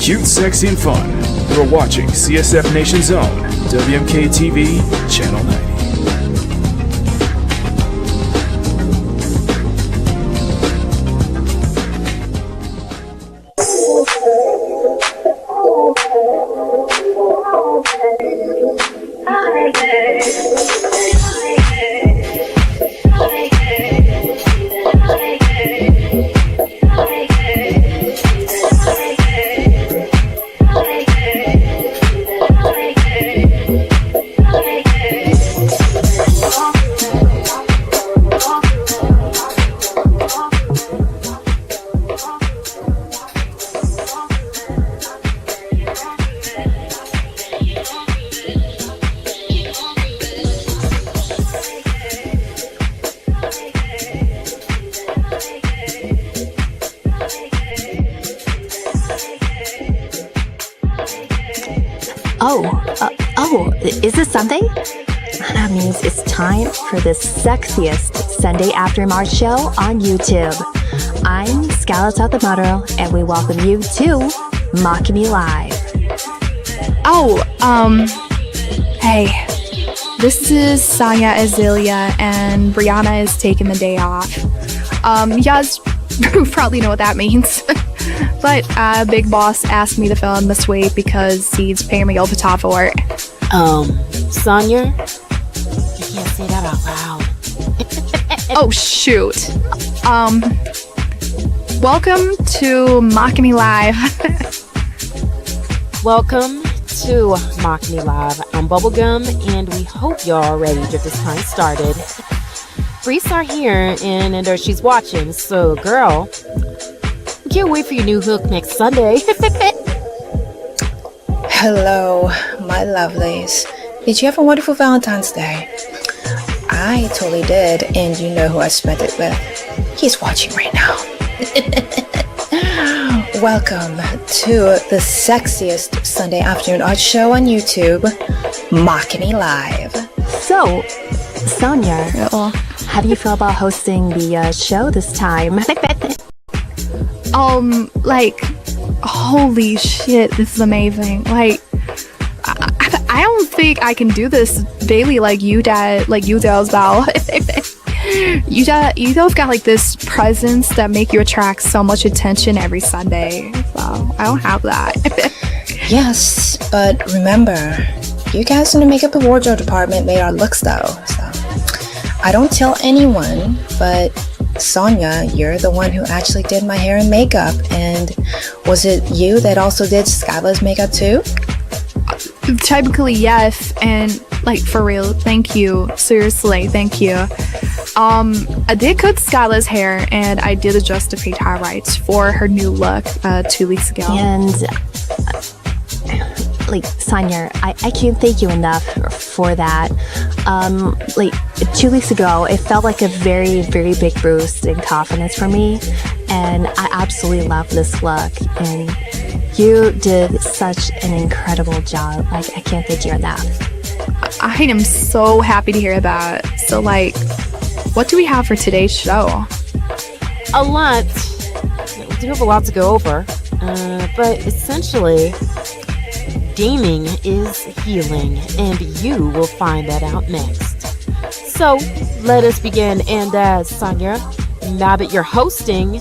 Cute, sexy, and fun. You're watching CSF Nation's own WMK TV, Channel 90. Is this Sunday? That means it's time for the sexiest Sunday After March show on YouTube. I'm Scarlett Sakamoto, and we welcome you to Makini Live. Hey, this is Sonia Azealia, and Briannah is taking the day off. You guys probably know what that means. But Big Boss asked me to film this week because he's paying me overtime for it. Sonia, you can't say that out loud. Oh, shoot. Welcome to Makini Live. Welcome to Makini Live. I'm Bubblegum, and we hope you're all ready to get this time started. Reese are here, and she's watching, so girl, can't wait for your new hook next Sunday. Hello, my lovelies. Did you have a wonderful Valentine's Day? I totally did, and you know who I spent it with. He's watching right now. Welcome to the sexiest Sunday afternoon art show on YouTube, Makini Live. So, Sonia, how do you feel about hosting the show this time? Holy shit, this is amazing. I don't think I can do this daily like you does, Val. You guys got this presence that make you attract so much attention every Sunday. So I don't have that. Yes, but remember, you guys in the makeup and wardrobe department made our looks though. So I don't tell anyone, but Sonia, you're the one who actually did my hair and makeup. And was it you that also did Skyla's makeup too? Technically, yes. And for real, thank you. Seriously, thank you. I did cut Skyla's hair, and I did adjust the fake highlights for her new look 2 weeks ago. And Sonia, I can't thank you enough for that. 2 weeks ago, it felt like a very, very big boost in confidence for me, and I absolutely love this look, and you did such an incredible job. I can't thank you enough. I am so happy to hear that. So, what do we have for today's show? A lot. We do have a lot to go over, but essentially, gaming is healing, and you will find that out next. So, let us begin, and Sonia, now that you're hosting,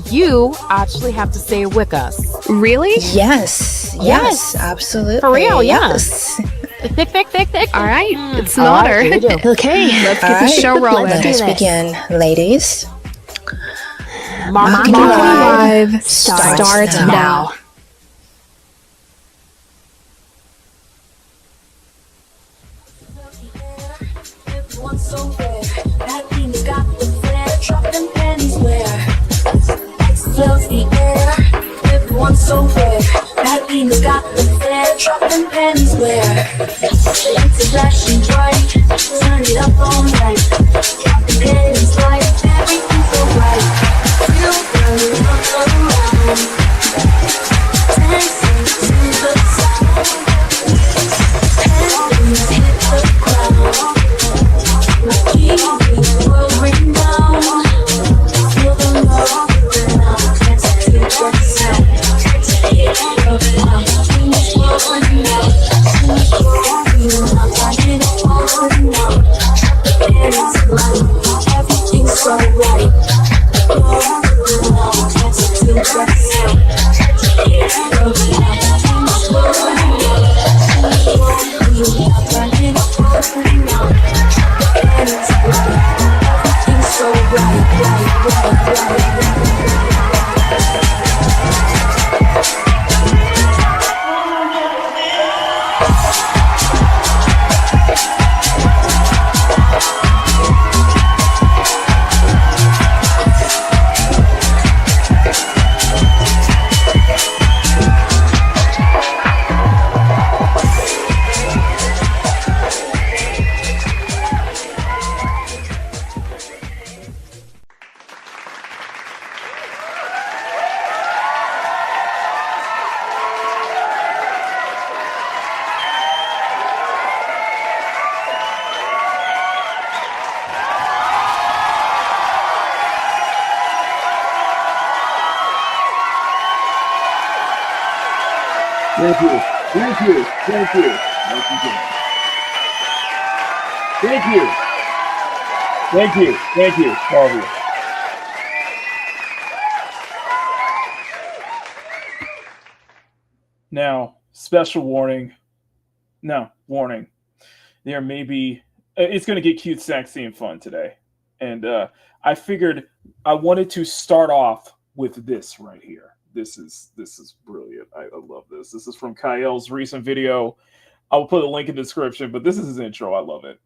you actually have to say it with us. Really? Yes, absolutely. For real, yes. All right, it's an honor. Okay, let's get the show rolling. Let's begin, ladies. Makini Live starts now. Floats the air, everyone's so fair. That Venus got the flair, dropping pennies where it's a flashing bright, turn it up all night. Dropping pennies like everything's so bright. Feel the love around, dancing to the sound. Pennies hit the ground, Makini world renowned. Feel the love around, dance to the sound. Thank you. Thank you. Thank you. Thank you. Thank you. Thank you. Thank you. All of you. Now, special warning. No, warning. There may be, it's going to get cute, sexy, and fun today. And I figured I wanted to start off with this right here. This is brilliant. I love this. This is from Kyle's recent video. I'll put a link in the description, but this is his intro. I love it.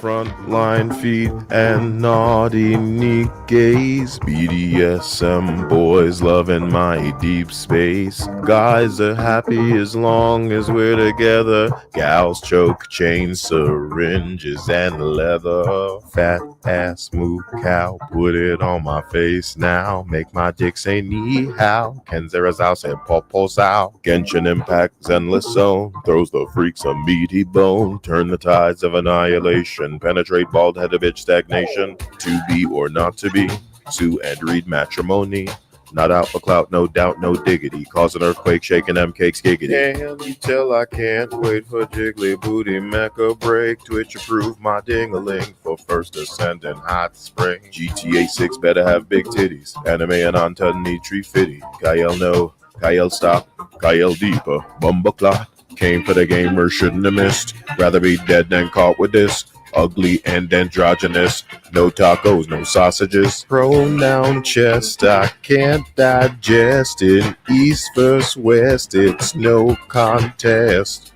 Frontline feet and naughty neat gaze. BDSM boys loving my deep space. Guys are happy as long as we're together. Gals choke chains, syringes, and leather. Fat ass moo cow, put it on my face now. Make my dick say ni hao. Kenzera's house and Popo Sao. Genshin Impact's endless zone. Throws the freaks a meaty bone. Turn the tides of annihilation. Penetrate bald-headed bitch stagnation. To be or not to be. Sue and Reed matrimony. Not out for clout, no doubt, no diggity. Cause an earthquake, shaking them cakes giggity. Can't you tell I can't wait for jiggly booty mecha break? Twitch approve my ding-a-ling for first ascending hot spring. GTA 6 better have big titties. Anime and Anta need tree fitty. Kyle no, Kyle stop, Kyle deeper. Bumba clock. Came for the gamer, shouldn't have missed. Rather be dead than caught with this. Ugly and androgynous. No tacos, no sausages. Pronoun chest, I can't digest it. East versus west, it's no contest.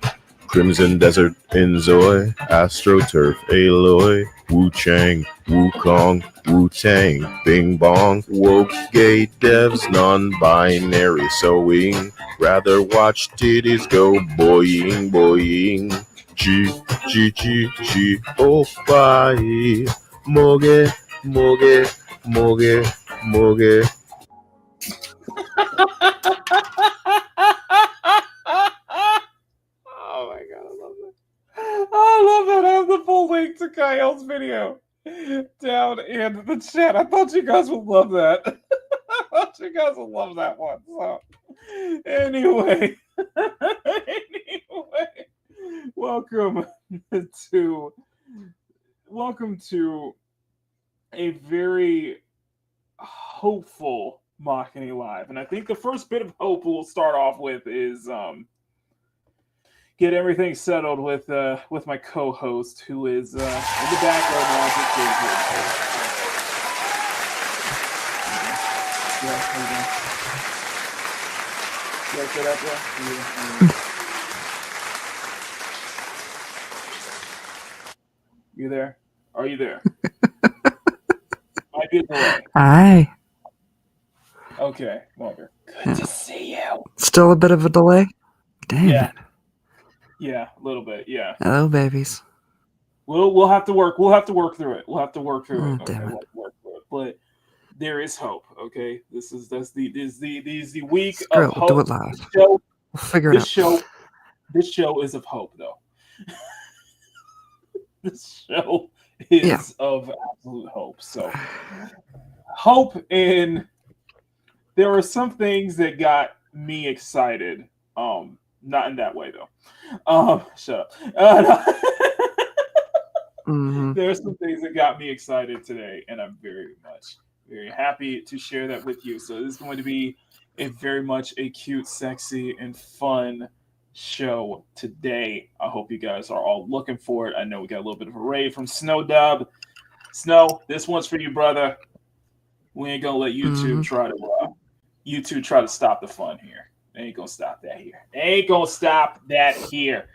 Crimson Desert, Inzoi, AstroTurf, Aloy, Wu-Chang, Wukong, Wu-Tang, Bing Bong, woke gay devs, non-binary sewing. Rather watch titties go boing, boing. G, G, G, G, oh, bye. Moge, moge, moge, moge. Oh my god, I love it. I love it. I have the full link to Kyle's video down in the chat. I thought you guys would love that. I thought you guys would love that one. So, anyway, welcome to a very hopeful Makini Live. And I think the first bit of hope we'll start off with is get everything settled with my co-host, who is in the background now. You there? Are you there? Might be a delay. Hi. Okay, Walker. Good to see you. Still a bit of a delay? Damn Yeah. it. Yeah, a little bit. Yeah. Hello, babies. We'll have to work. We'll have to work through it. We'll have to work through Oh, it. Okay? damn it. We'll have to work through it. But there is hope. Okay, this is the week Screw of it, we'll hope. do it live. This show, We'll figure it out. this show is of hope, though. This show is of absolute hope. So hope in. There are some things that got me excited. Not in that way though. Shut up. Mm-hmm. There are some things that got me excited today, and I'm very happy to share that with you. So this is going to be a very much a cute, sexy, and fun show today. I hope you guys are all looking for it. I know we got a little bit of a rave from Snow Dub. Snow, this one's for you, brother. We ain't gonna let YouTube try to stop the fun here. They ain't gonna stop that here. They ain't gonna stop that here.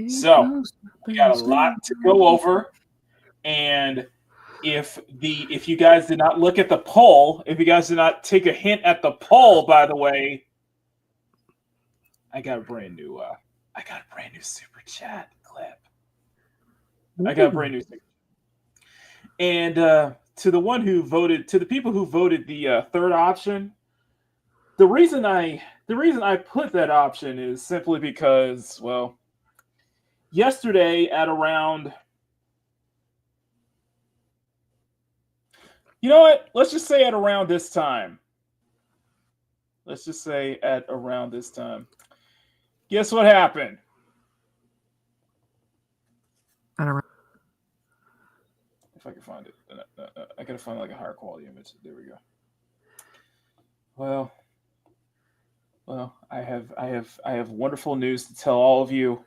So we got a lot to go over, and if you guys did not look at the poll, if you guys did not take a hint at the poll, by the way, I got a brand new super chat clip. I got a brand new super chat. And to the people who voted the third option, the reason I put that option is simply because, well, yesterday at around, you know what? Let's just say at around this time. Guess what happened? I don't know. If I can find it, I gotta find like a higher quality image. There we go. Well, I have wonderful news to tell all of you.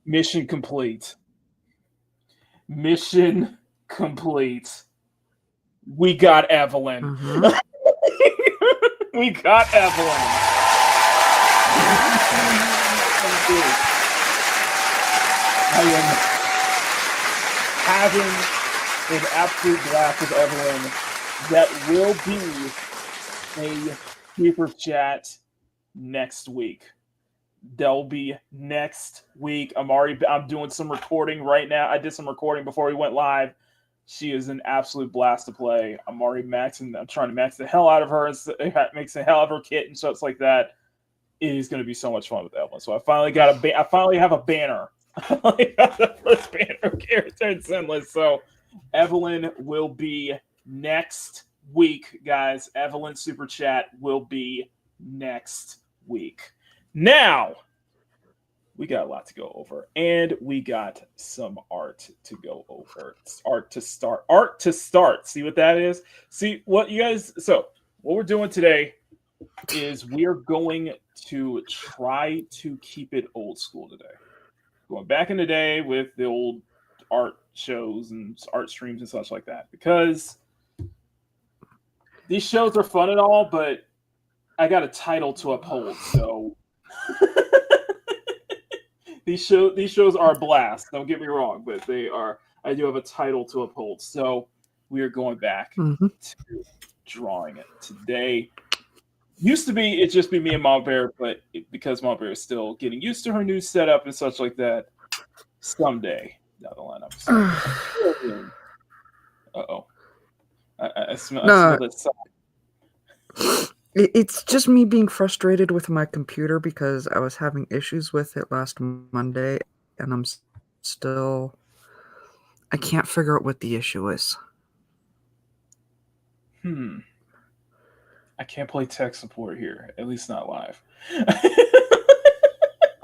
Mission complete. Mission complete. We got Evelyn. Mm-hmm. We got Evelyn. I am having an absolute blast with Evelyn. That will be a super chat next week. They'll be next week. I'm doing some recording right now. I did some recording before we went live. She is an absolute blast to play. I'm trying to max the hell out of her. Makes the hell out of her kit and stuff like that. It is going to be so much fun with Evelyn. So I finally have a banner. I got the first banner of character in Sinless. So Evelyn will be next week, guys. Evelyn Super Chat will be next week. Now, we got a lot to go over, and we got some art to go over. Art to start. See what that is? See what you guys... So, what we're doing today is we are going to try to keep it old school today. Going back in the day with the old art shows and art streams and such like that. Because these shows are fun and all, but I got a title to uphold, so... These shows are a blast. Don't get me wrong, but they are. I do have a title to uphold, so we are going back to drawing it today. Used to be it just be me and Mom Bear, but because Mom Bear is still getting used to her new setup and such like that, someday down the line, I'm I smell that sigh. It's just me being frustrated with my computer because I was having issues with it last Monday, and I can't figure out what the issue is. I can't play tech support here, at least not live.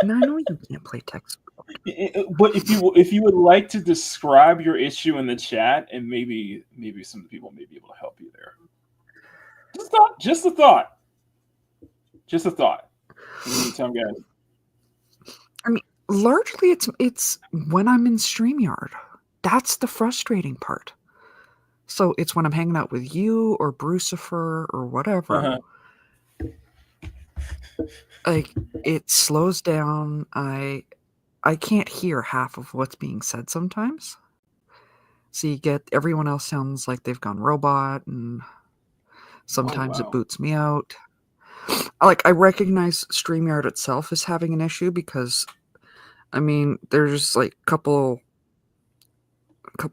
And I know you can't play tech support. But if you would like to describe your issue in the chat, and maybe some people may be able to help you there. Just a thought. In the meantime, guys. I mean, largely it's when I'm in StreamYard. That's the frustrating part. So it's when I'm hanging out with you or Brucifer or whatever. Like, it slows down. I can't hear half of what's being said sometimes. So you get everyone else sounds like they've gone robot, and sometimes it boots me out. Like, I recognize StreamYard itself as having an issue because, I mean, there's like a couple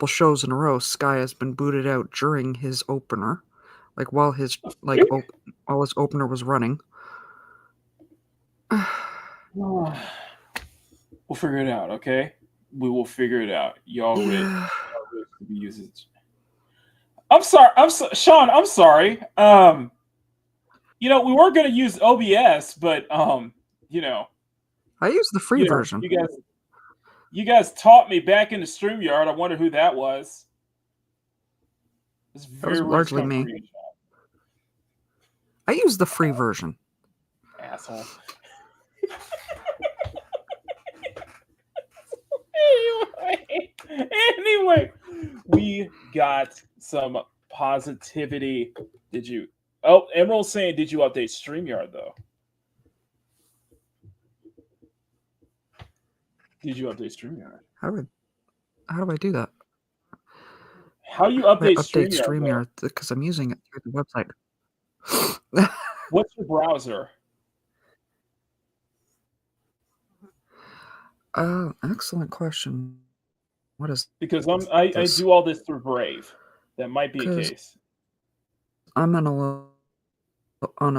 shows in a row, Sky has been booted out during his opener, like while his opener was running. We'll figure it out, okay? We will figure it out. Y'all ready to use it? I'm sorry, Sean. I'm sorry. We weren't going to use OBS, but I use the free version. You guys taught me back in the StreamYard. I wonder who that was. That was largely me. I use the free version. Asshole. we got some positivity. Did you? Oh, Emerald's saying, did you update StreamYard though? Did you update StreamYard? How do I do that? How you How do I update update StreamYard? StreamYard because I'm using it through the website. What's your browser? Excellent question. What is Because I this? do all this through Brave. That might be a 'Cause case. I'm on a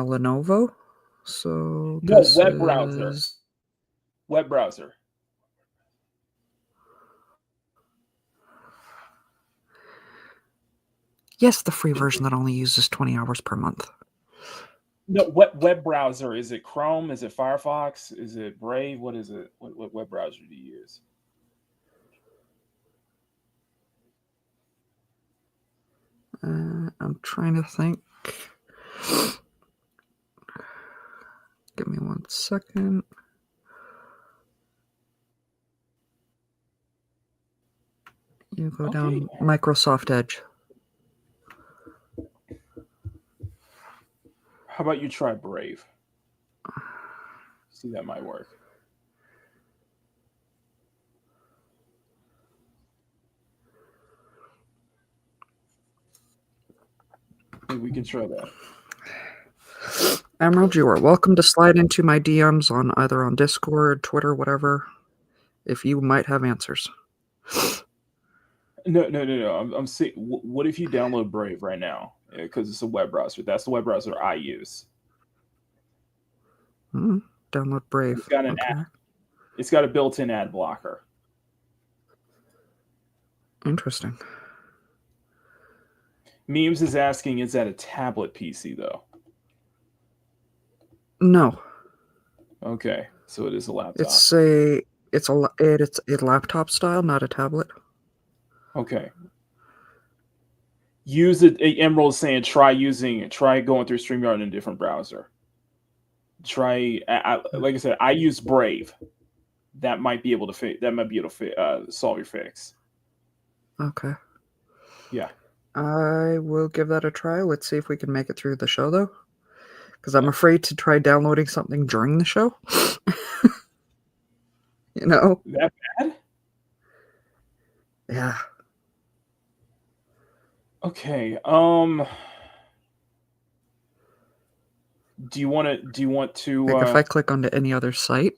Lenovo, so No, this web browser. is Web browser. yes, the free version that only uses 20 hours per month. No, what web browser? Is it Chrome? Is it Firefox? Is it Brave? What is it? What web browser do you use? I'm trying to think. Give me 1 second. You go down Microsoft Edge. How about you try Brave? See, that might work. Maybe we can try that. Emerald, you are welcome to slide into my DMs on either on Discord, Twitter, whatever, if you might have answers. No. I'm saying, what if you download Brave right now? Because it's a web browser. That's the web browser I use. Download Brave. It's got an ad. It's got a built-in ad blocker. Interesting. Memes is asking, is that a tablet PC though? No. Okay, so it is a laptop. It's a laptop style, not a tablet. Okay. Use it. Emerald is saying try going through StreamYard in a different browser. Like I said, I use Brave. That might be able to solve your fix. Okay. Yeah. I will give that a try. Let's see if we can make it through the show, though. Because I'm afraid to try downloading something during the show. You know? That bad? Yeah. Okay. Do you want to? Like if I click onto any other site.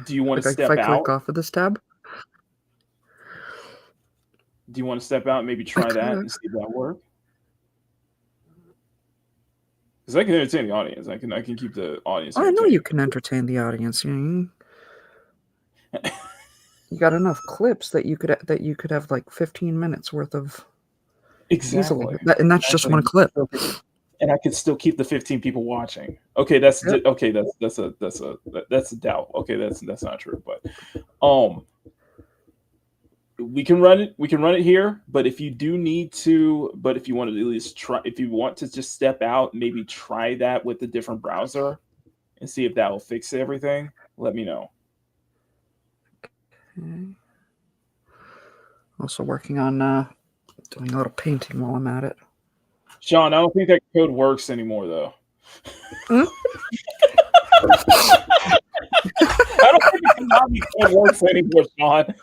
Do you want to like step if I out? click off of this tab? Do you want to step out and maybe try that and see if that works? Because I can entertain the audience. I can keep the audience. I know you can entertain the audience. You got enough clips that you could have like 15 minutes worth of exactly, and that's just one clip. And I could still keep the 15 people watching. Okay, that's a doubt. Okay, that's not true. But we can run it here. But if you do need to, if you want to at least try, if you want to just step out, maybe try that with a different browser and see if that will fix everything. Let me know. Okay. Also working on doing a little painting while I'm at it. Sean, I don't think that code works anymore, though. Hmm? I don't think the Konami code works anymore, Sean.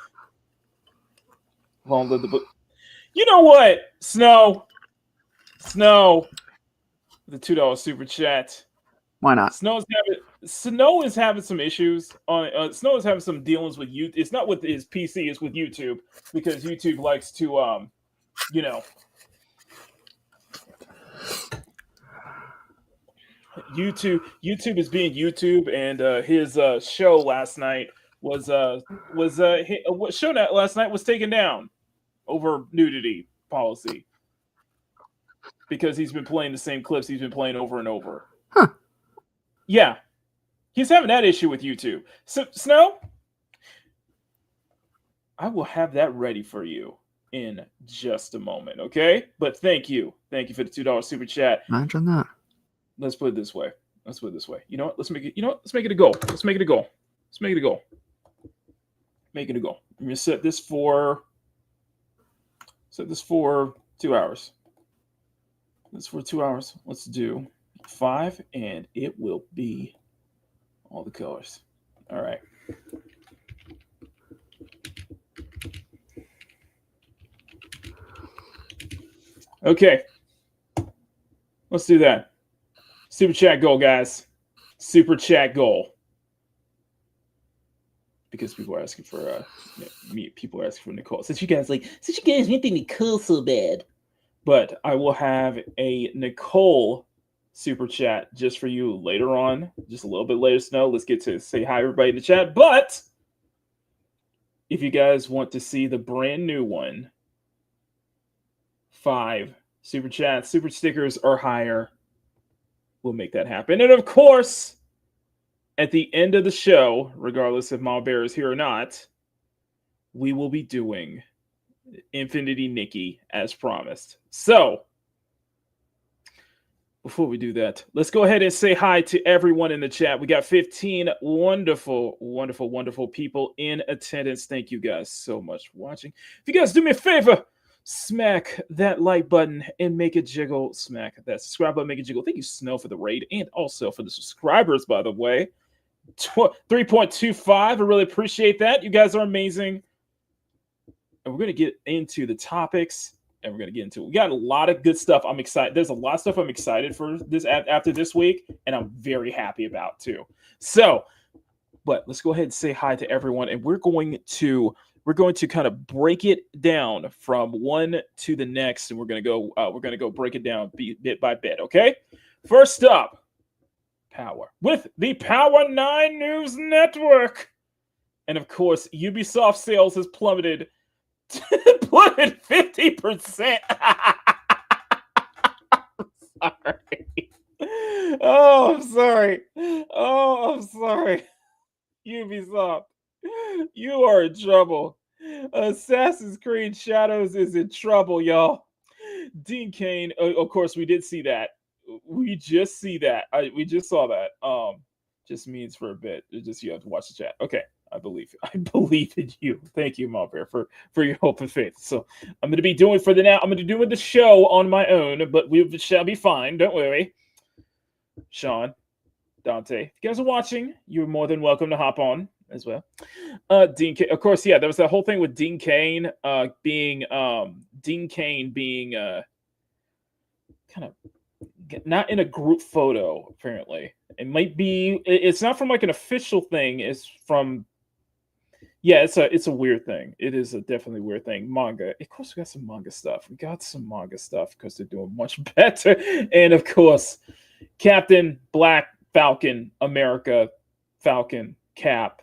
You know what? Snow, the $2 super chat. Why not? Snow is having some issues on. Snow is having some dealings with you. It's not with his PC. It's with YouTube because YouTube likes to, YouTube is being YouTube, and his show last night was taken down over nudity policy because he's been playing the same clips he's been playing over and over. Huh. Yeah, he's having that issue with YouTube. So Snow, I will have that ready for you in just a moment, okay? But thank you for the $2 super chat. Imagine that. Let's put it this way. You know what? Let's make it a goal. Make it a goal. I'm gonna set this for 2 hours. That's for 2 hours. Let's do 5, and it will be all the colors. All right. Okay. Let's do that. Super chat goal, guys. Super chat goal. Because people are asking for people are asking for Nicole. Since you guys want the Nicole so bad. But I will have a Nicole super chat just for you later on. Just a little bit later, Snow. Let's get to say hi everybody in the chat. But if you guys want to see the brand new one, 5 super chats, super stickers or higher, we'll make that happen. And of course, at the end of the show, regardless if Mama Bear is here or not, we will be doing Infinity Nikki as promised. So, before we do that, let's go ahead and say hi to everyone in the chat. We got 15 wonderful, wonderful, wonderful people in attendance. Thank you guys so much for watching. If you guys do me a favor, smack that like button and make it jiggle. Smack that subscribe button, make it jiggle. Thank you, Snow, for the raid and also for the subscribers, by the way. 3.25. I really appreciate that. You guys are amazing. And we're going to get into the topics, and we're going to get into it. We got a lot of good stuff. I'm excited. There's a lot of stuff I'm excited for this after this week, and I'm very happy about too. So, but let's go ahead and say hi to everyone, and we're going to kind of break it down from one to the next, and we're going to go break it down bit by bit. Okay. First up, Power with the Power 9 News Network, and of course, Ubisoft sales has plummeted 50%. Sorry. Oh, I'm sorry. Oh, I'm sorry. Ubisoft, you are in trouble. Assassin's Creed Shadows is in trouble, y'all. Dean Cain, of course, we did see that. We just see that. We just saw that. Just means for a bit. It's just you have to watch the chat. Okay. I believe in you. Thank you, Malbear, for your hope and faith. So I'm going to be doing for the now. I'm going to do the show on my own, but we shall be fine. Don't worry. Sean, Dante, if you guys are watching, you're more than welcome to hop on as well. Dean, of course, yeah. There was that whole thing with Dean Cain being kind of not in a group photo. Apparently, it might be. It's not from like an official thing. It's from. Yeah, it's a weird thing. It is a definitely weird thing. Manga. Of course, we got some manga stuff. We got some manga stuff because they're doing much better. And of course, Captain Black Falcon America Falcon Cap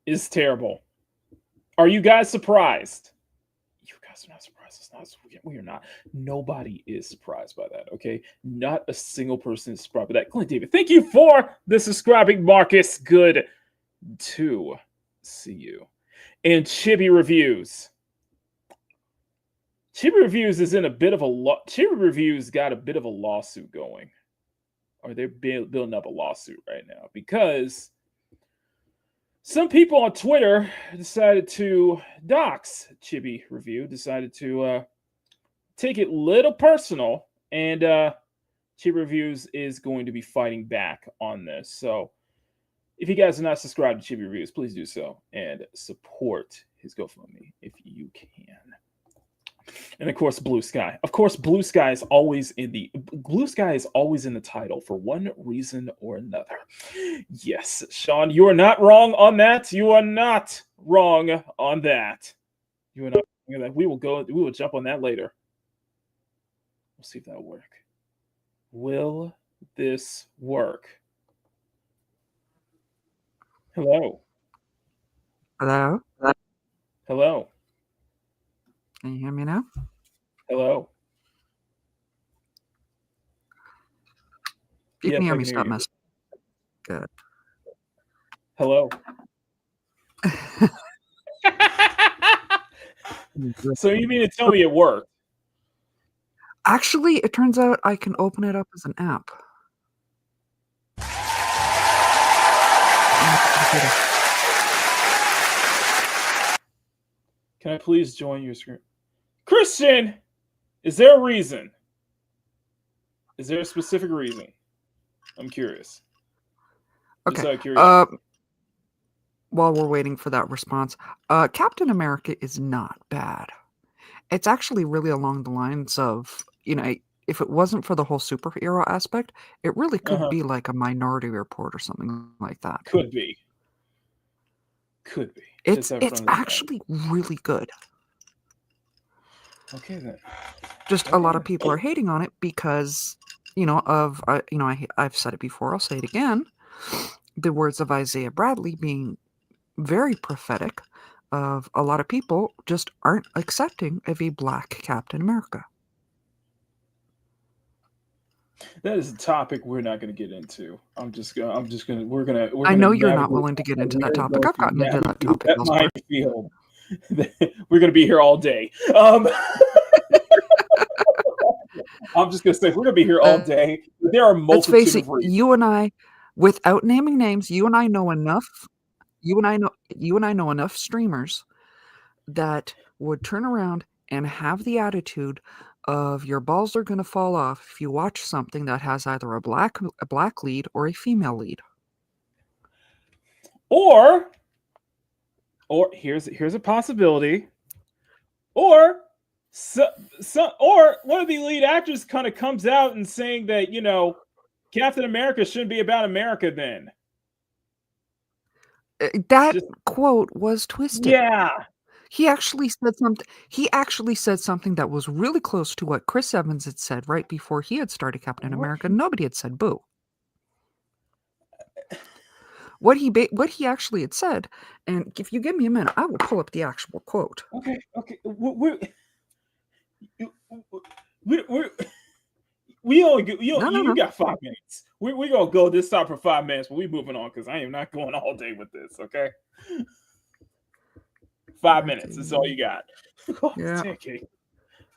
is terrible. Are you guys surprised? You guys are not surprised. We are not. Nobody is surprised by that, okay? Not a single person is surprised by that. Clint David, thank you for the subscribing, Marcus. Good to see you. And Chibi Reviews. Chibi Reviews is in a bit of a Chibi Reviews got a bit of a lawsuit going. Or they're building up a lawsuit right now because some people on Twitter decided to dox Chibi Review, decided to take it a little personal, and Chibi Reviews is going to be fighting back on this. So if you guys are not subscribed to Chibi Reviews, please do so and support his GoFundMe if you can. And of course, Blue Sky. Of course, Blue Sky is always in the title for one reason or another. Yes, Sean, you are not wrong on that. You are not wrong on that. You are not wrong on that. We will jump on that later. We'll see if that'll work. Will this work? Hello. Hello? Hello. Can you hear me now? Hello. You Yes, can hear I me, can stop hear you. messing. Hello. Good. So you mean to tell me it worked? Actually, it turns out I can open it up as an app. Twitter. Can I please join your screen? Christian, is there a reason? Is there a specific reason? I'm curious. Just Okay. out of curiosity. While we're waiting for that response, Captain America is not bad. It's actually really along the lines of, if it wasn't for the whole superhero aspect, it really could be like a Minority Report or something like that. Could be. It's actually really good. Okay then. Just a lot of people are hating on it because, I've said it before, I'll say it again. The words of Isaiah Bradley being very prophetic of a lot of people just aren't accepting of a black Captain America. That is a topic we're not going to get into. I know you're not willing to get into that topic. I've gotten into that topic. That minefield. We're going to be here all day. I'm just going to say we're going to be here all day. There are multiple. Let's face it, you and I, without naming names, you and I know enough streamers that would turn around and have the attitude of your balls are going to fall off if you watch something that has either a black lead or a female lead. Or here's a possibility. Or one of the lead actors kind of comes out and saying that, Captain America shouldn't be about America then. That quote was twisted. Yeah. He actually said something that was really close to what Chris Evans had said right before he had started Captain America. Nobody had said boo. What he actually had said, and if you give me a minute, I will pull up the actual quote. Okay. You got 5 minutes. We're gonna go this stop for 5 minutes, but we're moving on because I am not going all day with this. Okay, 5 minutes is all you got. Yeah. Okay.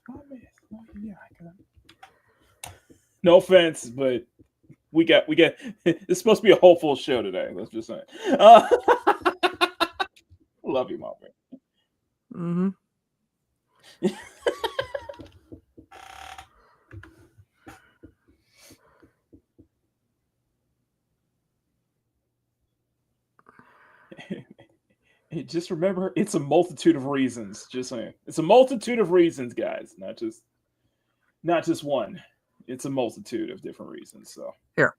5 minutes. No offense, but we got. It's supposed to be a hopeful show today. Let's just say. Love you, my man. Mm-hmm. Just remember, it's a multitude of reasons. Just saying, it's a multitude of reasons, guys. Not just one. It's a multitude of different reasons. So here,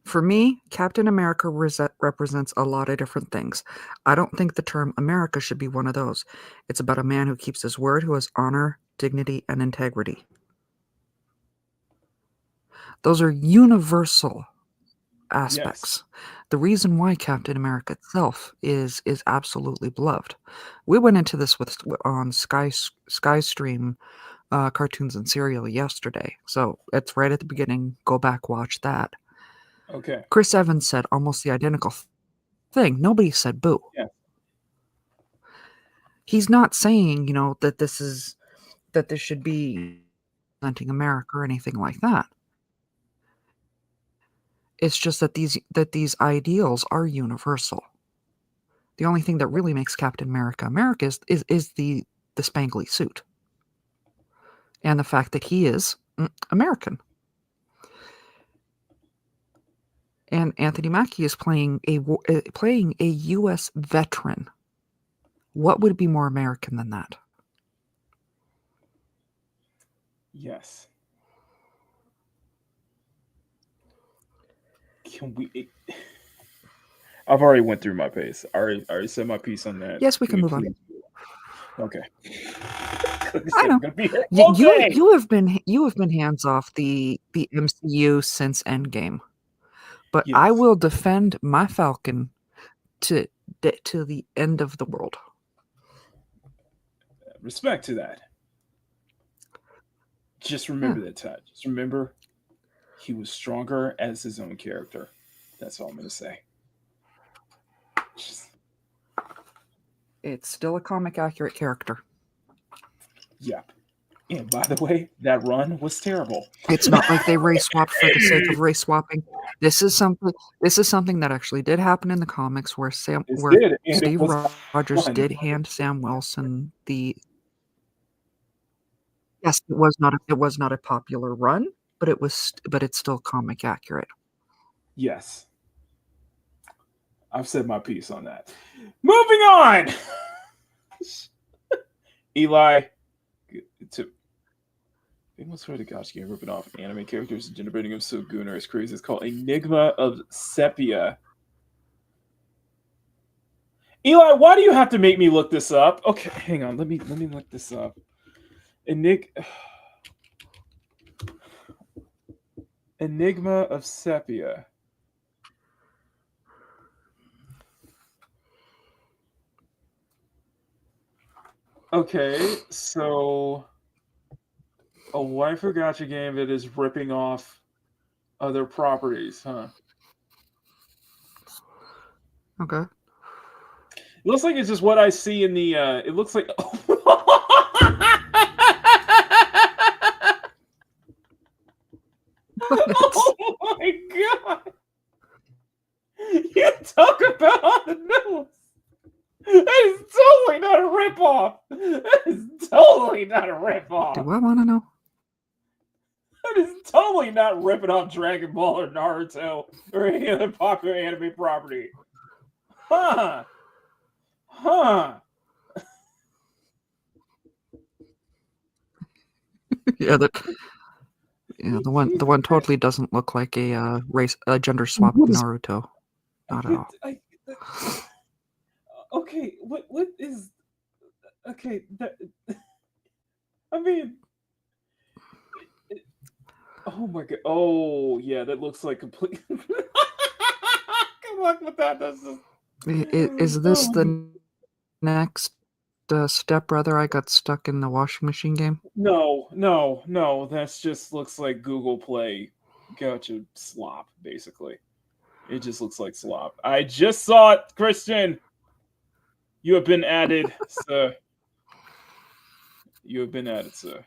for me, Captain America represents a lot of different things. I don't think the term America should be one of those. It's about a man who keeps his word, who has honor, dignity, and integrity. Those are universal aspects. Yes. The reason why Captain America itself is absolutely beloved. We went into this on Skystream cartoons and serial yesterday, so it's right at the beginning. Go back, watch that. Okay. Chris Evans said almost the identical thing. Nobody said boo. Yeah. He's not saying, that this should be representing America or anything like that. It's just that these ideals are universal. The only thing that really makes Captain America America is the spangly suit. And the fact that he is American. And Anthony Mackie is playing a U.S. veteran. What would be more American than that? Yes. Can we? I've already went through my pace. I already said my piece on that. Yes, we can move on. Okay. I know. You have been hands off the MCU since Endgame, but yes. I will defend my Falcon to the end of the world. Respect to that. Just remember that, Todd. Just remember, he was stronger as his own character. That's all I'm going to say. It's still a comic accurate character. Yep. And by the way, that run was terrible. It's not like they race swapped for the sake of race swapping. This is something that actually did happen in the comics where It did, and it Steve was Rogers fun. did hand Sam Wilson the. Yes, it was not a popular run, but it's still comic accurate. Yes. I've said my piece on that. Moving on. Eli, I swear to gosh, you're ripping off anime characters and generating them so gooner is crazy. It's called Enigma of Sepia. Eli, why do you have to make me look this up? Okay, hang on. Let me look this up. Enigma of Sepia. Okay, so a waifu gacha game that is ripping off other properties, huh? Okay. It looks like it's just what I see in the. It looks like. Oh my god! You talk about on the nose. That is totally not a ripoff. That is totally not a ripoff. Do I want to know? That is totally not ripping off Dragon Ball or Naruto or any other popular anime property. Huh. Yeah, the one totally doesn't look like a gender swap Naruto. Not at all. Okay, what is okay? I mean, oh my god! Oh yeah, that looks like complete. Good luck with that. That's just... Is this the next stepbrother I got stuck in the washing machine game? No. That's just looks like Google Play gacha slop, basically. It just looks like slop. I just saw it, Christian. You have been added, sir. You have been added, sir.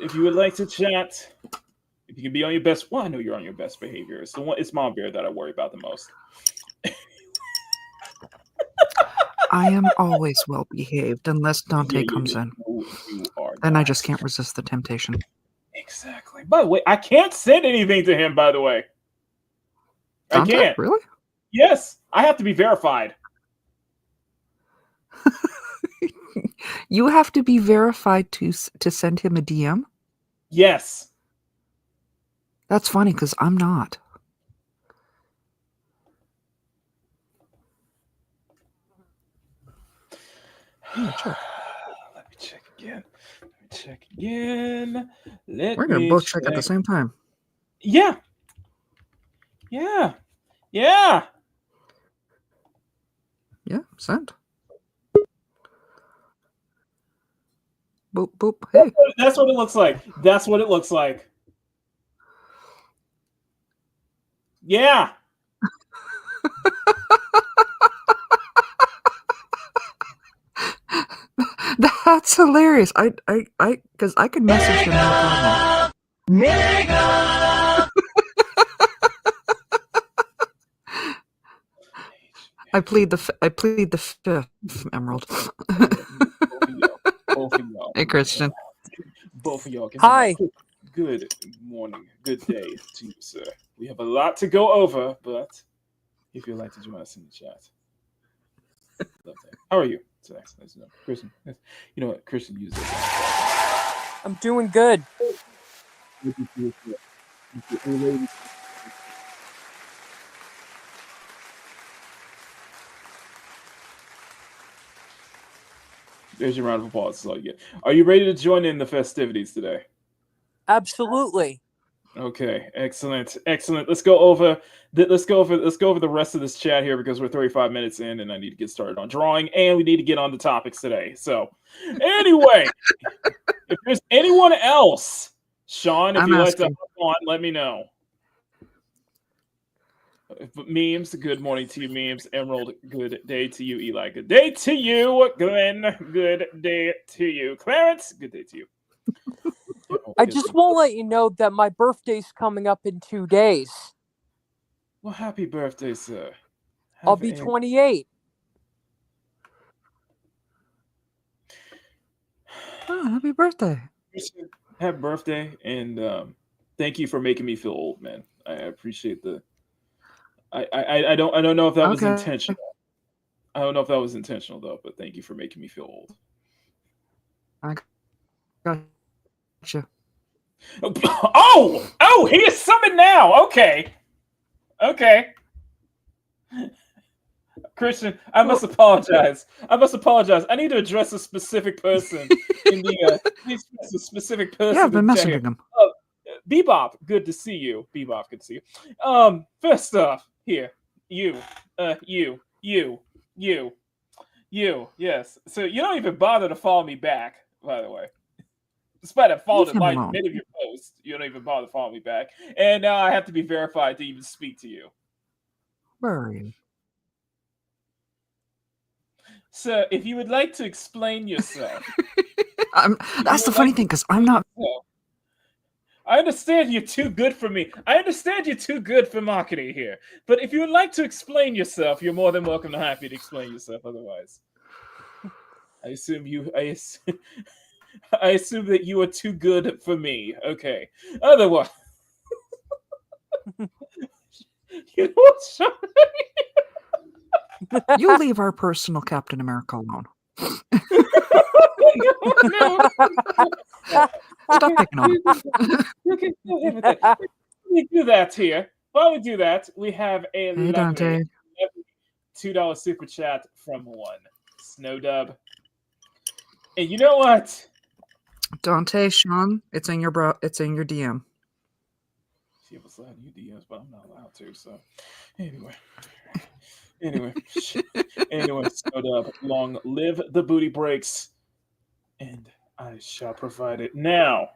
If you would like to chat, if you can be on your best, well, I know you're on your best behavior. It's Mom Bear that I worry about the most. I am always well behaved unless Dante comes in. You are. And I just can't resist the temptation. Exactly. By the way, I can't send anything to him, by the way. Dante? I can't. Really? Yes. I have to be verified. You have to be verified to send him a DM? Yes. That's funny because I'm not. Let me check again. We're going to both check at the same time. Yeah. Yeah, sent. Boop, boop. Hey. That's what it looks like. Yeah. That's hilarious. Because I could message him no problem. I plead the fifth, Emerald. Both of y'all. Hey, Christian. Both of y'all. Hi. Good morning. Good day to you, sir. We have a lot to go over, but if you'd like to join us in the chat. Love that. How are you today? Nice to know. Christian. You know what? Christian uses it. I'm doing good. There's your round of applause. That's all you get. Are you ready to join in the festivities today? Absolutely. Okay, excellent. Let's go over the rest of this chat here because we're 35 minutes in and I need to get started on drawing and we need to get on the topics today. So, anyway, if there's anyone else, Sean, if you'd like to hop on, let me know. Memes, good morning to you, memes. Emerald, good day to you. Eli, good day to you. Glenn, good day to you. Clarence, good day to you. I just want to let you know that my birthday's coming up in 2 days. Well, happy birthday, sir. I'll be 28. Oh, happy birthday. Happy birthday, and thank you for making me feel old, man. I appreciate the. I don't know if that was Okay. intentional. I don't know if that was intentional though, but thank you for making me feel old. I gotcha. Oh, he is summoned now. Okay. Christian, I must apologize. I need to address a specific person in the a specific person. Yeah, I've been in the chat messaging here. him. Bebop, good to see you. Bebop, good to see you. First off, here, you, yes. So you don't even bother to follow me back, by the way. Despite I followed Leave him like alone. many of your posts, you don't even bother to follow me back. And now I have to be verified to even speak to you. Where are you? So if you would like to explain yourself. That's the funny thing, because I'm not. I understand you're too good for me. I understand you're too good for marketing here. But if you would like to explain yourself, you're more than welcome to happy to explain yourself otherwise. I assume that you are too good for me. Okay. Otherwise. You know what, Sean? You leave our personal Captain America alone. No. Stop picking on him. Okay, go ahead with that. Why we do that here? While we do that, we have a Hey, Dante. $2 super chat from one Snowdub. And you know what? Dante, Sean, it's in your DM. She was allowed you DMs, but I'm not allowed to. So, anyway, Snowdub, long live the booty breaks, and I shall provide it now.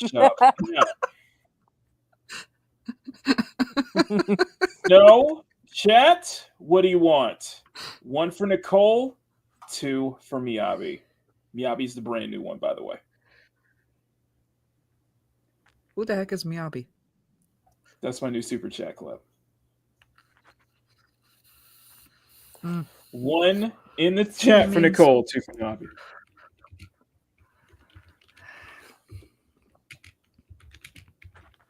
Shut up. No, chat. What do you want? 1 for Nicole, 2 for Miyabi. Miyabi's the brand new one, by the way. Who the heck is Miyabi? That's my new super chat club. 1 in the chat for Nicole, 2 for Miyabi.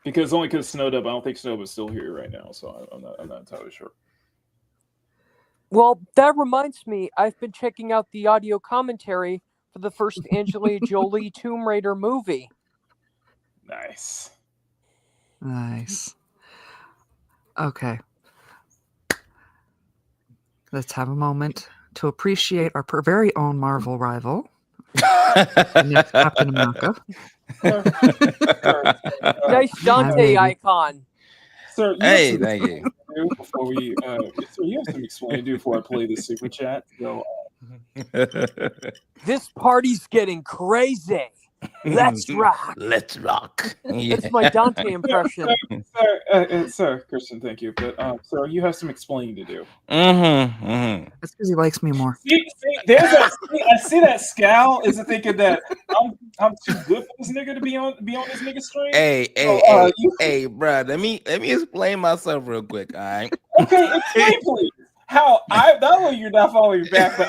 Because Snowdub, I don't think Snowdub is still here right now, so I'm not entirely sure. Well, that reminds me, I've been checking out the audio commentary for the first Angelina Jolie Tomb Raider movie. Nice. Okay. Let's have a moment to appreciate our very own Marvel rival, next Captain America. Nice Dante icon. Sir, hey, thank you. Before we, so you have some explaining to do before I play the super chat. So, This party's getting crazy. Let's rock. Let's rock. Yeah. That's my Dante impression. Sir, Christian, thank you. But, sir, you have some explaining to do. That's because he likes me more. See, I see that scowl is thinking that I'm too good for this nigga to be on this nigga stream. Hey, bro. Let me explain myself real quick. All right. Okay, explain please. How not only you're not following me back, but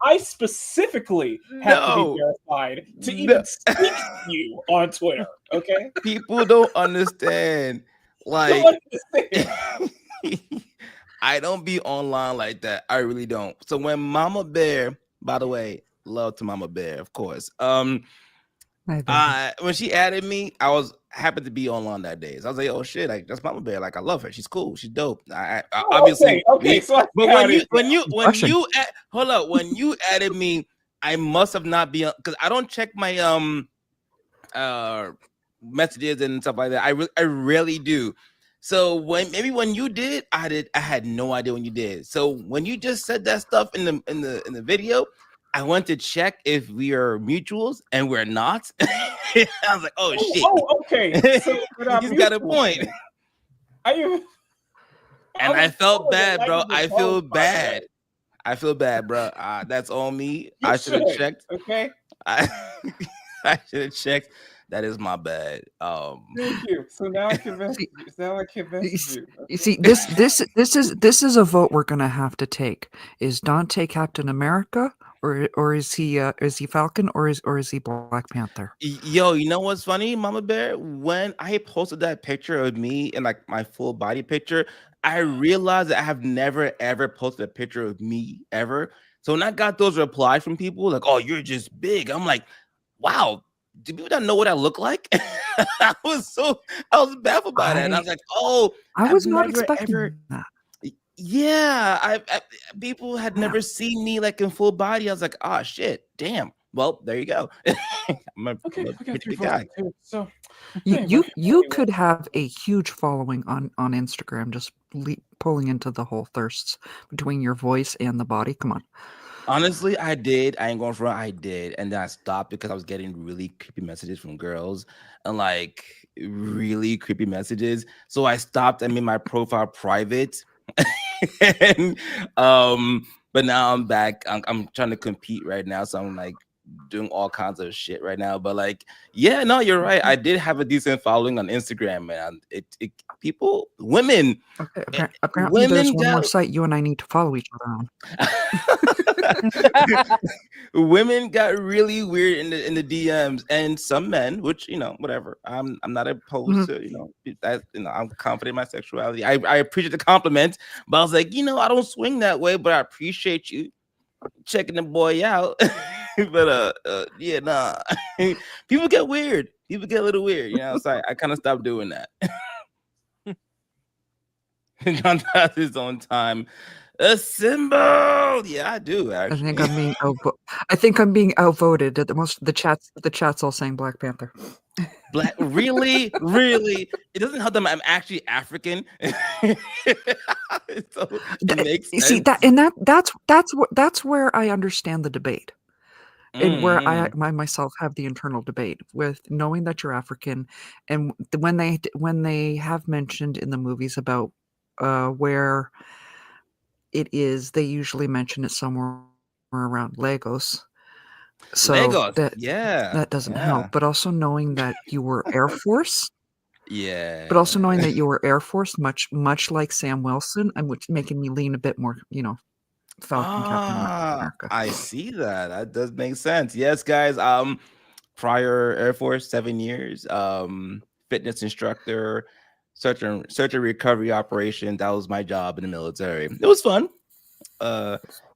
I specifically have to be verified to even speak to you on Twitter. Okay, people don't understand. Like, I don't be online like that. I really don't. So when Mama Bear, by the way, love to Mama Bear, of course. When she added me, I was happy to be online that day. So I was like, "Oh shit, like that's Mama Bear. Like I love her. She's cool. She's dope." Obviously, okay. So but when you added me, I must have not been because I don't check my messages and stuff like that. I really do. So when you did, I had no idea when you did. So when you just said that stuff in the video, I went to check if we are mutuals, and we're not. I was like, oh shit. Oh, okay. So He's got a point. And I felt bad, bro. I feel bad. I feel bad, bro. That's on me. I should have checked. Okay. I should have checked. That is my bad. Thank you. So now I convinced you. Now I convinced you. You see, this is a vote we're gonna have to take. Is Dante Captain America, or is he Falcon, or is he Black Panther? Yo, you know what's funny, Mama Bear? When I posted that picture of me in like my full body picture, I realized that I have never ever posted a picture of me ever. So when I got those replies from people like, "Oh, you're just big," I'm like, "Wow, do people not know what I look like?" I was baffled by that. And I was like, "Oh, I was not never, expecting that. Yeah, I people had never seen me like in full body. I was like, oh shit, damn. Well, there you go. I'm a pretty big guy. So You could have a huge following on Instagram just pulling into the whole thirsts between your voice and the body. Come on. Honestly, I did. I ain't going front. I did, and then I stopped because I was getting really creepy messages from girls, and like really creepy messages. So I stopped and made my profile private. And, but now I'm back. I'm trying to compete right now, so I'm like doing all kinds of shit right now. But like, yeah, no, you're right. I did have a decent following on Instagram, man. People, women. Okay, apparently there's one more site you and I need to follow each other on. Women got really weird in the DMs, and some men, which whatever. I'm not opposed to I'm confident in my sexuality. I appreciate the compliment, but I was like, I don't swing that way, but I appreciate you checking the boy out. But yeah, nah. People get weird. People get a little weird, so I kind of stopped doing that. John has his own time. A symbol. Yeah, I do actually. I think I'm being outvoted. At the chat's all saying Black Panther. Really? It doesn't help them. I'm actually African. So it makes sense. See that's where I understand the debate. And where I myself have the internal debate with knowing that you're African, and when they have mentioned in the movies about where it is, they usually mention it somewhere around Lagos. So Lagos, that doesn't help. But also knowing that you were Air Force. Yeah. But also knowing that you were Air Force, much like Sam Wilson, and which making me lean a bit more, Falcon Captain America. I see that. That does make sense. Yes, guys. Prior Air Force, 7 years. Fitness instructor, search and recovery operation. That was my job in the military. It was fun.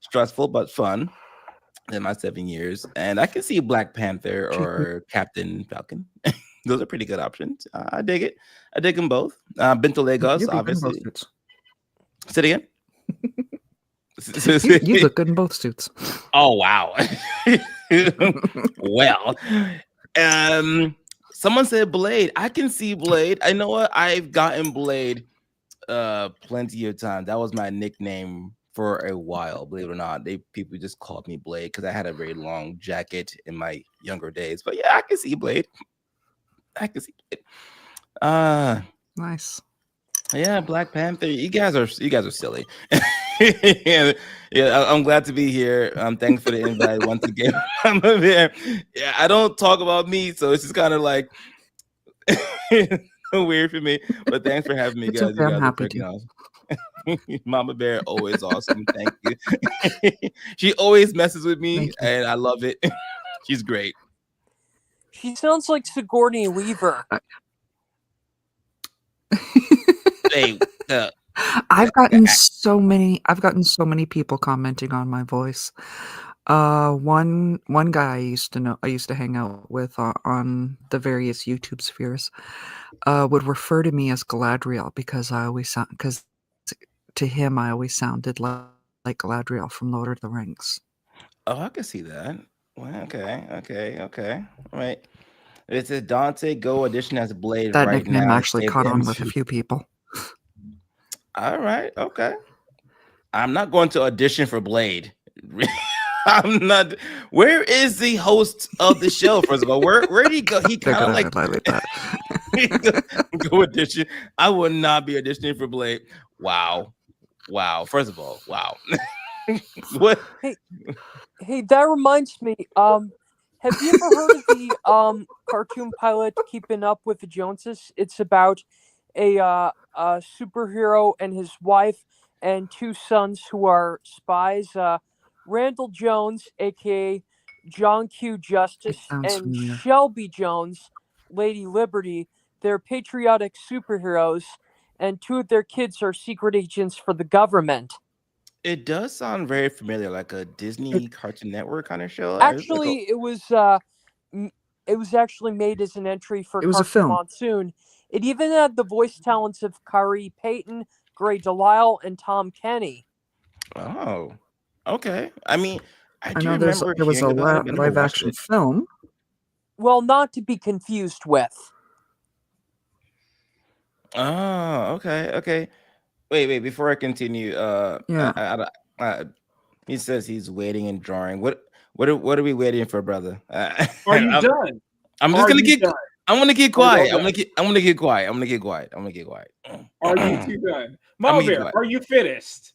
Stressful but fun in my 7 years. And I can see Black Panther or Captain Falcon. Those are pretty good options. I dig it. I dig them both. Been to Lagos, obviously. Say it again. You look good in both suits. Oh wow. Well, someone said Blade. I can see Blade. I know what, I've gotten Blade plenty of times. That was my nickname for a while, believe it or not. People just called me Blade because I had a very long jacket in my younger days. But yeah, I can see Blade. Nice. Yeah, Black Panther. You guys are silly. Yeah, I'm glad to be here. Thanks for the invite once again. I'm there. Yeah, I don't talk about me, so it's just kind of like weird for me. But thanks for having me, guys. Okay, I'm happy to. Mama Bear, always awesome. Thank you. She always messes with me, and I love it. She's great. She sounds like Sigourney Weaver. Hey, I've gotten so many people commenting on my voice. One guy I used to hang out with on the various YouTube spheres would refer to me as Galadriel because to him I always sounded like Galadriel from Lord of the Rings. Oh, I can see that. Well, okay. All right. It's a Dante Go edition as Blade. That right nickname now. actually caught on with a few people. All right, okay. I'm not going to audition for Blade. I'm not. Where is the host of the show? First of all, where did he go? He They're kind of gonna like highlight that. go audition. I would not be auditioning for Blade. Wow. First of all, wow. What? Hey, that reminds me. Have you ever heard of the cartoon pilot Keeping Up with the Joneses? It's about a superhero and his wife and two sons who are spies. Randall Jones, aka John Q. Justice, sounds and familiar. Shelby Jones, Lady Liberty. They're patriotic superheroes, and two of their kids are secret agents for the government. It does sound very familiar, like a Disney Cartoon Network kind of show. Actually, it was actually made as an entry for It was a Cartoon film. Monsoon. It even had the voice talents of Kyrie Payton, Gray Delisle, and Tom Kenny. Oh, okay. I mean, I I do know remember there was a hearing about it, but I never live watched action it. film. Well, not to be confused with. Oh, okay. Wait. Before I continue, Yeah. he says he's waiting and drawing. What are we waiting for, brother? Are you done? I'm just Are gonna you get. done? I'm gonna get Are y'all quiet. done? I'm gonna get quiet. I'm gonna get quiet. Are you two done? I'm Mama gonna get Bear, quiet. are you finished?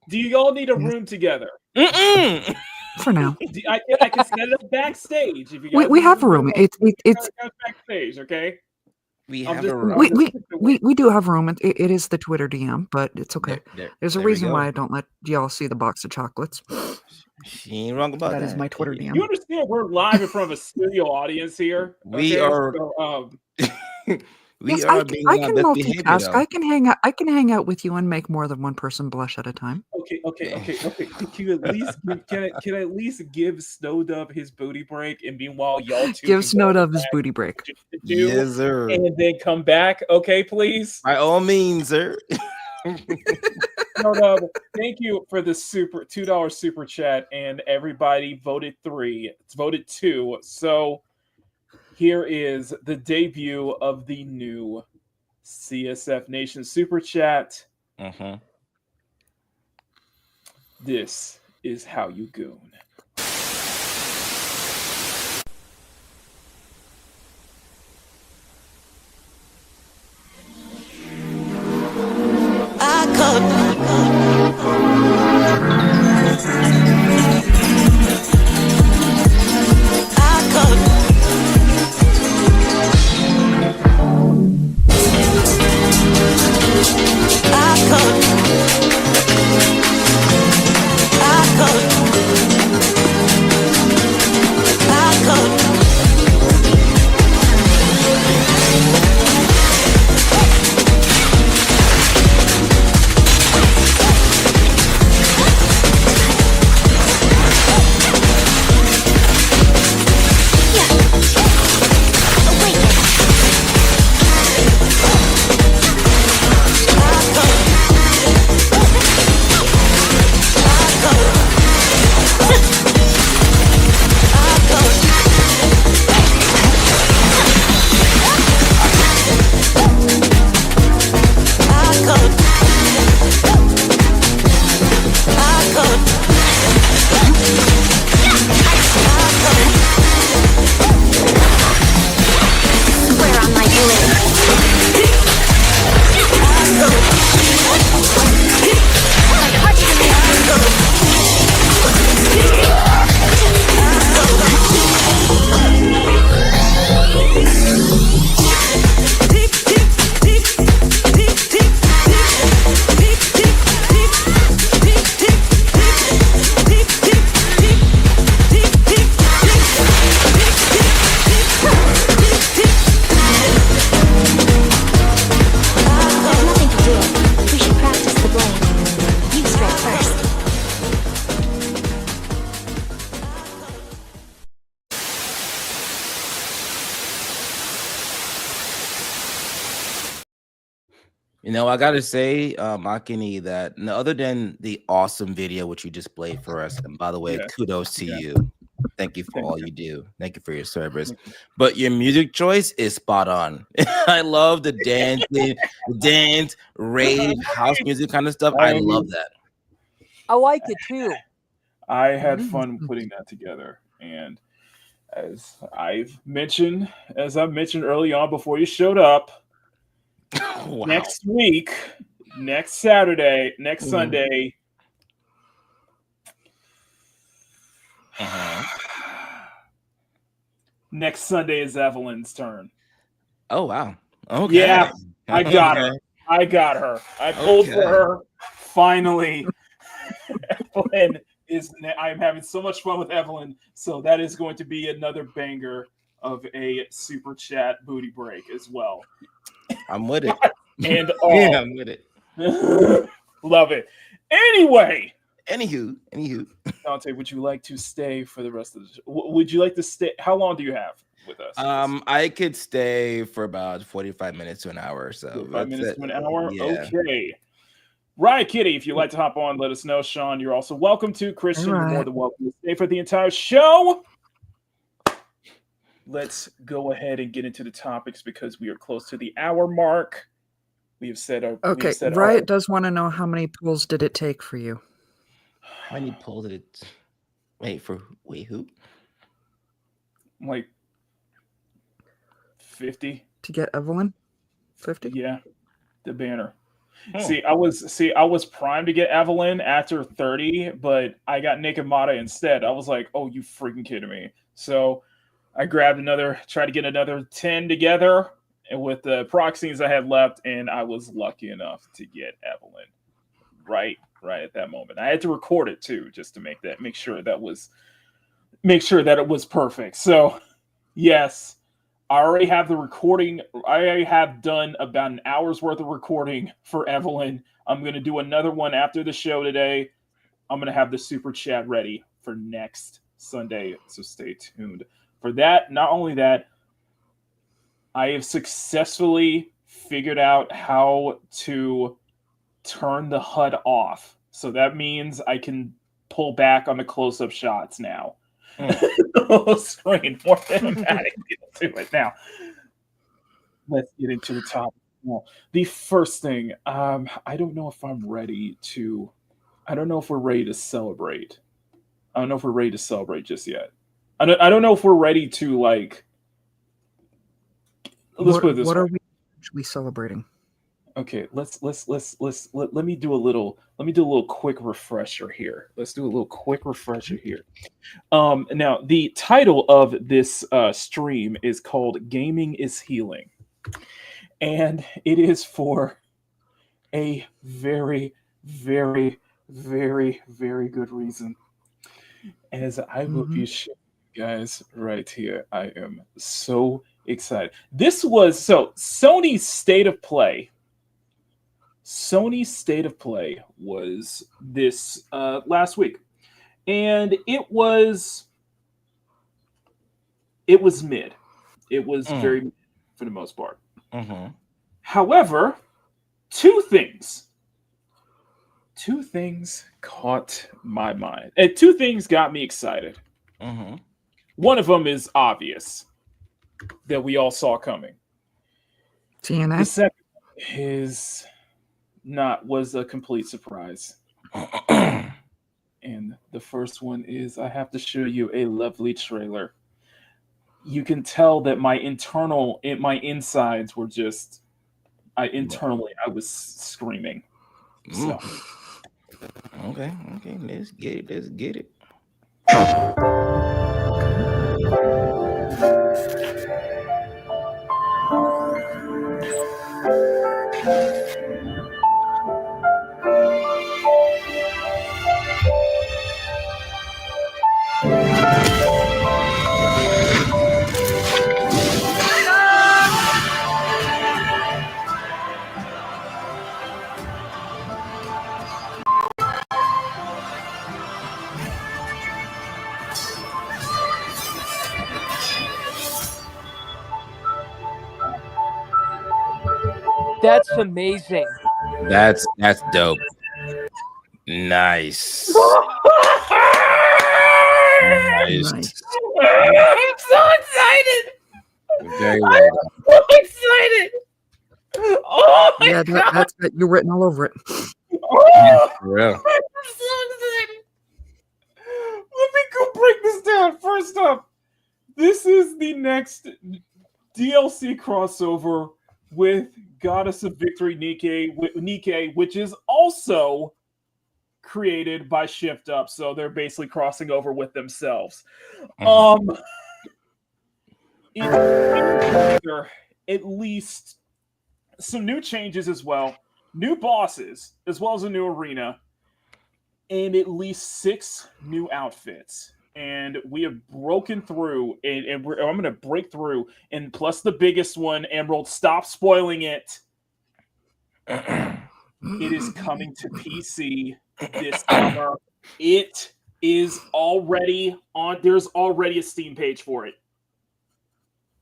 Do you all need a room together? Mm-mm. For now. I can set it up backstage if you guys We need have a room. It's backstage, okay? We I'm have just- a room. I'm just- we do have room. It is the Twitter DM, but it's okay. There's a there we reason go. why I don't let y'all see the box of chocolates. She ain't wrong about that. That is my Twitter DM. You understand we're live in front of a studio audience here. We okay? are- So, We Yes, are being I on can best behavior, multitask. though. I can hang out with you and make more than one person blush at a time. okay. Can you at least can I at least give Snow Dub his booty break, and meanwhile y'all two Give can Snow go Dub his back booty break. to do, Yes, sir. and then come back, okay, please. By all means, sir. Snow Dub, thank you for the $2 super chat, and everybody voted 3. It's voted 2. So here is the debut of the new CSF Nation super chat. Mm-hmm. This is how you goon. You know, I gotta say, Makini, that other than the awesome video which you displayed for us, and by the way, Yeah. kudos to Yeah. you. Thank you for Thank all you. you do. Thank you for your service. But your music choice is spot on. I love the dance, rave, house music kind of stuff. I love that. I like it too. I had fun putting that together, and as I've mentioned early on before you showed up, Wow. next week, next Saturday, next Sunday. Next Sunday is Evelyn's turn. Oh wow. Okay. Yeah, I got her. I pulled for her. Finally, Evelyn is. I'm having so much fun with Evelyn. So that is going to be another banger of a super chat booty break as well. I'm with it. And yeah, I'm with it. Love it. Anyway. Anywho. Dante, would you like to stay for the rest of the show? Would you like to stay? How long do you have with us? I could stay for about 45 minutes to an hour or so. 45 minutes to an hour? Yeah. Okay. Right, Kitty, if you'd like to hop on, let us know. Sean, you're also welcome to. Christian, you're more than welcome to stay for the entire show. Let's go ahead and get into the topics because we are close to the hour mark. We have said our... Okay, Riot does want to know how many pulls did it take for you? How many pulls did it... Wait, who? Like 50. To get Evelyn? 50? Yeah, the banner. See, I was primed to get Evelyn after 30, but I got Nakamata instead. I was like, oh, you freaking kidding me. So I grabbed tried to get another 10 together and with the proxies I had left, and I was lucky enough to get Evelyn right at that moment. I had to record it too, just to make sure that it was perfect. So yes, I already have the recording. I have done about an hour's worth of recording for Evelyn. I'm going to do another one after the show today. I'm going to have the super chat ready for next Sunday, so stay tuned for that. Not only that, I have successfully figured out how to turn the HUD off. So that means I can pull back on the close-up shots now. Screen more cinematic. Get to it now. Let's get into the topic. Well, the first thing, I don't know if I'm ready to. I don't know if we're ready to celebrate. I don't know if we're ready to celebrate just yet. I don't know if we're ready to like. Let's put it this way. What are we actually celebrating? Okay, let me do a little quick refresher here. Let's do a little quick refresher here. Now the title of this stream is called "Gaming is Healing," and it is for a very, very, very, very good reason. As I will be showing you guys right here, I am so excited. This was Sony's State of Play. Sony's State of Play was this last week, and it was mid. It was very mid for the most part. However, two things caught my mind. And two things got me excited. One of them is obvious that we all saw coming. TNA? The second was a complete surprise. And the first one is I have to show you a lovely trailer. You can tell that my insides were just I was screaming. So. Okay, let's get it. That's amazing. That's dope. Nice. Nice. I'm so excited. Very well done. I'm so excited. Oh my God. That's got you written all over it. Oh, For real. I'm so excited. first up, this is the next DLC crossover with Goddess of Victory Nikke, which is also created by Shift Up, so they're basically crossing over with themselves. At least some new changes as well, new bosses, as well as a new arena, and at least 6 new outfits. And we have broken through, and I'm going to break through, and plus the biggest one, Emerald, stop spoiling it. It is coming to PC this summer. It is already on, there's already a Steam page for it.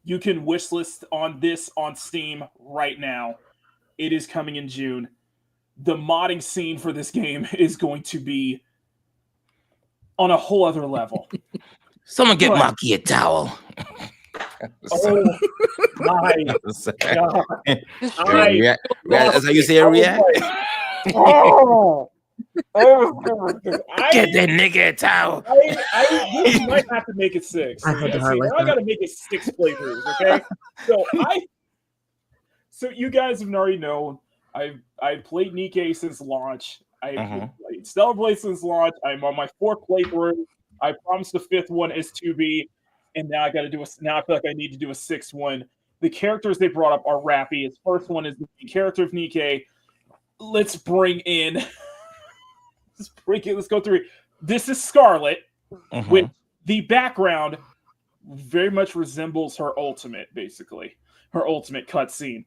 You can wishlist on this on Steam right now. It is coming in June. The modding scene for this game is going to be on a whole other level. Someone get Maki a towel. Oh my God. That's how you say a react? Get that nigga a towel. I might have to make it 6. I had to highlight I that. gotta make it 6 playthroughs, okay? So you guys have already known I've played Nikke since launch. I've played Stellar Blade since launch. I'm on my 4th playthrough. I promised the 5th one is to be, and now I got to do now I feel like I need to do a 6th one. The characters they brought up are rappy. His first one is the character of Nikke. Let's bring in. Let's go through it. This is Scarlet, with the background very much resembles her ultimate, basically. Her ultimate cutscene.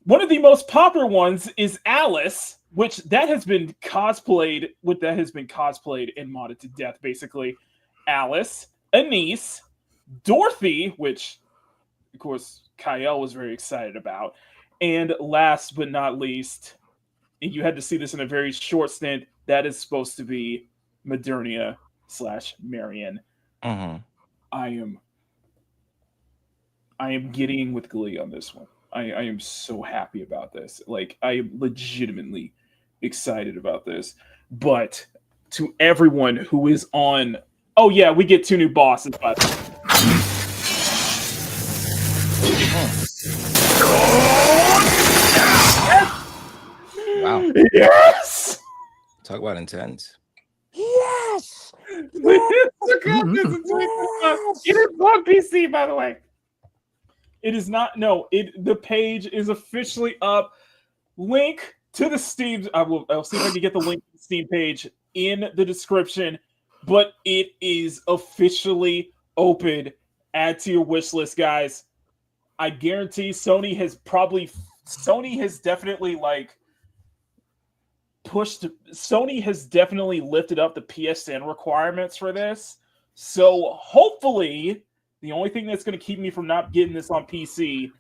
One of the most popular ones is Alice, which has been cosplayed and modded to death, basically. Alice, Anise, Dorothy, which, of course, Kyle was very excited about. And last but not least, and you had to see this in a very short stint, that is supposed to be Modernia/Marion. I am getting with glee on this one. I am so happy about this. Like, I am legitimately excited about this. But to everyone who is on... Oh, yeah, we get 2 new bosses, by the way. Wow. Yes! Talk about intense. Yes! It is on PC, by the way. It is not. No, the page is officially up. Link to the Steam. I'll see if I can get the link to the Steam page in the description. But it is officially open. Add to your wish list, guys. I guarantee Sony has definitely lifted up the PSN requirements for this. So hopefully, the only thing that's going to keep me from not getting this on PC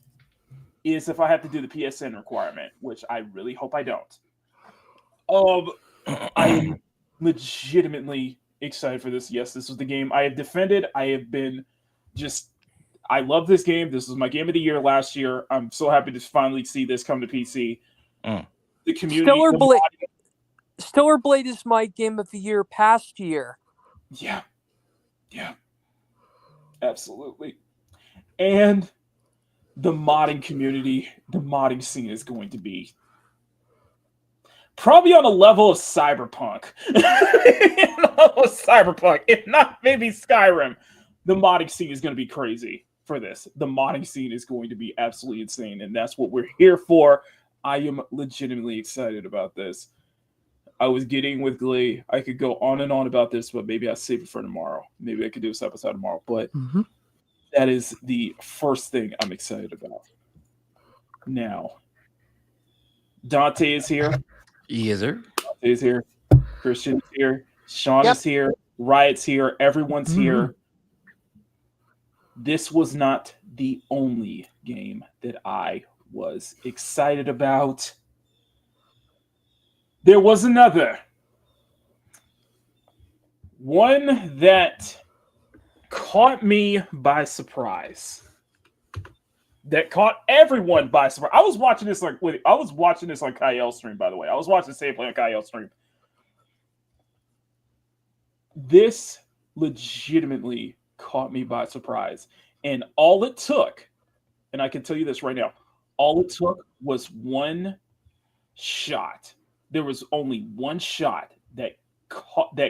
is if I have to do the PSN requirement, which I really hope I don't. I am legitimately excited for this. Yes, this was the game I have defended. I love this game. This was my game of the year last year. I'm so happy to finally see this come to PC. The community... Stellar Blade is my game of the year past year. Yeah. Absolutely. And the modding community, the modding scene is going to be probably on a level of Cyberpunk. If not, maybe Skyrim. The modding scene is going to be crazy for this. The modding scene is going to be absolutely insane, and that's what we're here for. I am legitimately excited about this. I was getting with glee. I could go on and on about this, but maybe I'll save it for tomorrow. Maybe I could do this episode tomorrow. But that is the first thing I'm excited about. Now, Dante is here. Yes, sir. Dante is here. Christian is here. Sean is here. Riot's here. Everyone's here. This was not the only game that I was excited about. There was another one that caught me by surprise. That caught everyone by surprise. I was watching this on Kyle's stream, by the way. I was watching Saveplay on Kyle's stream. This legitimately caught me by surprise. And all it took, and I can tell you this right now, all it took was one shot. There was only one shot that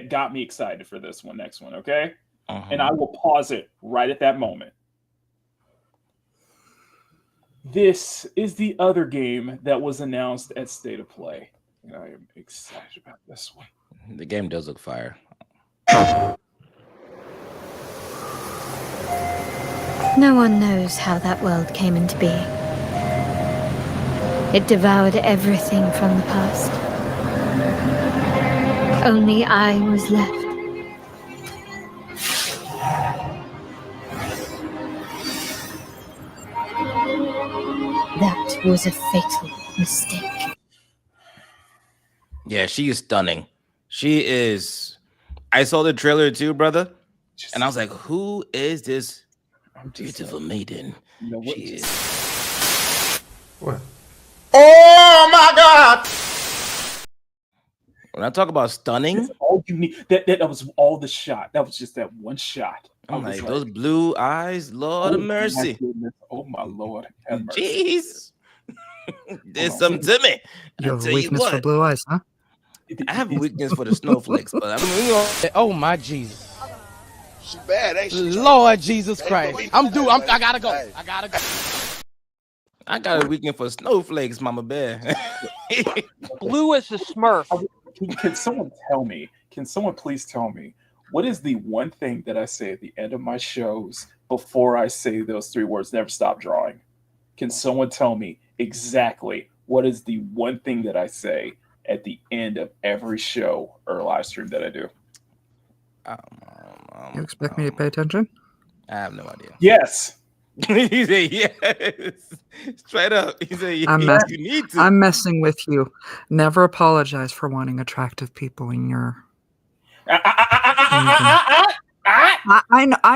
got me excited for this next one, okay? And I will pause it right at that moment. This is the other game that was announced at State of Play. And I am excited about this one. The game does look fire. No one knows how that world came into being. It devoured everything from the past. Only I was left. That was a fatal mistake. Yeah, she is stunning. She is. I saw the trailer too, brother, and I was like, "Who is this beautiful maiden?" You know what? She is. What? Oh my God! When I talk about stunning, That's all you need. That was all the shot. That was just that one shot. I'm like, those blue eyes, Lord of mercy. Oh my Lord. Have mercy. Jeez. There's something to me. You I'll have a tell you weakness for what. blue eyes, huh? I have a weakness for the snowflakes, but I mean, Oh my Jesus. She bad, ain't she? Lord Jesus Christ. I gotta go. I gotta go. I got a weakness for snowflakes, Mama Bear. Blue as a Smurf. Can someone tell me? Can someone please tell me what is the one thing that I say at the end of my shows before I say those three words? Never stop drawing. Can someone tell me exactly what is the one thing that I say at the end of every show or live stream that I do? You expect me to pay attention? I have no idea. Yes. He said yes. Straight up. He said yes. You need to. I'm messing with you. Never apologize for wanting attractive people in your. I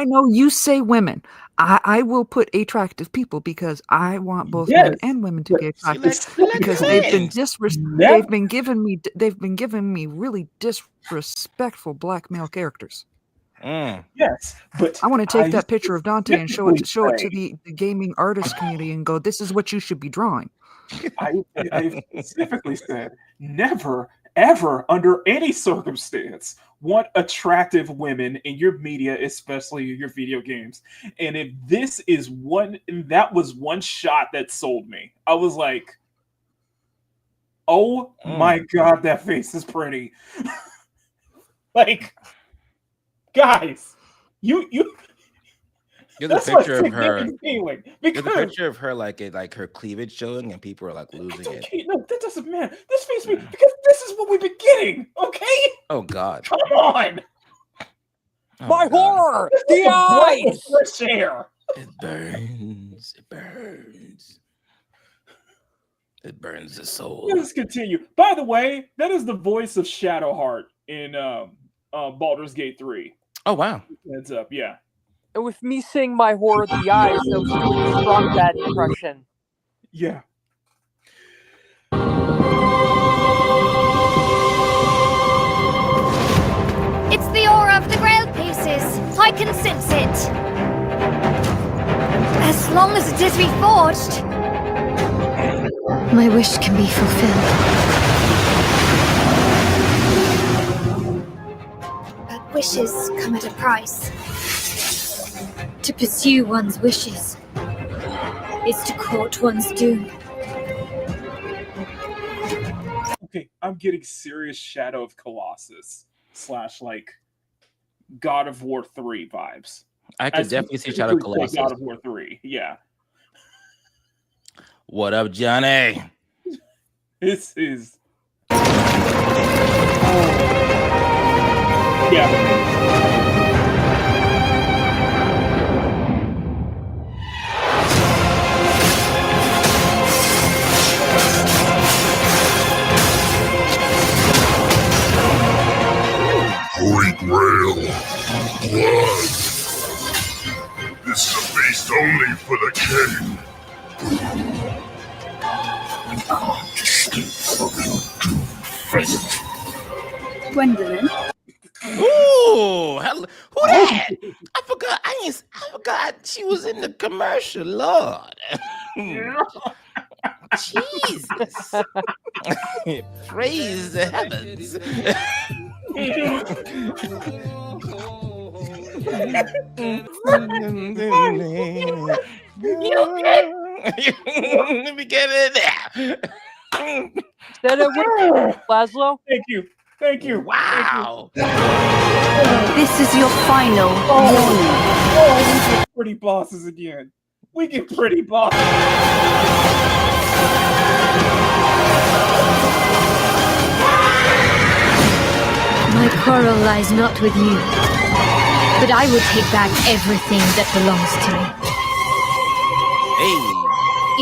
know you say women. I will put attractive people because I want both men and women to be attractive because they've been giving me really disrespectful black male characters. Yes, but I want to take that picture of Dante and show it to the gaming artist community and go, this is what you should be drawing. I specifically said never, ever, under any circumstance, want attractive women in your media, especially your video games. And if this is that was one shot that sold me. I was like, oh my God, that face is pretty. Like, guys, you There's a picture of her. There's a picture of her like her cleavage showing, and people are like losing it. No, that doesn't matter. This face me because this is what we've been getting. Okay. Oh God. Come on. Oh, my God. horror. The eyes. Fresh air. It burns. It burns. It burns the soul. Let's continue. By the way, that is the voice of Shadowheart in Baldur's Gate 3. Oh wow. Heads up, yeah. And with me saying my horror, the eyes, I was doing a strong bad impression. Yeah. It's the aura of the Grail pieces. I can sense it. As long as it is reforged, my wish can be fulfilled. But wishes come at a price. To pursue one's wishes is to court one's doom. Okay, I'm getting serious Shadow of Colossus / like God of War 3 vibes. I could definitely see Shadow of Colossus. God of War 3, yeah. What up, Johnny? This is. Yeah. Holy Grail. Blood. This is a feast only for the king. Gwendolyn? Ooh, Who that? I forgot she was in the commercial. Lord. Jesus. Praise the heavens. Let me get in there. Said it with Laszlo. Thank you. Thank you. Wow. This is your final Oh, we get pretty bosses again. We get pretty bosses. My quarrel lies not with you, but I will take back everything that belongs to me. Hey.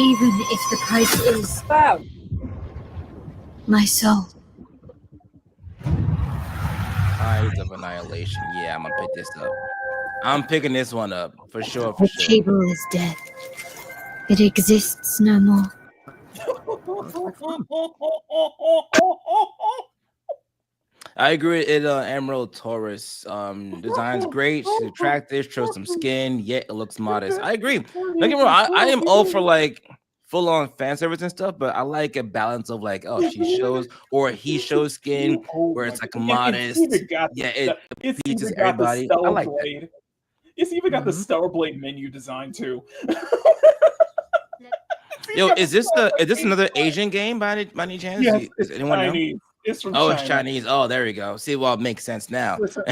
Even if the price is my soul. Tides of Annihilation. Yeah, I'm gonna pick this up. I'm picking this one up for sure. The table is dead. It exists no more. I agree. It Emerald Taurus design's great. She's attractive. Shows some skin, yet it looks modest. I agree. Don't get me wrong. I am all for like full on fan service and stuff, but I like a balance of like, oh, she shows or he shows skin where it's like modest. It pleases everybody. I like that. It's even got the Stellar Blade menu design too. Yo, is this another Asian game by any chance? Yes, Does anyone Chinese. know? It's from China. China. It's Chinese. Oh, there we go. See, well, it makes sense now. Listen,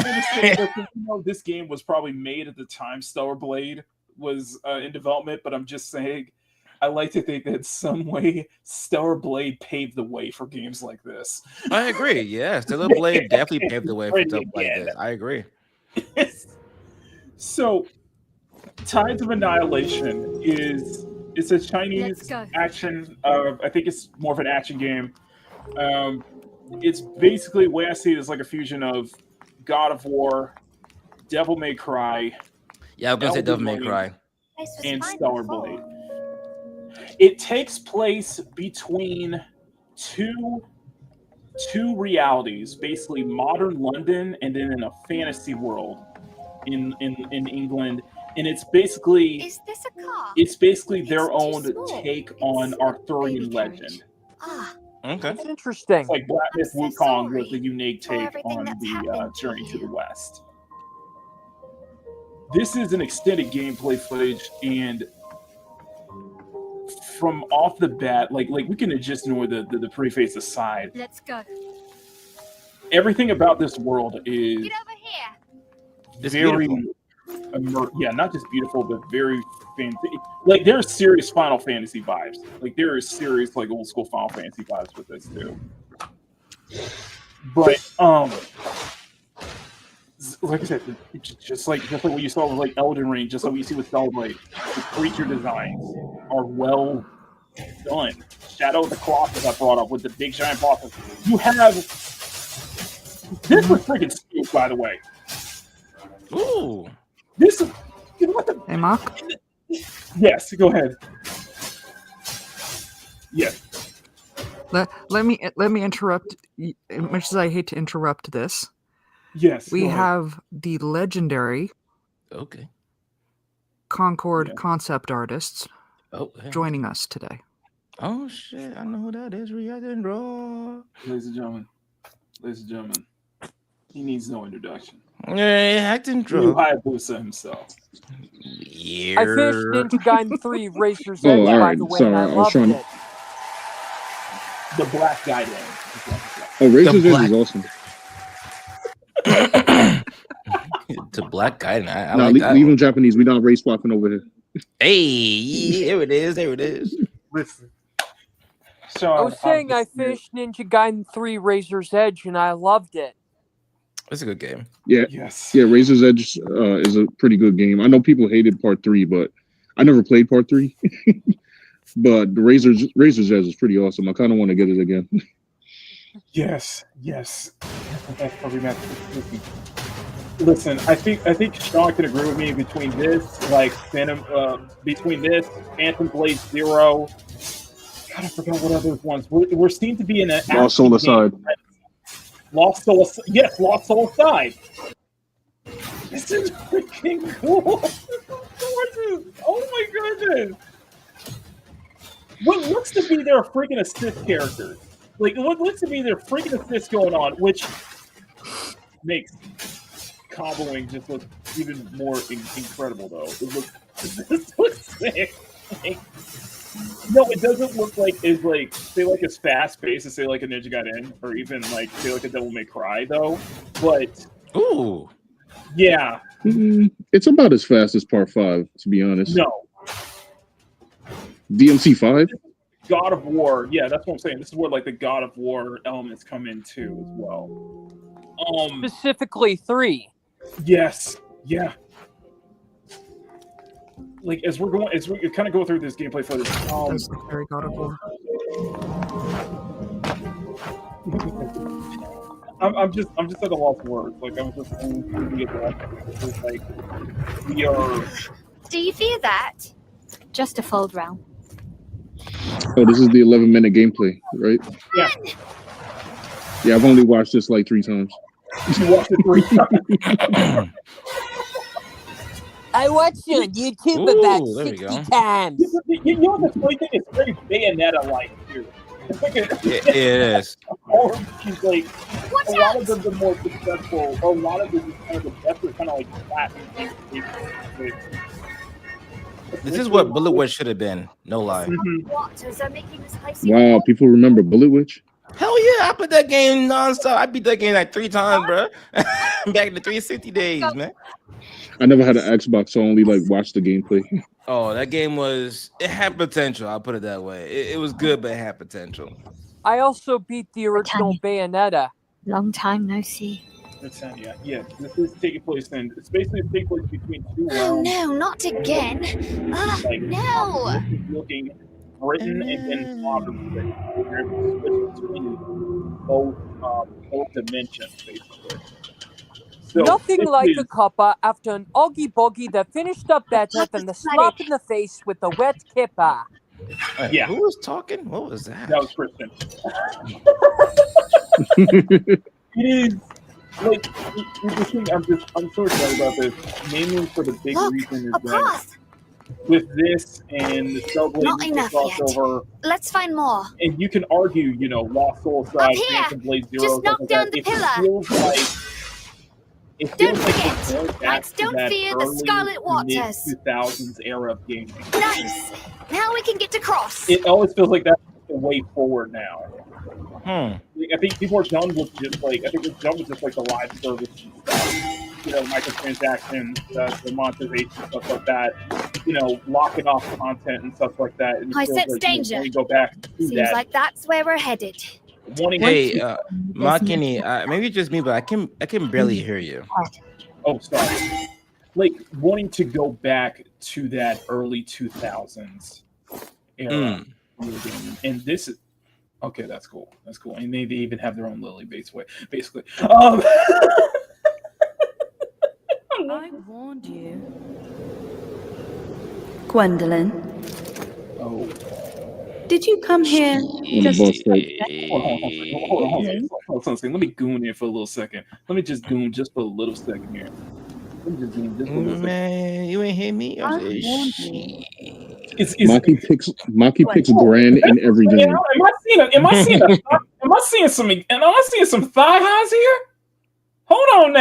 this game was probably made at the time Stellar Blade was in development, but I'm just saying, I like to think that some way Stellar Blade paved the way for games like this. I agree. Yeah, Stellar Blade definitely paved the way for stuff like this. I agree. So, Tides of Annihilation it's a Chinese action. I think it's more of an action game. It's basically, the way I see it, is like a fusion of God of War, Devil May Cry. Yeah, I was gonna say Devil May Cry and Stellar Blade. It takes place between two realities, basically modern London and then in a fantasy world in England. And it's basically their own take on Arthurian legend. Okay, it's interesting. It's like Black Myth Wukong was a unique take on the Journey to the West. This is an extended gameplay footage, and from off the bat, like we can just ignore the preface aside. Let's go. Everything about this world is Get over here. It's very not just beautiful, but very fancy. Like there's serious Final Fantasy vibes. Like there is serious like old school Final Fantasy vibes with this too. But like I said, just like what you saw with like Elden Ring, just like what you see with Celebrate, the creature designs are well done. Shadow of the Colossus I brought up with the big giant bosses. You have this was freaking stupid, by the way. Ooh. This is, you know what the... Hey, Mark? Yes, go ahead. Yes. Let me interrupt. As much as I hate to interrupt this, yes, we have the legendary Concord concept artists joining us today. Oh shit! I know who that is. React and draw. Ladies and gentlemen, he needs no introduction. Yeah, acting draw. Hayabusa himself. Yeah. I finished Ninja Gaiden 3 Razor's Edge, by the way, and I loved it. The Black Gaiden. Oh, Razor's Edge is awesome. The Black Gaiden. I no, like that. Leave them Japanese. We not race swapping over here. Hey, there it is. There it is. Listen. So I was saying I finished Ninja Gaiden 3 Razor's Edge, and I loved it. It's a good game. Yeah. Yes. Yeah, Razor's Edge is a pretty good game. I know people hated Part 3, but I never played Part 3. But the Razor's Edge is pretty awesome. I kind of want to get it again. Yes. Listen, I think Sean can agree with me between this, like Phantom Blade Zero. God, I forgot what other ones. We're seen to be in an Lost Soul Aside. Lost Soul Aside. This is freaking cool. Oh my goodness. What looks to be their freaking assist characters. Like, what looks to be their freaking assist going on, which makes comboing just look even more incredible, though. This looks sick. Like, no, it doesn't look like it's like, say, like as fast paced as, say, like a Ninja Gaiden, or even like, say, like a Devil May Cry, though. But, ooh, yeah. It's about as fast as Part 5, to be honest. No. DMC 5? God of War, yeah, that's what I'm saying. This is where like the God of War elements come in too as well. Specifically 3. Yes, yeah. Like as we kind of go through this gameplay for this. That's the very God of War. I'm just at a loss of words. Like I'm just like we are. Do you fear that? Just a fold realm. Oh, this is the 11-minute gameplay, right? Yeah. Yeah, I've only watched this like 3 times. You watched it 3 times. I watched you on YouTube about 60 times. You know the funny thing is very Bayonetta-like too. It's like it is. She's like a lot of the more successful, or a lot of the kind of the best are kind of like flat. This is what Bullet Witch should have been. No lie. Waters are making this place. Wow, people remember Bullet Witch? Hell yeah, I put that game nonstop. I beat that game like 3 times, bro. Back in the 360 days, man. I never had an Xbox, so I only like watched the gameplay. Oh, that game it had potential. I'll put it that way. It was good, but it had potential. I also beat the original Bayonetta. Long time no see. Yeah. This is taking place in. It's basically taking place between 2 Oh realms. no, not again. Like, No. looking Britain and then modern Britain. They're between both dimensions, basically. So Nothing like a cuppa after an Oggy Boggy that finished up better than the slap in the face with a wet kipper. Yeah. Who was talking? What was that? That was Kristen. It is like the thing. I'm so excited about this, mainly for the big reason is that with this and the Cellblade Not enough crossover, Let's find more. and you can argue, Lost Soul Up side, here. Phantom Blade Zero, Just knock stuff like down that. the It pillar. feels like Don't we're forget, going back Knights to don't that fear the early Scarlet Waters. mid-2000s era of gaming. Nice. Now we can get to cross. It always feels like that's the way forward now. Hmm. I think people are done with just like the live service and stuff. Microtransactions, the monetization, stuff like that. Locking off content and stuff like that. And it I feels sense like, danger. when we go back to Seems that. like that's where we're headed. Hey, Makini, maybe just me, but I can barely hear you. Oh, sorry. Like wanting to go back to that early 2000s era, and this is okay. That's cool. That's cool. And they even have their own Lily basically. I warned you, Gwendolyn. Oh. Did you come here just Hold on. Let me goon here for a little second. Let me just goon just for a little second here. Let me just goon just for a little second. Man, you ain't hear me. Maki picks Gran in every game. Am I seeing some thigh highs here? Hold on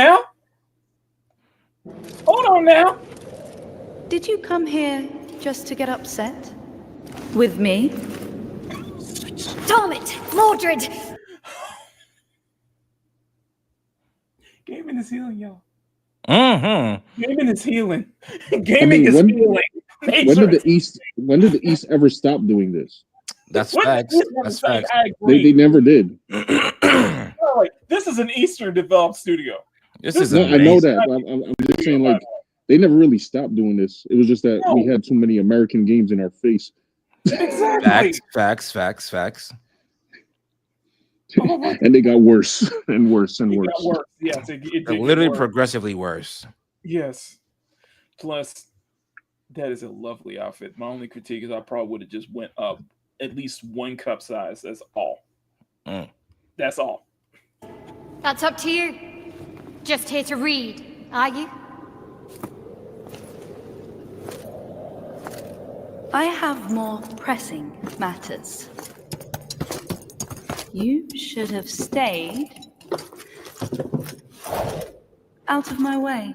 now. Did you come here just to get upset? With me? Damn it, Mordred! Gaming is healing, y'all. Mm-hmm. Gaming is healing. Gaming is healing. When did the East ever stop doing this? That's facts. That's facts. They never did. Like, this is an Eastern developed studio. I know that. I'm just saying, like, they never really stopped doing this. It was just that we had too many American games in our face. Exactly. Facts. And they got worse and worse and worse. Got worse. Yes, it did literally worse. progressively worse. Yes. Plus, that is a lovely outfit. My only critique is I probably would have just went up at least 1 cup size. That's all. That's all. That's up to you. Just here to read, are you? I have more pressing matters. You should have stayed out of my way.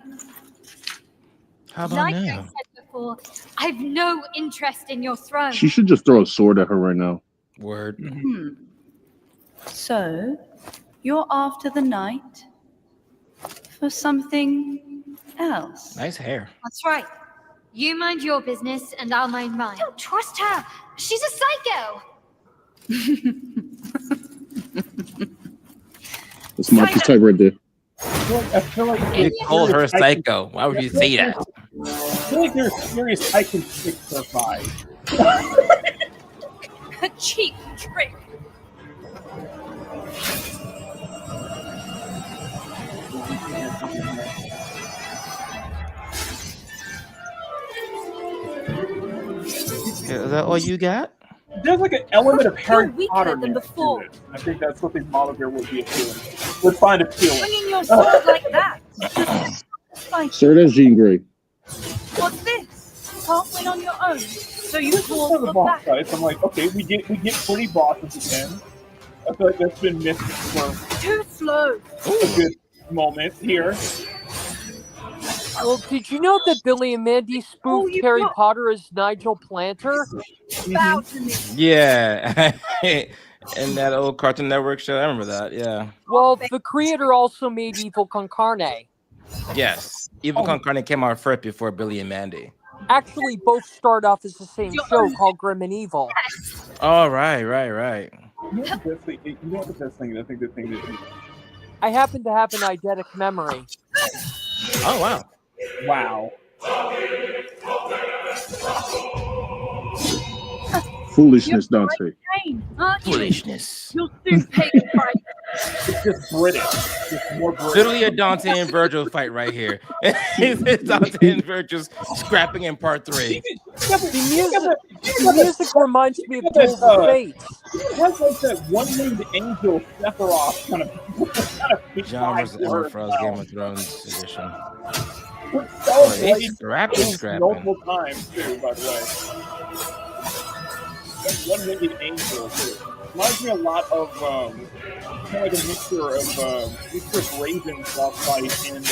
How about Like I now? said before, I've no interest in your throne. She should just throw a sword at her right now. Word. So, you're after the night for something else? Nice hair. That's right. You mind your business, and I'll mind mine. Don't trust her. She's a psycho. It's Marcus type right there. I feel like You called her psycho. Why would you say that? I feel like there's serious I can fix her vibe. A cheap trick. Is that all you got? There's like an element of Harry weaker Potter than before. to it. I think that's what they modeled here would be appealing. Would find appealing. Swinging your sword like that. Like, Sir, that's Jean Grey. what's this? Can't win on your own. So you call For the for boss back. fights, I'm like, okay, we get pretty bosses again. I feel like that's been missing for Too slow. a good moment here. Well, did you know that Billy and Mandy spoofed Harry Potter as Nigel Planter? Bow to me. Yeah. In that old Cartoon Network show. I remember that. Yeah. Well, the creator also made Evil Con Carne. Yes. Evil Con Carne came out first before Billy and Mandy. Actually, both start off as the same show called Grim and Evil. Oh, right. You know the best thing? I think the thing that I happen to have an eidetic memory. Oh, wow. wow. Foolishness, Dante. Pain, aren't you? Foolishness. You'll soon pay the price. It's just British. It's more British. Literally a Dante and Virgil fight right here. It's Dante and Virgil scrapping in part 3. The music reminds me of Duels of Fate. It has like that one-winged angel Sephiroth kind of John vibe vs. to her Emma as Frost well. Game of Thrones edition. We're Oh, they celebrating scrapping. multiple times too, by the way. That one-winged angel too. Reminds me a lot of kind of like a mixture of Raven's boss fight and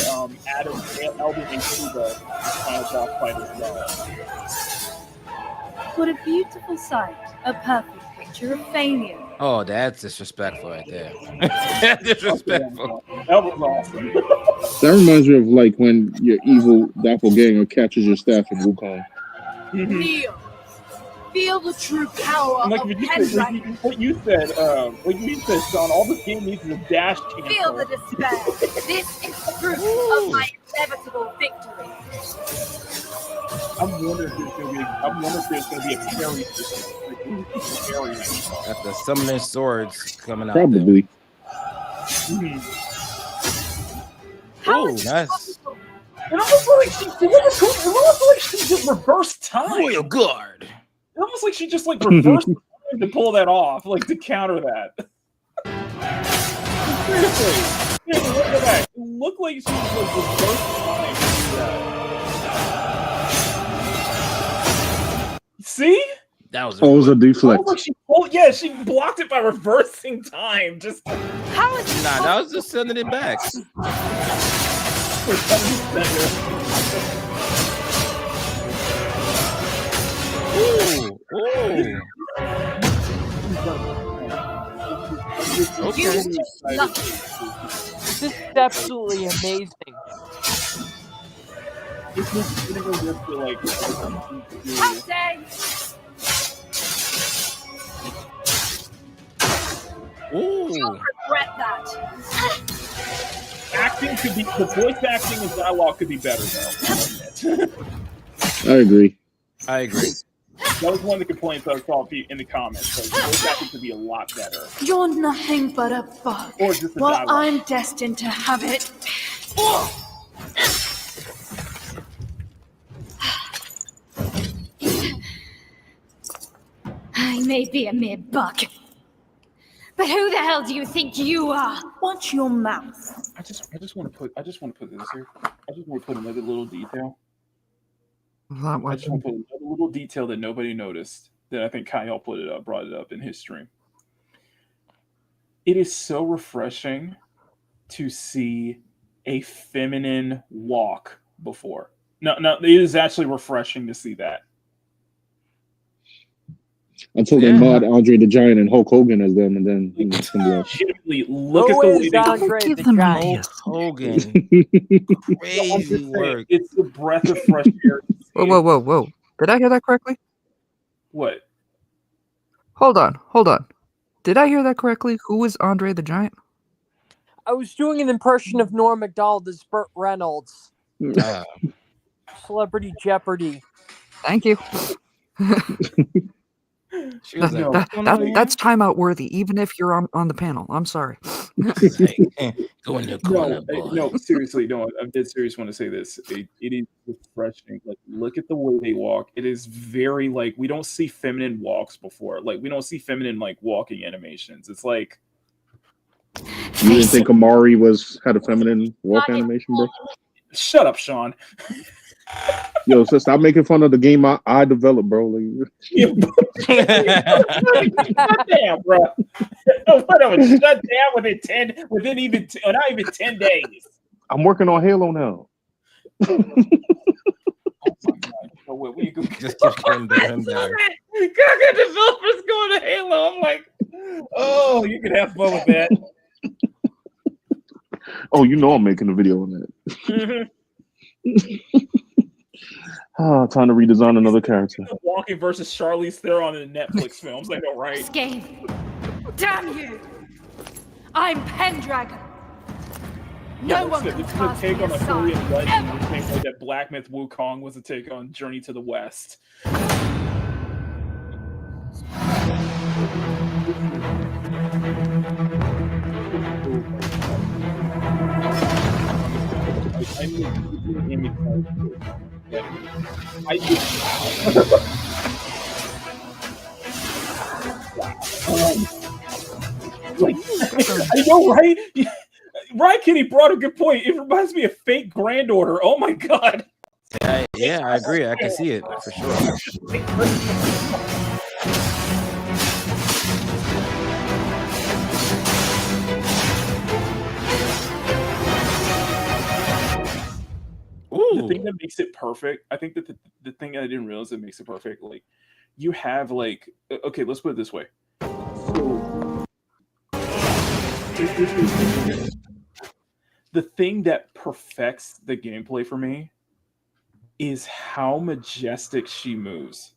Adam's Elden and Kuba kind of boss fight as well. What a beautiful sight. A perfect picture of failure. Oh, that's disrespectful right there. That's disrespectful. That was awesome. That reminds me of like when your evil doppelganger catches your staff in Wukong. Kneel. Feel the true power And like of what you said, Sean, all this game needs is a dash cancel. Feel the despair. This is the proof of my inevitable victory. I'm wondering if there's going to be a parry system. Got the summoning swords coming out. Probably. Oh, nice. It almost like she just reversed time. Royal Guard. It almost like she just like reversed time to pull that off, like to counter that. Seriously, look at that. It looked like she was like reversed time to do that. See? That was. Oh, it was a deflect. Like she blocked it by reversing time. Just How is this Nah, that was just sending it back. Ooh. Okay. This is absolutely amazing. How dare you? Ooh. You'll regret that. Acting could be the voice acting and dialogue could be better though. I agree. That was one of the complaints I saw in the comments. Like, the voice acting could be a lot better. You're nothing but a bug. Or just a Well, dialogue. I'm destined to have it. I may be a mere bug, but who the hell do you think you are? Watch your mouth. I just want to put this here. I just want to put another little detail. That I just want weapon. to put another little detail that nobody noticed that I think Kyle brought it up in his stream. It is so refreshing to see a feminine walk before. No, it is actually refreshing to see that. Until they mod Andre the Giant and Hulk Hogan as them, and then it's gonna be like, Legitimately, look at Who the way is they Andre Give the them Giant? ideas. Hogan. No, I'm Crazy just saying, work. it's the breath of fresh air. to see Whoa, it. whoa, whoa, whoa! Did I hear that correctly? What? Hold on. Did I hear that correctly? Who is Andre the Giant? I was doing an impression of Norm Macdonald as Burt Reynolds. Ah, Celebrity Jeopardy. Thank you. she was like, "What's going on here?" That's timeout worthy, even if you're on the panel. I'm sorry. Go in the No, corner, boy. no, seriously, no. I'm dead serious. Want to say this? It is refreshing. Like, look at the way they walk. It is very like we don't see feminine walks before. Like, we don't see feminine like walking animations. It's like you didn't think Amari had a feminine walk animation, bro? shut up, Sean. Yo, so stop making fun of the game I developed, bro. Like, Shut down, bro. Whatever. Shut down within even not even 10 days. I'm working on Halo now. Oh my god! So wait, we go. Just keep getting him down. Got developers going to Halo. I'm like, oh, you can have fun with that. Oh, you know I'm making a video on that. Time to redesign another character. Walking versus Charlize Theron in the Netflix films. Like, all right. This game. Damn you! I'm Pendragon. No one can This is a cast take me on a Korean aside. legend. The same way that Black Myth Wukong was a take on Journey to the West. I know, right? Ryan Kenny brought a good point. It reminds me of Fake Granddaughter. Oh my god. Yeah, I agree. I can see it for sure. The thing that makes it perfect, I think that the thing that I didn't realize that makes it perfect, like you have like okay, let's put it this way. So, the thing that perfects the gameplay for me is how majestic she moves.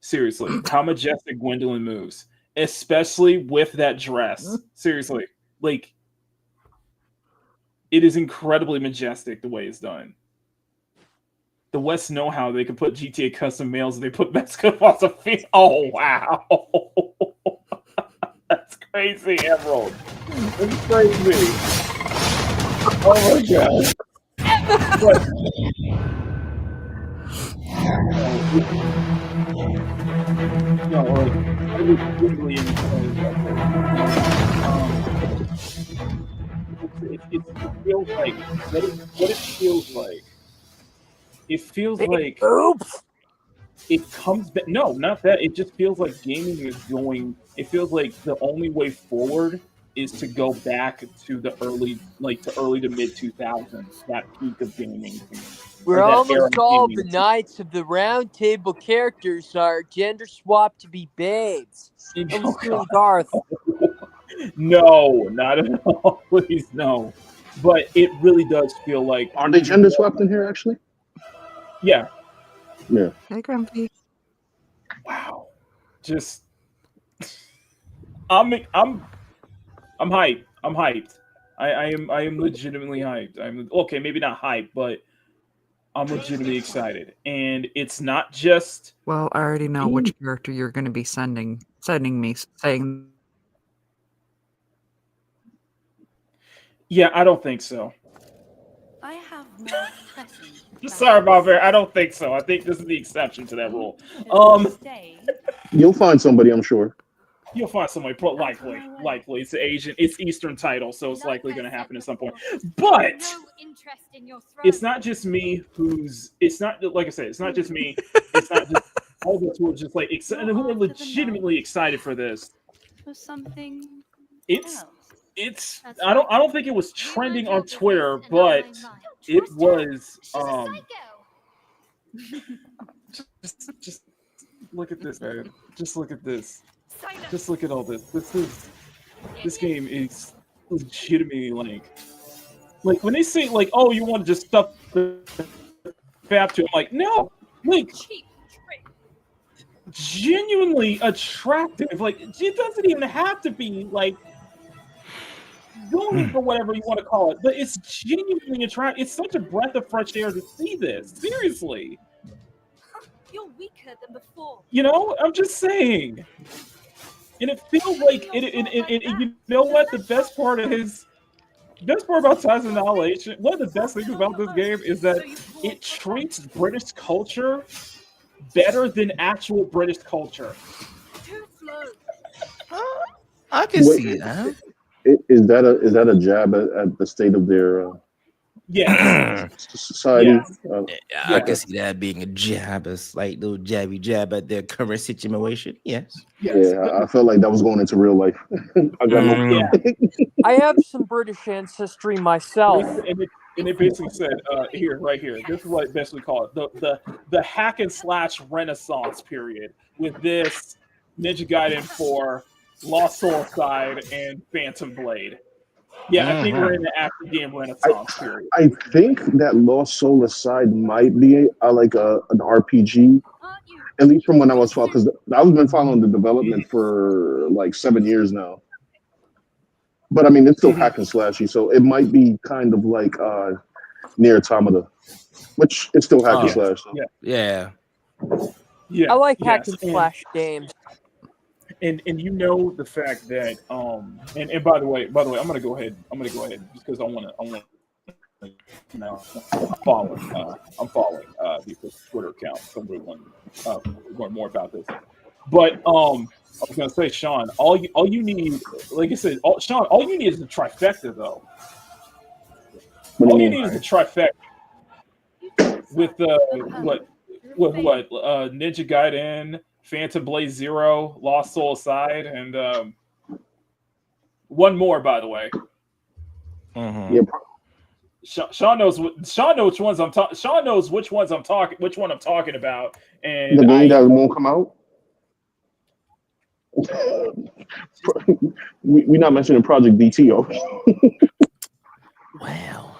Seriously, how majestic Gwendolyn moves, especially with that dress. Seriously, like it is incredibly majestic the way it's done. The West know how they can put GTA custom males and they put basketballs of feet. Oh wow. That's crazy, Emerald. That's crazy. Oh my god. No, like I was literally in it feels like what it feels like. It feels like it comes back. No, not that. It just feels like gaming is going. It feels like the only way forward is to go back to the early to mid 2000s, that peak of gaming. Where almost all the knights of the round table characters are gender swapped to be babes. Garth. No, not at all. Please, no. But it really does feel like. Are they gender swapped in here, actually? Yeah. Yeah. Hey, Grumpy. Wow. Just I'm hyped. I'm hyped. I am legitimately hyped. I'm okay, maybe not hyped, but I'm legitimately excited. And it's not just Well, I already know which character you're going to be sending me saying. Yeah, I don't think so. I have no present. Sorry about that. I don't think so. I think this is the exception to that rule. You'll find somebody, I'm sure. You'll find somebody, but likely it's Asian, it's Eastern title, so it's likely going to happen at some point. But it's not just me it's not, like I said, it's not just me. It's not just all of us who are just like excited, who are legitimately excited for this. For something It's I don't think it was trending on Twitter, but it was just look at this, man. Just look at this. Just look at all this. This game is legitimately like when they say like, oh, you want to just stuff the fab to, I'm like, no, like genuinely attractive. Like it doesn't even have to be like going for whatever you want to call it, but it's genuinely attractive. It's such a breath of fresh air to see this. Seriously. You're weaker than before. You know, I'm just saying. And it feels like it you know what? The best part about Tides of Annihilation, one of the best things about this game is that it treats British culture better than actual British culture. I can see that. Is that a jab at the state of their society? I can see that being a jab, a slight little jabby jab at their current situation. Yes. Yeah, I felt like that was going into real life. I got no. I have some British ancestry myself. And it basically said right here. This is what it basically called the hack and slash renaissance period with this Ninja Gaiden 4, Lost Soul Aside, and Phantom Blade. Yeah, I think we're in the action game renaissance period. I think that Lost Soul Aside might be an RPG, at least from when I was following, because I've been following the development for like 7 years now. But I mean, it's still hack and slashy, so it might be kind of like Nier Automata, which is still hack and slash. So. Yeah. I like hack and slash games. And you know the fact that and by the way, I'm gonna go ahead just because I wanna now I'm following the Twitter account. Somebody want more about this. But I was gonna say, Sean, all you need, like I said, Sean, all you need is a trifecta though. All you need is a trifecta with Ninja Gaiden, Phantom Blade Zero, Lost Soul Aside, and one more, by the way. Yeah. Sean knows which ones I'm talking. Sean knows which one I'm talking about. And the game that won't come out. We're not mentioning Project DT, Well,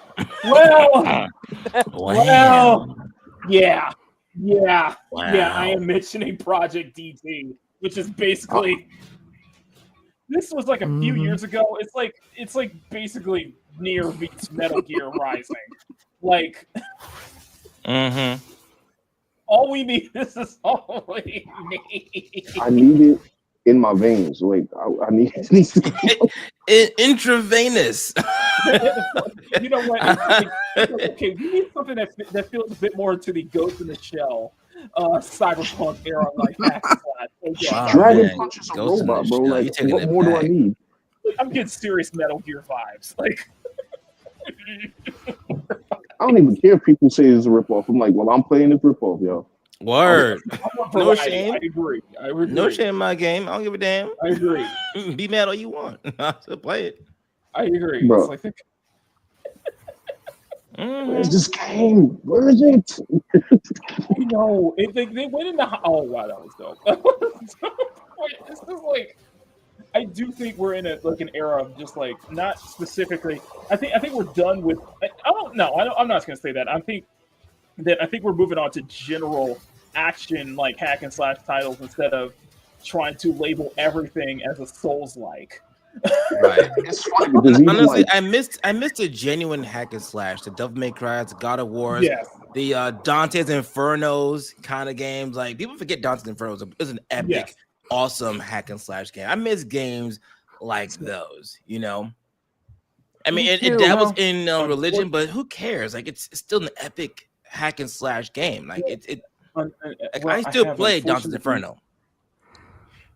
yeah. I am mentioning Project DT, which is basically this was like a few years ago. It's like basically Nier meets Metal Gear Rising. Like, all we need. This is all we need. I need it in my veins. Like I need it intravenous. You know what? Okay, we need something that feels a bit more to the Ghost in the Shell, cyberpunk era, like that. Dragon Punch is a robot, bro. Like, what more do I need? I'm getting serious Metal Gear vibes. Like, I don't even care if people say it's a ripoff. I'm like, well, I'm playing this ripoff, yo. Word. No shame. I agree. No shame in my game. I don't give a damn. I agree. Be mad all you want. I'll still play it. I agree. Bro. It's like, where's this game? Where is it? you know, they went in the. Oh wow, that was dope. It's just like, I do think we're in an era of just like not specifically. I think we're done with. I don't know. I'm not going to say that. I think we're moving on to general action like hack and slash titles instead of trying to label everything as a Souls-like. Right. It's funny because honestly, I missed a genuine hack and slash. The Devil May Cry, the God of Wars, the Dante's Infernos kind of games. Like people forget Dante's Infernos is an epic, awesome hack and slash game. I miss games like those. You know, I mean, it dabbles in religion, but who cares? Like it's still an epic hack and slash game. Like I still play Dante's Inferno.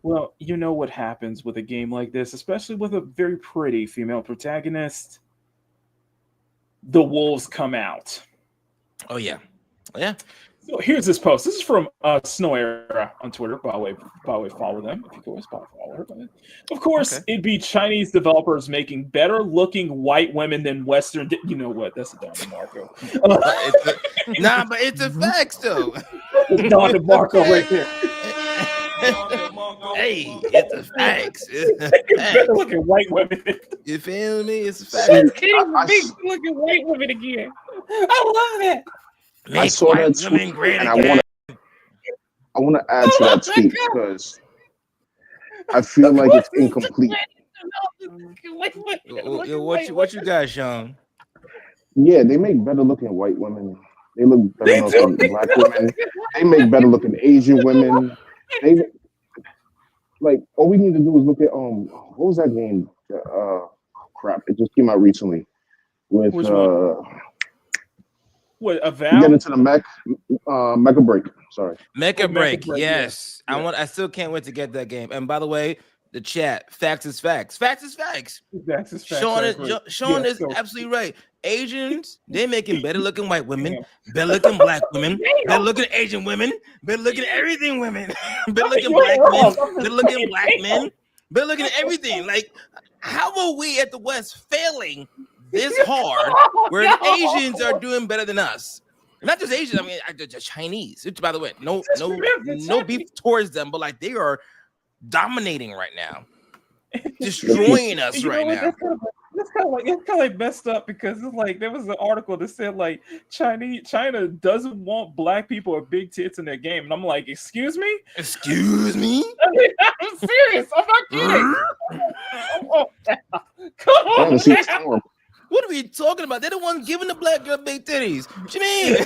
Well, you know what happens with a game like this, especially with a very pretty female protagonist. The wolves come out. Oh yeah, yeah. So here's this post. This is from Snow Era on Twitter. By the way, follow them if you could. Follow her. Of course, Okay. it'd be Chinese developers making better looking white women than Western. You know what? That's a Don DeMarco. But it's a fact though. Don DeMarco right there. Hey, it's a facts. Better looking white women. You feel me? It's a fact. Let's get big looking white women again. I love it. I saw that tweet, and I want to add to that tweet because I feel like it's incomplete. Yo, what you got, Sean? Yeah, they make better looking white women. They look better looking black women. They make better looking Asian women. They like all we need to do is look at what was that game? Crap! It just came out recently with Which one? What, a you vow? get into the Mecha Break. Sorry, Mecha Break. Break, Yes, yeah. I still can't wait to get that game. And by the way, the chat, facts is facts. Facts is facts. Facts is facts. Sean is absolutely right. Asians, they're making better looking white women, better looking black women, better looking Asian women, better looking everything women, better looking black men, better looking black men, better looking everything. Like, how are we at the West failing this hard where the Asians are doing better than us? Not just Asians, I mean just Chinese. Which, by the way, no beef towards them, but like they are dominating right now, destroying us right now. It's kind of like messed up because it's like there was an article that said like China doesn't want black people with big tits in their game, and I'm like, excuse me? Excuse me? I mean, I'm serious. I'm not kidding. Come on. Storm. What are we talking about? They're the ones giving the black girl big titties. What you mean?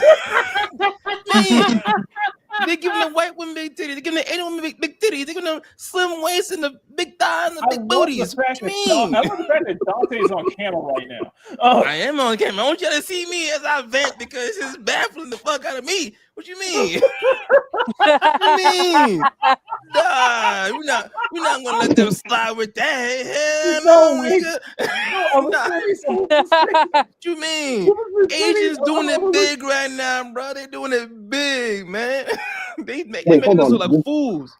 They're giving the white women big titties. They're giving the Asian women big titties. They're giving them slim waists and the big thighs and the big booties. What you mean? I love the fact that Dante's on camera right now. I am on camera. I want you to see me as I vent because it's baffling the fuck out of me. What you mean? What you mean? Nah, we're not gonna let them slide with that. Hell no, What you mean? Asians doing it big right now, bro. They doing it big, man. they make us look like fools.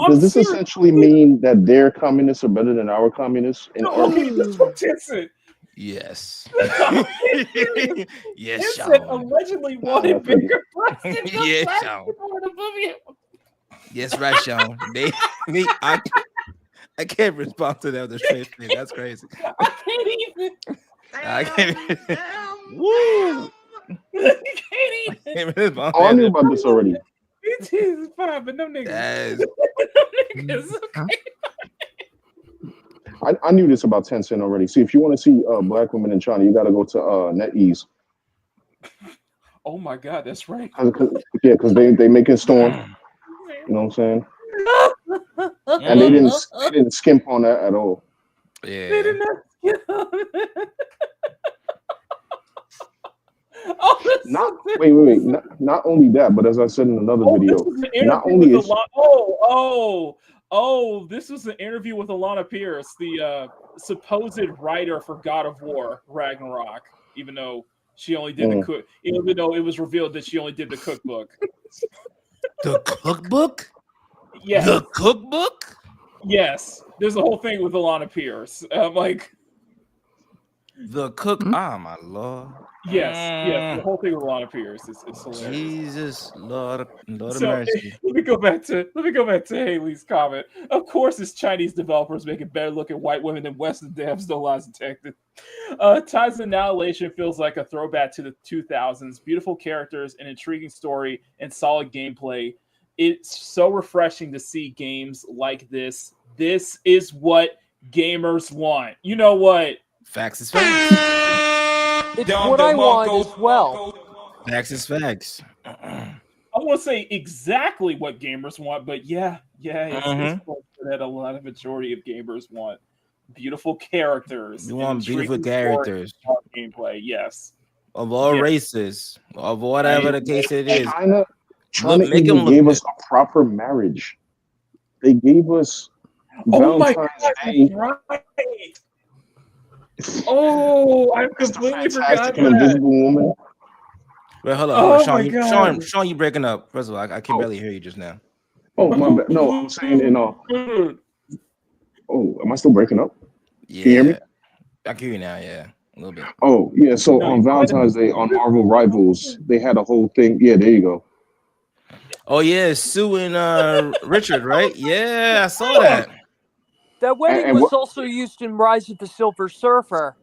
Does this essentially mean that their communists are better than our communists? Yes. Yes, Sean. allegedly wanted bigger breasts. Yes, Sean. Yes, right, Sean. I can't respond to that with a straight face. That's crazy. I can't even. Woo! I knew about this already. It is fine, but no niggas. I knew this about Tencent already. See, if you want to see black women in China, you got to go to NetEase. Oh my God, that's right. Because they making Storm. You know what I'm saying? And they didn't skimp on that at all. Yeah. They did not skimp on that. Wait. Not only that, but as I said in another video, not only is this was an interview with Alana Pierce, the supposed writer for God of War Ragnarok, even though she only did the cook, even though it was revealed that she only did the cookbook. The cookbook? Yes. The cookbook? Yes. There's a whole thing with Alana Pierce. Like the cook. Oh my Lord. Yes. The whole thing with Alana Pierce is hilarious. Jesus, Lord of So, mercy. Let me go back to Haley's comment. Of course, it's Chinese developers making better looking white women than Western devs, no lies detected. Ties Annihilation feels like a throwback to the 2000s. Beautiful characters, an intriguing story, and solid gameplay. It's so refreshing to see games like this. This is what gamers want. You know what? Facts is facts. It's what I want as well. Facts is facts. I won't say exactly what gamers want, but it's that a lot of majority of gamers want. Beautiful characters. You want beautiful characters. Gameplay, yes. Of all races, of whatever the case it is. China even gave us a proper marriage. They gave us Oh my Valentine's god, Day. that's right. Oh, I've completely Fantastic forgotten and that. Invisible Woman. Wait, hold on. Oh Sean, my god. Sean, you breaking up. First of all, I can Oh, barely hear you just now. oh, my bad. No, I'm saying in oh, am I still breaking up? Can you hear me? Yeah, I can hear you now. Yeah, a little bit. Oh, yeah. So No, on Valentine's Day on Marvel Rivals, they had a whole thing. Yeah, there you go. Oh yeah, Sue and Richard, right? Yeah, I saw that. That wedding And was what? also used in Rise of the Silver Surfer.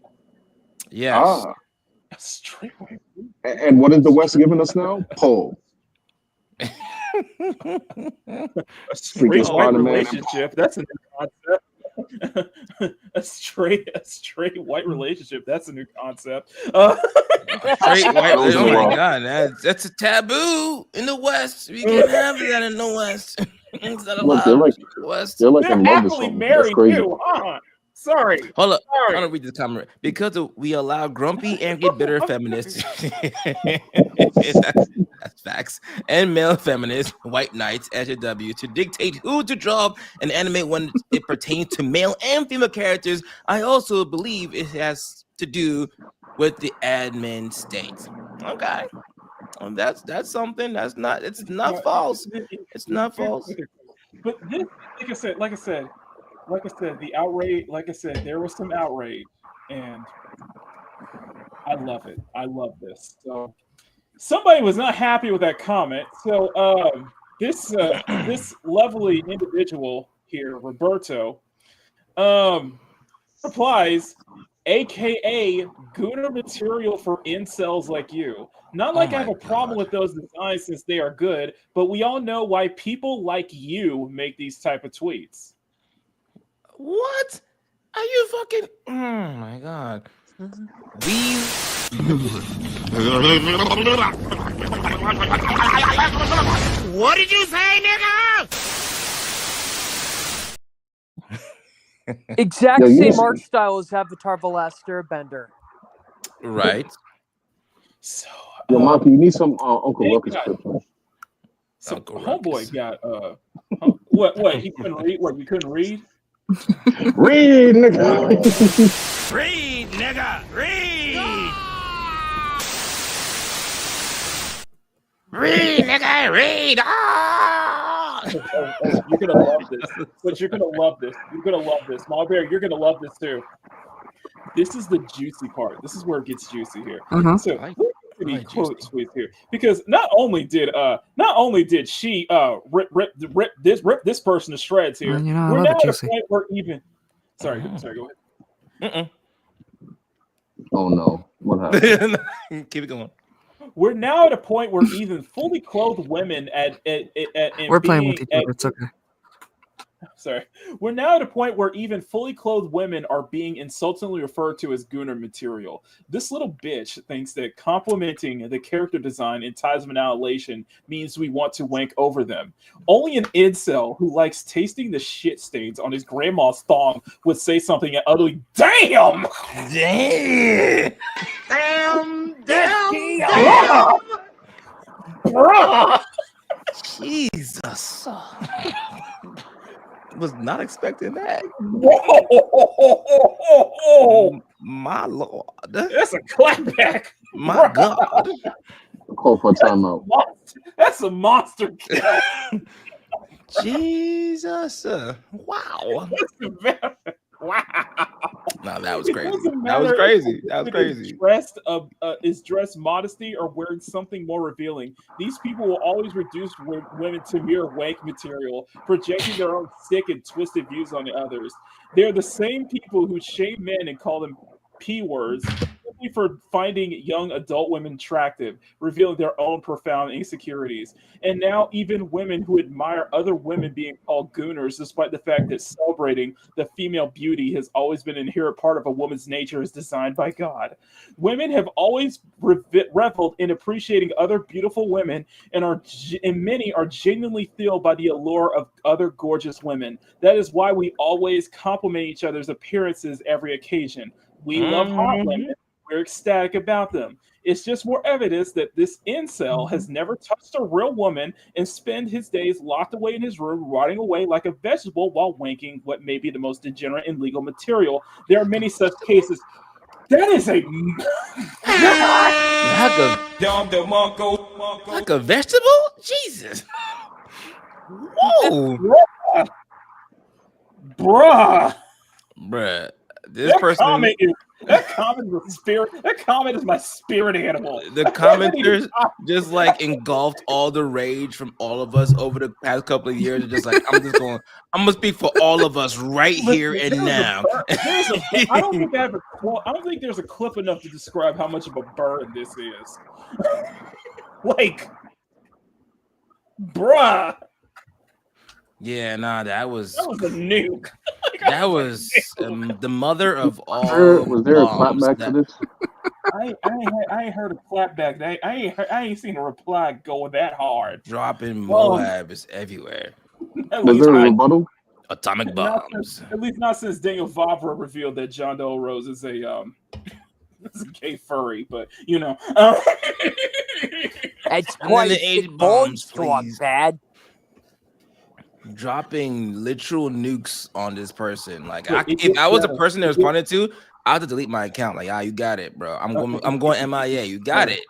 Yes. straight And what is the West giving us now? Poe. a Freaking straight white Spider-Man and relationship. That's a new concept. a straight white relationship. That's a new concept. Straight white. Those Oh as my well. god, that's a taboo in the West. We can't have that in the West. It's not Look, they're allowed like in the West. they're like They're in love or happily something. That's married crazy. too, huh? Sorry. Hold up. I Sorry. want to read this comment. Because we allow grumpy, angry, bitter feminists. that's facts. And male feminists, white knights, SJW, to dictate who to draw and animate when it pertains to male and female characters. I also believe it has to do with the admin state. Okay. That's something it's not false. It's not false. But this, like I said, the outrage. Like I said, there was some outrage, and I love it. I love this. So somebody was not happy with that comment. So this lovely individual here, Roberto, replies, AKA Gooner material for incels like you. Not like I have a problem with those designs since they are good, but we all know why people like you make these type of tweets. What? Are you fucking? Oh my god. What did you say, nigga? Exact Yo, you same know- art style as Avatar: The Last Airbender. Right. So, Yo, Monkey, you need some Uncle they Ruckus got- clips, man. So Uncle homeboy got what he couldn't read? What, you couldn't read? Read, nigga. Read, nigga, read. Read, nigga, read. You're gonna love this. But you're gonna love this. You're gonna love this. Small Bear, you're gonna love this too. This is the juicy part. This is where it gets juicy here. So we quote tweets here because not only did she rip this person to shreds here. You know, I we're love now it at a juicy. point where even sorry, go ahead. Oh no, what happened? Keep it going. We're now at a point where even fully clothed women We're playing with each other. It's okay. Sorry. We're now at a point where even fully clothed women are being insultingly referred to as gooner material. This little bitch thinks that complimenting the character design in Ties of Annihilation means we want to wank over them. Only an incel who likes tasting the shit stains on his grandma's thong would say something utterly damn! Damn! Jesus. Was not expecting that. Whoa! My lord. That's a clapback. My God. Call for a timeout. That's a monster kill. Jesus. Wow. Wow. No, that was It crazy. doesn't That was matter crazy. if That was it is crazy. dressed modesty or wearing something more revealing. These people will always reduce women to mere wank material, projecting their own sick and twisted views on the others. They're the same people who shame men and call them P words simply for finding young adult women attractive, revealing their own profound insecurities. And now even women who admire other women being called gooners, despite the fact that celebrating the female beauty has always been an inherent part of a woman's nature as designed by God. Women have always reveled in appreciating other beautiful women, and many are genuinely thrilled by the allure of other gorgeous women. That is why we always compliment each other's appearances every occasion. We love hot women. we're ecstatic about them. It's just more evidence that this incel has never touched a real woman and spend his days locked away in his room, rotting away like a vegetable while wanking what may be the most degenerate and legal material. There are many such cases. That is a like a vegetable? Jesus. Whoa. Bruh. This person that comment is a spirit. That comment is my spirit animal. The commenters just like engulfed all the rage from all of us over the past couple of years. Just like I'm gonna speak for all of us right here and now. I don't think there's a clip enough to describe how much of a burn this is. Like, bruh. Yeah, nah, that was a nuke. That was the mother of all. Was there a clapback for this? I ain't heard a clapback. I ain't seen a reply go that hard. Dropping Moab is everywhere. Was there a rebuttal? Atomic bombs. At least not since Daniel Vavra revealed that John Doe Rose is a gay furry, but you know. It's quite the bombs please. Bad. Dropping literal nukes on this person. Like, if I was a person that responded to, I have to delete my account. Like, you got it, bro. I'm going MIA. You got it.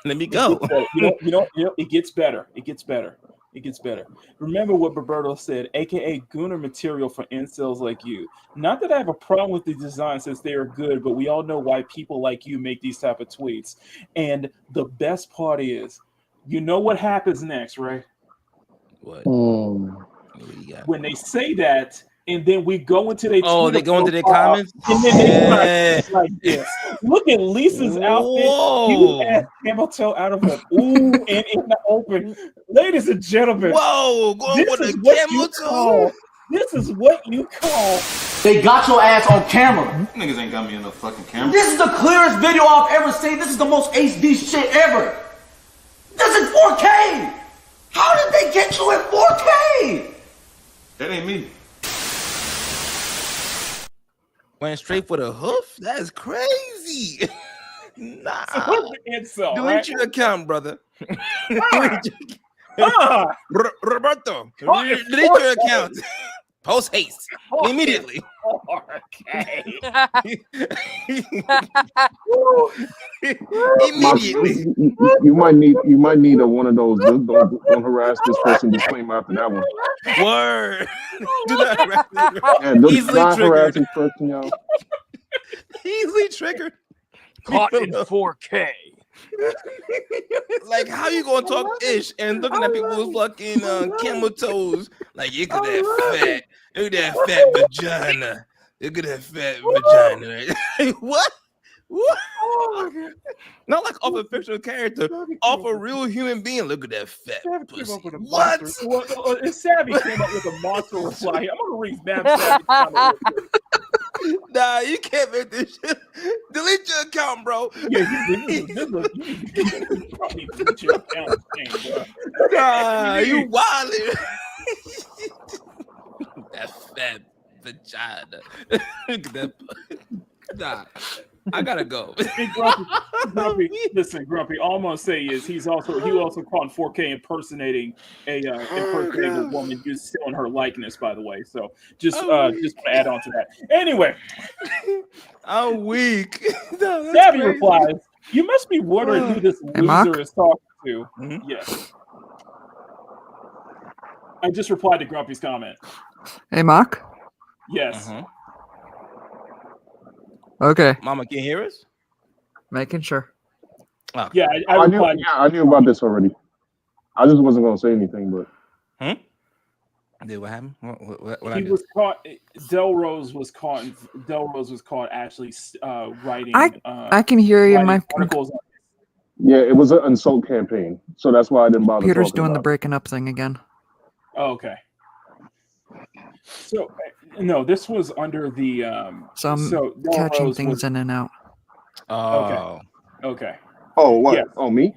Let me go. You know, it gets better. It gets better. It gets better. Remember what Roberto said, aka Gooner material for incels like you. Not that I have a problem with the design since they are good, but we all know why people like you make these type of tweets. And the best part is, you know what happens next, right? What? When they say that, and then we go into their they go into their comments, and then they like this. Look at Lisa's outfit. You asked Hamilton out of a and in the open, ladies and gentlemen. Whoa, going with a camel toe. This is what you call. They got your ass on camera. Niggas ain't got me on no fucking camera. This is the clearest video I've ever seen. This is the most HD shit ever. This is 4K. How did they get you at 4K? That ain't me. Went straight for the hoof? That's crazy. Nah. Delete your account, brother. Roberto, delete your account. Post haste immediately. Immediately. You might need one of those. Don't harass this person disclaimer after that one. Word. Do not harass this not harass this person, yo. Easily triggered. Caught in 4K. Like, how you gonna talk ish and looking at people's fucking camel toes? Like, look at that fat. Look at that fat vagina. Look at that fat vagina. What? What? Not like off a fictional character, off a real human being. Look at that fat pussy. What? Well, Savvy came up with a monster reply. I'm gonna read Savvy. Nah, you can't make this shit. Delete your account, bro. Yeah, Nah, you wildin'. That fat vagina. Look at that. Nah, I gotta go. Grumpy, listen, Grumpy. All I'm gonna say is he also caught in 4K impersonating a woman, just stealing her likeness, by the way. So just to add on to that. Anyway, I'm weak. Savvy replies, "You must be wondering who this loser is talking to." Mm-hmm. Yes. I just replied to Grumpy's comment. Hey, Mark. Yes. Uh-huh. Okay. Mama, can you hear us? Making sure. Oh. Yeah, I knew about this already. I just wasn't going to say anything, but. What happened? What he was caught. Delrose was caught actually writing. I can hear you. My articles. Yeah, it was an insult campaign, so that's why I didn't bother. Computer's doing the breaking up thing again. Oh, okay. So no, this was under the. So I'm catching things in and out. Oh. Okay. Oh, what? Yeah. Oh, me?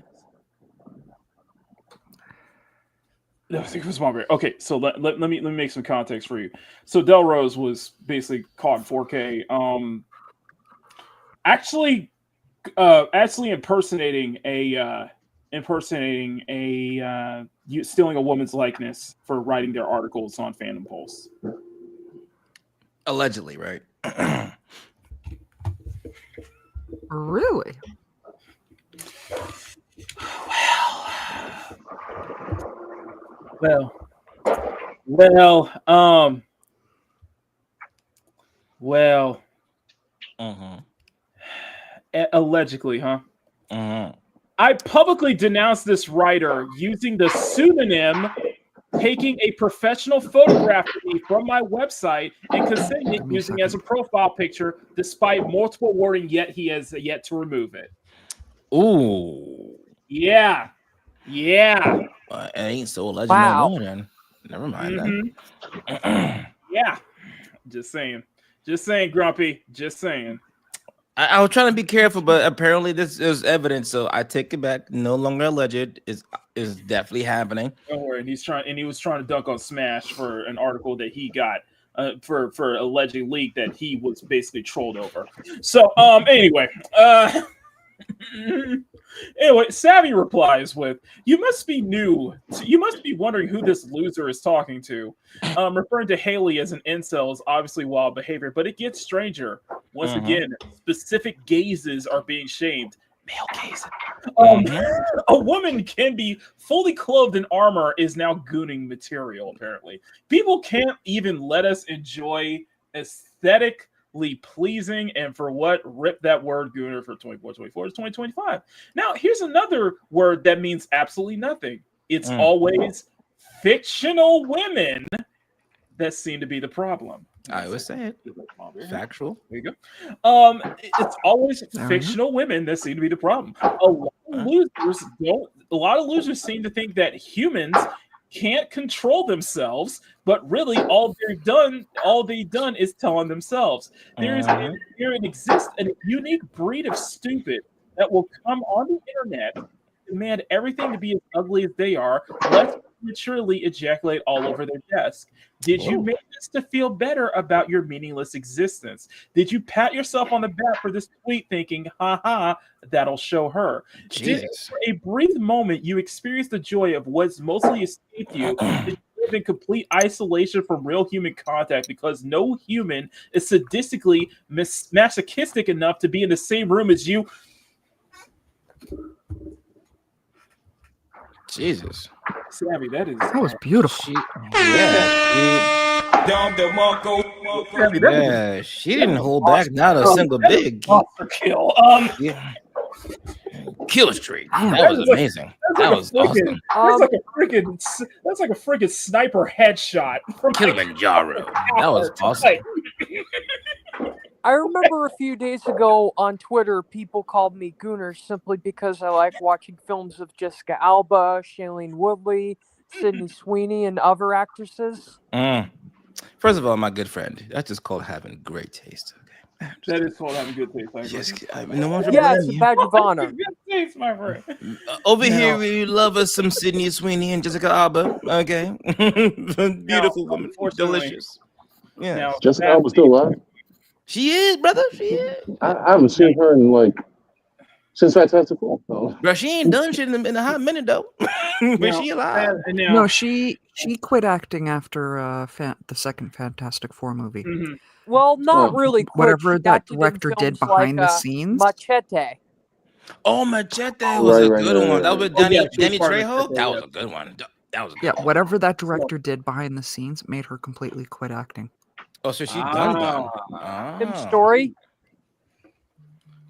No, I think it was Margaret. Okay, so let me make some context for you. So Delrose was basically caught in 4K. Actually, actually impersonating a stealing a woman's likeness for writing their articles on Fandom Pulse. Allegedly, right? Really? Well, Uh-huh. allegedly, huh? Uh-huh. I publicly denounced this writer using the pseudonym, taking a professional photograph of me from my website and consenting it using as a profile picture, despite multiple warning, yet he has yet to remove it. Ooh. Yeah. It ain't so alleged no more then. Never mind then. Yeah. Just saying, Grumpy. Just saying. I was trying to be careful, but apparently this is evidence, so I take it back. No longer alleged. Is definitely happening. Don't worry. And he was trying to dunk on Smash for an article that he got for alleged leak that he was basically trolled over. So anyway, Savvy replies with, "You must be new. You must be wondering who this loser is talking to." Referring to Haley as an incel is obviously wild behavior, but it gets stranger. Once again, specific gazes are being shamed. Male gazes. A woman can be fully clothed in armor is now gooning material, apparently. People can't even let us enjoy aesthetically pleasing, and for what? Rip that word gooner for 24-24 to 2025. Now, here's another word that means absolutely nothing. It's always fictional women that seem to be the problem. I would say it. Factual. There you go. It's always fictional women that seem to be the problem. A lot of losers seem to think that humans can't control themselves, but really all they've done is tell on themselves. There exists a unique breed of stupid that will come on the internet, demand everything to be as ugly as they are, lest prematurely ejaculate all over their desk. Did you make this to feel better about your meaningless existence? Did you pat yourself on the back for this tweet thinking, haha, that'll show her? Did for a brief moment you experienced the joy of what's mostly escaped you? Did you live in complete isolation from real human contact because no human is sadistically masochistic enough to be in the same room as you? Jesus. Savvy, that was beautiful. She didn't hold back not a single big kill. Kill streak. That was amazing. That was awesome. That's like a freaking sniper headshot from Kilimanjaro. That was awesome. I remember a few days ago on Twitter, people called me Gooner simply because I like watching films of Jessica Alba, Shailene Woodley, Sydney Sweeney, and other actresses. First of all, my good friend, that's just called having great taste. Okay, that is called having good taste. It's a badge of honor. Good taste, my friend. Over here, we love us some Sydney Sweeney and Jessica Alba. Okay, beautiful woman, delicious. Yeah, Jessica Alba's still alive. She is, brother. She is. I haven't seen her in since Fantastic Four. So. Bro, she ain't done shit in a hot minute though. But she alive. No, she quit acting after the second Fantastic Four movie. Mm-hmm. Well, not really. Whatever that director did behind the scenes. Machete. Oh, Machete was a good one. That was Danny Trejo. That was a good one. That was a good one. Whatever that director did behind the scenes made her completely quit acting. Oh, so she done. Tim Story?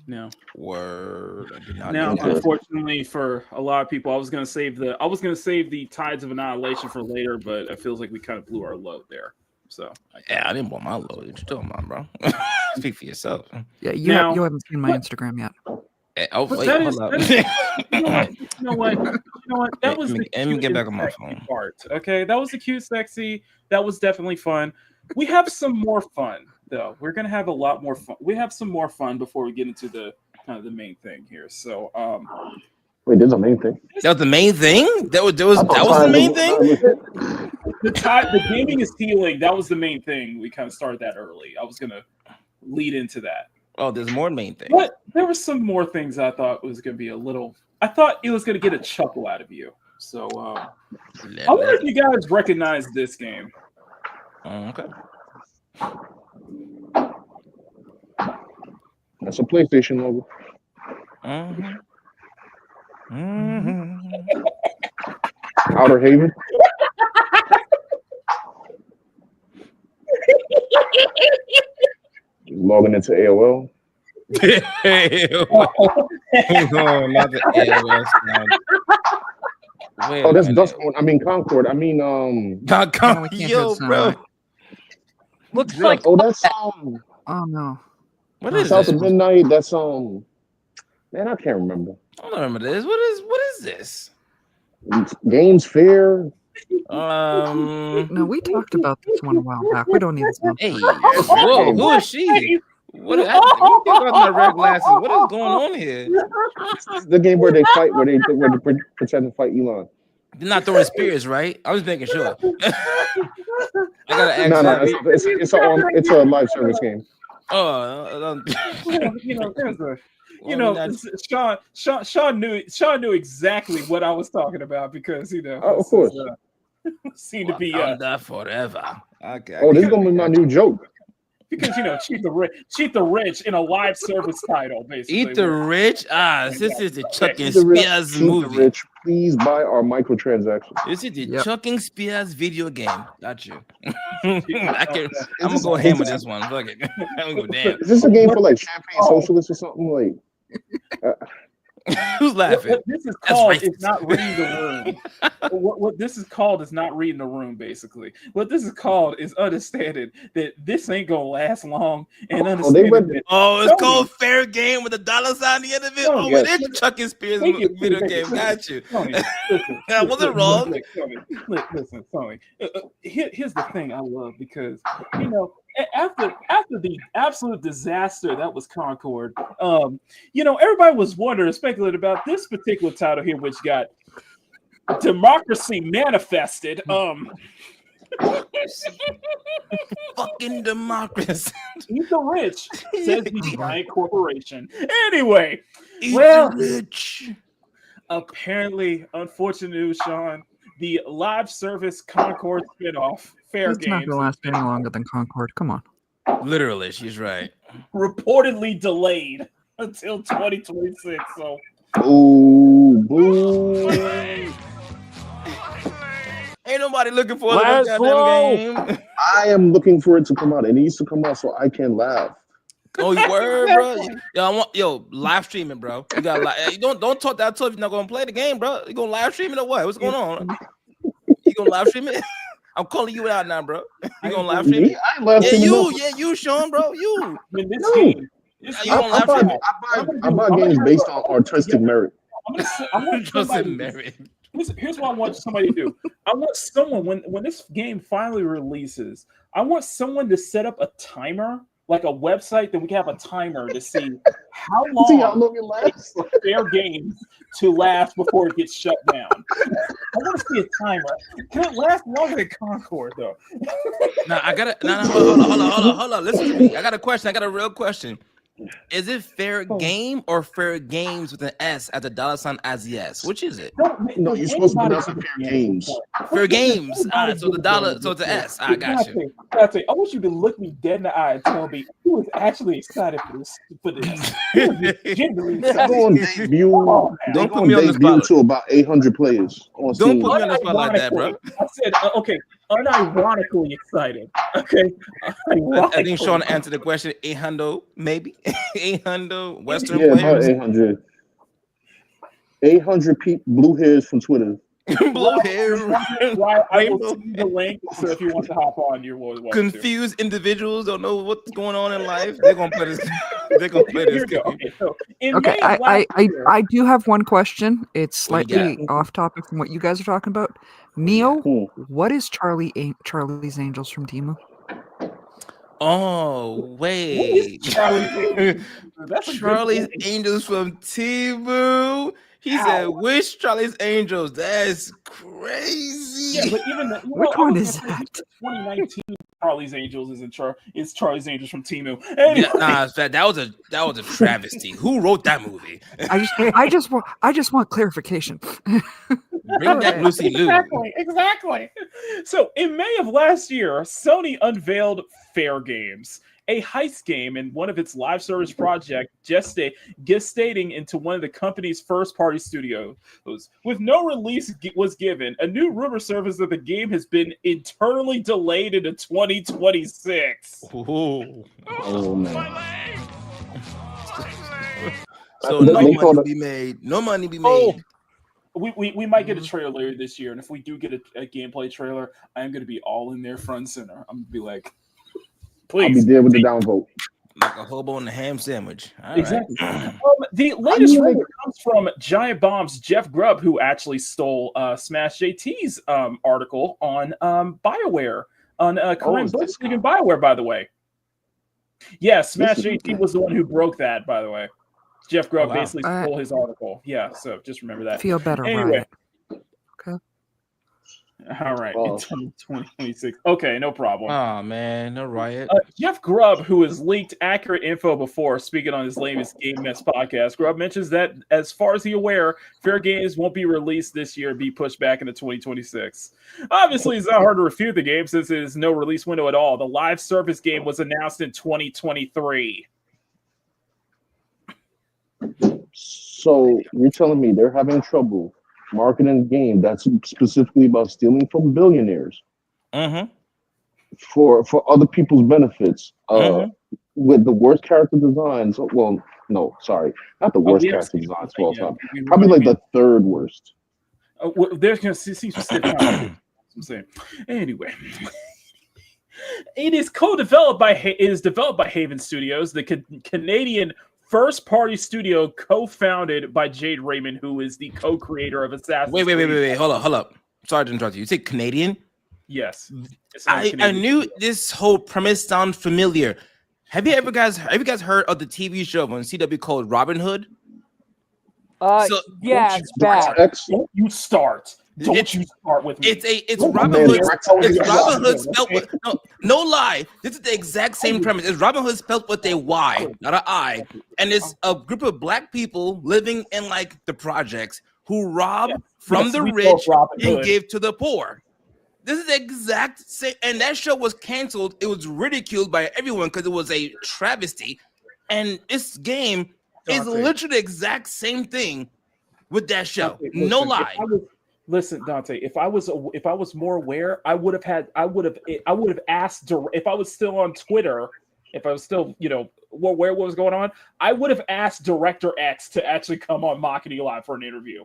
No. Word. I did not now, know that. unfortunately for a lot of people, I was gonna save the Tides of Annihilation for later, but it feels like we kind of blew our load there. So I didn't want my load. What you talking about, bro? Speak for yourself. Yeah, you haven't seen my Instagram yet. Wait, hold up. You know what? That was let me get back on my phone. Part. Okay, that was the cute, sexy. That was definitely fun. We have some more fun, though. We're gonna have a lot more fun. We have some more fun before we get into the kind of the main thing here. So, wait, there's a main thing. That was the main thing. That was the main thing. The gaming is healing. That was the main thing. We kind of started that early. I was gonna lead into that. Oh, there's more main things. But there were some more things I thought was going to be a little. I thought it was going to get a chuckle out of you. So I wonder if you guys recognize this game. Okay. That's a PlayStation logo. Outer Haven. Logging into AOL. No, not the AOL sound. Wait Oh, that's Dustcon. I mean Concord. I mean Yo, bro. Looks like oh, that's Oh no. What is South this? of Midnight. That's man, I can't remember. I don't remember this. What is this? Games Fair. No, we talked about this one a while back. We don't need this one. Hey, whoa, who is she? What is my red glasses? What is going on here? The game where they fight, where they pretend to fight Elon. They're not throwing spears, right? I was making sure. I gotta ask. No, it's a live service game. Sean knew exactly what I was talking about because of course, seemed to be that forever. Okay. Oh, this is gonna be my new joke. Because cheat the rich in a live service title, basically. Eat the rich. This is the Chucking Spears movie. The rich, please buy our microtransactions. This is the Chucking Spears video game. Got you. I'm gonna go ham with this one. Fuck it. I'm gonna go damn. Is this a game for like Champagne Socialists or something like? Who's laughing? What this is called is not reading the room. What this is called is not reading the room, basically. What this is called is understanding that this ain't gonna last long and understanding that. Oh, it's called Fair Game with a dollar sign at the end of it. Oh, it is Chucking Spears video game. Got you. I wasn't wrong. Listen, Sony. Here's the thing I love because after the absolute disaster that was Concord, everybody was wondering, speculating about this particular title here, which got democracy manifested. Fucking democracy. Eat the rich, says the giant corporation. Anyway, Eat the rich. Apparently, unfortunate news, Sean. The live service Concord spinoff, Fair It's Games, not gonna last any longer than Concord. Come on. Literally, she's right. Reportedly delayed until 2026. So, boo. Ain't nobody looking for this goddamn game. I am looking for it to come out. It needs to come out so I can laugh. Oh, you were, bro. Live streaming, bro. You got you don't talk that tough. You're not gonna play the game, bro. You gonna live stream it or what? What's going on? You gonna live stream it? I'm calling you out now, bro. You gonna live stream it? I live stream you, Sean, bro. You. In this game, I buy games based on artistic merit. Here's what I want somebody to do. I want someone when this game finally releases, I want someone to set up a timer, like a website that we can have a timer to see how long it lasts. Fair Games to last before it gets shut down. I want to see a timer. Can it last longer than Concord though? Hold on. Listen to me. I got a question. I got a real question. Is it Fair Game or Fair Games with an S at the dollar sign as yes? Which is it? No, you're supposed to pronounce it Fair Games. Fair Games. So the dollar, so it's an S. I got you. I want you to look me dead in the eye and tell me who is actually excited for this. Genuinely excited. They're going to debut to about 800 players. Don't put me on the spot like that, bro. I said, okay, unironically excited. Okay. I think Sean answered the question. 800, maybe. 800 Western players. About 800. 800 blue hairs from Twitter. Blue hairs. I will send you the link. So if you want to hop on, you're welcome. Confused individuals don't know what's going on in life. They're gonna play this. They're gonna play this game. Okay, I do have one question. It's slightly off topic from what you guys are talking about. Neo, what is Charlie's Angels from Temu? Oh wait, Charlie's Angels from Temu. He said, "Wish Charlie's Angels." That's crazy. Yeah, but even the, Which one is that? 2019 Charlie's Angels is Charlie's Angels from Timu. Yeah, Anyway. that was a travesty. Who wrote that movie? I just want clarification. Bring back Lucy Liu. Exactly. So, in May of last year, Sony unveiled Fair Games, a heist game in one of its live service project, gestating into one of the company's first-party studios. With no release was given, a new rumor surfaced that the game has been internally delayed into 2026. Ooh. Oh man. So no money be made. No money be made. We might get a trailer later this year, and if we do get a gameplay trailer, I am going to be all in there front and center. I'm going to be like, please. I'll be there with the downvote. Like a hobo and a ham sandwich. All exactly. Right. The latest rumor comes from Giant Bomb's Jeff Grubb, who actually stole Smash JT's article on BioWare, on Corinne Books leaving BioWare, by the way. Yeah, Smash JT was the one who broke that, by the way. Jeff Grubb basically stole his article. Yeah, so just remember that. Feel better, anyway. right? Okay. All right, in 2026. Okay, no problem. Oh man, no riot. Jeff Grubb, who has leaked accurate info before, speaking on his latest Game Mess podcast, Grubb mentions that, as far as he's aware, Fair Games won't be released this year, be pushed back into 2026. Obviously, it's not hard to refute the game since there's no release window at all. The live service game was announced in 2023. So you're telling me they're having trouble marketing a game that's specifically about stealing from billionaires for other people's benefits, with the worst character designs? Well, no, sorry, not the worst character designs of all time. Probably like the third worst. There's going to see some I'm saying. Anyway. It is developed by Haven Studios, the Canadian first-party studio co-founded by Jade Raymond, who is the co-creator of Assassin's Creed. Wait. Hold up. Sorry to interrupt you. You say Canadian? Yes. I knew this whole premise sounded familiar. Have you guys heard of the TV show on CW called Robin Hood? Yeah, it's bad. Don't you start. Don't you start with me. It's Robin Hood. It's Robin Hood spelled with no lie. This is the exact same premise. It's Robin Hood spelled with a Y, not an I. And it's a group of black people living in like the projects who rob from the rich and give to the poor. This is the exact same. And that show was canceled. It was ridiculed by everyone because it was a travesty. And this game is literally the exact same thing with that show. No lie. Listen, Dante. If I was more aware, I would have asked. If I was still on Twitter, if I was still, what was going on, I would have asked Director X to actually come on Makini Live for an interview.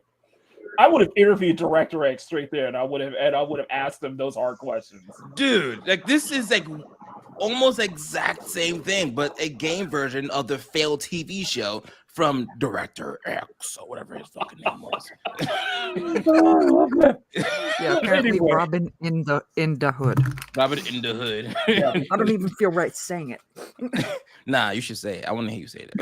I would have interviewed Director X straight there, and I would have asked them those hard questions. Dude, like this is like almost exact same thing, but a game version of the failed TV show from Director X or whatever his fucking name was. Yeah, apparently Robin in the Hood. Robin in the Hood. I don't even feel right saying it. Nah, you should say it. I want to hear you say it.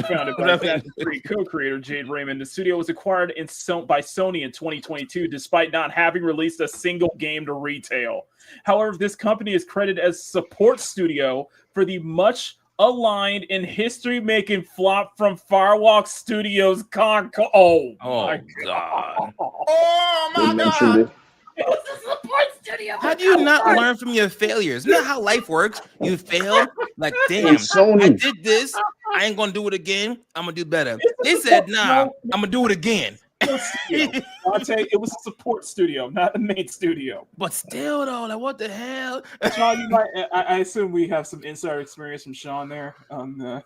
Founded by Assassin's Creed co-creator Jade Raymond, the studio was acquired by Sony in 2022, despite not having released a single game to retail. However, this company is credited as support studio for the much aligned in history-making flop from Firewalk Studios Oh my god! Oh my god! It was a support studio. How do you not learn from your failures? Isn't that how life works? You fail, like damn, I did this. I ain't gonna do it again. I'm gonna do better. They said, nah, I'm gonna do it again. Dante, it was a support studio, not a main studio. But still, though, like what the hell? Sean, I assume we have some insider experience from Sean there.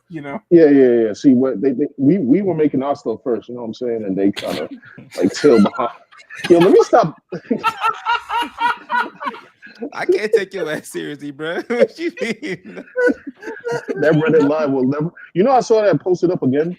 Yeah. See, what we were making our stuff first, you know what I'm saying, and they kind of like tail behind. Yo, let me stop. I can't take your ass seriously, bro. What you mean? That Reddit live will never. I saw that posted up again.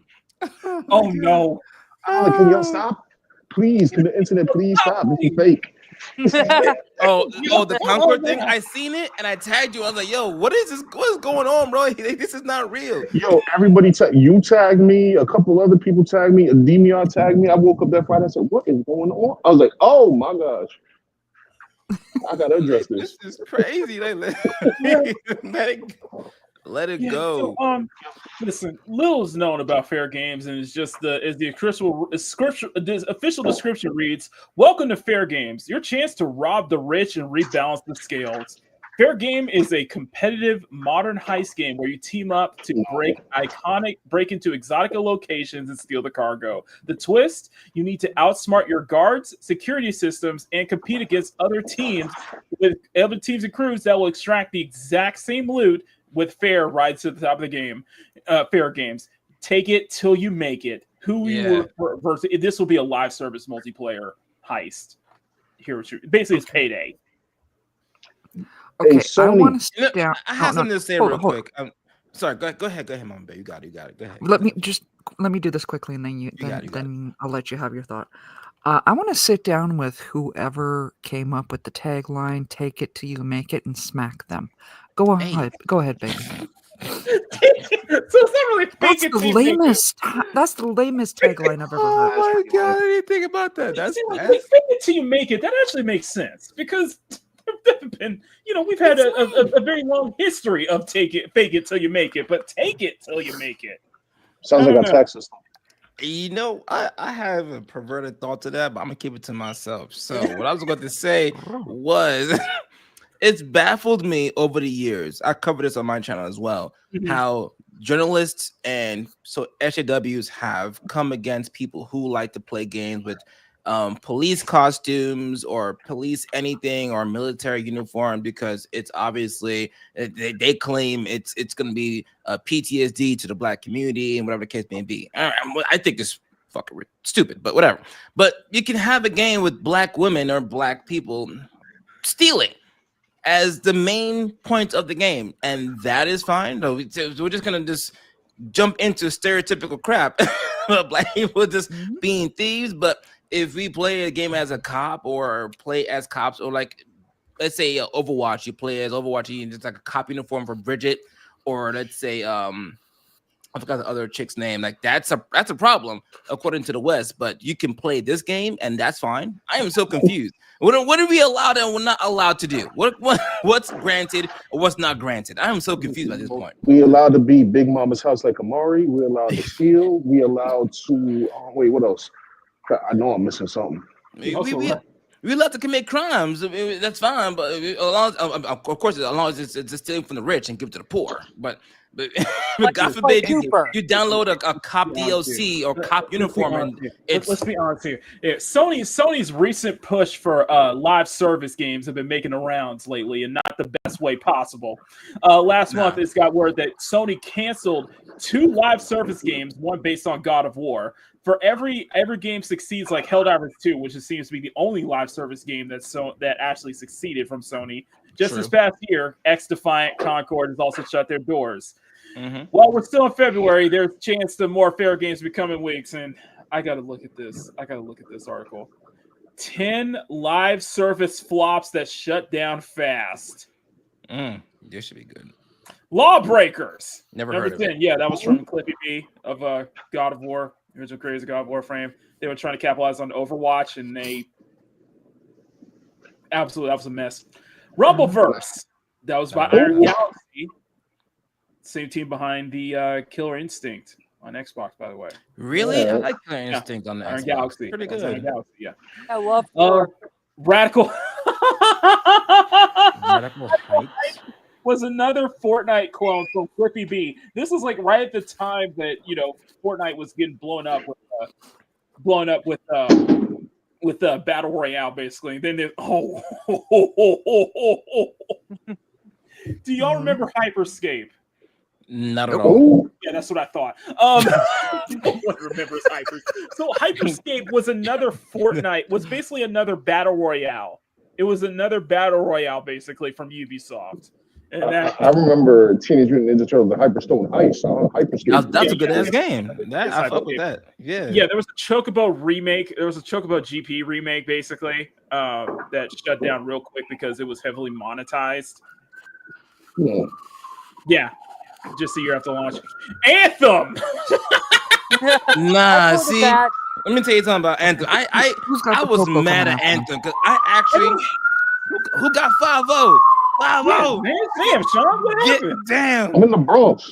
Oh no. Can y'all stop? Please, can the internet please stop? This is fake. The Concord thing. I seen it and I tagged you. I was like, "Yo, what is this? What is going on, bro? This is not real." Yo, everybody, you tagged me. A couple other people tagged me. Demion tagged me. I woke up that Friday. I said, "What is going on?" I was like, "Oh my gosh, I gotta address this." This is crazy. Like, let it go. So, listen, Lil's known about fair games, and it's just the official description reads: "Welcome to Fair Games, your chance to rob the rich and rebalance the scales." Fair Game is a competitive modern heist game where you team up to break into exotic locations and steal the cargo. The twist: you need to outsmart your guards, security systems, and compete against other teams and crews that will extract the exact same loot with fair rides to the top of the game. Fair Games. Take it till you make it. You were versus this will be a live service multiplayer heist. Basically it's Payday. Okay, Sony. I want to sit down. I have something to say real quick. Sorry, go ahead, Mom. You got it. Go ahead. Let me do this quickly, and then I'll let you have your thought. I want to sit down with whoever came up with the tagline "Take it till you make it" and smack them. Go ahead, baby. So it's not really That's the lamest. That's the lamest tagline I've ever heard. Oh my god, I didn't think about that. That's fake it till you make it. That actually makes sense because we've had a very long history of fake it till you make it, but take it till you make it. Sounds like a tax system. I have a perverted thought to that, but I'm gonna keep it to myself. So what I was going to say was, it's baffled me over the years. I covered this on my channel as well. How journalists and SJWs have come against people who like to play games with police costumes or police anything or military uniform, because it's obviously they claim it's going to be PTSD to the black community and whatever the case may be. I think it's fucking stupid, but whatever. But you can have a game with black women or black people stealing as the main point of the game, and that is fine. No, we're just gonna just jump into stereotypical crap of black people just being thieves. But if we play a game as a cop or play as cops, or like, let's say Overwatch, you play as Overwatch, you just like a cop uniform for Bridget, or let's say I forgot the other chick's name. Like that's a problem according to the West. But you can play this game and that's fine. I am so confused. What are we allowed and we're not allowed to do? What's granted or what's not granted? I am so confused at this point. We allowed to be Big Mama's house like Amari. We're allowed to steal. We allowed to wait. What else? I know I'm missing something. We allowed to commit crimes. That's fine, but of course, as long as it's just stealing from the rich and give it to the poor. But God forbid you download a cop DLC or cop uniform, and let's be honest here. Yeah, Sony's recent push for live service games have been making the rounds lately, and not the best way possible. Last month, it's got word that Sony canceled 2 live service games, one based on God of War. For every game succeeds, like Helldivers 2, which seems to be the only live service game that actually succeeded from Sony. Just this past year, X-Defiant Concord has also shut their doors. While we're still in February, there's a chance to more fair games be coming weeks, and I got to look at this. Article. 10 live service flops that shut down fast. This should be good. Lawbreakers. Never heard of 10. it. Yeah, that was from Clippy B of God of War. Original creators of God of War frame. They were trying to capitalize on Overwatch, and that was a mess. Rumbleverse. That was by Iron Galaxy. Same team behind the Killer Instinct on Xbox, by the way. Really? I like Killer Instinct on the Iron Xbox. Galaxy. Pretty good. Iron Galaxy, yeah. I love Radical. Radical Heights was another Fortnite clone from Clippy B. This was like right at the time that Fortnite was getting blown up with Battle Royale, basically. And then do y'all remember Hyperscape? Not at all. Yeah, that's what I thought. No one remembers So Hyperscape was another Fortnite, was basically another Battle Royale. It was another Battle Royale, basically, from Ubisoft. And that, I remember Teenage Mutant Ninja Turtles: The Hyperstone Heist. Hyperscape. That's a good ass game. That I fuck with that. Yeah. Yeah, there was a Chocobo remake. There was a Chocobo GP remake, basically, that shut down real quick because it was heavily monetized. Yeah, just a year after launch. Anthem. Nah, see, let me tell you something about Anthem. I was mad at Anthem because I actually who got 5-0? 5-0. Damn, Sean, what happened? Damn. I'm in the Bronx.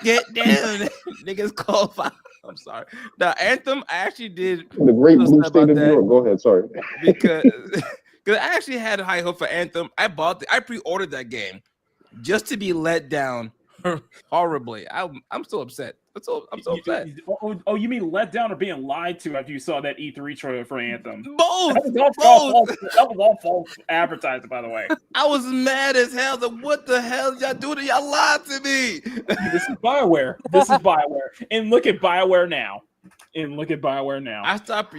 Get down. Niggas call 5. I'm sorry. Now, Anthem, I actually did The great blue state of New York. Go ahead, sorry. Because I actually had high hope for Anthem. I pre-ordered that game just to be let down horribly. I'm still upset. I'm so upset. Oh, you mean let down or being lied to after you saw that E3 trailer for Anthem? Both. That was all false advertising, by the way. I was mad as hell. Like, what the hell y'all doing? Y'all lied to me. This is BioWare. And look at BioWare now. I stopped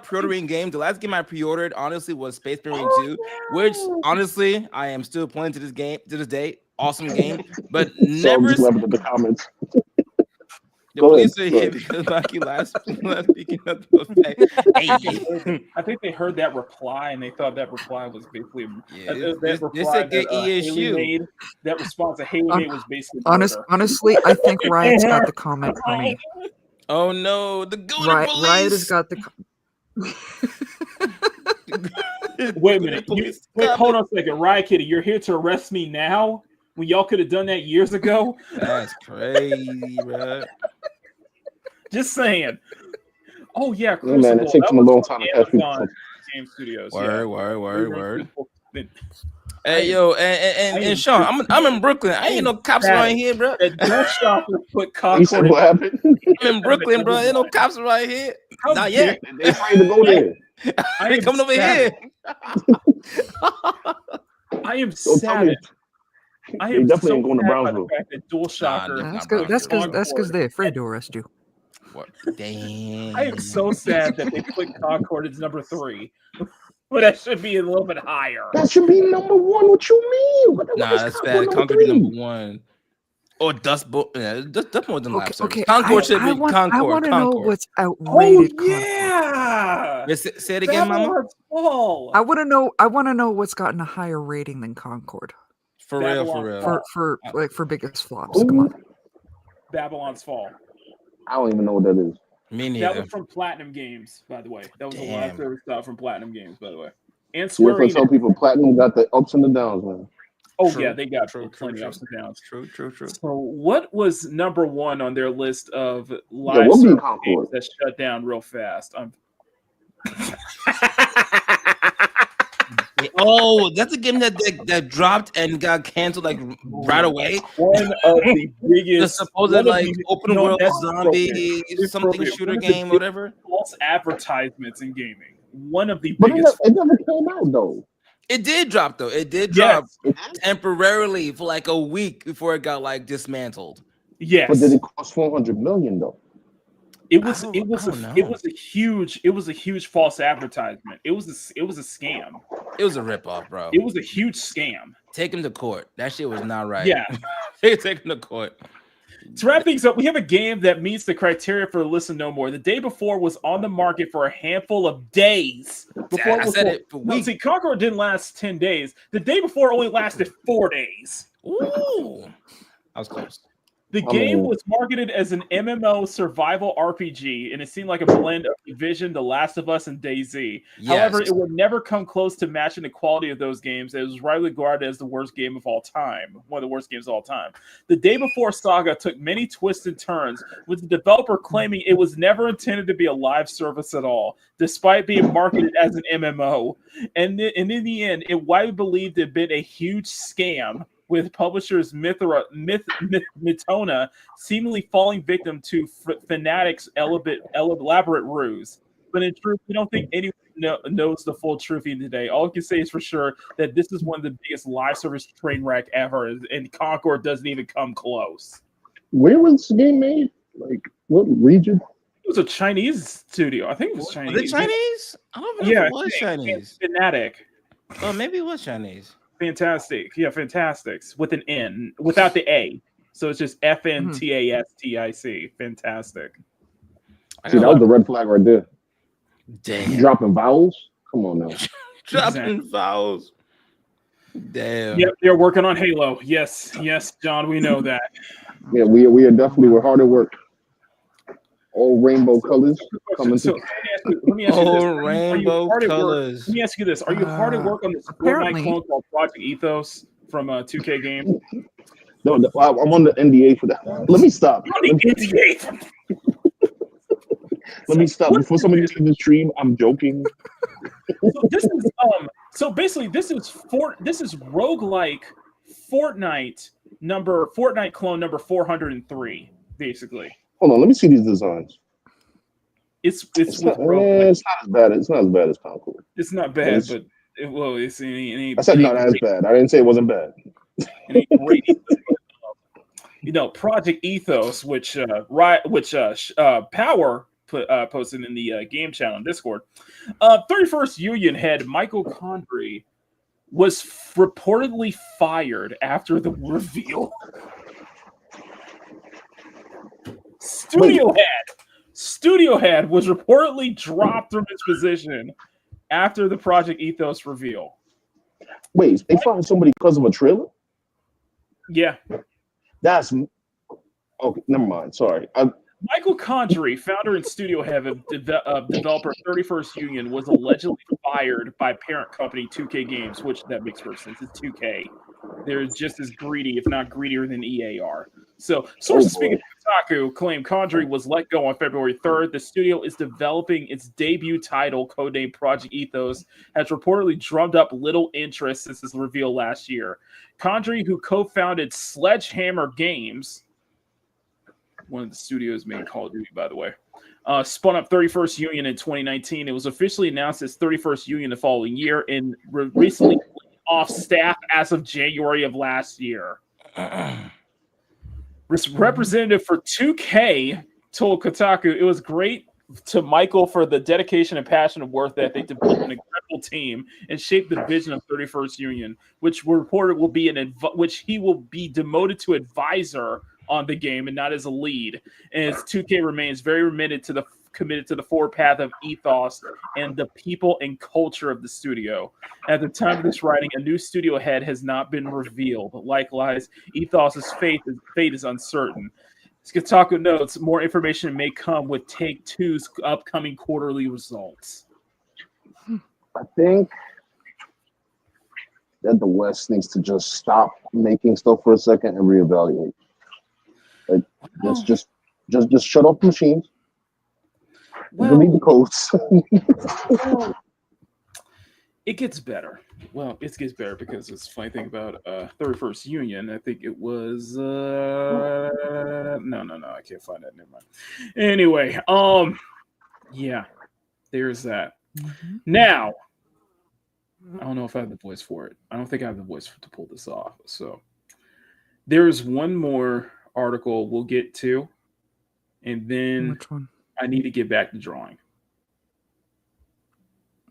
pre-ordering games. The last game I pre-ordered, honestly, was Space Marine 2, which, honestly, I am still playing to this day. Awesome game, but never. Just laughing at the comments. The police are here because Maki last speaking of those I think they heard that reply and they thought that reply was basically that response that Haley made was basically honestly, I think Riot's got the comment coming. Oh no, the golden police. Riot has got the. Wait a minute. Wait, hold on a second. Riot Kitty, you're here to arrest me now when y'all could have done that years ago? That's crazy, bro. Just saying. Oh yeah, Crucible. Man, it takes them a long time to catch people. Game Studios. Word. Hey yo, and Sean, I'm in Brooklyn. I ain't no cops around here, bro. That shopper put cops. What happened? I'm in Brooklyn, bro. Ain't no cops around here. Not yet. They afraid to go there. I ain't coming over here. I am sad. They definitely ain't going to Brownsville. Dual Shocker. That's because they're afraid to arrest you. What? Damn. I am so sad that they put Concord as number 3. But that should be a little bit higher. That should be number 1. What you mean? Nah, that's bad. Concord be number 1. Or Dust Bowl. Yeah, Dust more than last. Okay. Concord should be Concord. I want to know what's outrated. Oh yeah. Say it again, Mama. I want to know what's gotten a higher rating than Concord. For real. For biggest flops. Come on. Babylon's Fall. I don't even know what that is. Me neither. That was from Platinum Games, by the way. That was a live service stuff from Platinum Games, by the way. And Square Enix. Tell people Platinum got the ups and the downs, man. Oh yeah, they got plenty of ups and downs. True. So, what was number 1 on their list of live service games that shut down real fast? Oh, that's a game that dropped and got canceled like right away. One of the biggest, the supposed like open world zombie something shooter game, whatever. False advertisements in gaming. One of the biggest. It never came out though. It did drop though. It did drop temporarily for like a week before it got like dismantled. Yes, but did it cost $400 million though? It was a huge false advertisement. It was a scam. It was a ripoff, bro. It was a huge scam. Take him to court. That shit was not right. Yeah, take him to court. To wrap things up, we have a game that meets the criteria for Listen No More. The day before was on the market for a handful of days. I said it for weeks. See, Conqueror didn't last 10 days. The day before only lasted 4 days. Ooh, I was close. The game was marketed as an MMO survival RPG, and it seemed like a blend of Division, The Last of Us, and DayZ. Yes. However, it would never come close to matching the quality of those games. It was rightly regarded as the worst game of all time, one of the worst games of all time. The Day Before Saga took many twists and turns, with the developer claiming it was never intended to be a live service at all, despite being marketed as an MMO. And in the end, it widely believed it had been a huge scam, with publishers Mythona seemingly falling victim to Fanatics' elaborate ruse. But in truth, we don't think anyone knows the full truth even today. All we can say is for sure that this is one of the biggest live service train wreck ever, and Concord doesn't even come close. Where was the game made? Like, what region? It was a Chinese studio. I think it was Chinese. Was it Chinese? I don't know if it was Chinese. Fanatic. Oh, maybe it was Chinese. Fantastic. Yeah, Fantastics with an N without the A. So it's just FNTASTIC. Fantastic. See, that was the red flag right there. Damn. Dropping vowels? Come on now. Dropping vowels. Damn. Yep, they're working on Halo. Yes, John, we know that. Yeah, we are definitely, we're hard at work. All rainbow colors coming So through. let me ask you this. Oh, rainbow colors. Let me ask you this. Are you hard at work on this Fortnite clone called Project Ethos from 2K Games? No, I'm on the NDA for that. Let me stop. Let me stop. Before somebody sees the stream, I'm joking. So basically this is roguelike Fortnite clone number 403, basically. Hold on, let me see these designs. It's not, it's not as bad. It's not as bad as Concord. It's not bad, but it's I said not as bad. I didn't say it wasn't bad. Project Ethos, which Power posted in the game channel on Discord. 31st Union head Michael Condrey was reportedly fired after the reveal. Studio head was reportedly dropped from his position after the Project Ethos reveal. Wait, they fired somebody because of a trailer? Yeah. That's okay. Never mind. Sorry. Michael Condrey, founder and studio head of developer 31st Union, was allegedly fired by parent company 2K Games, which that makes perfect sense. It's 2K. They're just as greedy, if not greedier than EA are. So, sources speaking to Kotaku claim Condrey was let go on February 3rd. The studio is developing its debut title, codenamed Project Ethos, has reportedly drummed up little interest since its reveal last year. Condrey, who co-founded Sledgehammer Games, one of the studio's main Call of Duty, by the way, spun up 31st Union in 2019. It was officially announced as 31st Union the following year and recently off staff as of January of last year. Representative for 2K told Kotaku it was great to Michael for the dedication and passion and work that they developed an incredible team and shaped the vision of 31st Union, which were reported will be which he will be demoted to advisor on the game and not as a lead. And as 2K remains very committed to the forward path of ethos and the people and culture of the studio. At the time of this writing, a new studio head has not been revealed. Likewise, Ethos's fate is uncertain. Kotaku notes more information may come with Take-Two's upcoming quarterly results. I think that the West needs to just stop making stuff for a second and reevaluate. Like, let's just shut off the machines. Delete the codes. It gets better. Well, it gets better because it's a funny thing about 31st Union. I think it was no, I can't find that. Never mind. Anyway, yeah, there's that. Mm-hmm. Now, I don't know if I have the voice for it. I don't think I have the voice to pull this off. So there's one more article we'll get to, and then which one? I need to get back to drawing.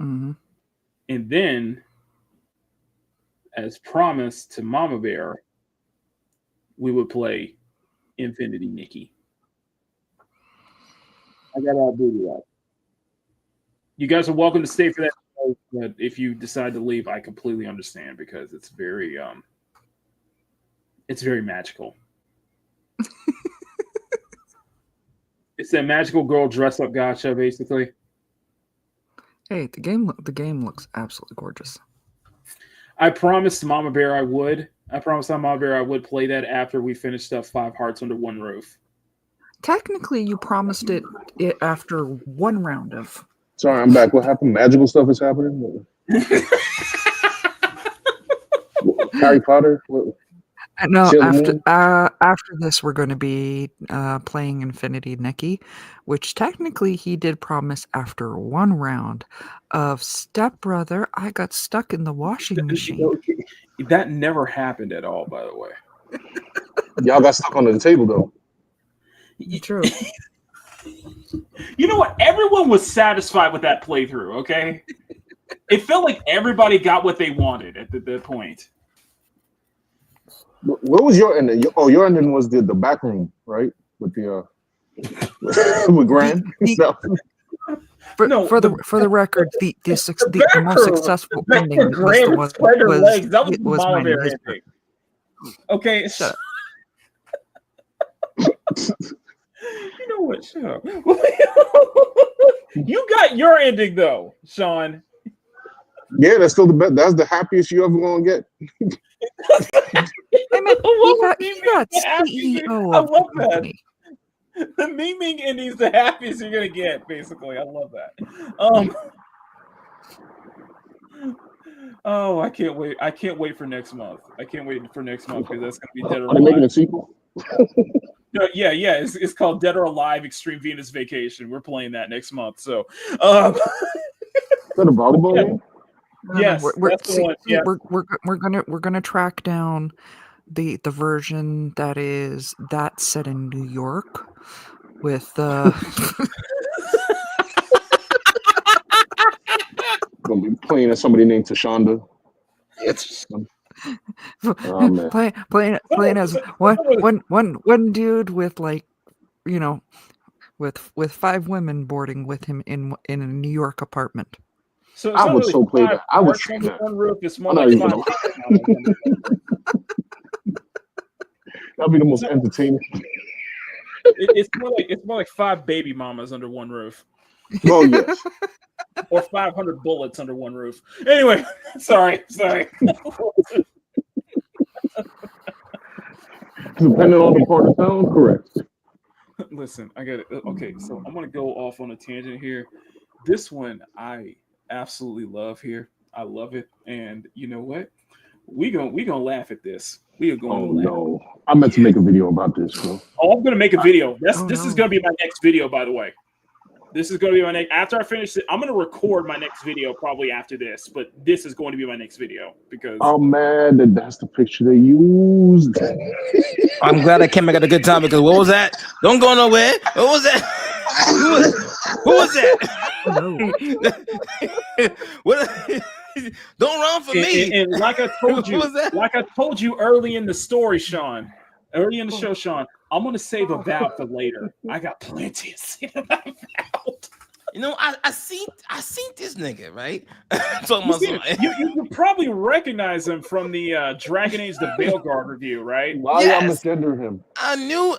Mm-hmm. And then, as promised to Mama Bear, we would play Infinity Nikki. I got all booty up. You guys are welcome to stay for that, but if you decide to leave, I completely understand because it's very magical. It's that magical girl dress up gacha, basically. Hey, the game looks absolutely gorgeous. I promised Mama Bear I would. I promised Mama Bear I would play that after we finished up 5 Hearts Under One Roof. Technically, you promised it after one round of. Sorry, I'm back. What happened? Magical stuff is happening? Harry Potter? What? No, after this, we're going to be playing Infinity Nikki, which technically he did promise after one round of Stepbrother. I got stuck in the washing machine. That never happened at all, by the way. Y'all got stuck under the table, though. True. You know what? Everyone was satisfied with that playthrough, okay? It felt like everybody got what they wanted at that point. What was your ending? Your ending was the back room, right? With the with Gran. For the record, the most successful ending was the one spread her legs. That was the was mama mine bear and his ending. Okay. Shut up. You know what? Shut up. You got your ending though, Sean. Yeah, that's still the best. That's the happiest you ever gonna get. I mean, he got CEO I of love the that. company. The memeing ending is the happiest you're gonna get. Basically, I love that. Oh, I can't wait! I can't wait for next month. I can't wait for next month because that's gonna be Dead or Are they making a Alive. sequel? No, yeah. It's called Dead or Alive Extreme Venus Vacation. We're playing that next month. So, Is that a volleyball game? Yes, that's the one. Yeah. We're gonna track down the version that's set in New York with Gonna be playing as somebody named Tashonda. Oh man. playing as one dude with like, you know, with 5 women boarding with him in a New York apartment. So I would so play that. I would say say that. one roof. It's more I'm not like even 5. That'd be the most entertaining. It's more like 5 baby mamas under one roof. Oh yes. Or 500 bullets under one roof. Anyway, sorry. Depending on the part of town, correct. Listen, I got it. Okay, so I'm gonna go off on a tangent here. This one I absolutely love here. I love it, and you know what? We gonna laugh at this. We are going to laugh. No, I meant to make a video about this, bro. Oh, I'm gonna make a video. This is gonna be my next video, by the way. This is going to be my next. After I finish it, I'm going to record my next video probably after this. But this is going to be my next video because I'm mad that that's the picture they used. I'm glad I came back at a good time because what was that? Don't go nowhere. What was that? Who was that? What? Don't run for me. And like I told you, Who was that? like I told you early in the story, Sean. Early in the show, Sean, I'm gonna save a vow for later. I got plenty of shit about vow. You know, I seen this nigga, right? You probably recognize him from the Dragon Age the Veilguard review, right? Why y'all misgender him? I knew.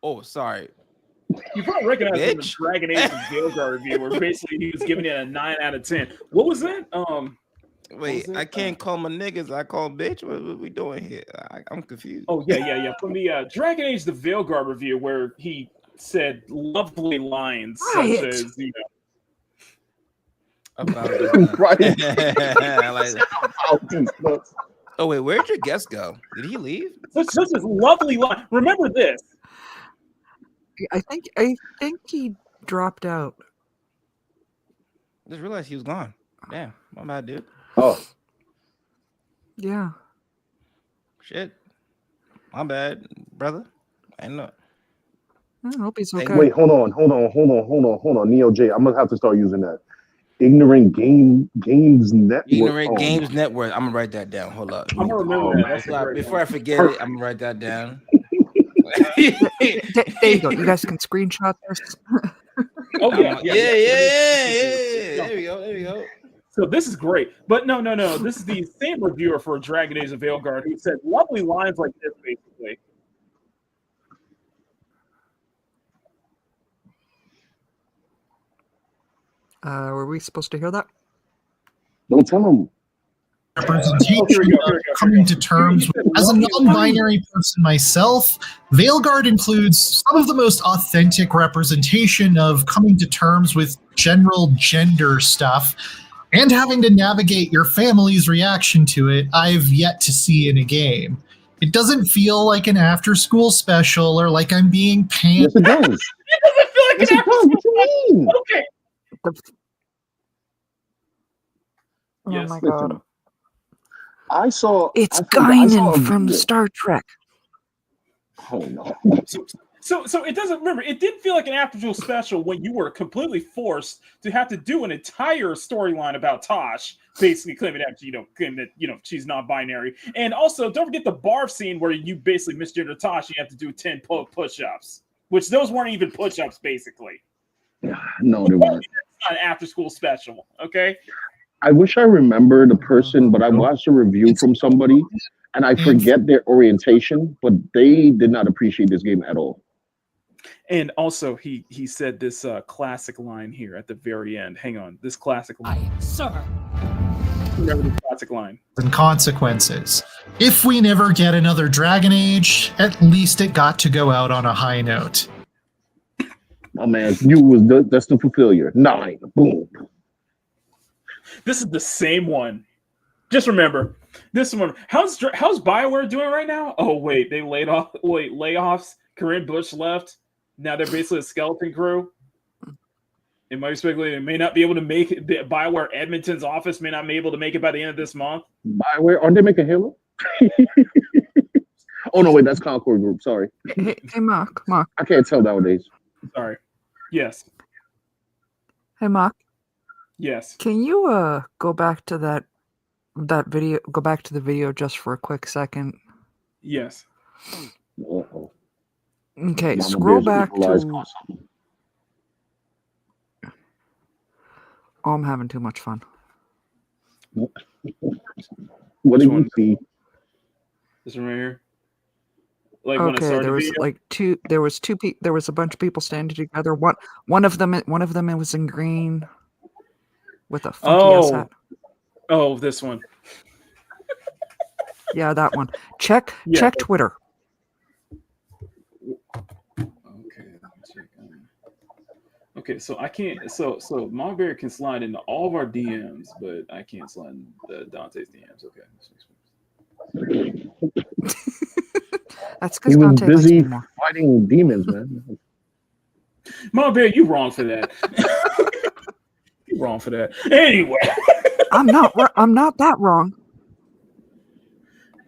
Oh, sorry. You probably recognize him in the Dragon Age the Veilguard review, where basically he was giving it a 9 out of 10. What was that? Wait, I can't call my niggas. I call bitch. What we doing here? I'm confused. Oh yeah. From the Dragon Age the Veilguard review, where he said lovely lines such as, you know, about right. Oh wait, where'd your guest go? Did he leave? This is lovely line. Remember this. I think he dropped out. Just realized he was gone. Damn, my bad, dude. Oh. Yeah. Shit. My bad, brother. I know. I hope he's okay. Wait, hold on. Neo J, I'm gonna have to start using that. Ignorant Games Network. Ignorant Games Network. I'm gonna write that down. Hold up. I'm gonna remember that. Before I forget it, I'm gonna write that down. There you go. You guys can screenshot this. Oh yeah. There we go. So this is great. But no. This is the same reviewer for Dragon Age of Veilguard who said lovely lines like this, basically. Were we supposed to hear that? Don't tell him. Representation of coming to terms with. As a non-binary person myself, Veilguard includes some of the most authentic representation of coming to terms with general gender stuff and having to navigate your family's reaction to it I've yet to see in a game. It doesn't feel like an after-school special or like I'm being panned. Yes, it does. It doesn't feel like an after-school special. Okay. Oh Yes. my god. It's Guinan from Star Trek. Oh no. So it doesn't, remember, it didn't feel like an after school special when you were completely forced to have to do an entire storyline about Tosh, basically claiming that she's non-binary. And also, don't forget the barf scene where you basically misgender Tosh, you have to do 10 push-ups, which those weren't even push-ups, basically. No, they weren't. It's not an after school special, okay? I wish I remember the person, but I watched a review from somebody and I forget their orientation, but they did not appreciate this game at all. And also, he said this classic line here at the very end. Hang on, this classic line. Sir. Remember the classic line. And consequences. If we never get another Dragon Age, at least it got to go out on a high note. My man, you was destined for failure. 9, boom. This is the same one. Just remember, this one. How's BioWare doing right now? Oh wait, they laid off. Wait, layoffs. Corinne Bush left. Now they're basically a skeleton crew. It might be speculated they may not be able to make it. BioWare Edmonton's office may not be able to make it by the end of this month. BioWare, aren't they making Halo? Oh no, wait, that's Concord Group. Sorry. Hey, Mark. I can't tell nowadays. Sorry. Yes. Hey, Mark. Yes. Can you go back to that video? Go back to the video just for a quick second. Yes. Uh-oh. Okay, Mama scroll Bear's back equalized to. awesome. Oh, I'm having too much fun. What did you see? This one right here. Like when I Okay, started there the was video? like two. There was two. There was a bunch of people standing together. One of them. It was in green, with a funky ass hat. Oh, this one. Yeah, that one. Check Twitter. Okay, so I can't. So Mom Bear can slide into all of our DMs, but I can't slide into Dante's DMs. Okay. That's because He was Dante busy likes me more. fighting demons, man. Mom Bear, you wrong for that. You wrong for that. Anyway, I'm not that wrong.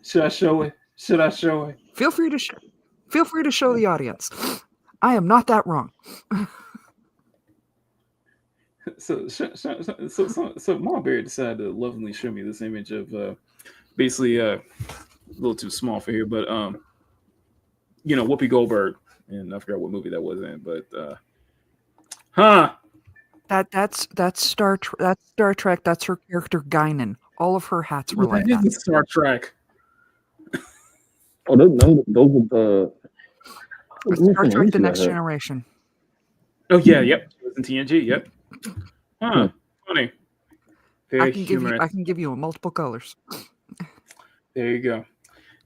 should I show it? Should I show it? Feel free to show the audience. I am not that wrong. So Mom Bear decided to lovingly show me this image of basically a little too small for here, but Whoopi Goldberg, and I forgot what movie that was in, but That's Star Trek. That's her character Guinan. All of her hats were like that that. is Star Trek. Oh, those were the Star Trek: The Next Generation. Oh yeah, yep. It was in TNG, yep. Funny. Very humorous. I can give you multiple colors. There you go.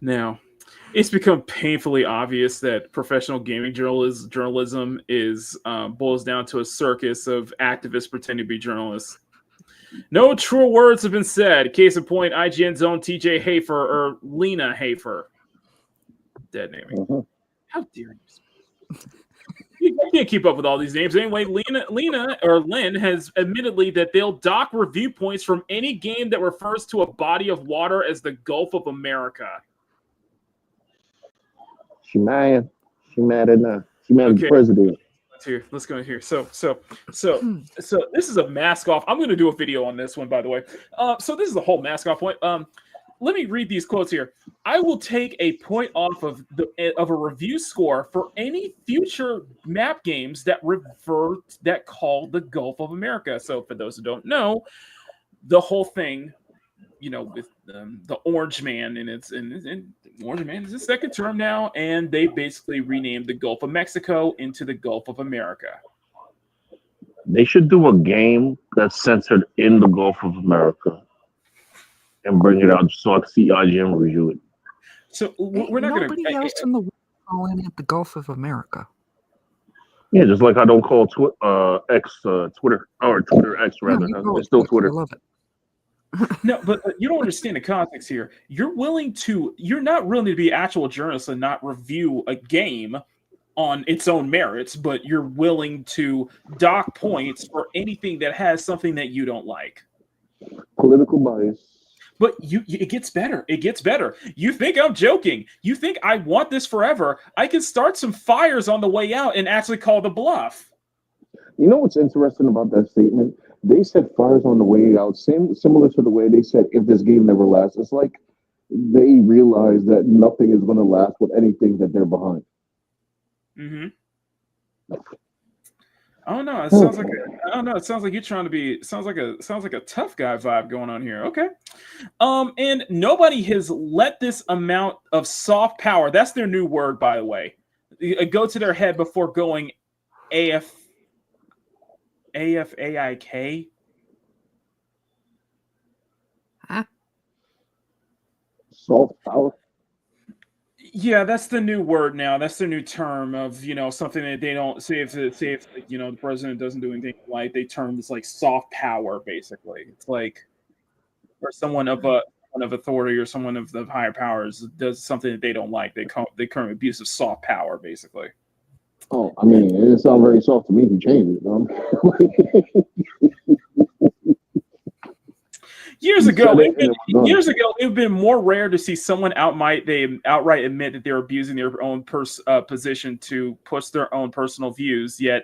Now, it's become painfully obvious that professional gaming journalism is boils down to a circus of activists pretending to be journalists. No true words have been said. Case in point, IGN's own TJ Hafer or Lena Hafer. Dead naming. How dare you? You can't keep up with all these names. Anyway, Lena or Lynn has admittedly that they'll dock review points from any game that refers to a body of water as the Gulf of America. She mad at now. She mad at the president. Let's go here. So this is a mask off. I'm going to do a video on this one, by the way. So this is the whole mask off point. Let me read these quotes here. I will take a point off of a review score for any future map games that call the Gulf of America. So for those who don't know, the whole thing, with the Orange Man, and Orange Man is the second term now, and they basically renamed the Gulf of Mexico into the Gulf of America. They should do a game that's centered in the Gulf of America and bring it out so I can see IGN review it. So we're not going to. Nobody else in the world calling it the Gulf of America. Yeah, just like I don't call X Twitter, or Twitter X rather. It's still Twitter. I love it. No, but you don't understand the context here. You're not willing to be actual journalist and not review a game on its own merits, but you're willing to dock points for anything that has something that you don't like. Political bias. But it gets better. It gets better. You think I'm joking? You think I want this forever? I can start some fires on the way out and actually call the bluff. You know what's interesting about that statement? They said fires on the way out, similar to the way they said if this game never lasts. It's like they realize that nothing is going to last with anything that they're behind. Mm-hmm. I don't know. It sounds like I don't know. It sounds like you're trying to be. Sounds like a tough guy vibe going on here. Okay. And nobody has let this amount of soft power. That's their new word, by the way. Go to their head before going AFAIK. Huh? Soft power. Yeah, that's the new word now. That's the new term of, something that they don't say if the president doesn't do anything right, they term this like soft power, basically. It's like, or someone of authority or someone of the higher powers does something that they don't like. They term abuse of soft power, basically. Oh, I mean, it didn't sound very soft to me. He changed it. Years ago, it would have been more rare to see someone outright admit that they're abusing their own position to push their own personal views. Yet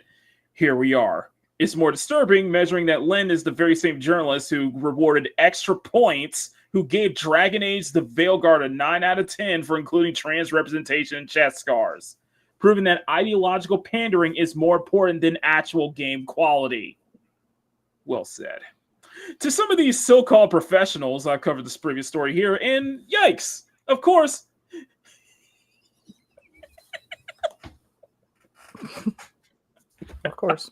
here we are. It's more disturbing measuring that Lynn is the very same journalist who rewarded extra points, who gave Dragon Age the Veilguard a 9 out of 10 for including trans representation and chest scars, proving that ideological pandering is more important than actual game quality. Well said. To some of these so-called professionals, I've covered this previous story here, and yikes, of course. Of course.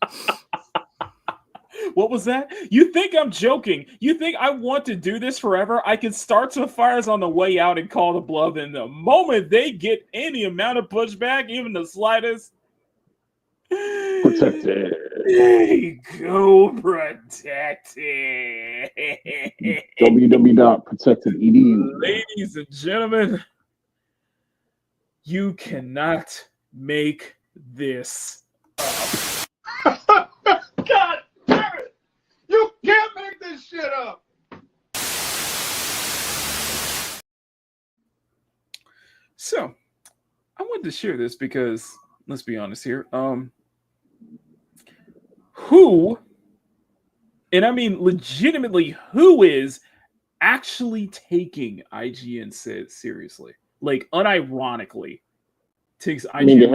What was that? You think I'm joking? You think I want to do this forever? I can start some fires on the way out and call the bluff, and the moment they get any amount of pushback, even the slightest, Protected. there you go, protected. www.protected.edu. Ladies and gentlemen, you cannot make this up. God damn it! You can't make this shit up! So, I wanted to share this because, let's be honest here, who, and I mean legitimately, who is actually taking IGN seriously? Like, unironically takes IGN. I mean, they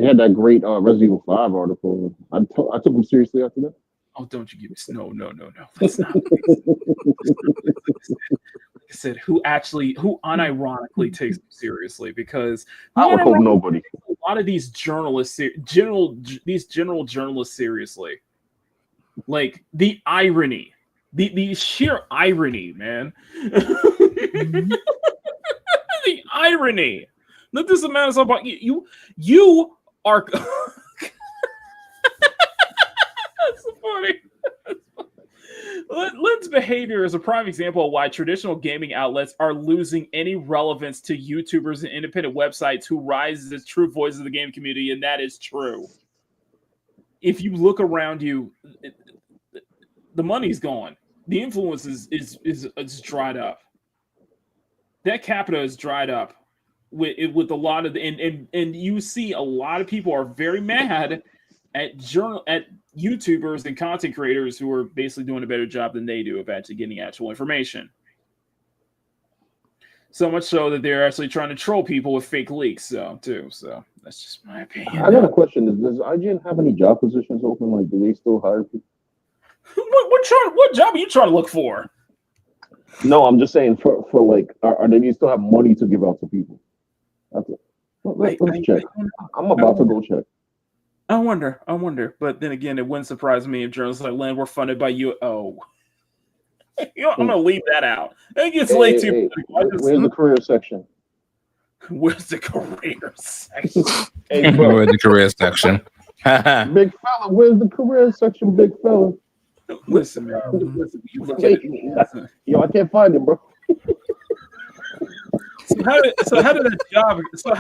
had that great Resident Evil 5 article. I took them seriously after that. Oh, don't you give me no. That's not. Like I said, who unironically takes them seriously? Because I would hope nobody. A lot of these journalists, general journalists, seriously, like the irony, the sheer irony, man. The irony. Let this amount of about you. You are. That's so funny. Lynn's behavior is a prime example of why traditional gaming outlets are losing any relevance to YouTubers and independent websites who rise as true voices of the game community, and that is true. If you look around you, the money's gone. The influence is dried up. That capita is dried up with a lot of and you see a lot of people are very mad at YouTubers and content creators who are basically doing a better job than they do of actually getting actual information. So much so that they're actually trying to troll people with fake leaks, too. So that's just my opinion. I got a question. Does IGN have any job positions open? Like, do they still hire people? What job are you trying to look for? No, I'm just saying for like, are they still have money to give out to people? Let's check. I'm about to go check. I wonder. But then again, it wouldn't surprise me if journalists like Lynn were funded by you. Oh, I'm gonna leave that out. It gets late too. Where's the career section? Where's the career section? Where's the career section? Big fella, where's the career section, big fella? Listen, man. You look at it. Yo, I can't find it, bro. So how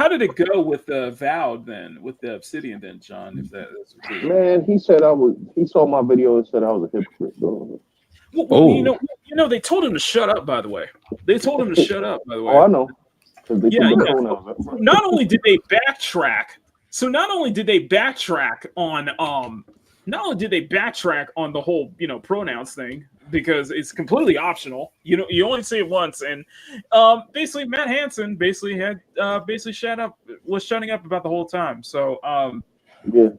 did it go with the Vowed then, with the Obsidian then, John? If that's Man, he said he saw my video and said I was a hypocrite, bro. Well, you know, they told him to shut up. By the way, they told him to shut up. By the way, Oh, I know. 'Cause they yeah, took the yeah. pronouns. Not only did they backtrack, not only did they backtrack on the whole, you know, pronouns thing because it's completely optional. You know, you only say it once, and basically Matt Hansen basically was shutting up about the whole time. So Yeah.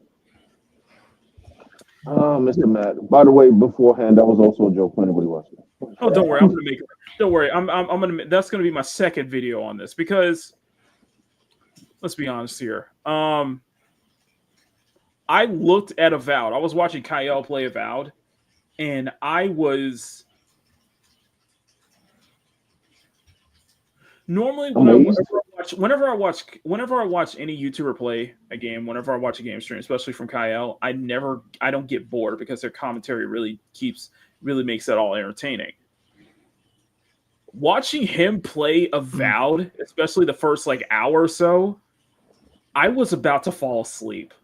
Mr. Matt. By the way, beforehand, that was also a joke for anybody watching. oh, don't worry, I'm gonna make it. Don't worry, I'm gonna. That's gonna be my second video on this because let's be honest here. I looked at Avowed. I was watching Kyle play Avowed, and I was normally whenever I watch any YouTuber play a game, whenever I watch a game stream, especially from Kyle, I don't get bored because their commentary really makes it all entertaining. Watching him play Avowed, especially the first like hour or so, I was about to fall asleep.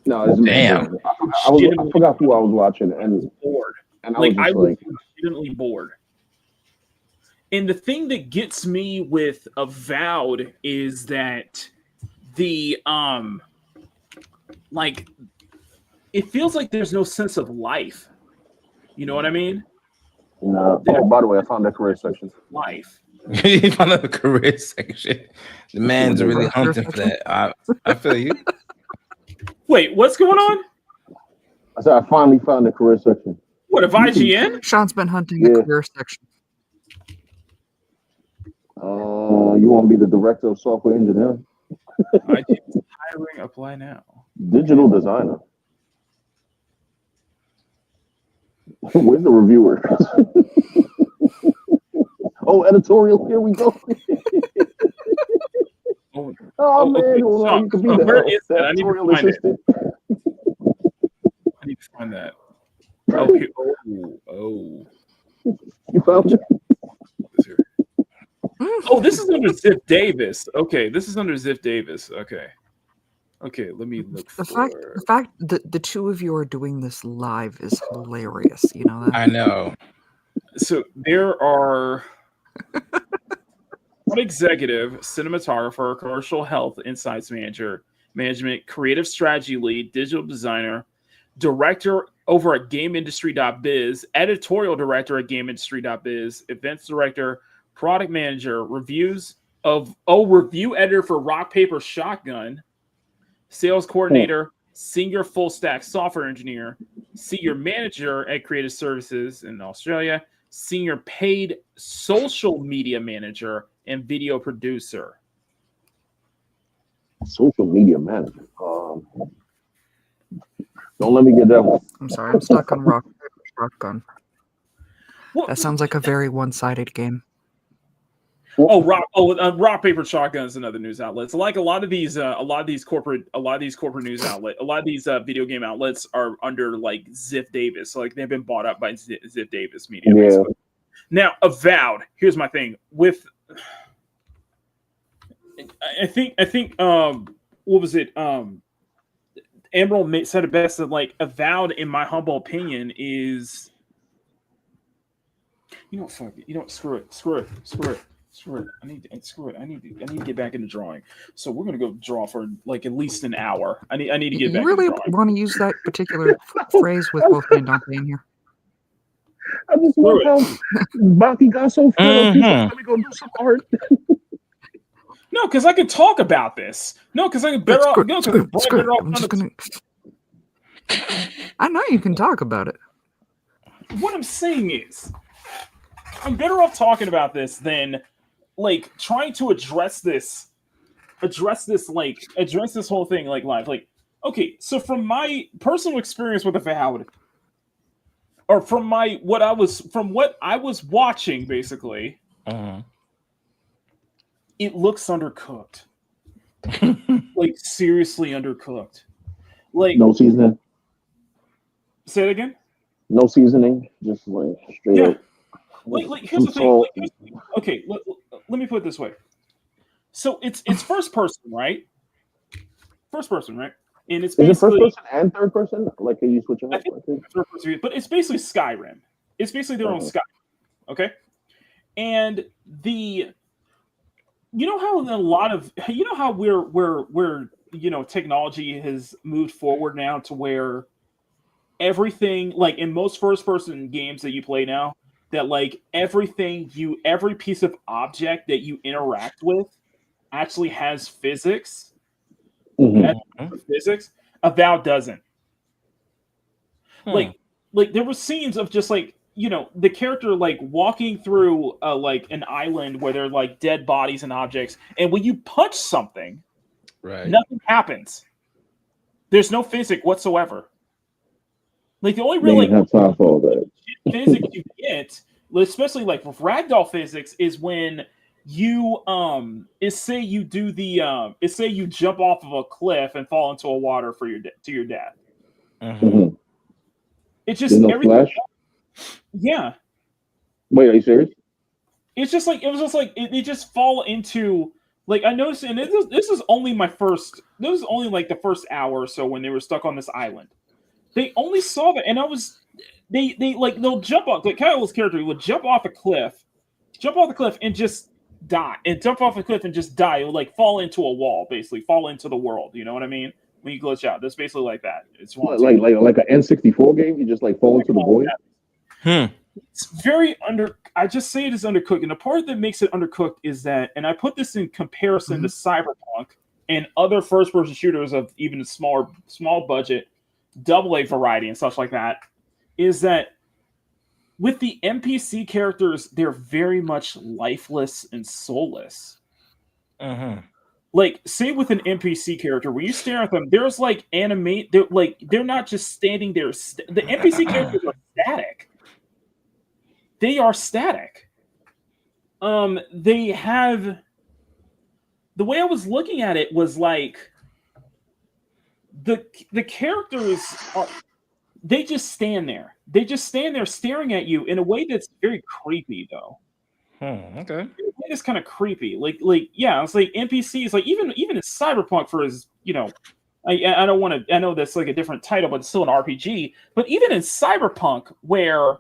No, it's Damn. I forgot who I was watching, and bored. And I was legitimately bored. And the thing that gets me with Avowed is that the like it feels like there's no sense of life. You know what I mean? No. Oh, by the way, I found that career section. Life. You found the career section. The man's really hunting for that. I feel you. Wait, what's going on? I said I finally found the career section. What, of IGN? Sean's been hunting the career section. You want to be the director of software engineering? Hiring, apply now. Digital designer. Where's the reviewer? Oh, editorial. Here we go. Oh man, hold on. You can be the editorial assistant. I need to find that. Oh. You found it? Oh, this is under Ziff Davis. Okay, this is under Ziff Davis. Okay, let me look the fact that the two of you are doing this live is hilarious. You know that? I know. So there are one executive, cinematographer, commercial health insights management, creative strategy lead, digital designer, director over at GameIndustry.biz, editorial director at GameIndustry.biz, events director, product manager, review editor for Rock Paper Shotgun, sales coordinator, senior full stack software engineer, senior manager at Creative Services in Australia, senior paid social media manager, and video producer. Social media manager. Don't let me get that one. I'm sorry, I'm stuck on Rock Paper Shotgun. That sounds like a very one-sided game. Rock Paper Shotgun is another news outlet. So like a lot of these corporate news outlets, a lot of these video game outlets are under like Ziff Davis. So like they've been bought up by Ziff Davis Media. Yeah. Basically. Now, Avowed. Here's my thing with. I think what was it? Emerald said it best that like Avowed, in my humble opinion, is. You know what? Fuck it. You know what? Screw it. I need to get back into drawing. So we're gonna go draw for like at least an hour. I need to get back. You really into drawing. want to use that particular phrase with both me and Dante in here? I just love how Baki got so fed up. He's like, let me go do some art. No, because I can talk about this. No, because I can better off. No, I know you can talk about it. What I'm saying is, I'm better off talking about this than like trying to address this whole thing like live. Like, okay, so from my personal experience with Avowed, or from what I was watching, basically, it looks undercooked. Like seriously undercooked. Like no seasoning. Say it again. No seasoning, just like straight up. Like here's the thing. Okay, let me put it this way. So it's first person, right? First person, right? And it's is it basically first person and third person? Like, can you switch it up? I think third person, but it's basically Skyrim. It's basically their own sky. Okay, and you know how we're technology has moved forward now to where everything, like in most first person games that you play now, that like every piece of object that you interact with actually has physics. Physics. Avowed doesn't. Like there were scenes of just like, the character like walking through like an island where there are like dead bodies and objects, and when you punch something, nothing happens. There's no physics whatsoever. Like the only real like have time for all that. physics you get, especially like with ragdoll physics, is when you say you jump off of a cliff and fall into a water for your death. It's just no everything. flash? Yeah. Wait, are you serious? It's just like they just fall into, like, I noticed, and this is only like the first hour or so when they were stuck on this island. They only saw that, and they'll jump off, like Kyle's character would jump off the cliff and just die, and jump off a cliff and just die. It would like fall into a wall, basically fall into the world. You know what I mean? When you glitch out, that's basically like that. It's like an N64 game. You just like fall into the void. It's very I just say it is undercooked, and the part that makes it undercooked is that, and I put this in comparison to Cyberpunk and other first-person shooters of even a small budget, AA variety and such like that, is that with the NPC characters, they're very much lifeless and soulless. Like, say with an NPC character, when you stare at them, there's like they're not just standing there. The NPC characters are static. They are static. They have, the way I was looking at it was like the characters are, they just stand there. They just stand there staring at you in a way that's very creepy, though. Okay. It's kind of creepy. Like yeah, it's like NPCs. Like even in Cyberpunk, for his, I don't want to. I know that's like a different title, but it's still an RPG. But even in Cyberpunk, where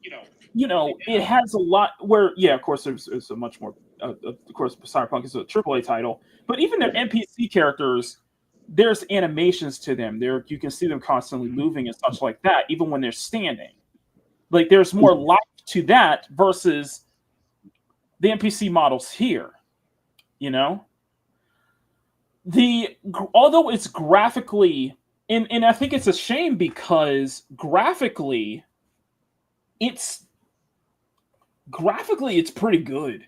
it has a lot. Where of course there's a much more. Of course, Cyberpunk is a AAA title, but even their NPC characters, there's animations to them. You can see them constantly moving and such like that, even when they're standing. Like there's more life to that versus the NPC models here. Although it's graphically, and I think it's a shame because graphically it's pretty good.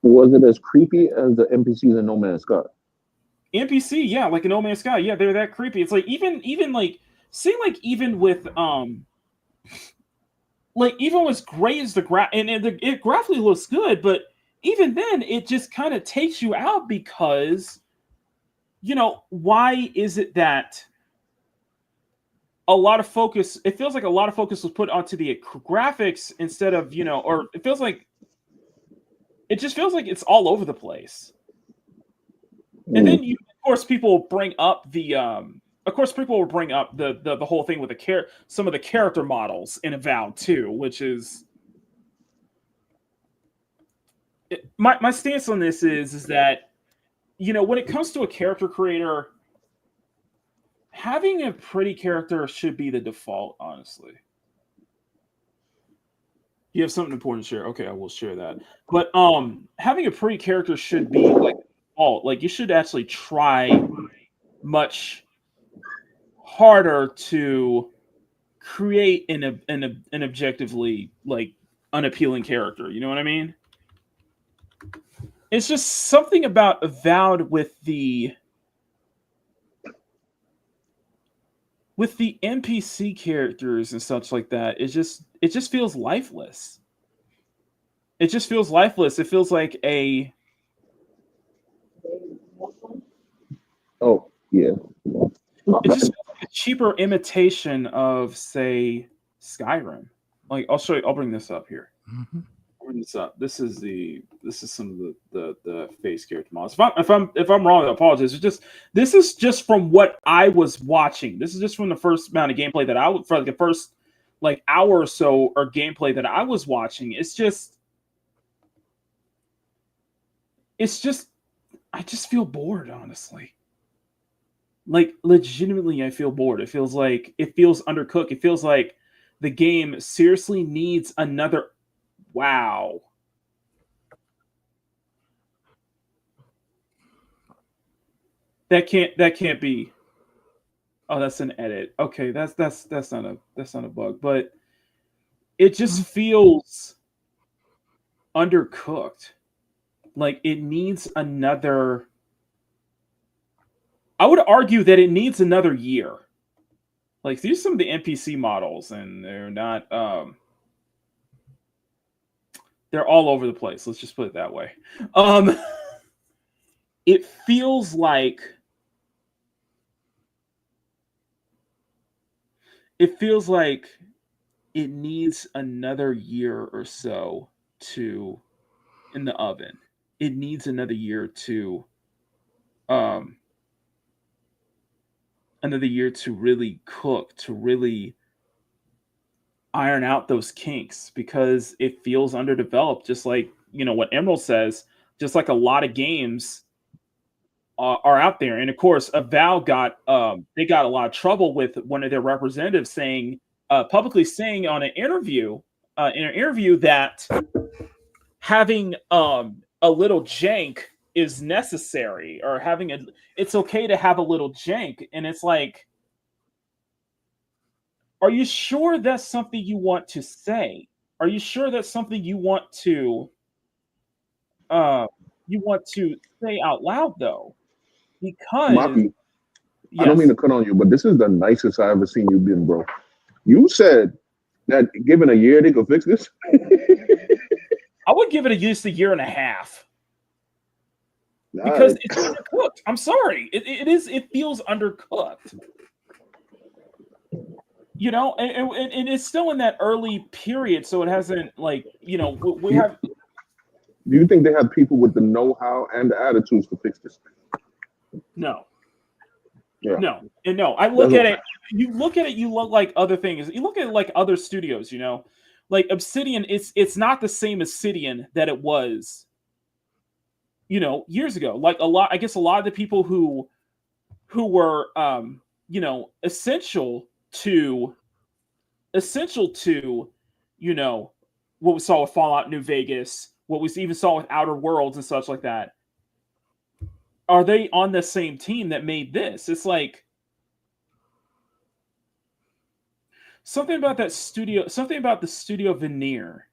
Was it as creepy as the NPCs in No Man's Sky? NPC, yeah, like in No Man's Sky, yeah, they're that creepy. It's like even like, see, like even with like even as great as the it graphically looks good, but even then it just kind of takes you out because why is it that a lot of focus, it feels like a lot of focus was put onto the graphics instead of, or it just feels like it's all over the place. And then of course people will bring up the whole thing with some of the character models in Avowed too, which is my stance on this is that when it comes to a character creator, having a pretty character should be the default, honestly. You have something important to share? Okay, I will share that. But having a pretty character should be like default. Like you should actually try much harder to create an objectively like unappealing character. You know what I mean? It's just something about Avowed with the NPC characters and such like that. It just feels lifeless. It just feels lifeless. It feels like a yeah. It just feels like a cheaper imitation of, say, Skyrim. Like I'll bring this up here. I'll bring this up. This is some of the face character models. If I'm wrong, I apologize. This is just from what I was watching. This is just from the first amount of gameplay that for like the first like hour or so or gameplay that I was watching, it's just I just feel bored, honestly. Like legitimately I feel bored. It feels undercooked. It feels like the game seriously needs another wow. That can't be. Oh, that's an edit. Okay, that's not a bug, but it just feels undercooked. Like it needs another. I would argue that it needs another year. Like these are some of the NPC models, and they're not. They're all over the place. Let's just put it that way. It feels like. It feels like it needs another year or so in the oven. It needs another year to really cook, to really iron out those kinks because it feels underdeveloped. Just like what Emerald says, just like a lot of games are out there. And of course, Avowed got they got a lot of trouble with one of their representatives saying publicly saying on an interview that having a little jank is necessary, or it's okay to have a little jank. And it's like, are you sure that's something you want to say? Are you sure that's something you want to say out loud though? Because Maki, I don't yes. mean to cut on you, but this is the nicest I ever seen you been, bro. You said that given a year they could fix this. I would give it at least a year and a half because it's undercooked. I'm sorry, it feels undercooked. And it's still in that early period, so it hasn't we have. Do you think they have people with the know-how and the attitudes to fix this? No. Yeah. No. I look at it. You look at it. You look like other things. You look at it like other studios. Like Obsidian. It's not the same Obsidian that it was. Years ago. Like I guess a lot of the people who were essential to what we saw with Fallout New Vegas, what we even saw with Outer Worlds and such like that. Are they on the same team that made this? It's like something about that studio, something about the studio veneer.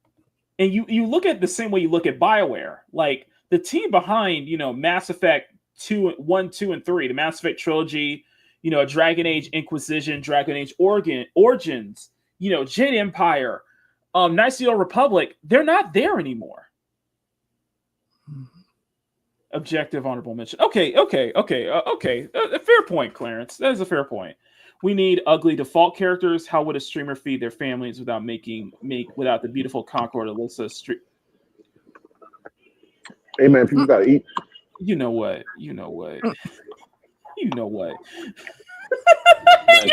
And you look at the same way you look at BioWare. Like the team behind, Mass Effect 1, 2, and 3, the Mass Effect trilogy, Dragon Age Inquisition, Dragon Age Origins, Jade Empire, Knights of the Old Republic, they're not there anymore. Objective honorable mention. Okay. A fair point, Clarence. That is a fair point. We need ugly default characters. How would a streamer feed their families without without the beautiful Concord Alyssa street? Hey man, people gotta eat. You know what?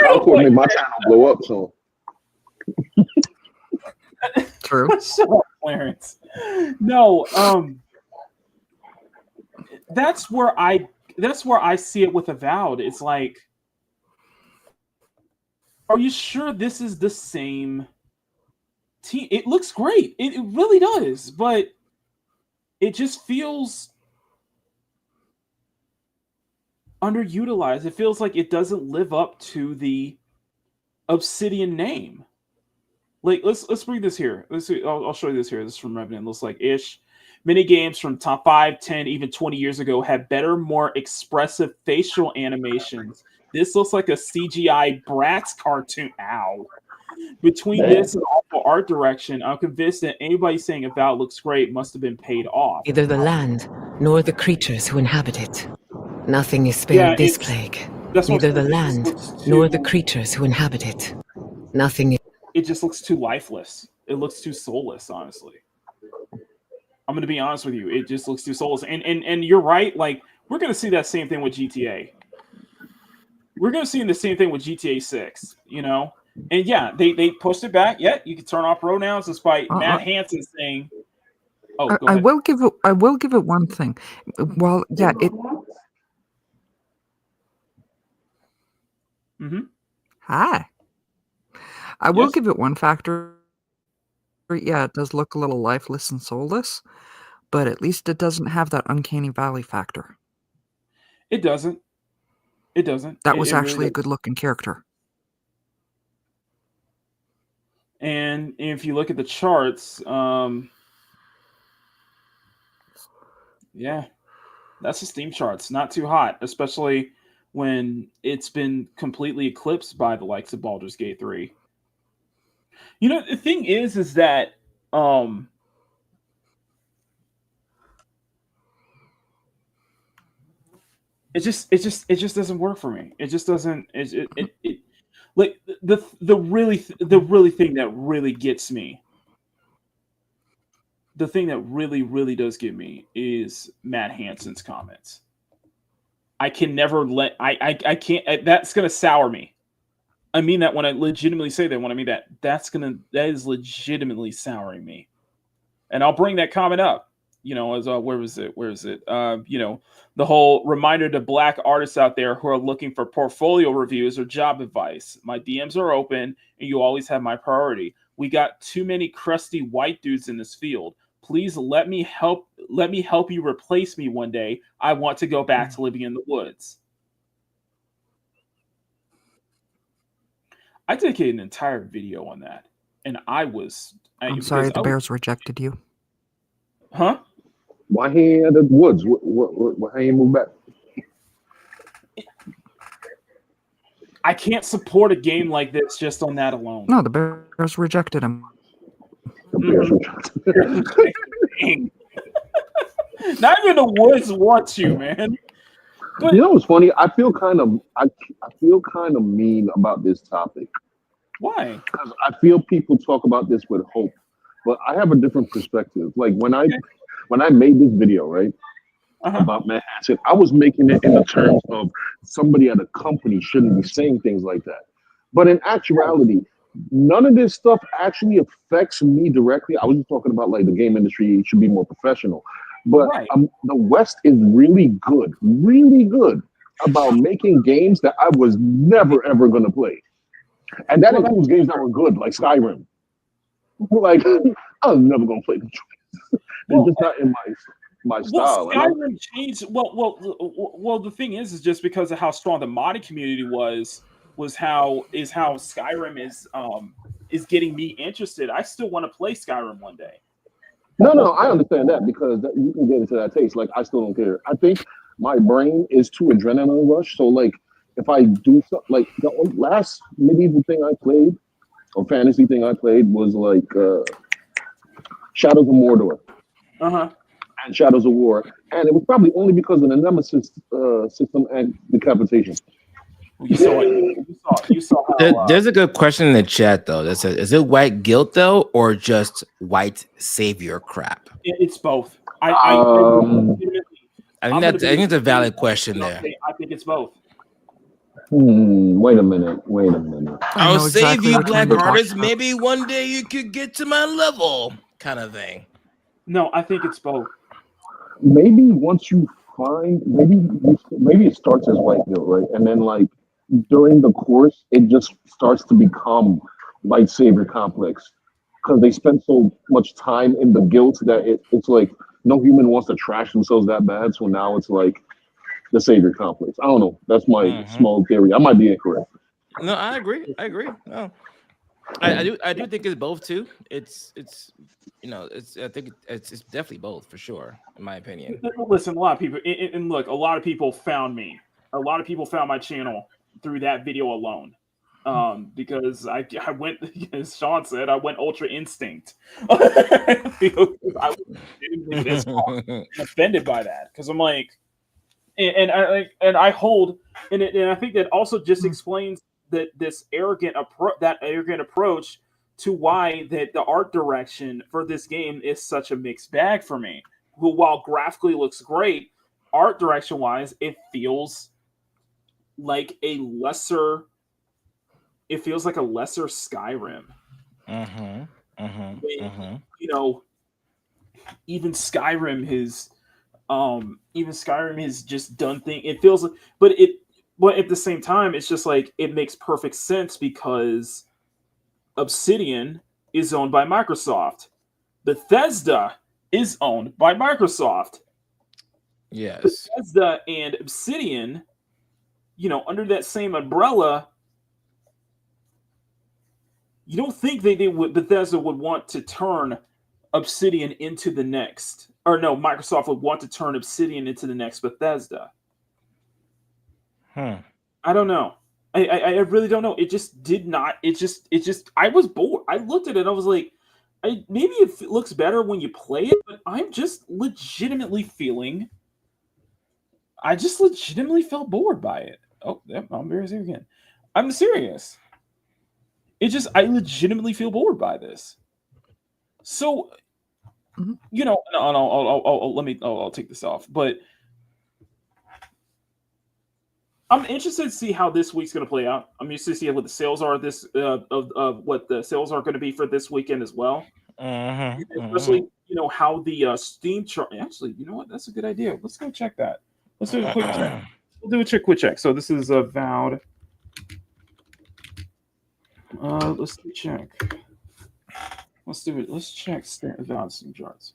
Concord made my channel blow up, so true. Shut up, Clarence. No, that's where I see it with Avowed. It's like, are you sure this is the same team? It looks great. It really does, but it just feels underutilized. It feels like it doesn't live up to the Obsidian name. Like, let's bring this here. Let's see. I'll show you this here. This is from Revenant. Looks like ish. Many games from top 5, 10, even 20 years ago had better, more expressive facial animations. This looks like a CGI Bratz cartoon. Ow. Between this and awful art direction, I'm convinced that anybody saying Avowed looks great must have been paid off. Neither the land nor the creatures who inhabit it. Nothing is spared this plague. Neither the land nor the creatures who inhabit it. Nothing is... It just looks too lifeless. It looks too soulless, honestly. I'm going to be honest with you. It just looks too soulless. And you're right. Like, we're going to see that same thing with GTA. We're going to see the same thing with GTA 6, And yeah, they pushed it back. Yeah, you can turn off pronouns despite Matt Hansen saying, "Oh, go I ahead." will give it one thing. Well, yeah, it. Mm-hmm. Hi. I will Yes. give it one factor. Yeah, it does look a little lifeless and soulless, but at least it doesn't have that uncanny valley factor. It doesn't. It doesn't. That was It really actually a doesn't. good looking character. And if you look at the charts, yeah, that's the Steam charts. Not too hot, especially when it's been completely eclipsed by the likes of Baldur's Gate 3. You know, the thing is that it just doesn't work for me. It just doesn't. It like the really thing that really gets me. The thing that really does get me is Matt Hansen's comments. I can never let I can't. That's gonna sour me. I mean that when I legitimately say that. When I mean that, that is legitimately souring me. And I'll bring that comment up. You know, as where was it? Where is it? You know, the whole reminder to Black artists out there who are looking for portfolio reviews or job advice. My DMs are open, and you always have my priority. We got too many crusty white dudes in this field. Please let me help you replace me one day. I want to go back to living in the woods. I dedicated an entire video on that, and I'm sorry, the Bears rejected you. Huh? Why he in the woods? Why he ain't moved back? I can't support a game like this just on that alone. No, the Bears rejected him. Mm-hmm. Not even the woods want you, man. But, you know what's funny? I feel kind of mean about this topic. Why? Because I feel people talk about this with hope, but I have a different perspective. Like when I made this video, right, about Manhattan, I was making it in the terms of somebody at a company shouldn't be saying things like that. But in actuality, none of this stuff actually affects me directly. I was just talking about like the game industry should be more professional. But the West is really good about making games that I was never ever going to play. And that includes games that were good, like Skyrim. Like, I'm never going to play the choice. It's just not in my style. Skyrim changed. Well. The thing is just because of how strong the modding community was how Skyrim is getting me interested. I still want to play Skyrim one day. No, I understand that because you can get into that taste. Like, I still don't care. I think my brain is too adrenaline rush. So, like, if I do something, like the last medieval thing I played or fantasy thing I played was like Shadows of Mordor. And Shadows of War. And it was probably only because of the Nemesis system and decapitation. You saw how, There's a good question in the chat though that says, "Is it white guilt though, or just white savior crap?" It's both. I think it's a valid question there. I think it's both. Wait a minute. I'll save you, Black artists. Maybe one day you could get to my level, kind of thing. No, I think it's both. Maybe once you find, maybe it starts as white guilt, right? And then like during the course, it just starts to become white savior complex because they spend so much time in the guilt that it's like no human wants to trash themselves that bad. So now it's like the savior complex. I don't know. That's my small theory. I might be incorrect. No, I agree. No, I do think it's both too. It's I think it's definitely both for sure, in my opinion. Listen, a lot of people, and look, a lot of people found me. A lot of people found my channel through that video alone. Because I went, as Sean said, I went ultra instinct. I was offended by that because I'm like, and I hold, and I think that also just explains that this arrogant approach to why that the art direction for this game is such a mixed bag for me. Who, while graphically looks great, art direction wise, it feels like a lesser it feels like a lesser Skyrim. You know, even Skyrim has just done thing. It feels like, but at the same time, it's just like it makes perfect sense because Obsidian is owned by Microsoft. Bethesda is owned by Microsoft. Yes. Bethesda and Obsidian, you know, under that same umbrella, you don't think Bethesda would want to turn Obsidian into the next, or no, Microsoft would want to turn Obsidian into the next Bethesda. I don't know. I really don't know. It just did not. It just. I was bored. I looked at it. I was like, maybe it looks better when you play it, but I'm just legitimately feeling. I just legitimately felt bored by it. Oh, yep, I'm very serious again. I'm serious. I legitimately feel bored by this. So, you know, I'll take this off, but I'm interested to see how this week's going to play out. I'm interested to see what the sales are what the sales are going to be for this weekend as well. Especially, you know, how the Steam chart. Actually, you know what? That's a good idea. Let's go check that. Let's do a quick check. We'll do a quick check. So this is Avowed. Let's check. Let's do it. Let's check Avowed Steam charts.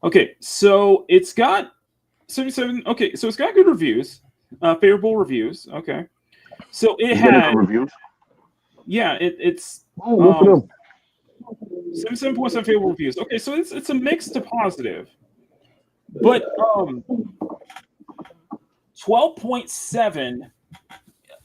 Okay, so it's got 77. Okay, so it's got good reviews, favorable reviews. Okay, so it had reviews. Yeah, it's 77.7 favorable reviews. Okay, so it's a mix to positive, but 12.7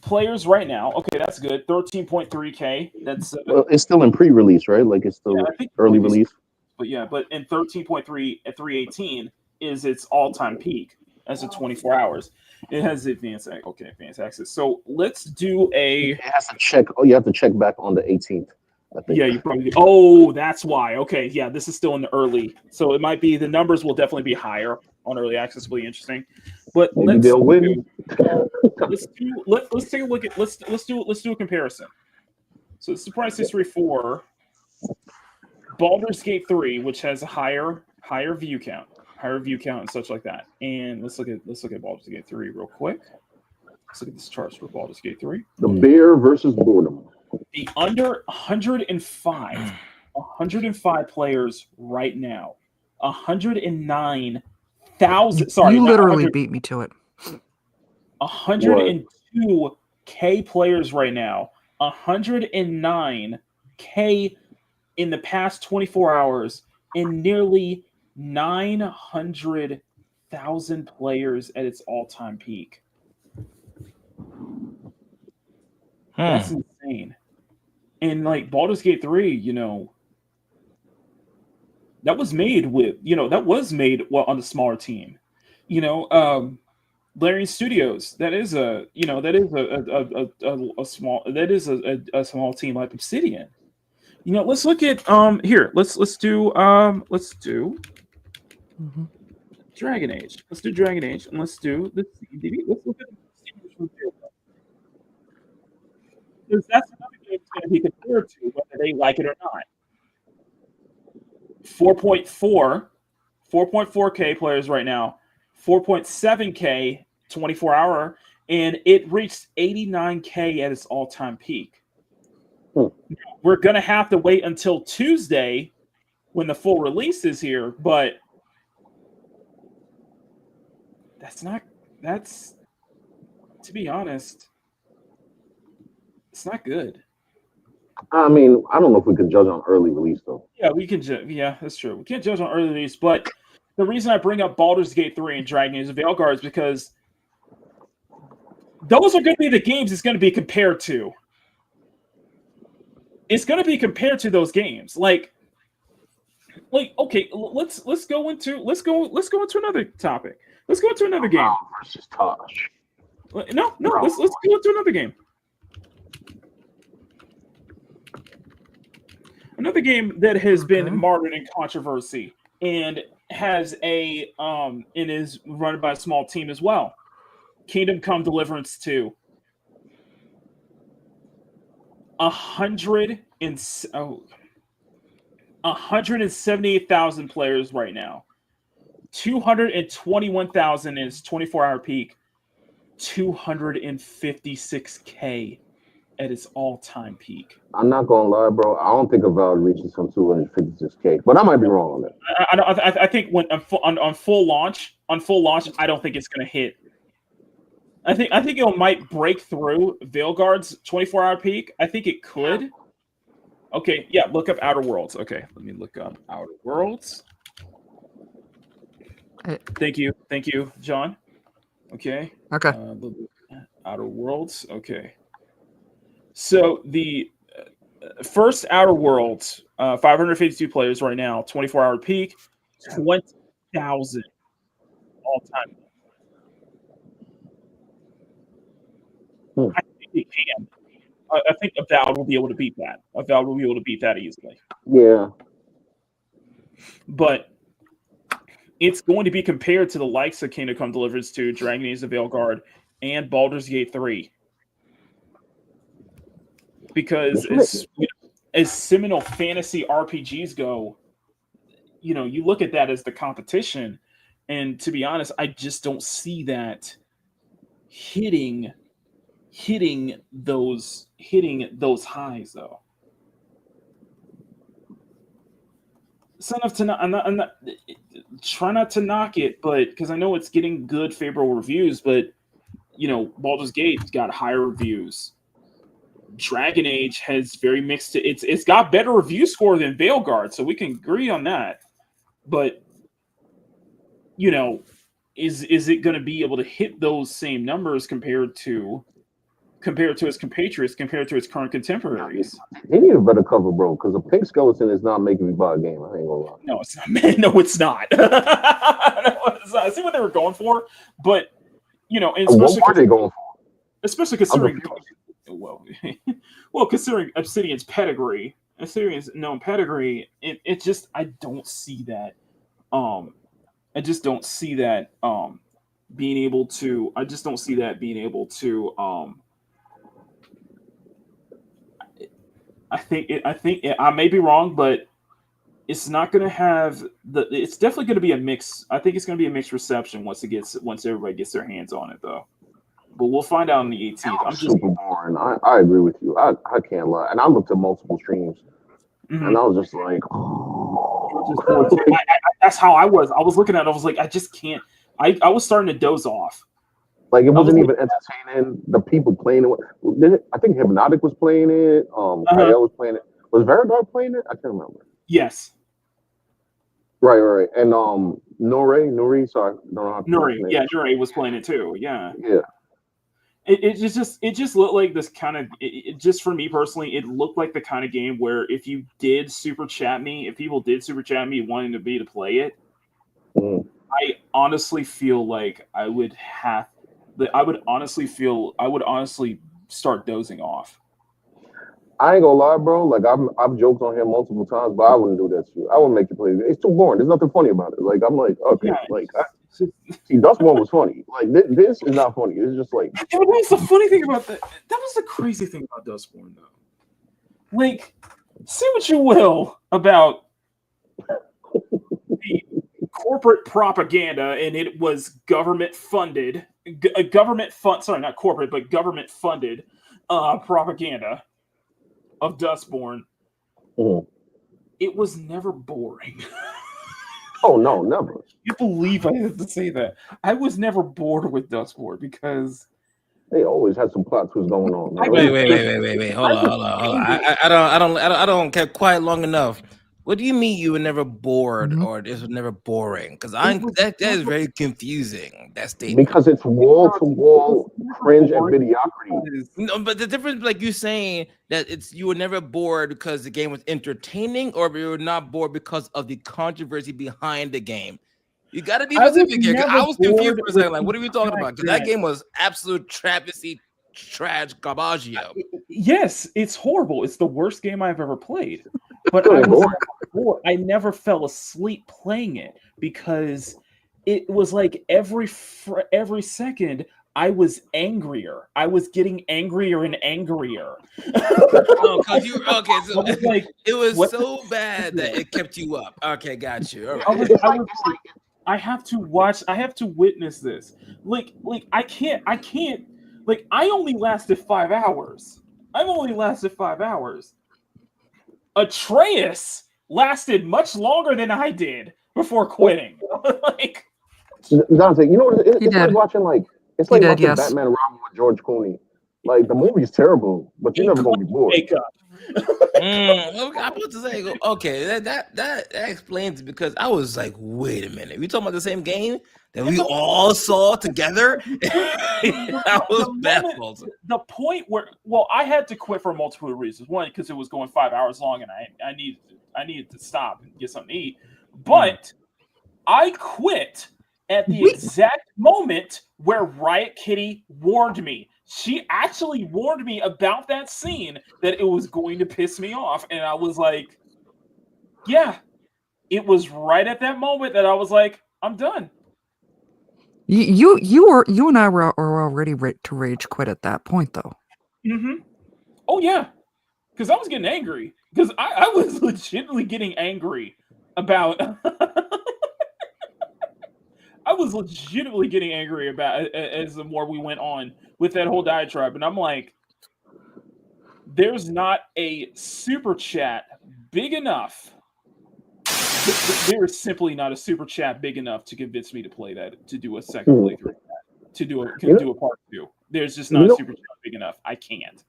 players right now. Okay, that's good. 13.3K. That's well, it's still in pre-release, right? Like it's still early release. But yeah, and 13.3 at 318 is its all-time peak as of 24 hours. It has advanced access. So let's do a. It has to check. Oh, you have to check back on the 18th. I think. Yeah, you probably. Oh, that's why. Okay, yeah, this is still in the early, so it might be the numbers will definitely be higher on early access. Will be interesting, but maybe they'll win. Let's take a look at let's do a comparison. So it's the price history for Baldur's Gate 3, which has a higher view count, and such like that. And let's look at Baldur's Gate 3 real quick. Let's look at this charts for Baldur's Gate 3. The bear versus boredom. The under 105 players right now. 109,000. Sorry, you literally beat me to it. 102K players right now. 109K in the past 24 hours, and nearly 900,000 players at its all-time peak. That's insane. And like Baldur's Gate 3, you know, that was made on a smaller team. You know, Larian Studios, that is a small team like Obsidian. You know, let's look at here. Let's do Dragon Age. Let's do Dragon Age, and let's do the let's look at the because that's another game that's going to be compared to whether they like it or not. 4.4K players right now, 4.7K 24-hour, and it reached 89K at its all-time peak. We're going to have to wait until Tuesday when the full release is here, but that's to be honest, it's not good. I mean, I don't know if we can judge on early release though. Yeah, we can. Yeah, that's true. We can't judge on early release, but the reason I bring up Baldur's Gate 3 and Dragon Age of Veilguard is because those are going to be the games it's going to be compared to. It's going to be compared to those games. Like okay, let's go into another topic. Let's go into another game. Versus Tosh. No, let's go into another game. Another game that has been martyred in controversy and has and is run by a small team as well. Kingdom Come Deliverance 2. 178,000 players right now. 221,000 is 24-hour peak. 256K at its all-time peak. I'm not gonna lie, bro. I don't think Avowed reaches some 256K, but I might be wrong on that. I think when on full launch, I don't think it's going to hit. I think it might break through Veilguard's 24-hour peak. I think it could. Okay, yeah. Look up Outer Worlds. Okay, let me look up Outer Worlds. Thank you, John. Okay. Okay. Outer Worlds. Okay. So the first Outer Worlds, 552 players right now, 24-hour peak, 20,000 all time. I think it can. I think Avowed will be able to beat that. Avowed will be able to beat that easily. Yeah. But it's going to be compared to the likes of Kingdom Come Deliverance 2, Dragon Age: The Veilguard, and Baldur's Gate 3. Because as seminal fantasy RPGs go, you look at that as the competition, and to be honest, I just don't see that hitting those highs though. So I'm not try not to knock it, but because I know it's getting good favorable reviews, but Baldur's Gate got higher reviews. Dragon Age has very mixed. It's got better review score than Veilguard, so we can agree on that. But is it going to be able to hit those same numbers compared to its compatriots, compared to its current contemporaries? They need a better cover, bro, because a pink skeleton is not making me buy a game. I ain't gonna lie. No, it's not. Man, no, it's not. I see what they were going for, but and what were they going for? Especially considering. Well, considering Obsidian's pedigree, Obsidian's known pedigree, it just I don't see that. I just don't see that being able to. I just don't see that being able to. I may be wrong, but it's not going to have the. It's definitely going to be a mix. I think it's going to be a mixed reception once everybody gets their hands on it, though. But we'll find out on the 18th. I'm super boring. I agree with you. I can't lie. And I looked at multiple streams, and I was just like, that's how I was. I was looking at it. I was like, I just can't. I was starting to doze off. Like it wasn't even entertaining. The people playing it. I think Hypnotic was playing it. Kyle was playing it. Was Veradar playing it? I can't remember. Yes. Right. And Nuri. Sorry, don't know how to Nuri. Yeah, Nuri was playing it too. Yeah. Yeah. It just looked like this kind of just for me personally, it looked like the kind of game where if you did super chat me, if people did super chat me wanting to play it, I honestly feel like I would honestly start dozing off. I ain't gonna lie, bro. Like I've joked on here multiple times, but I wouldn't do that to you. I wouldn't make you play. It's too boring. There's nothing funny about it. Like I'm like, okay, yeah, see, Dustborn was funny. Like this is not funny. It's just like. What was the funny thing about that? That was the crazy thing about Dustborn, though. Like, say what you will about the corporate propaganda, and it was government funded. Sorry, not corporate, but government funded propaganda of Dustborn. It was never boring. Oh no, never. You believe I have to say that? I was never bored with Dustborn because they always had some plot twists going on. Wait. Hold on. I don't kept quiet long enough. What do you mean you were never bored or this was never boring? Because that is very confusing. That statement. Because it's wall to wall cringe and mediocrity. No, but the difference, like you saying that you were never bored because the game was entertaining, or you were not bored because of the controversy behind the game. You got to be specific here. I was confused for a second. Like, what are we talking about? Because that game was absolute travesty, trash, garbaggio. Yes, it's horrible. It's the worst game I've ever played. But I never fell asleep playing it because it was like every second I was angrier. I was getting angrier and angrier. Oh, cause you okay? So I was like, it was what so bad that it kept you up. Okay, got you. All right. I was like, I have to watch. I have to witness this. Like I can't. Like I only lasted 5 hours. I've only lasted 5 hours. Atreus lasted much longer than I did before quitting. Like Dante, you know what? It's like did. watching He did, watching yes. Batman and Robin with George Clooney. Like the movie's terrible, but you're never gonna be bored. makeup. Okay, I'm about to say, okay, that explains it because I was like, wait a minute, we talking about the same game that we all saw together? I was baffled. The point where, well, I had to quit for multiple reasons. One, because it was going 5 hours long, and I needed to stop and get something to eat. But I quit at the exact moment where Riot Kitty warned me. She actually warned me about that scene that it was going to piss me off. And I was like, yeah, it was right at that moment that I was like, I'm done. You and I were already to rage quit at that point, though. Mm-hmm. Oh, yeah. Because I was getting angry. Because I was legitimately getting angry about... I was legitimately getting angry about as the more we went on with that whole diatribe. And I'm like, there's not a super chat big enough. There is simply not a super chat big enough to convince me to play that, to do a second playthrough, to do a part 2. There's just not a super chat big enough. I can't.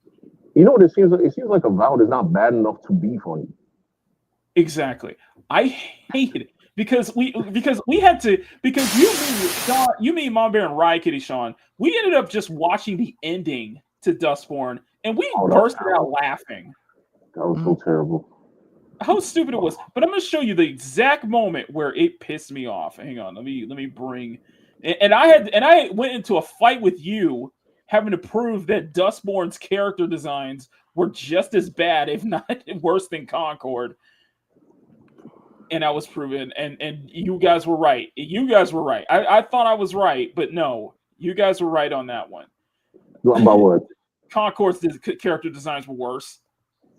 You know what it seems like? It seems like Avowed is not bad enough to be funny. Exactly. I hate it. Because we had to, because you, me, Mom Bear, and Riot Kitty, Sean, we ended up just watching the ending to Dustborn, and we bursted out laughing. That was so terrible. How stupid it was. But I'm going to show you the exact moment where it pissed me off. Hang on, let me bring, and I went into a fight with you, having to prove that Dustborn's character designs were just as bad, if not worse, than Concord. And I was proven, and you guys were right. You guys were right. I thought I was right, but no, you guys were right on that one. About what? Concord's character designs were worse.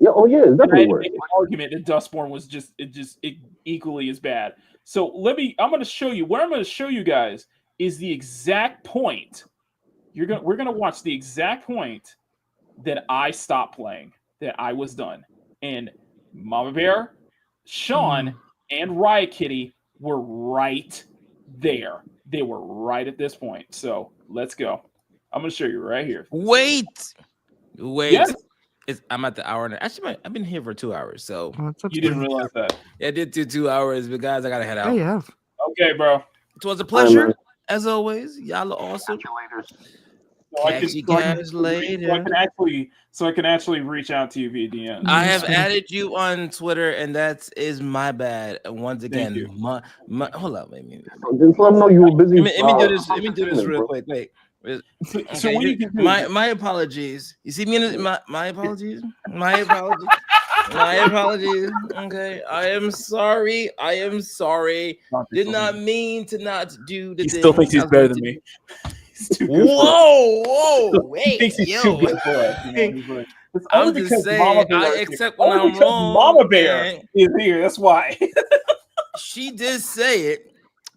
Yeah. Oh yeah, it's definitely worse. An argument that Dustborn was just equally as bad. So I'm going to show you. What I'm going to show you guys is the exact point. We're going to watch the exact point that I stopped playing, that I was done, and Mama Bear, Sean, and Riot Kitty were right there. They were right at this point. So let's go. I'm going to show you right here. Wait. Yes. I'm at the hour. Actually, I've been here for 2 hours. So you didn't realize that? Yeah, I did do 2 hours, but guys, I gotta head out. I have. Okay, bro. It was a pleasure as always. Y'all are awesome. Catch you guys later. So I can actually reach out to you via DM. I have added you on Twitter, and that is my bad. Once again, hold up, wait a minute. Just let them know you were busy. Let me do this. Let me do this real quick. Wait. Okay, so what you can do? My apologies. You see me in my apologies. My apologies. My apologies. Okay, I am sorry. Did not mean to not do the. He still thinks he's better than me. Whoa, wait, he thinks he's too good for us. I'm just saying, I accept when I'm wrong. Mama Bear is here. That's why. She did say it.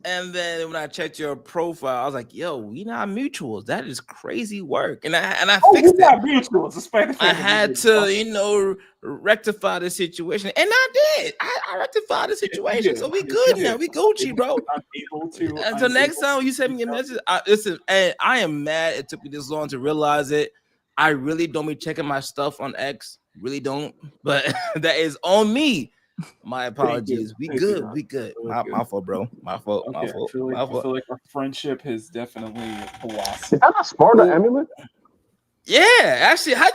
And then when I checked your profile, I was like, "Yo, we not mutuals. That is crazy work." And I fixed it. Not mutuals. I had to, rectify the situation, and I did. I rectified the situation, so we good now. We Gucci, bro. I'm able to. Until next time you send me a message, listen. And I am mad it took me this long to realize it. I really don't be checking my stuff on X. Really don't. But that is on me. My apologies. We good. My fault, bro. My fault. I feel like our friendship has definitely blossomed. Is that a Sparta amulet? Yeah, actually, how'd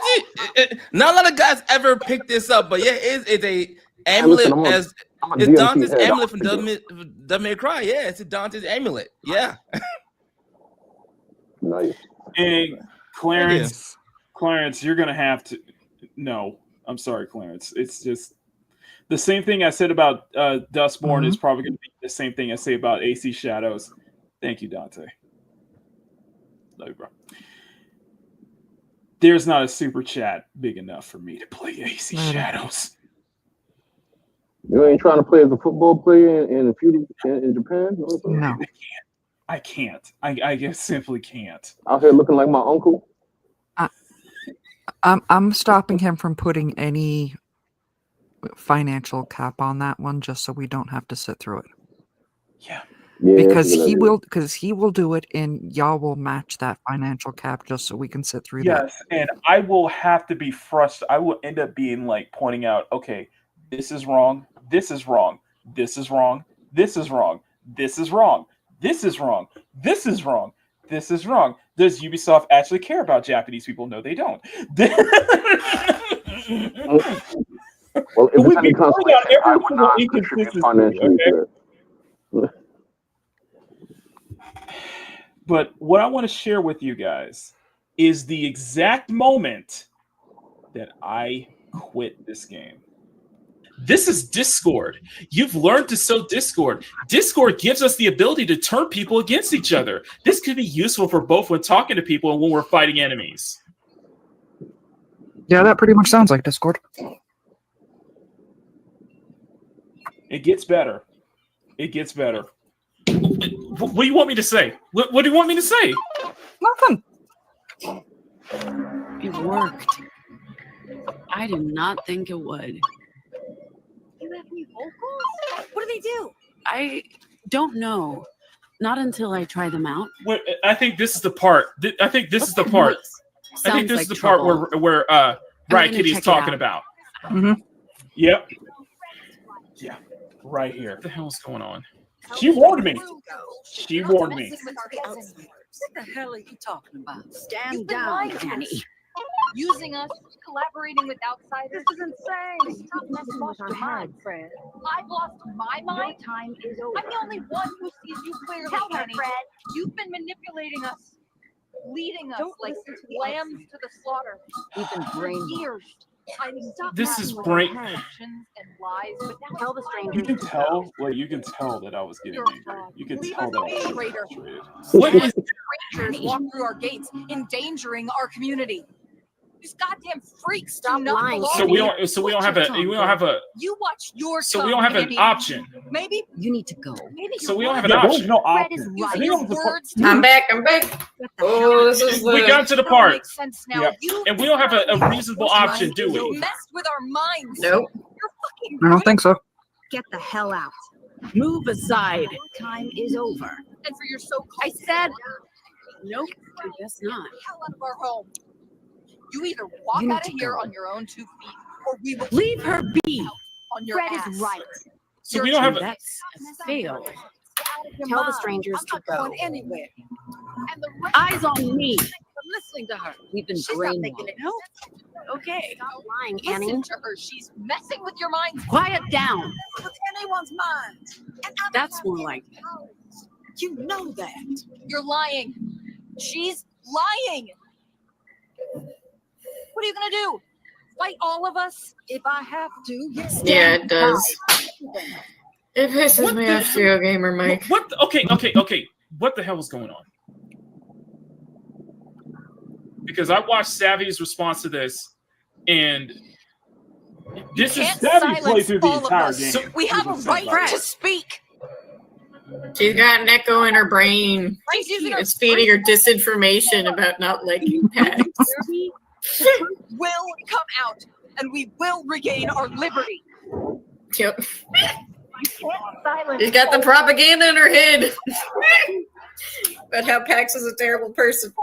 you? Not a lot of guys ever pick this up, but yeah, it's a amulet. It's Dante's amulet from Devil May Cry. Yeah, it's a Dante's amulet. Yeah. Nice. Hey, Clarence, you're gonna have to. No, I'm sorry, Clarence. It's just. The same thing I said about Dustborn is probably going to be the same thing I say about AC Shadows. Thank you, Dante. Love you, bro. There's not a super chat big enough for me to play AC Shadows. You ain't trying to play as a football player in Japan? No. I can't. I just simply can't. Out here looking like my uncle. I'm stopping him from putting any financial cap on that one, just so we don't have to sit through it. Yeah. Because he will do it, and y'all will match that financial cap just so we can sit through that. Yes, and I will have to be frustrated. I will end up being like pointing out, okay, this is wrong. This is wrong. This is wrong. This is wrong. This is wrong. This is wrong. This is wrong. This is wrong. Does Ubisoft actually care about Japanese people? No, they don't. Well, if we it's any consolation, I would not inconsistency, contribute financially to it. But what I want to share with you guys is the exact moment that I quit this game. This is Discord. You've learned to sow Discord. Discord gives us the ability to turn people against each other. This could be useful for both when talking to people and when we're fighting enemies. Yeah, that pretty much sounds like Discord. It gets better. It gets better. What do you want me to say? What do you want me to say? Nothing. It worked. I did not think it would. You have new vocals? What do they do? I don't know. Not until I try them out. I think this is the part. I think this is the part. I think this is the part where Riot Kitty is talking about. Mm-hmm. Yep. Yeah. Right here. What the hell's going on? She warned me. She warned me. What the hell are you talking about? Stand down, Annie. Using us, collaborating with outsiders. This is insane. Stop messing with our head, Fred. I've lost my mind. Your time is over. I'm the only one who sees you clearly, Tell her, Fred. You've been manipulating us, leading us like lambs to the slaughter. We've been brainwashed. Years. This is brain. And lies, but now tell the You strangers. can tell. Well, you can tell that I was getting angry. You can tell that I was Traitor. frustrated. What is strangers walk through our gates, endangering our community? These goddamn freaks do not belong So we here. don't. So we don't have a. We don't have a. You watch your So we don't have an Annie. option. Maybe you need to go. Maybe So we don't have an option. no option. I'm back. Oh, this is We got to the part. Makes sense now. Yep. You And we don't have a reasonable option, do we? messed with our minds. Nope. You're fucking I don't think so. Get the hell out. Move aside. Time is over. And for your so-called I said Nope, I guess not. hell out of our home. You either walk You need out of to here go. on your own 2 feet, or we will Leave her be. on your Fred ass. is right. So we don't have a. That's a fail. Tell the strangers to go. Anywhere. And the rest Eyes on me. I'm listening to her. We've been She's not making it. brainwashed. Okay. Stop lying, Annie. Listen to her. She's messing with your mind. Quiet down. With anyone's mind. And That's more like it. You know that. You're lying. She's lying. What are you gonna do? Fight all of us? If I have to, yes. Yeah, it does. It pisses me off, Geo Gamer Mike. What? Okay. What the hell is going on? Because I watched Savvy's response to this, and this is Savvy played through the entire game. So we have a right to speak. She's got an echo in her brain. It's feeding her disinformation about not liking PAX. Will come out, and we will regain our liberty. Yep. She's got the propaganda in her head about how Pax is a terrible person.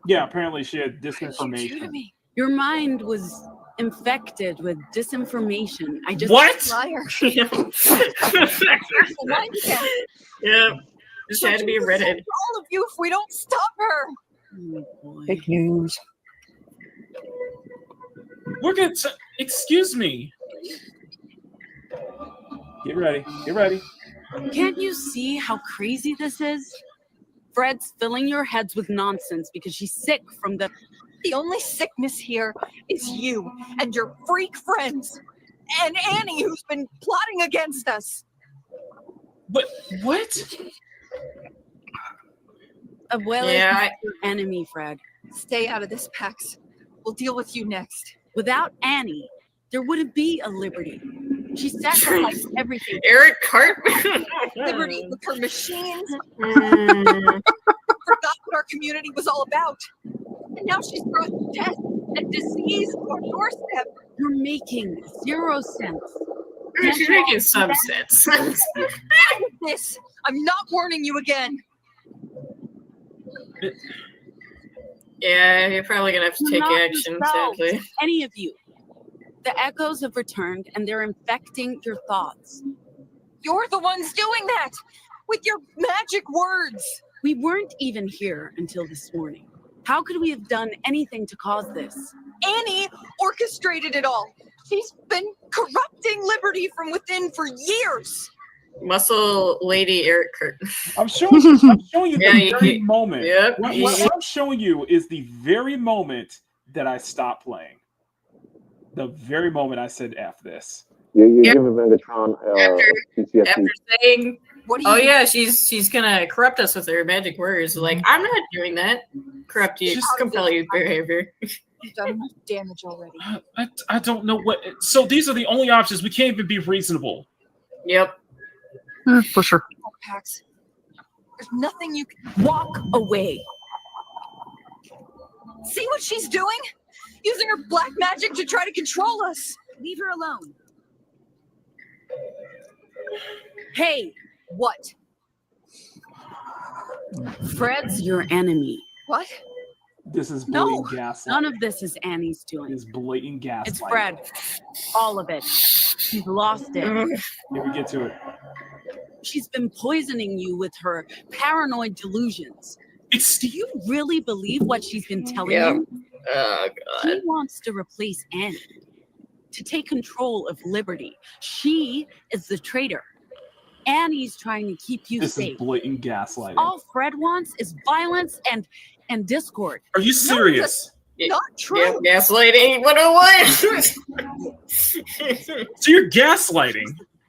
Yeah, apparently she had disinformation. Your mind was infected with disinformation. I just What? Liar. Yeah. This had to be a redhead. All of you, if we don't stop her. Fake news. We're gonna. Excuse me. Get ready. Get ready. Can't you see how crazy this is? Fred's filling your heads with nonsense because she's sick from the. The only sickness here is you and your freak friends. And Annie, who's been plotting against us. But what? Abuela Yeah, is your enemy, Fred. Stay out of this, Pax. We'll deal with you next. Without Annie, there wouldn't be a Liberty. She sacrificed everything. Eric Cartman. Liberty with her machines. Forgot what our community was all about. And now she's brought death and disease to our doorstep. You're making zero sense. She's making some sense. This. I'm not warning you again. Yeah, you're probably gonna have to You're take not action, yourselves, sadly. any of you. The echoes have returned and they're infecting your thoughts. You're the ones doing that with your magic words. We weren't even here until this morning. How could we have done anything to cause this? Annie orchestrated it all. She's been corrupting Liberty from within for years. Muscle Lady Eric Curtin. I'm showing you the very you- moment. Yep. What I'm showing you is the very moment that I stopped playing. The very moment I said F this. You're giving Megatron PTSD. After saying, What do "Oh you yeah, she's gonna corrupt us with her magic words," like I'm not doing that. Corrupt you, compel you behavior. You've done enough damage already. I don't know what. So these are the only options. We can't even be reasonable. Yep. For sure. Oh, Pax. There's nothing you can walk away. See what she's doing? Using her black magic to try to control us. Leave her alone. Hey, What? Fred's your enemy. What? This is No, blatant gaslighting. none of this is Annie's doing. It's blatant gaslighting. It's Fred. All of it. She's lost it. Here we get to it. She's been poisoning you with her paranoid delusions. Do you really believe what she's been telling you? Oh She god. wants to replace Annie, to take control of Liberty. She is the traitor. Annie's trying to keep you This safe. is blatant gaslighting. All Fred wants is violence and discord. Are you serious? Not true. Yeah, gaslighting 101. So you're gaslighting?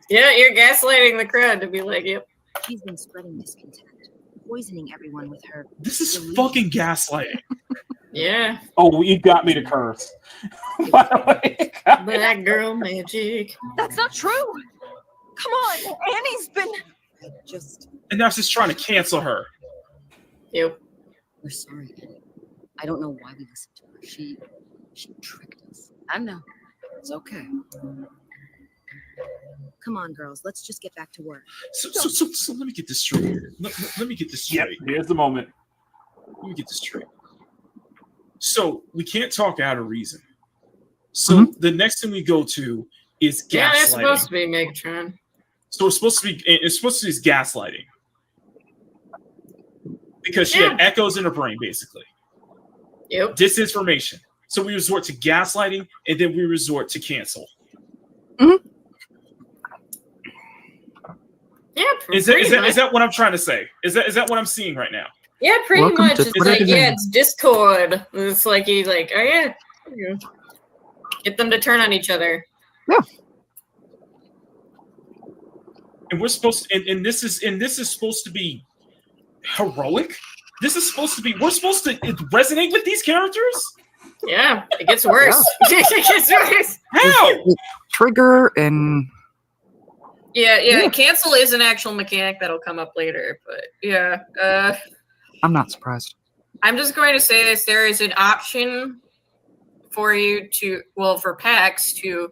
Yeah, you're gaslighting the crowd to be like, yep. She's been spreading discontent, poisoning everyone with her. This is fucking gaslighting. Yeah. Oh, you got me to curse. Black girl magic. That's not true. Come on. Annie's been. Just. And now she's trying to cancel her. Yep. We're sorry, Annie. I don't know why we listened to her. She tricked us. I know. It's okay. Come on, girls. Let's just get back to work. So let me get this straight here. Let me get this straight. Yep, here's the moment. Let me get this straight. So we can't talk out of reason. So the next thing we go to is gaslighting. Yeah, it's supposed to be Megatron. So it's supposed to be gaslighting. Because she had echoes in her brain, basically. Yep. Disinformation. So we resort to gaslighting, and then we resort to cancel. Yeah, Is that what I'm trying to say? Is that what I'm seeing right now? Yeah, pretty Welcome much. to It's like, Briannah. yeah, it's Discord. It's like he's like, oh yeah, get them to turn on each other. And we're supposed to, and this is supposed to be heroic. This is supposed to be. We're supposed to resonate with these characters. Yeah, it gets worse. It gets worse. How? Trigger and Yeah. Cancel is an actual mechanic that'll come up later, but yeah. I'm not surprised. I'm just going to say this: there is an option for you to, for PAX to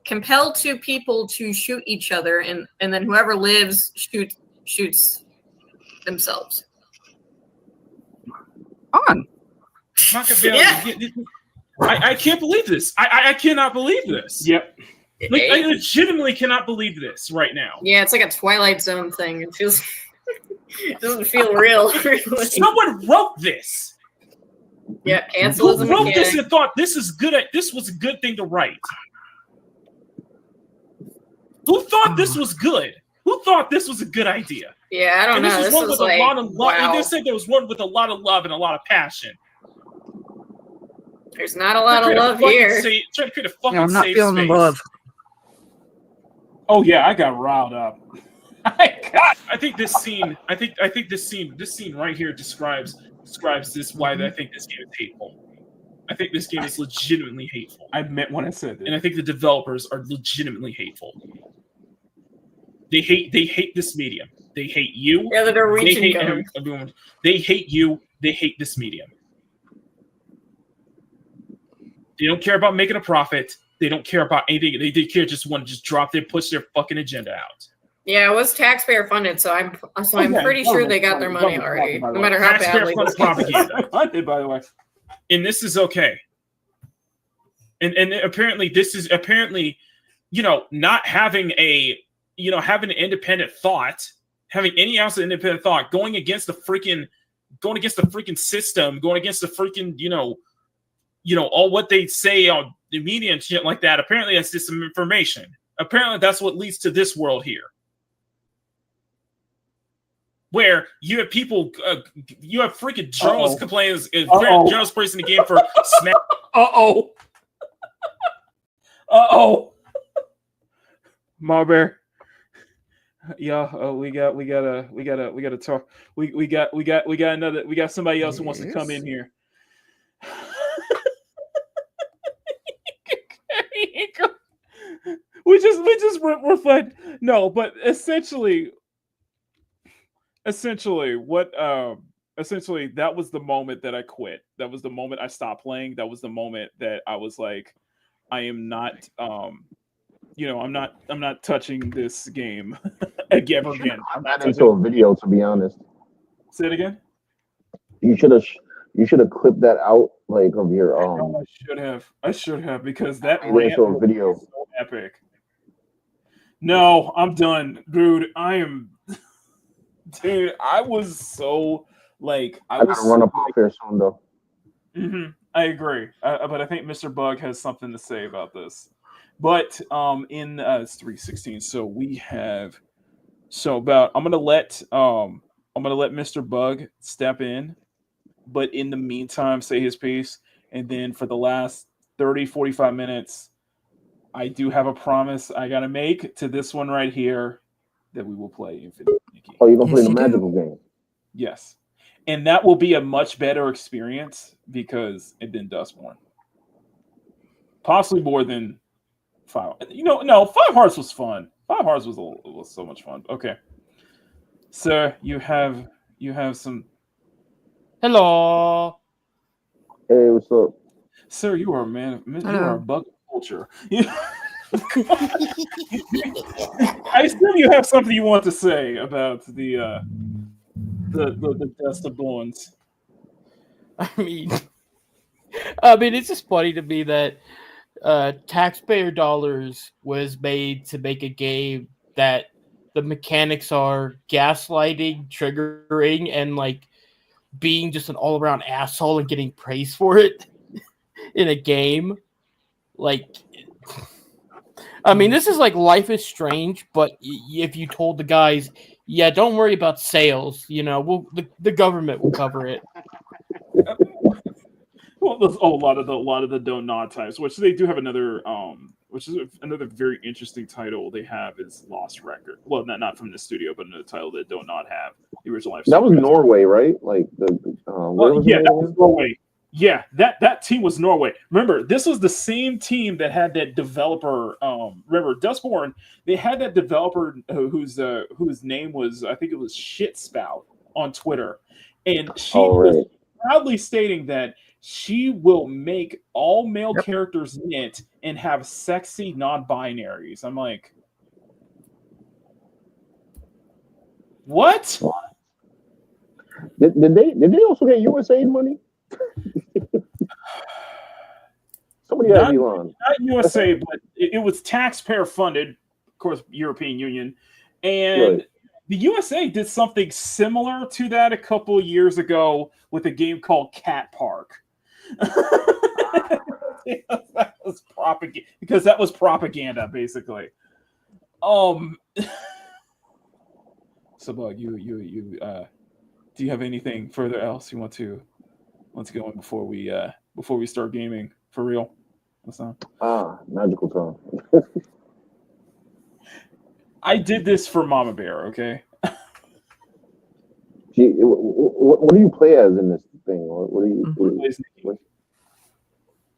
compel two people to shoot each other, and then whoever lives shoots themselves. On. Yeah. I can't believe this. I cannot believe this. Yep. Like, I legitimately cannot believe this right now. Yeah, it's like a Twilight Zone thing. It feels. It doesn't feel real. Really. Someone wrote this. Yeah, cancel is a Who wrote mechanic. this and thought this is good? This was a good thing to write. Who thought this was good? Who thought this was a good idea? Yeah, I don't And know. this was one with a lot of love. wow. They said there was one with a lot of love and a lot of passion. There's not a lot of love here. Trying to create a fucking I'm not safe feeling the space. love. Oh yeah, I got riled up. I think this scene. I think this scene right here describes this why I think this game is hateful. I think this game is legitimately hateful. I meant when I said that. And I think the developers are legitimately hateful. They hate this medium. They hate you. Yeah, the Norwegian they hate government. everyone. They hate you. They hate this medium. They don't care about making a profit. They don't care about anything. They care just want to just push their fucking agenda out. Yeah, it was taxpayer funded, so I'm pretty sure they got their money already, no matter how badly funded propaganda. Funded, by the way. And this is okay. And apparently this is not having having an independent thought, having any ounce of independent thought, going against the freaking system, going against the freaking all what they say on the media and shit like that. Apparently that's disinformation. Apparently that's what leads to this world here, where you have people, you have freaking journalists complaining, journalists praising the game for smack. Marbear. Yeah, we gotta talk. We got somebody else who wants to come in here. we're fine. No, but essentially that was the moment that I quit. That was the moment I stopped playing. That was the moment that I was like, I am not I'm not touching this game again. I'm not into a video, to be honest. Say it again. You should have clipped that out, like, of your I should have because that rant into a video. So epic. No, I'm done, dude. Dude, I was so like I gotta run up off here soon though. I agree, but I think Mr. Bug has something to say about this. But in it's 3:16, so we have I'm gonna let Mr. Bug step in, but in the meantime say his piece, and then for the last 30-45 minutes, I do have a promise I gotta make to this one right here that we will play Infinite Nikki. Oh, you're gonna play the magical game? Yes. And that will be a much better experience because it did Dustborn. Possibly more than 5. No, 5 Hearts was fun. 5 Hearts was so much fun. Okay. Sir, you have some. Hello. Hey, what's up? Sir, you are a man. You are a bug of culture. I assume you have something you want to say about the Dust of Bones. I mean, it's just funny to me that taxpayer dollars was made to make a game that the mechanics are gaslighting, triggering, and like being just an all-around asshole and getting praise for it in a game. Like, I mean, this is like Life is Strange, but if you told the guys, yeah, don't worry about sales, the government will cover it. Well, there's a lot of the don't nod types, which they do have another which is another very interesting title they have is Lost Record. Well, not from the studio, but another title that don't not have the original Life. That was Norway, right? Like that was Norway. Yeah, that team was Norway. Remember, this was the same team that had that developer. Remember, Dustborn. They had that developer whose name was, I think it was Shitspout on Twitter, and she was proudly stating that she will make all male characters in it and have sexy non-binaries. I'm like, what? Did they also get USAID money? Somebody had Elon. Not USA, but it was taxpayer funded, of course, European Union, and the USA did something similar to that a couple of years ago with a game called Cat Park. That was propaganda because that was propaganda basically. So Bug, you do you have anything further else you want to go on before we start gaming for real? Magical time. I did this for Mama Bear, okay? What do you play as in this thing? What do you?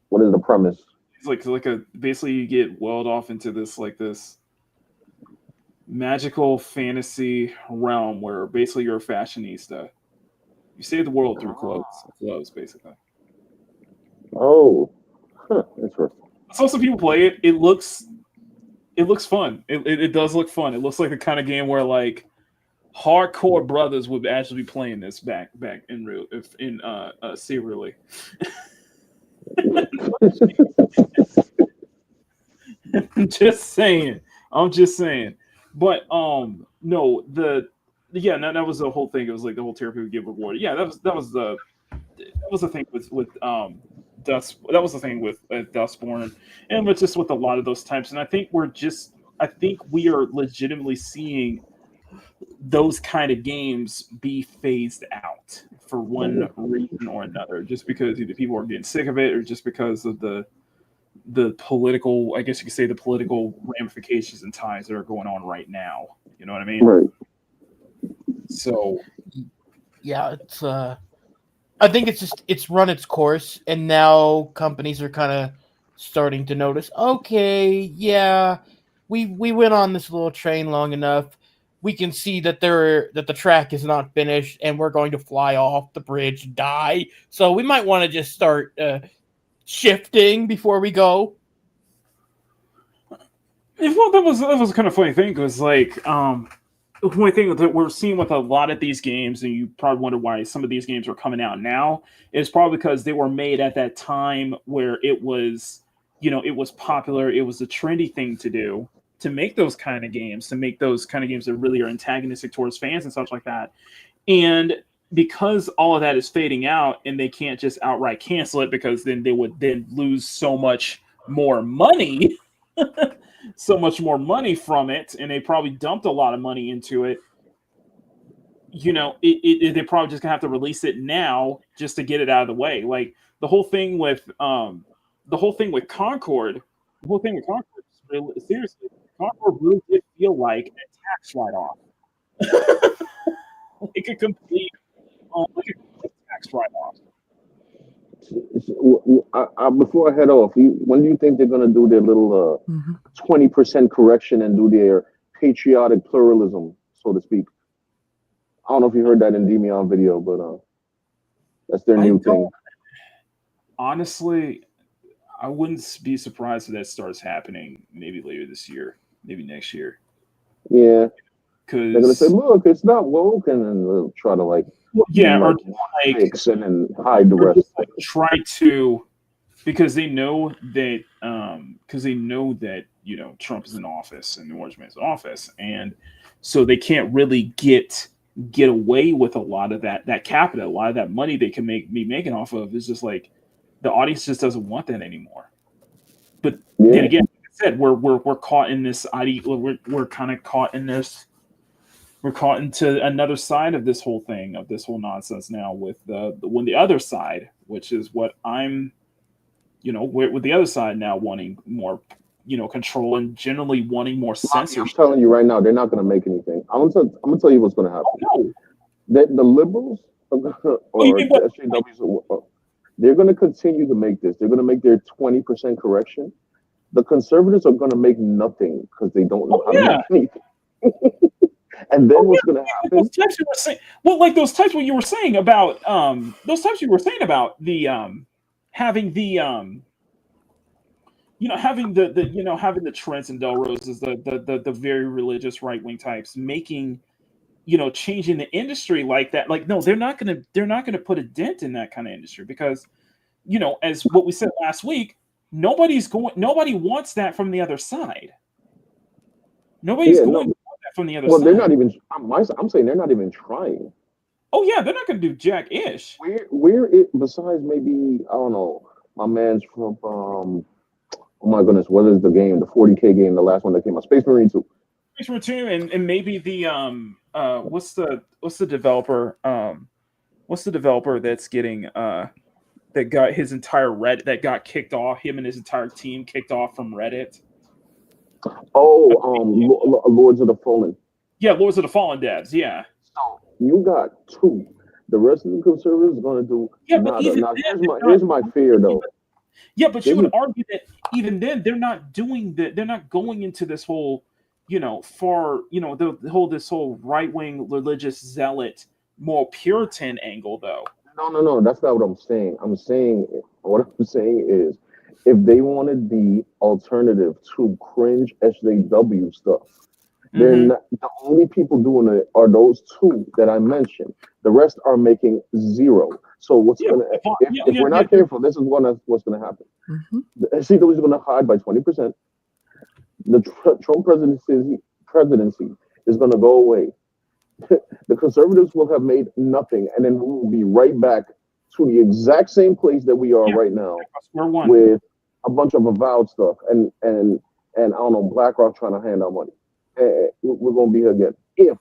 What is the premise? It's like a basically you get welled off into this magical fantasy realm where basically you're a fashionista. You save the world through clothes, basically. Oh, interesting. So some people play it. It looks fun. It does look fun. It looks like the kind of game where like hardcore brothers would actually be playing this back in real serially. I'm just saying. But no, that was the whole thing. It was like the whole therapy would give reward. Yeah, that was the thing with Dust. That was the thing with Dustborn, and with just with a lot of those types. And I think we are legitimately seeing those kind of games be phased out for one reason or another, just because either people are getting sick of it or just because of the political, I guess you could say, the political ramifications and ties that are going on right now. You know what I mean? Right. So yeah, it's I think it's run its course, and now companies are kind of starting to notice, okay, yeah, we went on this little train long enough. We can see that the track is not finished, and we're going to fly off the bridge and die. So we might want to just start shifting before we go. Well, that was a kind of funny thing because like the funny thing that we're seeing with a lot of these games, and you probably wonder why some of these games are coming out now, is probably because they were made at that time where it was, it was popular, it was a trendy thing to do, to make those kind of games, that really are antagonistic towards fans and such like that. And because all of that is fading out, and they can't just outright cancel it because then they would then lose so much more money. So much more money from it, and they probably dumped a lot of money into it. They're probably just gonna have to release it now just to get it out of the way. Like the whole thing with Concord, really, seriously, Concord really did feel like a tax write-off, like a complete tax write-off. Before I head off, when do you think they're going to do their little 20% correction and do their patriotic pluralism, so to speak? I don't know if you heard that in Demion video, but that's their new thing. Honestly, I wouldn't be surprised if that starts happening maybe later this year, maybe next year. Yeah, because they're going to say, "Look, it's not woke," and then they'll try to or fix and then hide the rest. Try to, because they know that Trump is in office and the Orange Man's in office, and so they can't really get away with a lot of that capital, a lot of that money they can be making off of. Is just like the audience just doesn't want that anymore. But then again, like I said, we're caught in this we're kind of caught in this. We're caught into another side of this whole thing, of this whole nonsense now with the other side, which is what I'm, with the other side now wanting more, control and generally wanting more censorship. I'm telling you right now, they're not going to make anything. I'm gonna tell you what's going to happen. Oh, no. The liberals or the SJWs, they're going to continue to make this. They're going to make their 20% correction. The conservatives are going to make nothing because they don't know how to make anything. And then what's going to happen? Those types you were saying, like those types what you were saying about the having the having having the Trents and Del Roses, the very religious right wing types making, changing the industry like that. Like, no, they're not gonna put a dent in that kind of industry because, as what we said last week, nobody wants that from the other side. Nobody's going from the other side. They're not even. I'm saying they're not even trying. Oh yeah, they're not going to do jack-ish. Where besides maybe I don't know. My man's from oh my goodness, what is the game? The 40K game, the last one that came out, Space Marine 2. Space Marine 2, and maybe the what's the developer that's getting that got his entire Reddit that got kicked off, him and his entire team kicked off from Reddit. Lords of the Fallen. Yeah, Lords of the Fallen devs. Yeah. You got two. The rest of the conservatives are going to do nada. Now, here's my fear, though. Yeah, but you would argue that even then they're not doing that. They're not going into this whole, this whole right wing religious zealot, more Puritan angle, though. No. That's not what I'm saying. What I'm saying is, if they wanted the alternative to cringe SJW stuff, they're not, the only people doing it are those two that I mentioned. The rest are making zero. So if we're not careful, this is what's gonna happen. The SJW is gonna hide by 20%. The Trump presidency is gonna go away. The conservatives will have made nothing, and then we will be right back to the exact same place that we are right now, with a bunch of avowed stuff and I don't know, BlackRock trying to hand out money. We're gonna be here again if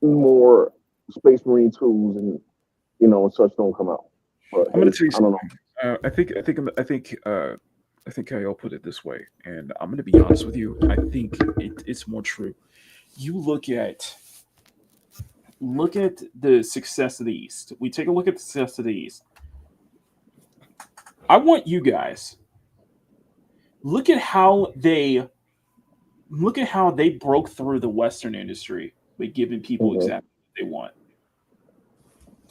more Space Marine tools and such don't come out. But I'm going to tell you something. I think Kyle put it this way, and I'm going to be honest with you. I think it's more true. You look at the success of the East. We take a look at the success of the East. I want you guys look at how they broke through the Western industry by giving people exactly what they want.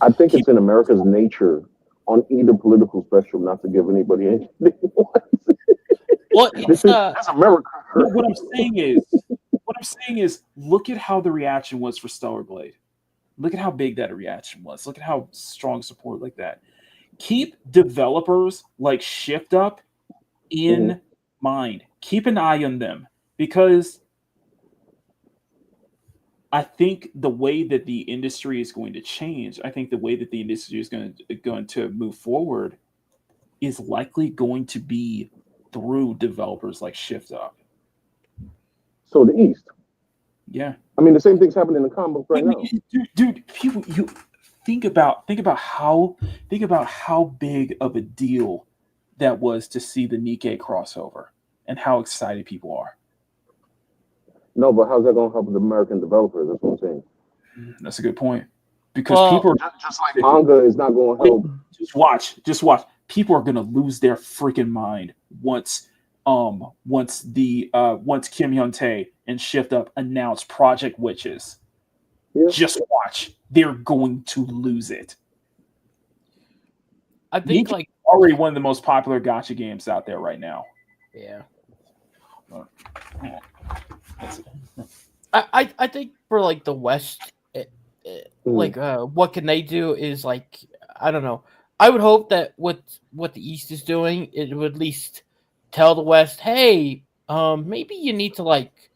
I think it's in America's nature on either political spectrum not to give anybody anything they want. Well, that's America. What I'm saying is, look at how the reaction was for Stellar Blade. Look at how big that reaction was. Look at how strong support like that. Keep developers like Shift Up in mind. Keep an eye on them, because I think the way that the industry is going to change, I think the way that the industry is going to move forward is likely going to be through developers like Shift Up. So the East. Yeah. I mean, the same thing's happening in the comic book right now. Dude, people, you think about how big of a deal that was to see the Nikkei crossover and how excited people are. No, but how's that going to help the American developers? That's what I'm saying. That's a good point. Because people are just like manga is not going to help. Just watch. People are going to lose their freaking mind once Kim Hyun-tae and Shift Up announce Project Witches. Yeah. Just watch. They're going to lose it. I think Nikkei already one of the most popular gacha games out there right now. Yeah. I think for like the West, what can they do is like, I don't know. I would hope that what the East is doing, it would at least tell the West, hey, maybe you need to like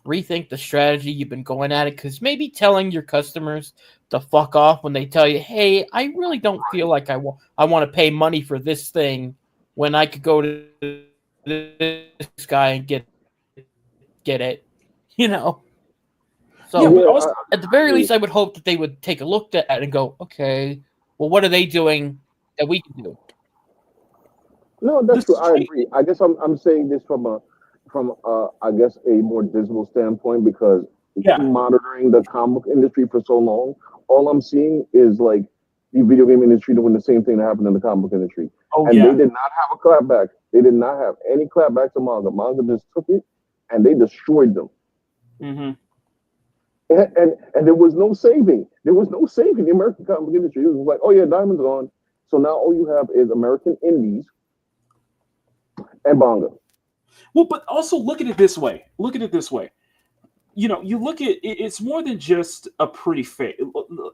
rethink the strategy you've been going at it, because maybe telling your customers to fuck off when they tell you, hey, I really don't feel like I want to pay money for this thing when I could go to this guy and get it, So at the very least, I would hope that they would take a look at it and go, okay, well, what are they doing that we can do? No, that's true. I agree. I guess I'm saying this from I guess a more visible standpoint, because monitoring the comic industry for so long, all I'm seeing is like the video game industry doing the same thing that happened in the comic book industry. They did not have a clapback. They did not have any clapback to manga. Manga just took it and they destroyed them. Mm-hmm. And there was no saving. There was no saving the American comic book industry. It was like, oh yeah, Diamond's gone. So now all you have is American indies and manga. Well, but also look at it this way. You look at it's more than just a pretty face.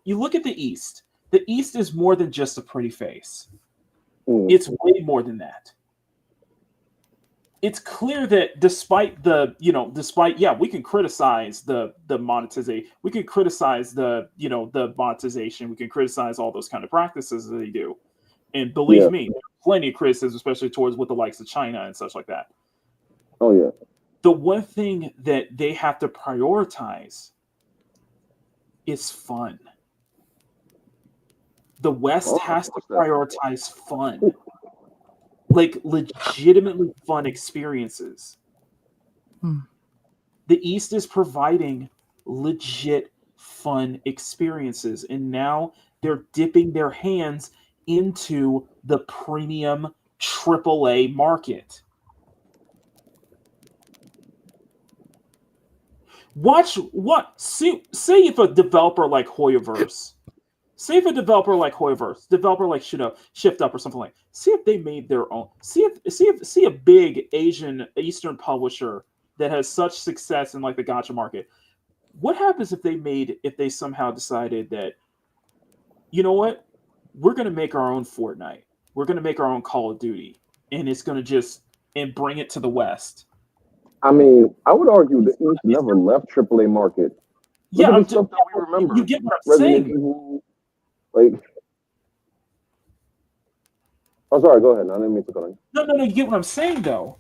You look at the East. The East is more than just a pretty face. It's way more than that. It's clear that despite we can criticize the monetization, we can criticize the monetization, we can criticize all those kind of practices that they do. And believe me, there's plenty of criticism, especially towards with the likes of China and such like that. Oh yeah. The one thing that they have to prioritize is fun. The West has to prioritize fun. Like legitimately fun experiences. The East is providing legit fun experiences, and now they're dipping their hands into the premium AAA market. Say if a developer like Hoyoverse, developer like Shift Up or something like, see if they made their own. See a big Eastern publisher that has such success in like the gacha market. What happens if they somehow decided that, you know what, we're going to make our own Fortnite, we're going to make our own Call of Duty, and it's going to and bring it to the West. I mean, I would argue the East never left AAA market. Look at the stuff that we remember. You get what I'm Resident saying? Evil, like. Oh, sorry. Go ahead. I didn't mean to cut in. No. You get what I'm saying, though.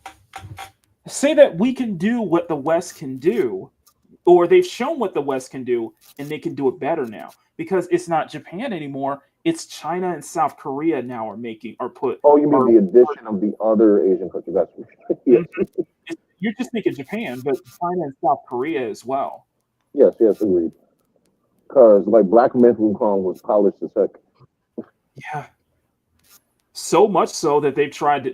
Say that we can do what the West can do, or they've shown what the West can do, and they can do it better now because it's not Japan anymore. It's China and South Korea now are put. Oh, you mean the addition of the other Asian countries? That's yes. You're just thinking Japan, but China and South Korea as well. Yes, agreed. Because like Black Myth Wukong was polished as heck. Yeah. So much so that they've tried to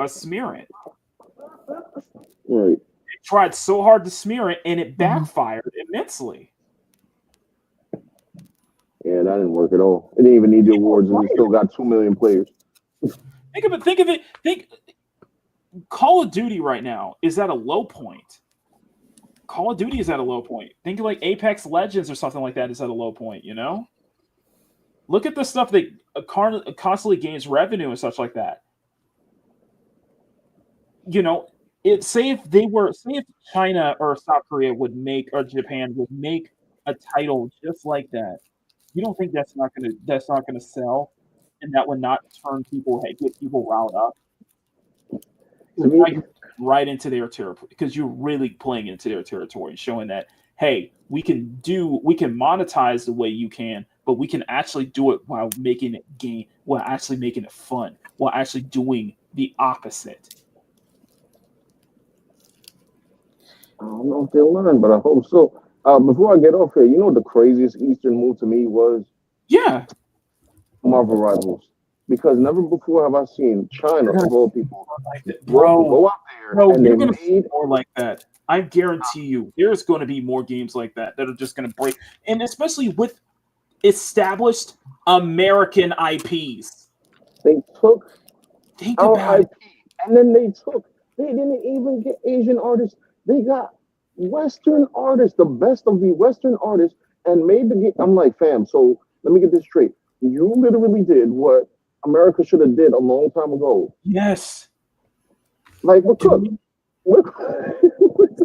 smear it. Right. They tried so hard to smear it, and it backfired immensely. Yeah, that didn't work at all. It didn't even need the awards, and it still got 2 million players. Think of it. Call of Duty right now is at a low point. Call of Duty is at a low point. Think of like Apex Legends or something like that is at a low point, you know? Look at the stuff that constantly gains revenue and such like that. You know, say if China or South Korea or Japan would make a title just like that, you don't think that's not gonna sell, and that would not get people riled up? Right into their territory, because you're really playing into their territory and showing that, hey, we can monetize the way you can, but we can actually do it while making it fun, while actually doing the opposite. I don't know if they'll learn, but I hope so. Before I get off here, you know what the craziest Eastern move to me was? Yeah. Marvel Rivals. Because never before have I seen China, of all people, go out there and you're they going to see more like that. I guarantee you, there's going to be more games like that are just going to break, and especially with established American IPs. They took our IP, and then they didn't even get Asian artists. They got Western artists, the best of the Western artists, and made the game. I'm like, fam, so let me get this straight. You literally did what America should have did a long time ago. Yes. Like, what cook?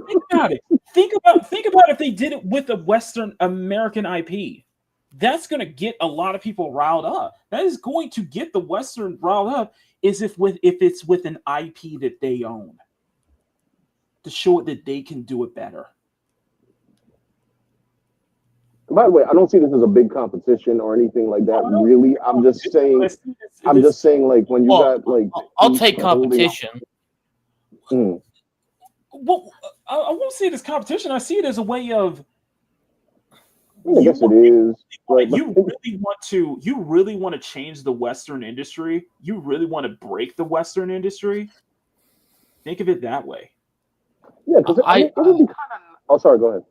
Think about it. Think about if they did it with a Western American IP. That's going to get a lot of people riled up. That is going to get the Western riled up. Is if it's with an IP that they own, to show it that they can do it better. By the way, I don't see this as a big competition or anything like that. Really, I'm just saying, like when you got like. I'll take competition. Well, I won't see it as competition. I see it as a way of. I guess it is. You really want to change the Western industry. You really want to break the Western industry. Think of it that way. Yeah, because it would be kind of. Oh, sorry. Go ahead.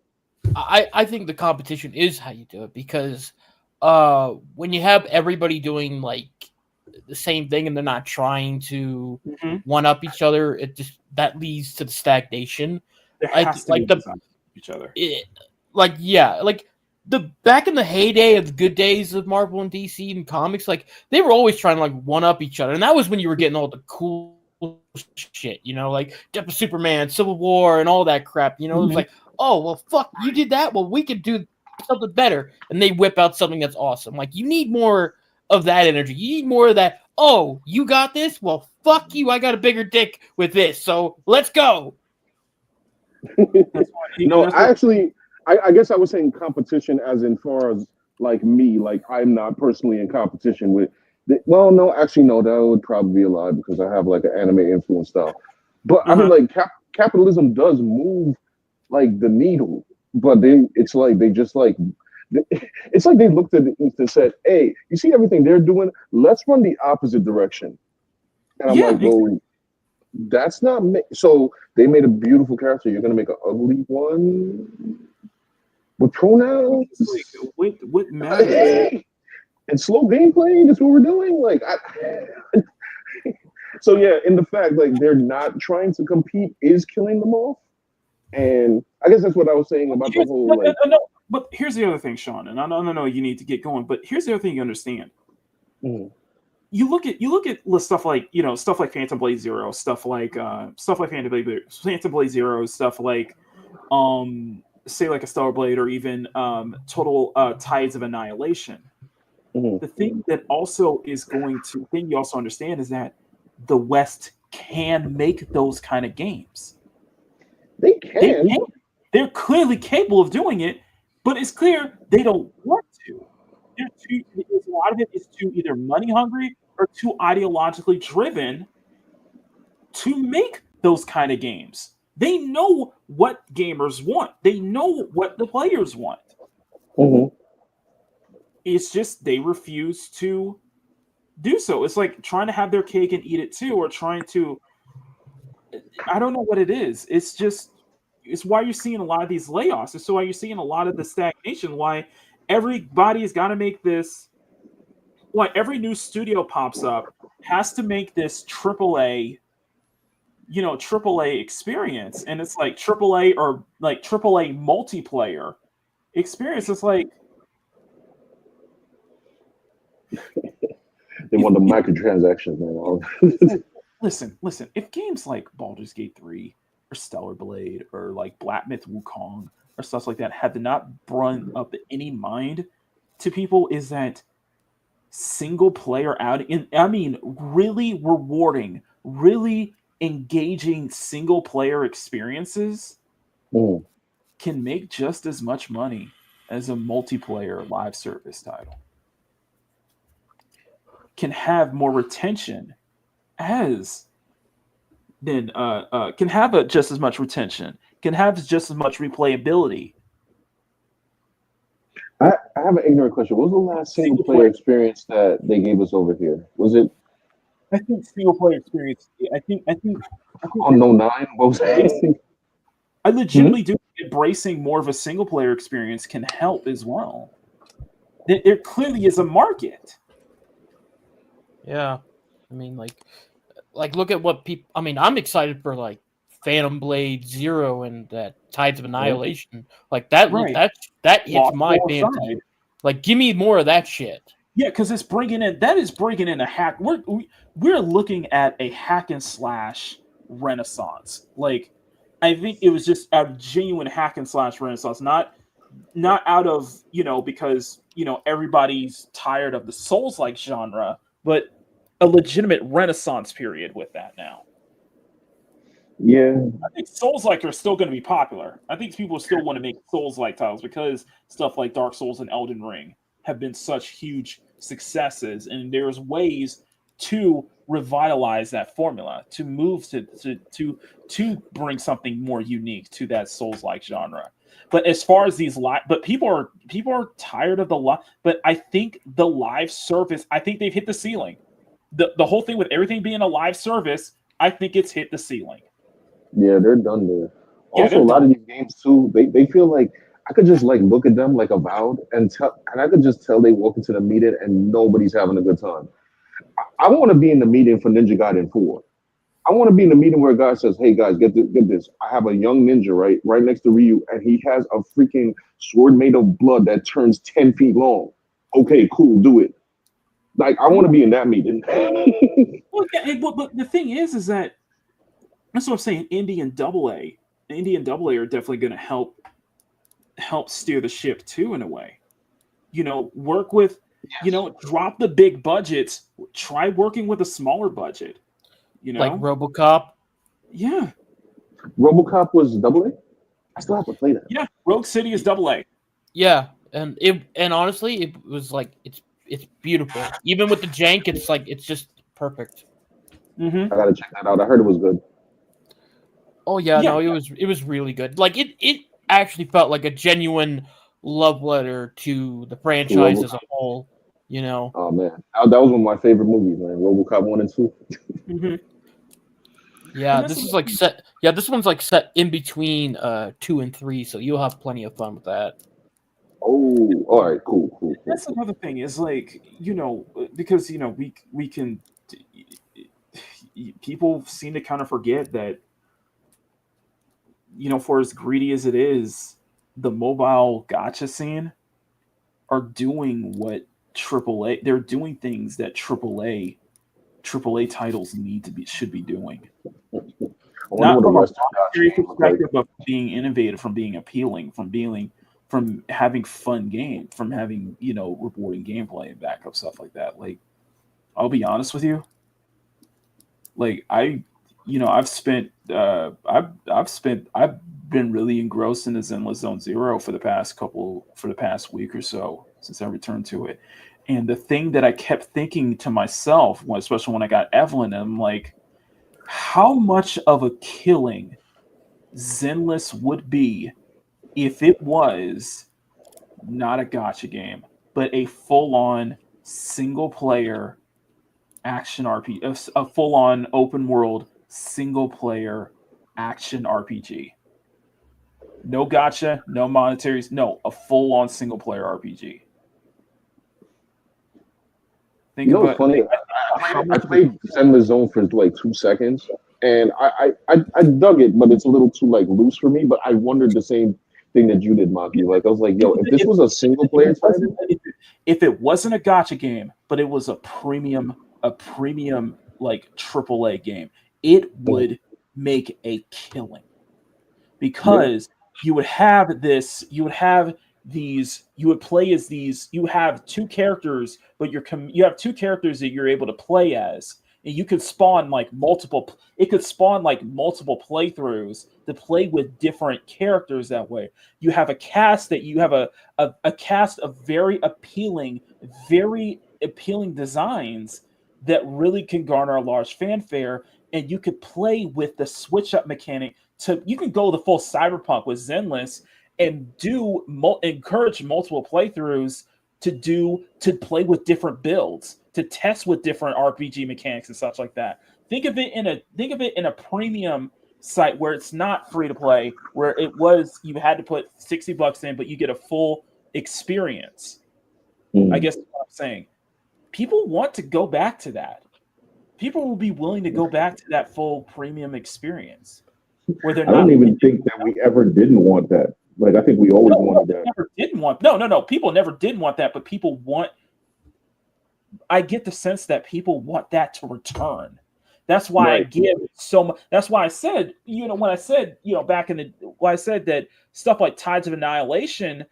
I think the competition is how you do it, because when you have everybody doing like the same thing and they're not trying to one up each other, that leads to the stagnation. Each other. Back in the heyday of the good days of Marvel and DC and comics, like they were always trying to like one up each other, and that was when you were getting all the cool shit, you know, like Death of Superman, Civil War, and all that crap. You know, it was like, oh well, fuck, you did that. Well, we could do something better, and they whip out something that's awesome. Like you need more of that energy. You need more of that. Oh, you got this? Well, fuck you. I got a bigger dick with this, so let's go. No, I guess I was saying competition as in far as like me, like I'm not personally in competition with Well, no, actually, no. That would probably be a lie because I have like an anime influence style. But I mean, like capitalism does move like the needle, but it's like they just like it's like they looked at it and said, "Hey, you see everything they're doing? Let's run the opposite direction." And I'm like, "Well, that's not so." They made a beautiful character. You're gonna make an ugly one with pronouns. What matters? And slow gameplay. That's what we're doing. Like, so yeah. In the fact like they're not trying to compete is killing them off. And I guess that's what I was saying about the whole like. But here's the other thing, Sean, and I know you need to get going, but here's the other thing you understand. You look at stuff like stuff like Phantom Blade Zero, stuff like Phantom Blade Zero, stuff like say like a Stellar Blade, or even Total Tides of Annihilation. The thing that also is thing you also understand is that the West can make those kind of games. They can. They're clearly capable of doing it, but it's clear they don't want to. A lot of it is too either money hungry or too ideologically driven to make those kind of games. They know what gamers want. They know what the players want. It's just they refuse to do so. It's like trying to have their cake and eat it too, or trying to. I don't know what it is. It's why you're seeing a lot of these layoffs. It's why you're seeing a lot of the stagnation. Why everybody's got to make this. Why every new studio pops up has to make this AAA experience, and it's like AAA or like AAA multiplayer experience. It's like they want the microtransactions, man. Listen. If games like Baldur's Gate 3 or Stellar Blade or like Black Myth Wukong or stuff like that have not brought up any mind to people, is that single player really rewarding, really engaging single player experiences can make just as much money as a multiplayer live service title. Can have more retention can have just as much retention, can have just as much replayability. I have an ignorant question. What was the last single player experience that they gave us over here? Was it? I think single player experience. I think. Oh no, 9. What was that? I legitimately do embracing more of a single player experience can help as well. There clearly is a market. Yeah, I mean, like look at what people. I mean, I'm excited for like Phantom Blade Zero and that Tides of Annihilation. Like that. Right. That hits my fantasy. Like, give me more of that shit. Yeah, because it's bringing in a hack. We're looking at a hack and slash renaissance. Like, I think it was just a genuine hack and slash renaissance, not out of because everybody's tired of the Souls-like genre, but a legitimate renaissance period with that now. Yeah, I think Souls-like are still going to be popular. I think people still want to make Souls-like titles because stuff like Dark Souls and Elden Ring have been such huge successes, and there's ways to revitalize that formula, to move to bring something more unique to that Souls-like genre. But as far as these but people are tired of the live. But I think the live service, I think they've hit the ceiling. The whole thing with everything being a live service, I think it's hit the ceiling. Yeah, they're done there. Yeah, Also, a lot of these games too, they feel like I could just like look at them like Avowed and I could just tell they walk into the meeting and nobody's having a good time. I want to be in the meeting for Ninja Gaiden 4. I want to be in the meeting where a guy says, "Hey guys, get this. I have a young ninja right next to Ryu, and he has a freaking sword made of blood that turns 10 feet long. Okay, cool, do it." Like, I want to be in that meeting. Well, yeah, but the thing is that that's what I'm saying. Indie and AA are definitely going to help steer the ship too, in a way. Work with, drop the big budgets. Try working with a smaller budget. Like RoboCop. Yeah. RoboCop was AA? I still have to play that. Yeah, Rogue City is AA. Yeah, and honestly, it was like it's beautiful. Even with the jank, it's just perfect. Mm-hmm. I gotta check that out. I heard it was good. Oh yeah, no, it was really good. Like it actually felt like a genuine love letter to the franchise as a whole. You know. Oh man, that was one of my favorite movies, man. RoboCop 1 and 2. Mm-hmm. Yeah, this is like set. Yeah, this one's like set in between 2 and 3, so you'll have plenty of fun with that. Oh, all right, cool. That's another thing is like, because we can people seem to kind of forget that, for as greedy as it is, the mobile gotcha scene are doing what AAA, they're doing things that AAA titles should be doing. I wonder Not what a from a Western gotcha monetary game look like. perspective, but from being innovative, from being appealing, from having fun game, from having rewarding gameplay and backup stuff like that. Like, I'll be honest with you. Like I've been really engrossed in the Zenless Zone Zero for the past week or so since I returned to it. And the thing that I kept thinking to myself, especially when I got Evelyn, I'm like, how much of a killing Zenless would be if it was not a gacha game, but a full-on single-player action RPG, a full-on open-world single-player action RPG. No gacha, no monetaries, no, a full-on single-player RPG. It's funny. I played Zenless Zone for like 2 seconds, and I dug it, but it's a little too like loose for me. But I wondered the same thing that you did, Maki. Like I was like, yo, if this was a single player title, if it wasn't a gacha game, but it was a premium like AAA game, it would make a killing because you would have play as these. You have two characters, but you have two characters that you're able to play as, and you could spawn like multiple. It could spawn like multiple playthroughs to play with different characters that way. You have a cast a cast of very appealing designs that really can garner a large fanfare, and you could play with the switch up mechanic. You can go the full cyberpunk with Zenless and encourage multiple playthroughs to play with different builds, to test with different RPG mechanics and such like that. Think of it in a premium site where it's not free to play, where you had to put $60 in, but you get a full experience. I guess that's what I'm saying. People want to go back to that. People will be willing to go back to that full premium experience. Where they're I don't even think that we ever didn't want that. Like I think we always wanted that. Never didn't want. No. People never did want that, but people want. I get the sense that people want that to return. That's why I give so much. That's why I said, when I said, when I said that stuff like Tides of Annihilation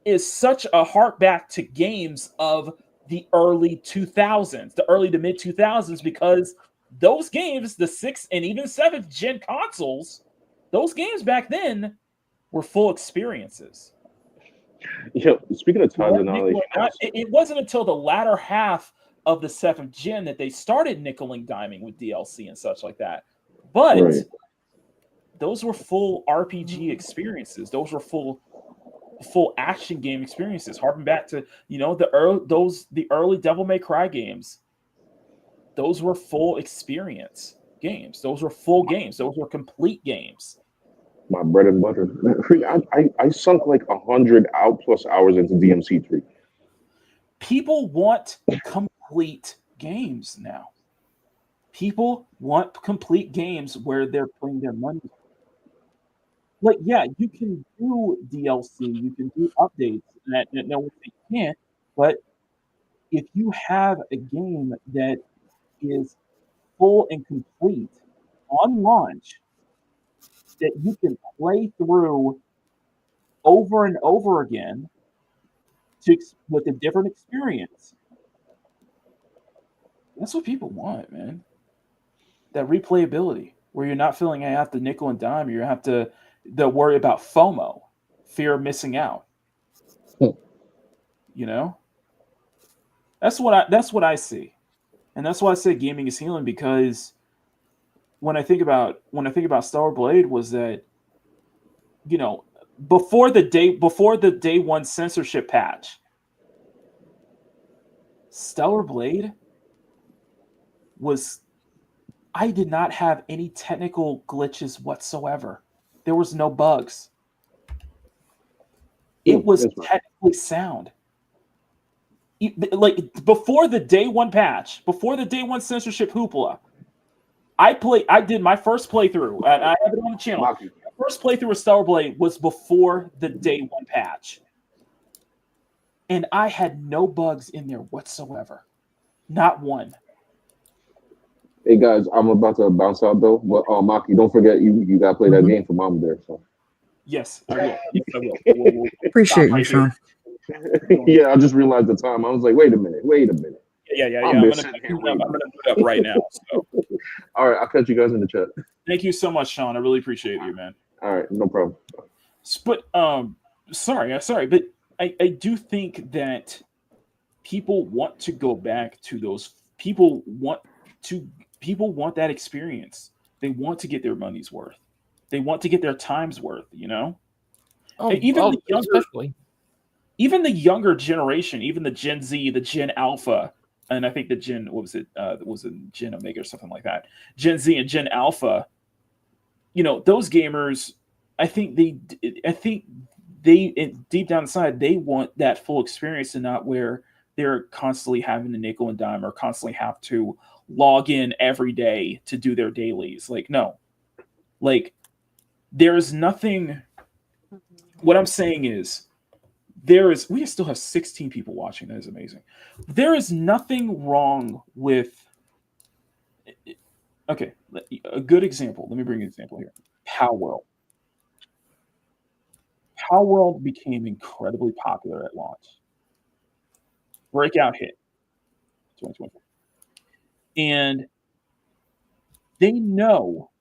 is such a hark back to games of the early 2000s, the early to mid 2000s, because those games, the 6th and even 7th gen consoles, those games back then were full experiences. Speaking of Tides of Annihilation, it wasn't until the latter half of the 7th gen that they started nickel and diming with DLC and such like that. But those were full RPG experiences. Those were full action game experiences. Harking back to the early Devil May Cry games. Those were full experience games. Those were full games. Those were complete games. My bread and butter. I sunk like 100 plus hours into DMC3. People want complete games now. People want complete games where they're putting their money. Like, yeah, you can do DLC, you can do updates, and no one can't. But if you have a game that is full and complete on launch that you can play through over and over again with a different experience, that's what people want, man. That replayability where you're not feeling I have to nickel and dime, you have to worry about FOMO, fear of missing out. That's what I see, and that's why I say gaming is healing, because when I think about Stellar Blade, was that, you know, before the day one censorship patch, Stellar Blade was, I did not have any technical glitches whatsoever. There was no bugs. It was That's right. technically sound. Like before the day one patch, before the day one censorship hoopla, I did my first playthrough. I have it on the channel. My first playthrough of Stellar Blade was before the day one patch, and I had no bugs in there whatsoever, not one. Hey guys, I'm about to bounce out though, but Maki, don't forget you gotta play that game for Mom there. So yes, I will. Yes, I will. We'll Appreciate you, Sean. Yeah, I just realized the time. I was like, wait a minute. Yeah. I'm I'm just gonna sitting here boot waiting. up right now. So. All right, I'll catch you guys in the chat. Thank you so much, Sean. I really appreciate you, man. All right, no problem. But sorry, but I do think that people want to go back to those. People want that experience. They want to get their money's worth. They want to get their time's worth. You know, Especially even the younger generation, even the Gen Z, the Gen Alpha, and I think the Gen, what was it? Was it Gen Omega or something like that? Gen Z and Gen Alpha. You know, those gamers, I think they deep down inside, they want that full experience, and not where they're constantly having to nickel and dime or constantly have to log in every day to do their dailies. Like, no, like there is nothing. What I'm saying is, we still have 16 people watching. That is amazing. There is nothing wrong with. Okay, a good example. Let me bring an example here. Power World. Power World became incredibly popular at launch. Breakout hit 2024. And they know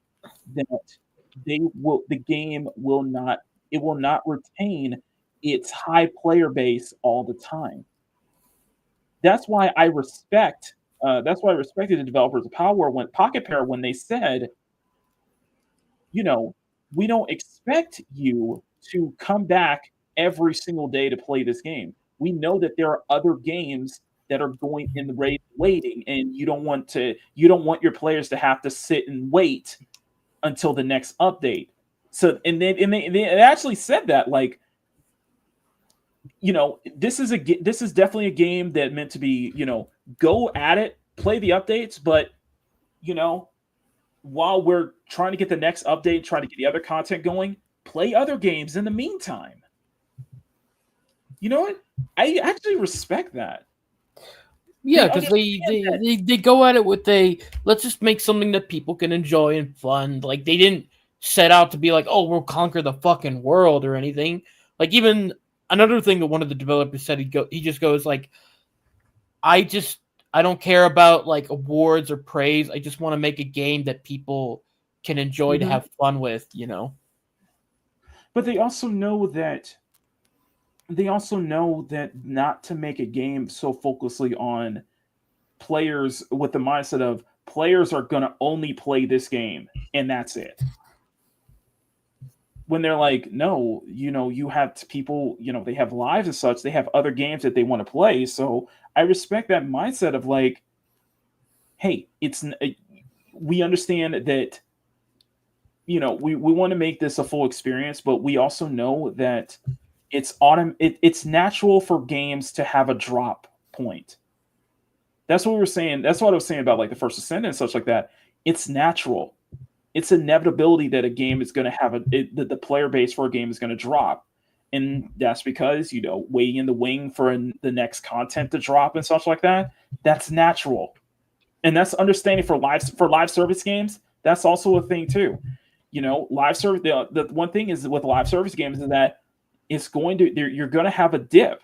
that the game will not retain its high player base all the time. That's why I respected the developers of Power World, Pocket Pair, when they said, you know, we don't expect you to come back every single day to play this game. We know that there are other games that are going in the raid waiting, and you don't want your players to have to sit and wait until the next update. So, and they actually said that, like, you know, this is definitely a game that meant to be, you know, go at it, play the updates, but, you know, while we're trying to get the next update, trying to get the other content going, play other games in the meantime. You know what? I actually respect that. Yeah, because they go at it with let's just make something that people can enjoy and fun. Like, they didn't set out to be like, oh, we'll conquer the fucking world or anything. Like, even another thing that one of the developers said, he just goes like, I don't care about like awards or praise. I just want to make a game that people can enjoy to have fun with, you know. But they also know that not to make a game so focusedly on players, with the mindset of players are going to only play this game and that's it. When they're like, no, you know, you have people, you know, they have lives and such, they have other games that they want to play. So I respect that mindset of like, hey, we understand that, you know, we want to make this a full experience, but we also know that it's natural for games to have a drop point. That's what we were saying. That's what I was saying about like the First Ascendant and such like that. It's natural. It's inevitability that a game is going to have the player base for a game is going to drop. And that's because, you know, waiting in the wing for the next content to drop and such like that. That's natural. And that's understanding for live service games. That's also a thing too. You know, live service. The one thing is with live service games is that you're going to have a dip.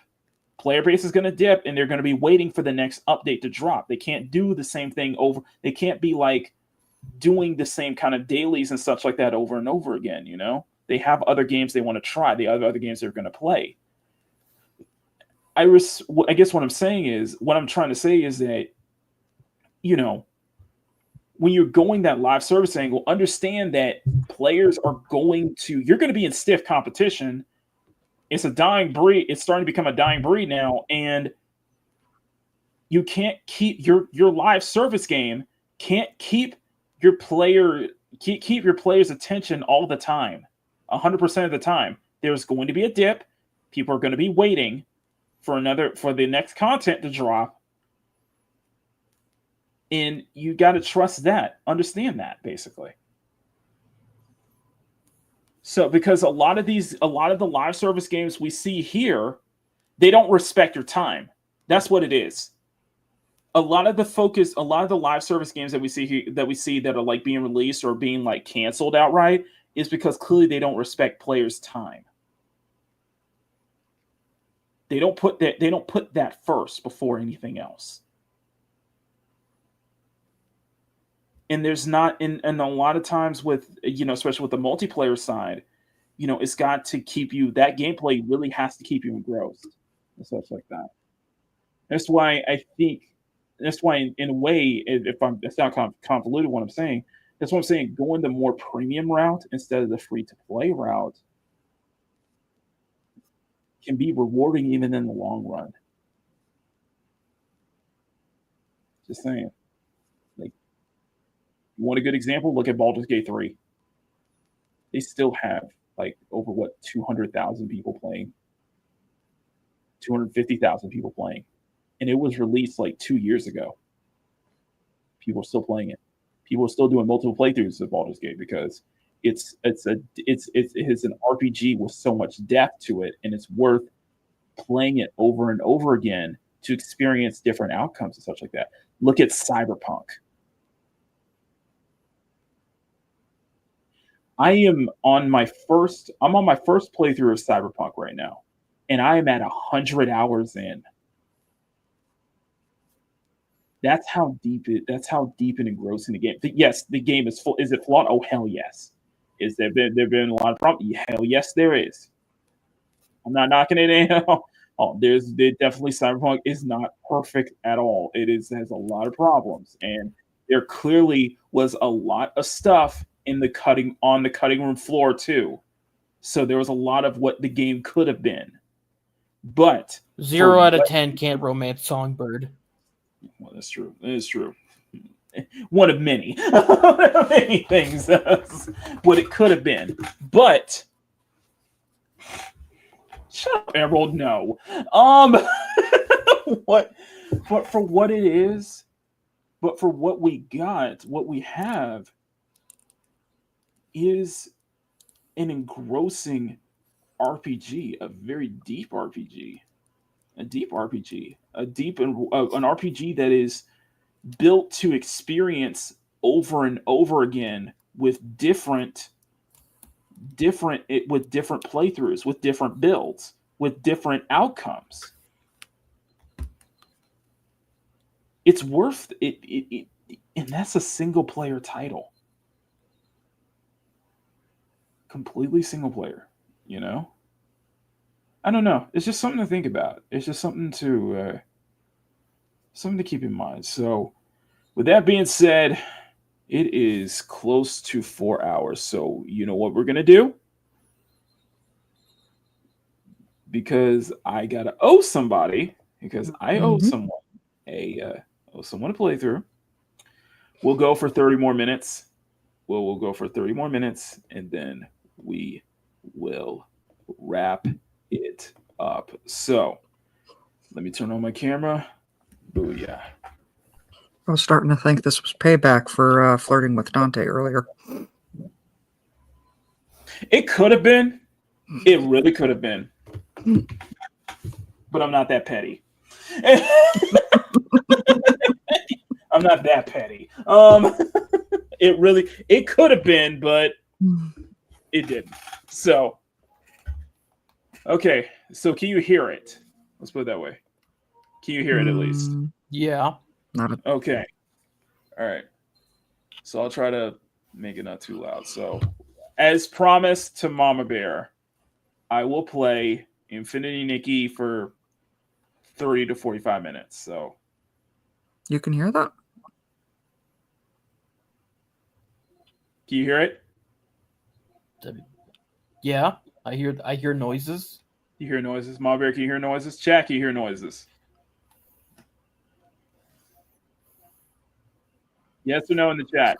Player base is going to dip, and they're going to be waiting for the next update to drop. They can't do the same thing over. They can't be like doing the same kind of dailies and such like that over and over again. You know, they have other games they want to try. They have other games they're going to play. I guess what I'm trying to say is that, you know, when you're going that live service angle, understand that players are you're going to be in stiff competition. It's a dying breed. It's starting to become a dying breed now. And you can't keep your live service game can't keep your player's attention all the time, 100% of the time. There's going to be a dip. People are going to be waiting for the next content to drop. And you got to trust that, understand that, basically. So, because a lot of the live service games we see here, they don't respect your time. That's what it is. A lot of the live service games that we see here, that are like being released or being like canceled outright, is because clearly they don't respect players' time. They don't put that first before anything else. And there's not, and a lot of times with, especially with the multiplayer side, it's got to keep you, that gameplay really has to keep you engrossed and stuff like that. That's why in a way, it's not convoluted what I'm saying, that's what I'm saying, going the more premium route instead of the free-to-play route can be rewarding even in the long run. Just saying. Like, you want a good example? Look at Baldur's Gate 3. They still have like over 200,000 people playing, 250,000 people playing, and it was released like 2 years ago. People are still playing it. People are still doing multiple playthroughs of Baldur's Gate because it's an RPG with so much depth to it, and it's worth playing it over and over again to experience different outcomes and such like that. Look at Cyberpunk. I'm on my first playthrough of Cyberpunk right now, and I am at 100 hours in. That's how deep and engrossing the game. Yes, the game is full. Is it flawed? Oh, hell yes. Is there been a lot of problems? Hell yes, there is. I'm not knocking it in. Oh, there's definitely, Cyberpunk is not perfect at all. Has a lot of problems, and there clearly was a lot of stuff on the cutting room floor too. So there was a lot of what the game could have been. But 0 out of 10 can't romance Songbird. Well, that's true. It is true. One of many, many things. What it could have been, but shut up, Emerald. No. What? But for what it is, but for what we got, what we have is an engrossing RPG, a very deep RPG, an RPG that is built to experience over and over again with different playthroughs, with different builds, with different outcomes. It's worth it, and that's a single player title. Completely single player, I don't know. It's just something to think about. It's just something to keep in mind. So, with that being said, it is close to 4 hours. So, you know what we're gonna do? Because I gotta owe somebody. Because I owe someone a playthrough. We'll go for 30 more minutes. We'll go for 30 more minutes, and then we will wrap it up. So, let me turn on my camera. Booyah. I was starting to think this was payback for flirting with Dante earlier. It could have been. It really could have been. But I'm not that petty. I'm not that petty. It could have been, but it didn't. So, okay. So can you hear it? Let's put it that way. Can you hear it at least? Yeah. Okay. All right. So I'll try to make it not too loud. So, as promised to Mama Bear, I will play Infinity Nikki for 30 to 45 minutes. So You can hear that? can you hear it? Yeah, I hear noises. You hear noises? Marbury, can you hear noises? Chat, can you hear noises? Yes or no in the chat?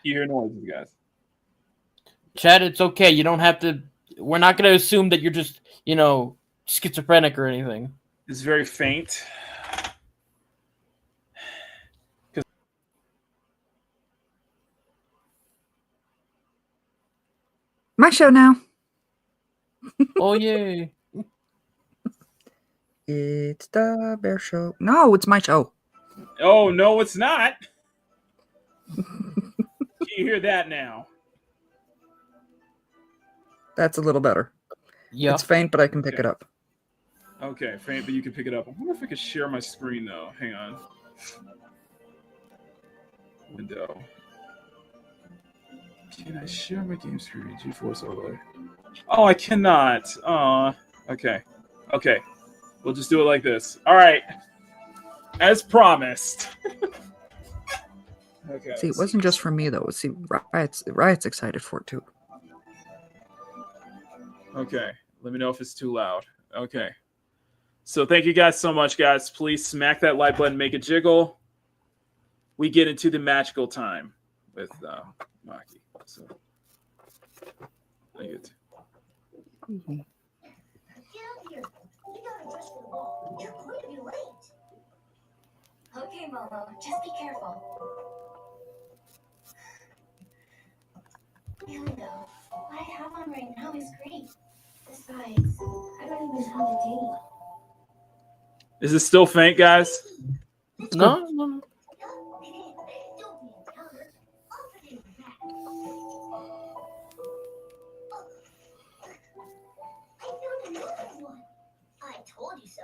You hear noises, guys? Chad, it's okay. You don't have to. We're not going to assume that you're just, schizophrenic or anything. It's very faint. My show now. Oh, yay. It's the Bear Show. No, it's my show. Oh, no, it's not. Can you hear that now? That's a little better. Yeah. It's faint, but I can pick it up. Okay, faint, but you can pick it up. I wonder if I could share my screen, though. Hang on. Window. Can I share my game screen? GeForce overlay. Oh, I cannot. Okay. Okay. We'll just do it like this. All right. As promised. Okay. See, it wasn't just for me though. See, Riot's excited for it too. Okay. Let me know if it's too loud. Okay. So thank you guys so much, guys. Please smack that like button, make it jiggle. We get into the magical time with Maki. So thank you. You're going to be late. Okay, Momo, just be careful. No, what I have on right now is great. Besides, I don't even have a date. Is it still faint, guys? No. I told you so.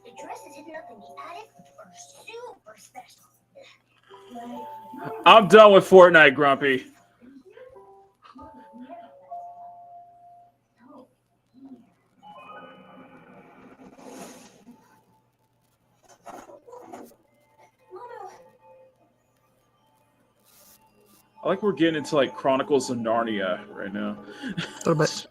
The dresses hidden up in the attic are super special. I'm done with Fortnite, Grumpy. I like we're getting into like Chronicles of Narnia right now. A little bit.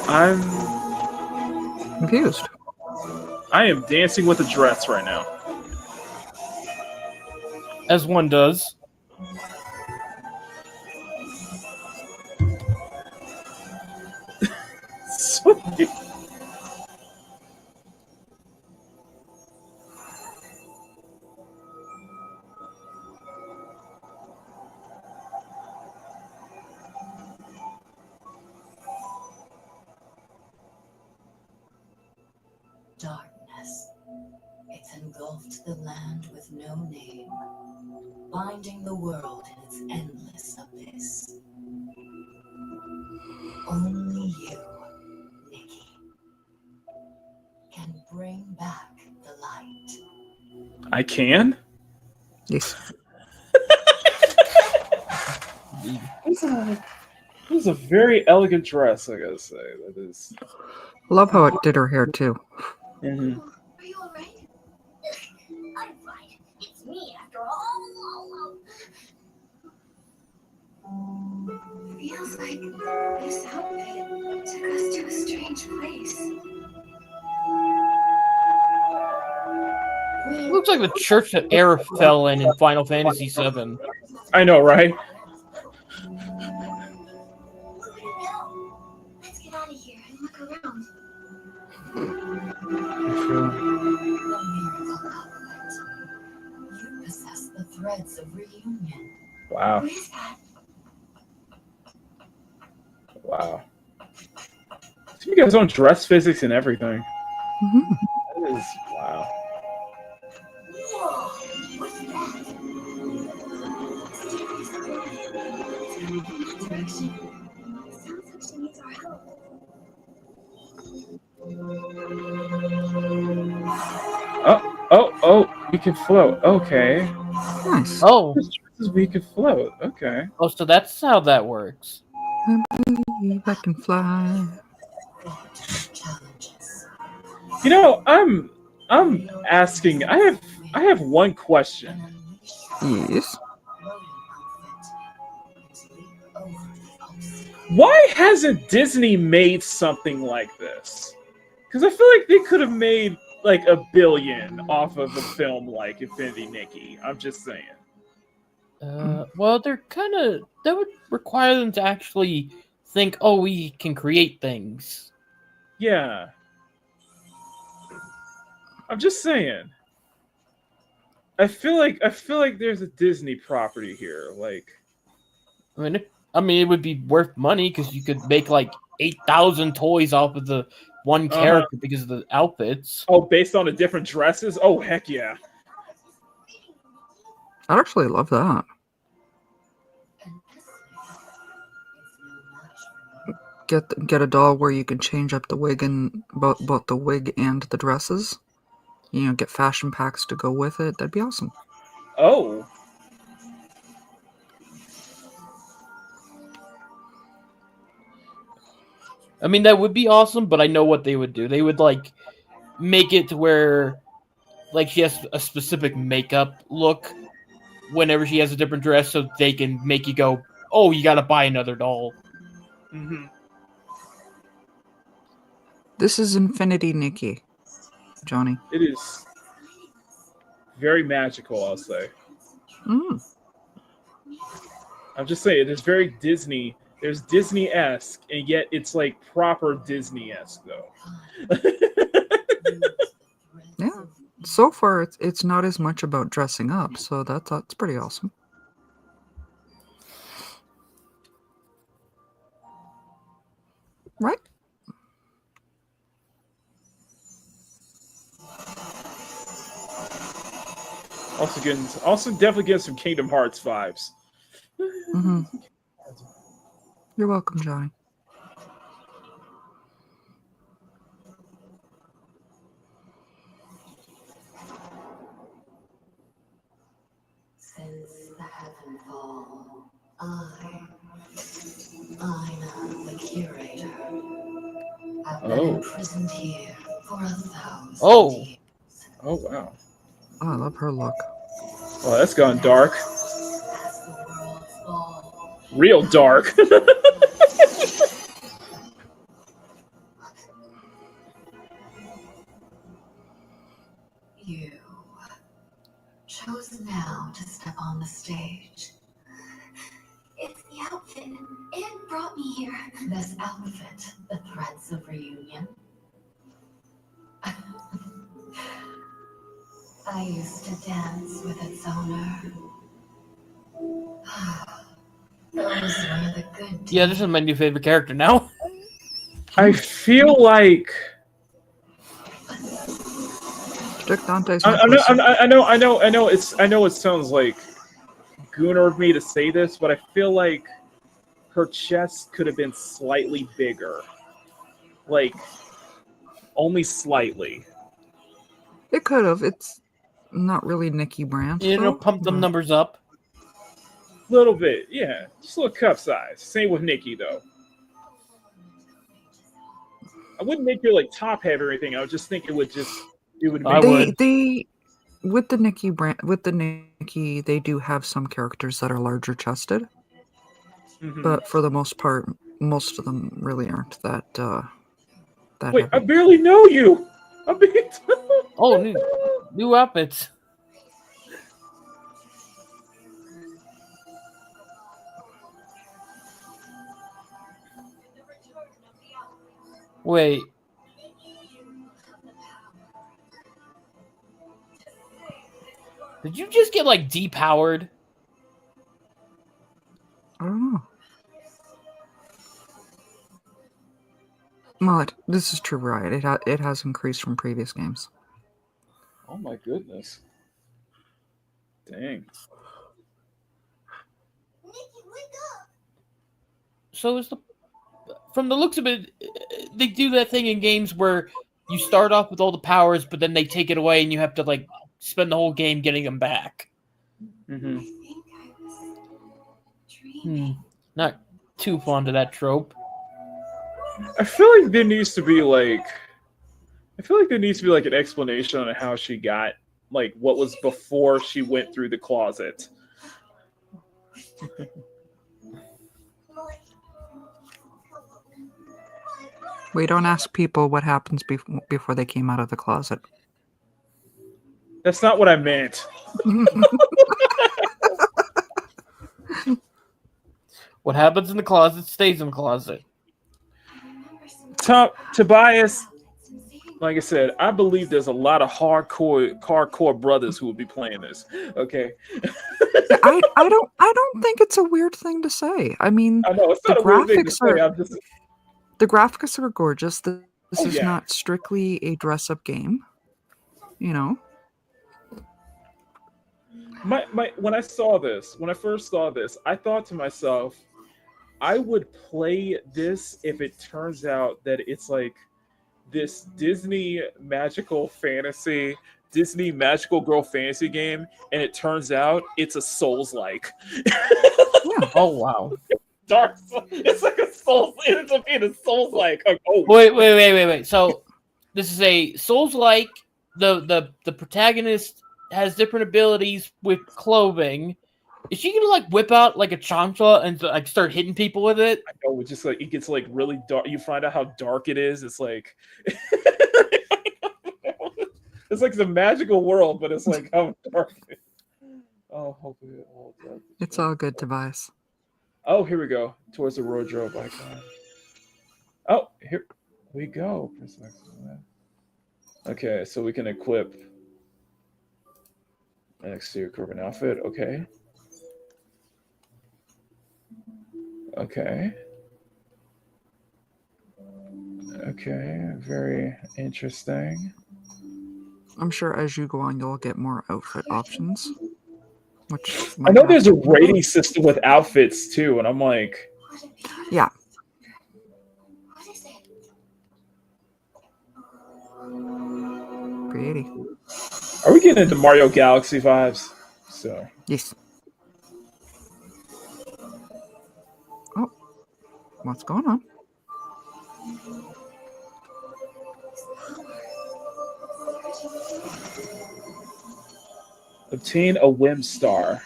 I'm confused. I am dancing with a dress right now. As one does. Sweet. Darkness. It's engulfed the land with no name, binding the world in its endless abyss. Only you, Nikki, can bring back the light. I can? Yes. This is a very elegant dress, I gotta say. That is. Love how it did her hair too. Mm-hmm. Are you alright? I'm fine. It's me after all. Feels like this outfit took us to a strange place. Looks like the church that Aerith fell in Final Fantasy VII. I know, right? Let's get out of here and look around. You possess the threads of reunion. Wow. What is that? Wow. She You guys own dress physics and everything. Mm-hmm. That is wow. Oh! We can float. Okay. Nice. Oh. We can float. Okay. Oh, so that's how that works. I believe I can fly. You know, I'm asking. I have one question. Yes. Why hasn't Disney made something like this? Because I feel like they could have made like $1 billion off of a film like Infinity Nikki. I'm just saying. Well, that would require them to actually think, oh, we can create things. Yeah. I'm just saying. I feel like there's a Disney property here. Like, I mean, it would be worth money because you could make like 8,000 toys off of the one character because of the outfits. Oh, based on the different dresses? Oh, heck yeah. I'd actually love that. Get a doll where you can change up the wig and both the wig and the dresses. You know, get fashion packs to go with it. That'd be awesome. Oh. I mean, that would be awesome, but I know what they would do. They would like make it to where like she has a specific makeup look whenever she has a different dress, so they can make you go, "Oh, you got to buy another doll." Mm-hmm. This is Infinity Nikki, Johnny. It is very magical, I'll say. I'm just saying, it is very Disney. There's Disney-esque, and yet it's like proper Disney-esque, though. Yeah. So far, it's not as much about dressing up, so that's pretty awesome. Right? Also definitely getting some Kingdom Hearts vibes. Mm-hmm. You're welcome, Johnny. Since the heavenfall, Ina, the curator, have been imprisoned here for 1,000 years. Oh, wow. Oh, I love her look. Oh, that's gone dark. Real dark. You chose now to step on the stage. It's the outfit. It brought me here. This outfit, the threats of reunion. I used to dance with its owner. Those were the good days. Yeah, this is my new favorite character now. I feel like I know it sounds like gooner of me to say this, but I feel like her chest could have been slightly bigger. Like only slightly. It could have. It's not really Nikki Brandt. Pump them numbers up. A little bit, yeah. Just a little cup size. Same with Nikki though. I wouldn't make her like top heavy or anything. I would just think it would make They with the Nikki, they do have some characters that are larger chested. Mm-hmm. But for the most part, most of them really aren't that Wait, heavy. I barely know you. Oh, new outfits. Wait. Did you just get like depowered? I don't know. Well, this is true, right? It has increased from previous games. Oh my goodness. Dang. So from the looks of it, they do that thing in games where you start off with all the powers, but then they take it away, and you have to like spend the whole game getting them back. Mm-hmm. Not too fond of that trope. I feel like there needs to be like an explanation on how she got like what was before she went through the closet. We don't ask people what happens before they came out of the closet. That's not what I meant. What happens in the closet stays in the closet. Tobias, like I said, I believe there's a lot of hardcore brothers who would be playing this. Okay. I don't think it's a weird thing to say. I mean, I know it's not a weird thing to say. The graphics are gorgeous. This is yeah. not strictly a dress-up game. You know. When I first saw this, I thought to myself, I would play this if it turns out that it's like this Disney magical girl fantasy game, and it turns out it's a Souls-like. Yeah. Oh wow. Dark. It's like a Souls. It's a Souls-like. Oh. Wait. So this is a Souls-like. The protagonist has different abilities with clothing. Is she gonna like whip out like a chancla and like start hitting people with it? I know, it's just like it gets like really dark. You find out how dark it is. It's like it's like the magical world, but it's like how dark. Oh, hopefully it holds up. It's all good, Tobias. Oh, here we go. Towards the wardrobe icon. Oh, here we go. Okay, so we can equip an exterior curving outfit. Okay. Okay, very interesting. I'm sure as you go on, you'll get more outfit options. Which I know there's a rating system with outfits too, and I'm like, yeah. Pretty. Are we getting into Mario Galaxy vibes? So yes. Oh, what's going on? Obtain a Whim Star.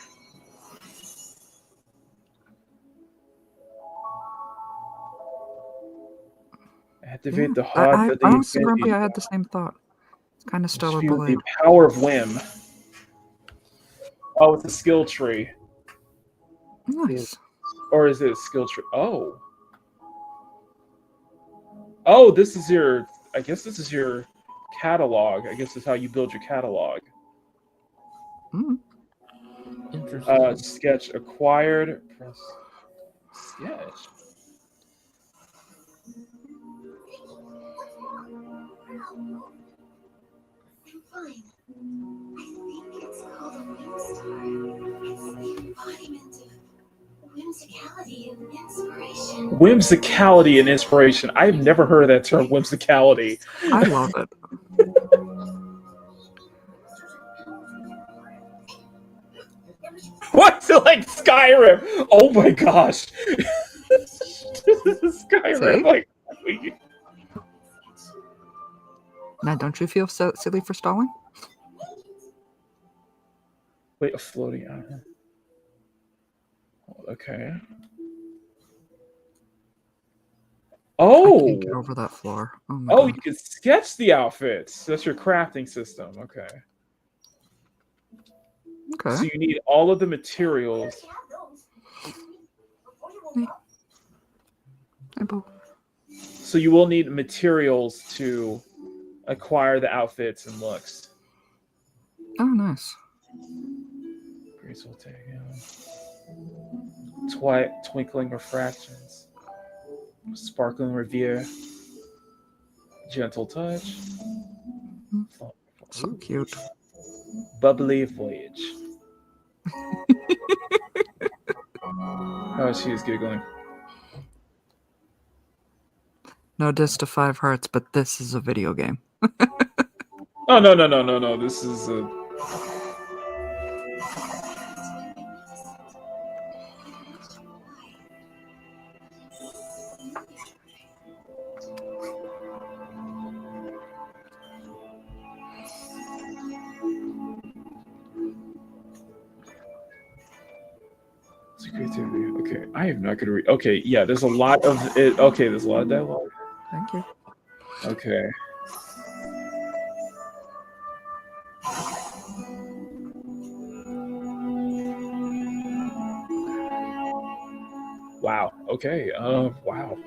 Activate the HUD. I was grumpy. I had the same thought. It's kind of stellar below. The power of Whim. Oh, it's a skill tree. Nice. Or is it a skill tree? Oh. Oh, this is your. I guess this is your catalog. I guess this is how you build your catalog. Interesting. Sketch acquired. Press sketch. Fine. I think it's called a Whim Star. It's the embodiment of whimsicality and inspiration. Whimsicality and inspiration. I've never heard of that term, whimsicality. I love it. What's it like Skyrim? Oh my gosh. This is Skyrim. Like, now, don't you feel so silly for stalling? wait, a floating island. Okay. Oh, I can't get over that floor. Oh my God. God. You can sketch the outfits. That's your crafting system. Okay. Okay. So you need all of the materials. So you will need materials to acquire the outfits and looks. Oh, nice. Graceful twinkling refractions, sparkling revere. Gentle touch. So cute. Bubbly voyage. Oh, she's giggling. No diss to 5 hearts, but this is a video game. Oh no! This is a. Creativity. Okay, I am not gonna read. Okay, yeah, there's a lot of it. Okay, there's a lot of dialogue. Thank you. Okay. Wow. Okay. Wow.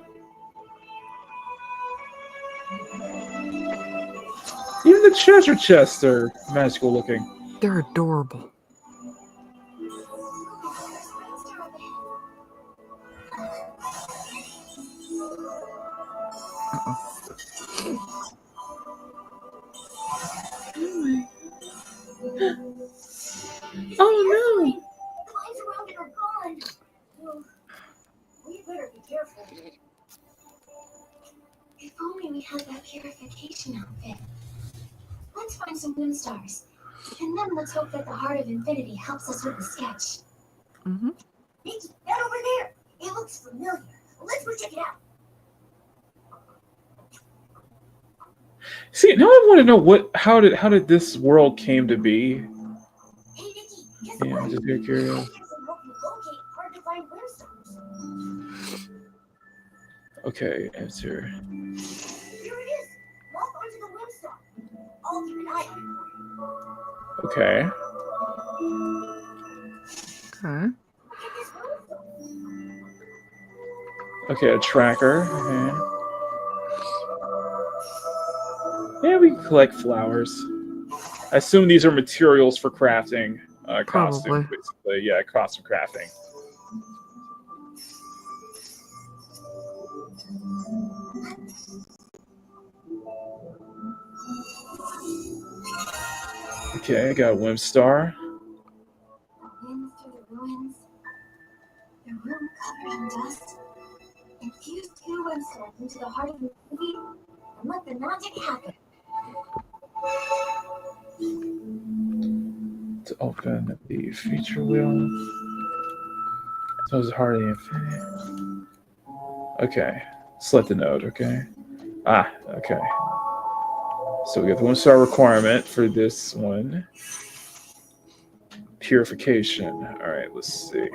Even the treasure chests are magical looking. They're adorable. Oh no! Climbs around it are gone. Well, we better be careful. If only we had that purification outfit. Let's find some moon stars. And then let's hope that the Heart of Infinity helps us with the sketch. Mm-hmm. Nikki, that over there. It looks familiar. Let's go check it out. See, now I want to know how did this world came to be? Hey, Nikki, guess Yeah, what? I'm just very curious. I can help you locate hard to find moon stars. Okay, answer. Here it is. Walk onto the moon star. I'll keep an eye on it for you. Okay. Okay. Okay, a tracker. Okay. Yeah, we can collect flowers. I assume these are materials for crafting costumes, basically. Yeah, costume crafting. Okay, I got a Whim Star. Winds through the ruins. The room covered in dust. Infuse 2 wind stars into the heart of the movie and let the magic happen. To open the feature wheel. So it's Heart of the Infinity. Okay, select the node. Okay. Okay. So we got the 1-star requirement for this one. Purification. All right, let's see.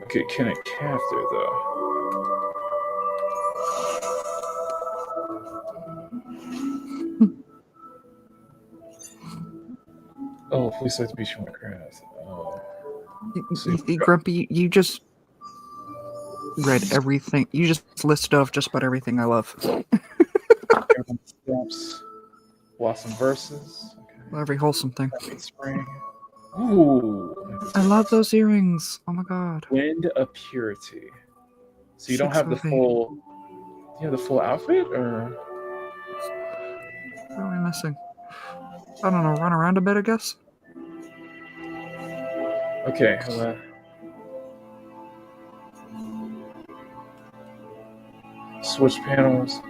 Okay, can it craft there though? Oh, please select the beach you want to craft. Grumpy, you just read everything. You just listed off just about everything I love. Steps. Blossom verses. Okay. Every wholesome thing. Spring. Ooh. I love those earrings. Oh my god. Wind of Purity. So you don't have the full. You have the full outfit, or what am I missing? I don't know. Run around a bit, I guess. Okay. Hold on. Switch panels.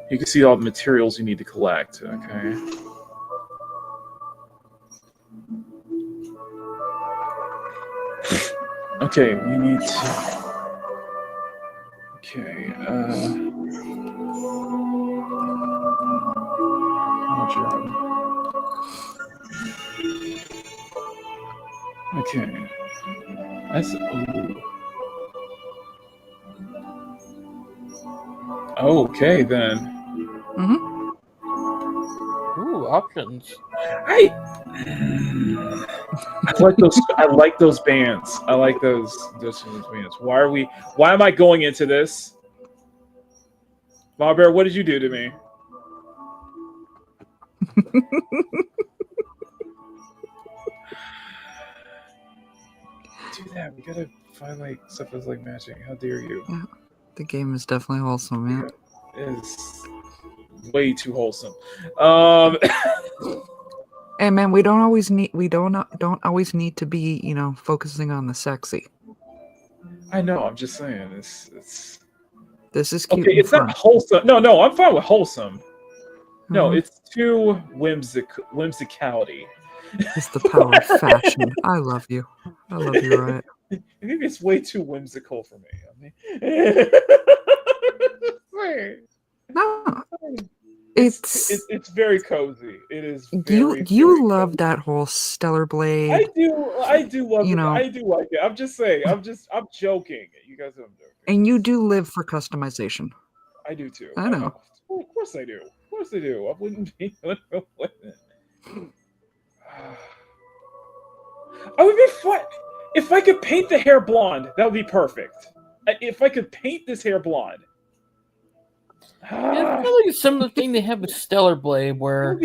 You can see all the materials you need to collect. Okay. Okay, we need to. Okay. Okay. That's. Ooh. Okay then. Mm-hmm. Ooh, options. I like those. I like those bands. I like those bands. Why am I going into this? Bob Bear, what did you do to me? Do that. We gotta I like stuff that's like matching. How dare you? Yeah, the game is definitely wholesome, man. It is way too wholesome. Hey man, we don't always need to be, focusing on the sexy. I know. I'm just saying. It's. This is cute. Okay, it's fun. not wholesome. No, I'm fine with wholesome. No, Mhm. it's too whimsicality. It's the power of fashion. I love you. I love you, Riot. Maybe it's way too whimsical for me. No, it's very cozy. It is. You love that whole Stellar Blade. I do love it. You know. I do like it. I'm just saying. I'm joking. You guys know I'm joking. And you do live for customization. I do too. I know. Of course I do. Of course I do. I wouldn't be. I would be fun if I could paint the hair blonde. That would be perfect. If I could paint this hair blonde. Yeah, I feel like a similar thing they have with Stellar Blade, where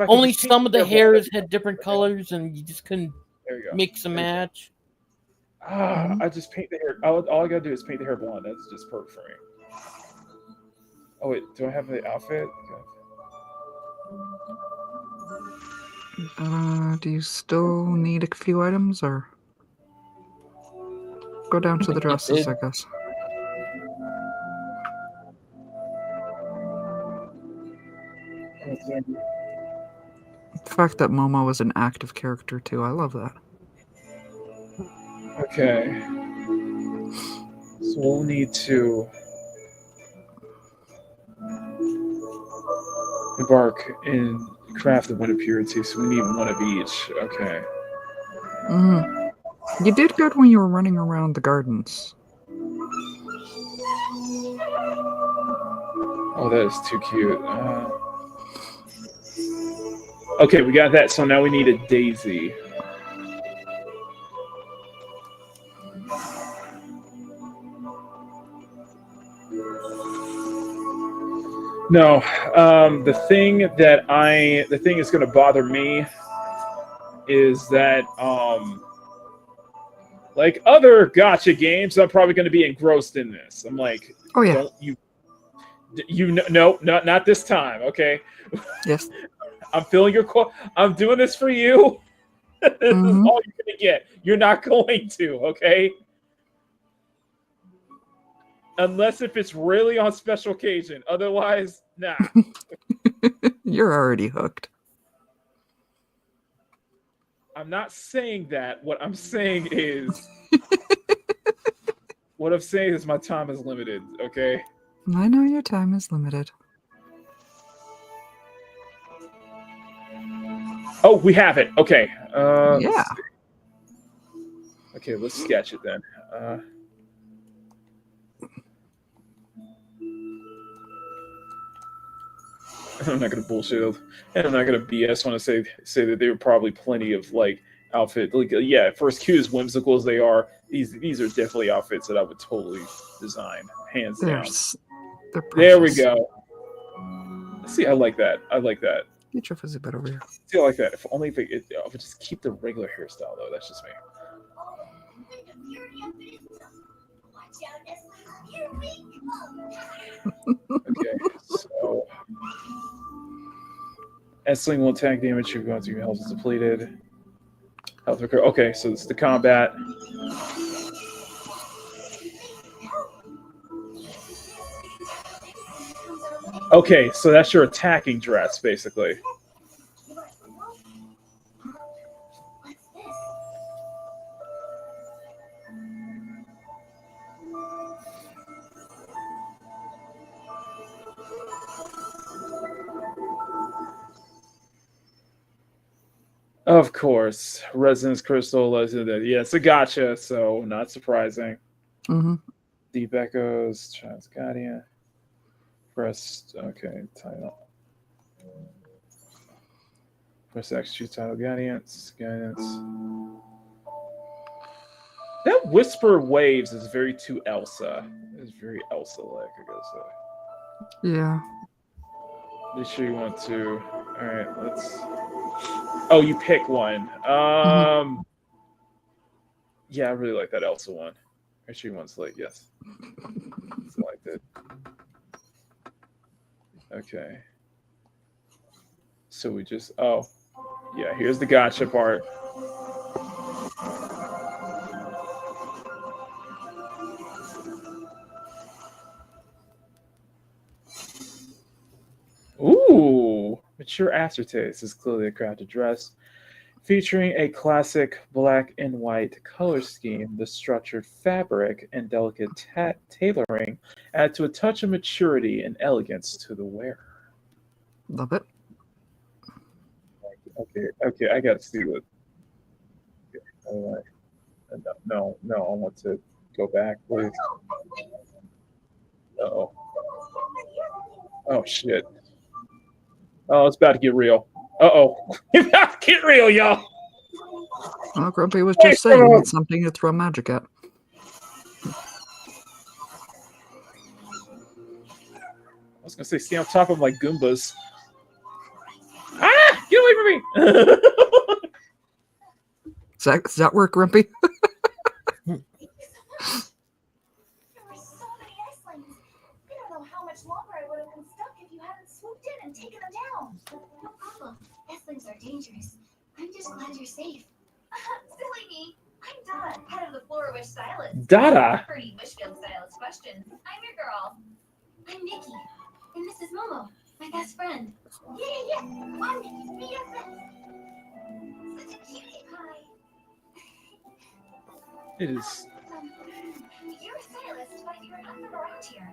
only just paint some of the the hairs had different colors, and you just couldn't mix and There you go. match. I just paint the hair. All I gotta do is paint the hair blonde. That's just perfect for me. Oh wait, do I have the outfit? Do you still need a few items, or go down to the dresses? I guess. The fact that Momo was an active character too, I love that. Okay. So we'll need to embark in craft of one purity, so we need one of each. Okay. You did good when you were running around the gardens. Oh, that is too cute. Okay, we got that. So now we need a daisy. No, the thing is going to bother me is that, like other gacha games, I'm probably going to be engrossed in this. I'm like, oh yeah, no, not this time. Okay. Yes. I'm feeling your call. I'm doing this for you. This is all you're going to get. You're not going to, okay? Unless if it's really on special occasion. Otherwise, nah. You're already hooked. I'm not saying that. What I'm saying is my time is limited, okay? I know your time is limited. Oh, we have it. Okay. Yeah. Okay, let's sketch it then. I'm not gonna bullshit, and I'm not gonna BS when I say that there were probably plenty of like outfit. Like, yeah, for as cute as whimsical as they are, these are definitely outfits that I would totally design, hands down. There we go. See, I like that. Get your fuzzy butt over here. See, I like that. If only I would just keep the regular hairstyle though. That's just me. Okay, so S-Sling will attack damage you're going to your health is depleted. Health recur. Okay, so it's the combat. Okay, so that's your attacking dress, basically. Of course, Resonance Crystal. Yes, a gotcha. So not surprising. Deep Echoes, Child's Guardian. Press. Okay, title. Press X, choose title. Guidance. That Whisper Waves is very too Elsa. It's very Elsa-like, I gotta say. Yeah. Make sure you want to. All right, let's. Oh, you pick one. Yeah, I really like that Elsa one. Extreme one select, yes. Selected. Okay. So we just, oh, yeah, here's the gotcha part. Ooh, mature aftertaste is clearly a crafted dress. Featuring a classic black and white color scheme, the structured fabric and delicate tailoring add to a touch of maturity and elegance to the wearer. Love it. Okay, I gotta see what. No, I want to go back, please. Uh-oh. Oh, shit. Oh, it's about to get real. Uh-oh. It's about to get real, y'all. Well, Grumpy was just saying it's something to throw magic at. I was gonna say, stay on top of my Goombas. Ah! Get away from me! Does that work, Grumpy? There were so many S-Lanes. I don't know how much longer I would have been stuck if you hadn't swooped in and taken them down. No problem. S-Lanes are dangerous. I'm just glad you're safe. Silly me. I'm Dada, head of the Flora Wish Stylist. Dada? Pretty Wishfield Stylist questions. I'm your girl. I'm Nikki. And this is Momo, my best friend. Yeah. I'm Nikki's BFF. Such a cutie pie. It is. You're a stylist, but you're not from around here.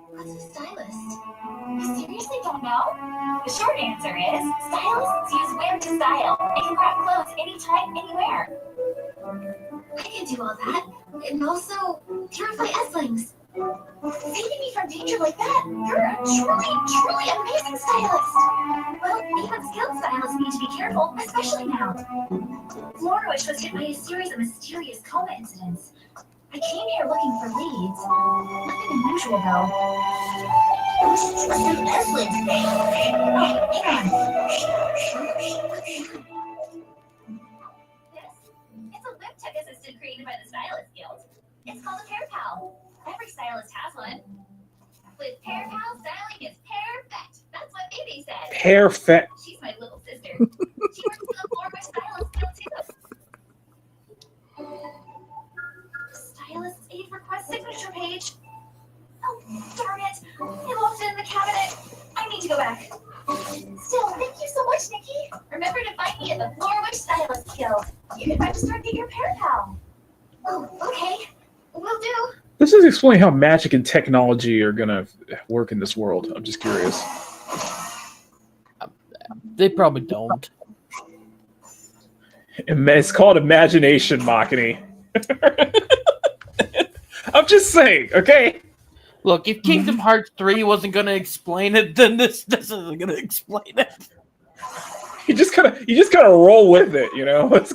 What's a stylist? You seriously don't know? The short answer is, stylists use wear to style. They can craft clothes anytime, anywhere. I can do all that, and also purify S-Lings. Saving me from danger like that, you're a truly amazing stylist. Well, even skilled stylists need to be careful, especially now. Flora Wish was hit by a series of mysterious coma incidents. I came here looking for leads. Nothing unusual, though. Some S-Lings. Hang on. This? It's a lip tech assistant created by the Stylist Guild. It's called a Pair Pal. Every stylist has one. With Pair Pal, styling is perfect. That's what Baby said. Perfect. She's my little sister. She works for the Flora Wish Stylist Guild, too. Stylist's aid request signature page. Oh, darn it. I lost it in the cabinet. I need to go back. Still, thank you so much, Nikki. Remember to find me at the Flora Wish Stylist Guild. You can register and get your Pair Pal. Oh, okay. Will do. This is explaining how magic and technology are gonna work in this world. I'm just curious. They probably don't. It's called imagination, Makini. I'm just saying, okay? Look, if Kingdom Hearts 3 wasn't going to explain it, then this isn't going to explain it. You just gotta roll with it, you know? It's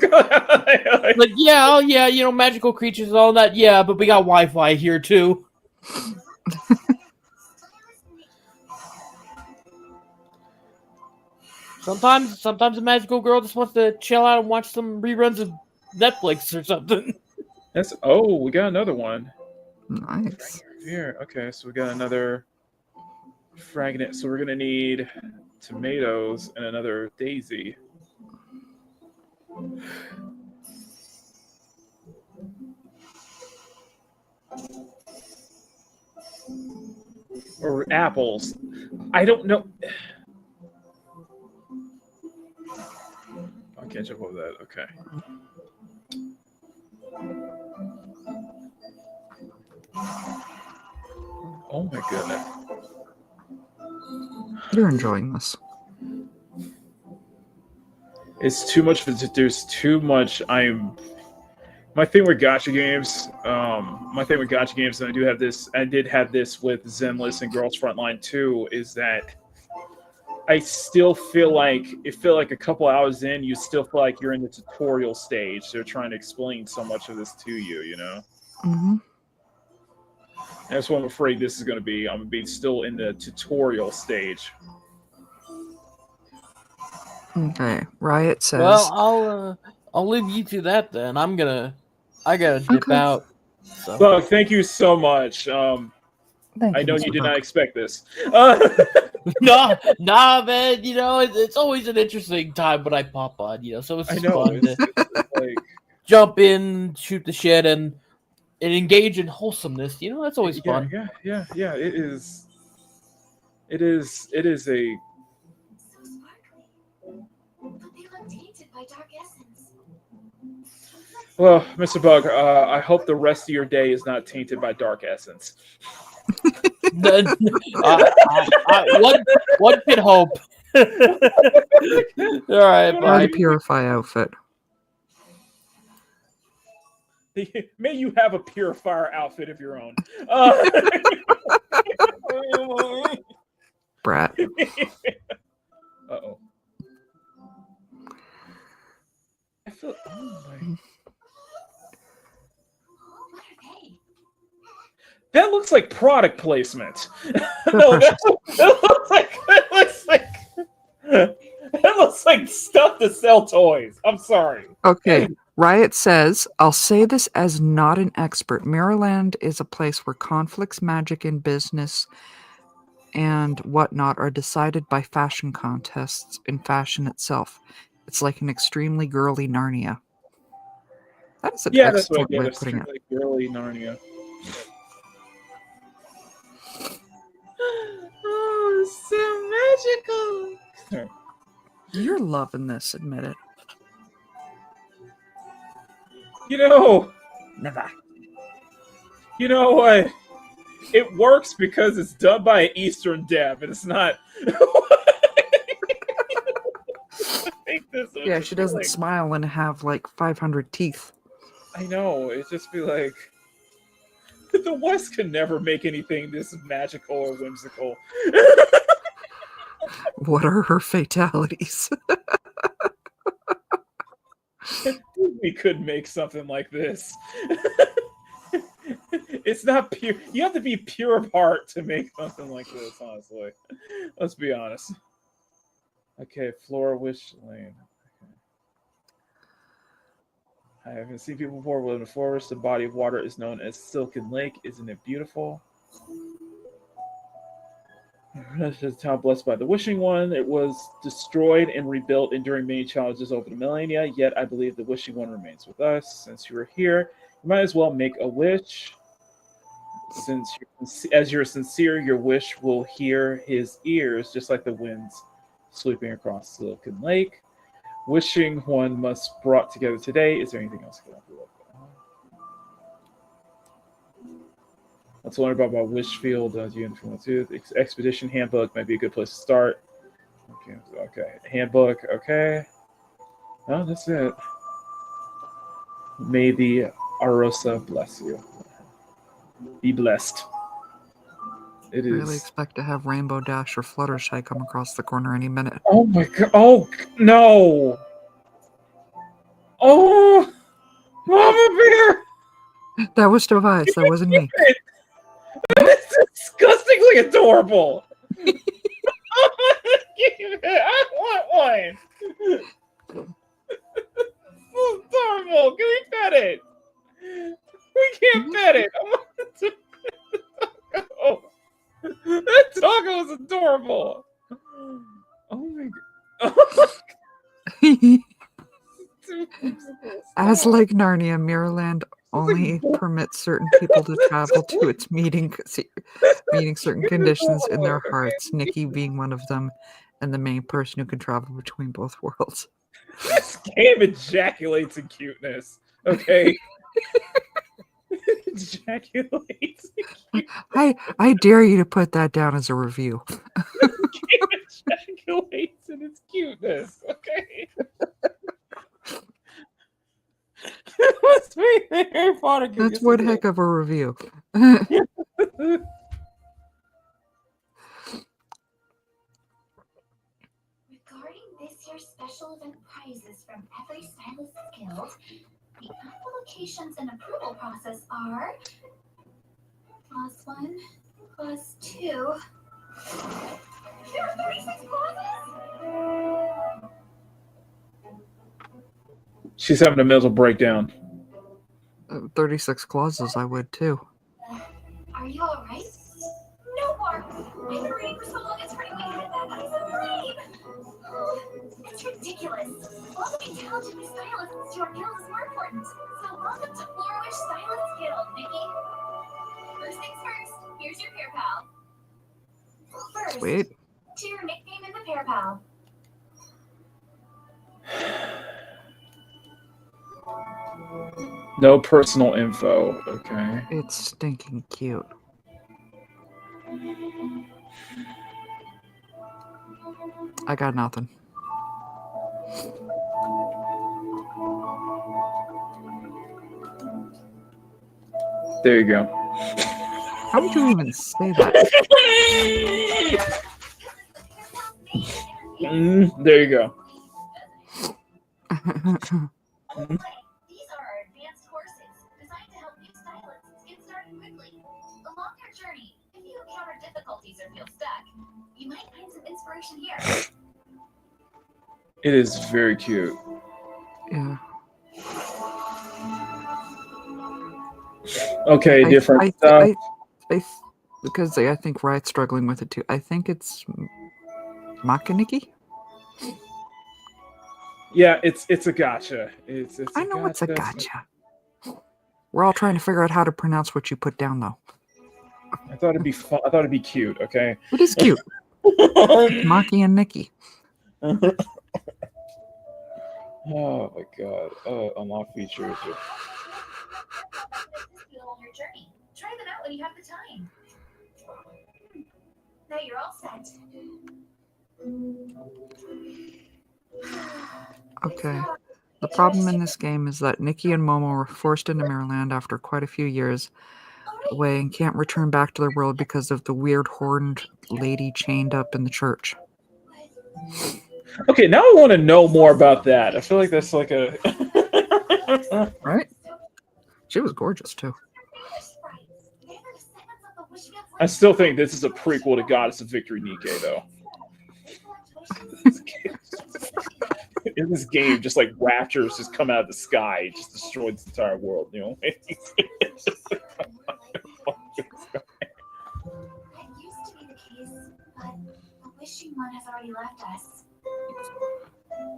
like, yeah, oh yeah, you know, magical creatures and all that, yeah, but we got Wi-Fi here too. Sometimes a magical girl just wants to chill out and watch some reruns of Netflix or something. We got another one. Nice. Here, okay, so we got another fragment. So we're gonna need tomatoes and another daisy. Or apples. I don't know. I can't jump over that. Okay. Oh my goodness. You're enjoying this. It's too much. There's too much. My thing with gacha games. And I did have this with Zenless and Girls Frontline 2. Is that I still feel like a couple hours in, you still feel like you're in the tutorial stage. They're trying to explain so much of this to you, you know. Mm-hmm. That's what I'm afraid this is going to be. I'm going to be still in the tutorial stage. Okay, Riot says. Well, I'll leave you to that then. I'm gonna I gotta dip out. So. Bug, thank you so much. Thank I you, know Mr. you did Bug. not expect this. Nah, man. You know, it's always an interesting time when I pop on. You know, so it's I just know. fun It's to like jump in, shoot the shit, and engage in wholesomeness. You know, that's always fun. Yeah. It is. It is a. So sparkly. But they look tainted by dark essence. Well, Mr. Bug, I hope the rest of your day is not tainted by dark essence. One can hope. All right, Or bye. the Purify outfit. May you have a purifier outfit of your own. Brat. Uh-oh. I feel. Oh my. That looks like product placement. No, that looks like stuff to sell toys. I'm sorry. Okay. Riot says, I'll say this as not an expert. Mirrorland is a place where conflicts, magic, and business and whatnot are decided by fashion contests in fashion itself. It's like an extremely girly Narnia. That is an That's what I excellent get. way of putting it. Like girly Narnia. Oh, it's so magical. You're loving this, admit it. Never. You know what? It works because it's done by an Eastern dev, and it's not. Yeah, she doesn't smile and have like 500 teeth. I know. It's just be like. The West can never make anything this magical or whimsical. What are her fatalities? We could make something like this. It's not pure. You have to be pure of heart to make something like this, honestly. Let's be honest. Okay, Flora Wish Lane. I haven't seen people before live in a forest. The body of water is known as Silken Lake. Isn't it beautiful? This is a town blessed by the Wishing One. It was destroyed and rebuilt enduring many challenges over the millennia, yet I believe the Wishing One remains with us. Since you are here, you might as well make a wish. As you're sincere, your wish will hear his ears, just like the winds sweeping across Silken Lake. Wishing One must brought together today. Is there anything else I can help you with? Let's learn about my wish field. The expedition handbook might be a good place to start. Okay. Handbook. Okay. Oh, that's it. May the Arosa bless you. Be blessed. It is. I really expect to have Rainbow Dash or Fluttershy come across the corner any minute. Oh my god! Oh no! Oh, Mama Bear! That was Tobias. That wasn't me. That is disgustingly adorable. I want one. So adorable. Can we pet it? We can't pet it. I want to pet the doggo. That doggo is adorable. Oh my god. As like Narnia, Mirrorland only permits certain people to travel to its meeting certain conditions in their hearts, Nikki being one of them, and the main person who can travel between both worlds. This game ejaculates in cuteness. Okay. Ejaculates in cuteness. I dare you to put that down as a review. This game ejaculates in its cuteness. Okay. Must be Harry Potter. That's one heck of a review. Regarding this year's special event prizes from every Stylist Guild, the applications and approval process are +1, +2. There are 36 clauses? She's having a mental breakdown. 36 clauses, I would too. Are you alright? No more! I've been reading for so long, it's hurting my head back. I'm so brain! It's ridiculous. Welcoming talented new stylists to our guild is more important. So welcome to Floorwitch Stylist Guild, Nikki. First things first, here's your pair pal. First, Sweet. to your nickname in the pair pal. No personal info. Okay. It's stinking cute. I got nothing. There you go. How would you even say that? There you go. These are our advanced courses designed to help new stylists get started quickly. Along your journey, if you encounter difficulties or feel stuck, you might find some inspiration here. It is very cute. Yeah. Okay, different stuff. Because I think Riot's struggling with it too. I think it's Makini. Yeah, it's a gotcha. It's I know it's a gotcha. We're all trying to figure out how to pronounce what you put down, though. I thought it'd be fun. I thought it'd be cute. Okay. It is cute. Maki and Nikki. Oh my god. Unlock features. On your journey. Try them out when you have the time. Now you're all set. Okay. The problem in this game is that Nikki and Momo were forced into Mirrorland after quite a few years away and can't return back to their world because of the weird horned lady chained up in the church. Okay, now I want to know more about that. I feel like that's like a right. She was gorgeous too. I still think this is a prequel to Goddess of Victory Nikke, though. In this game, just like raptors just come out of the sky, just destroy this entire world, you know? That used to be the case, but the wishing one has already left us.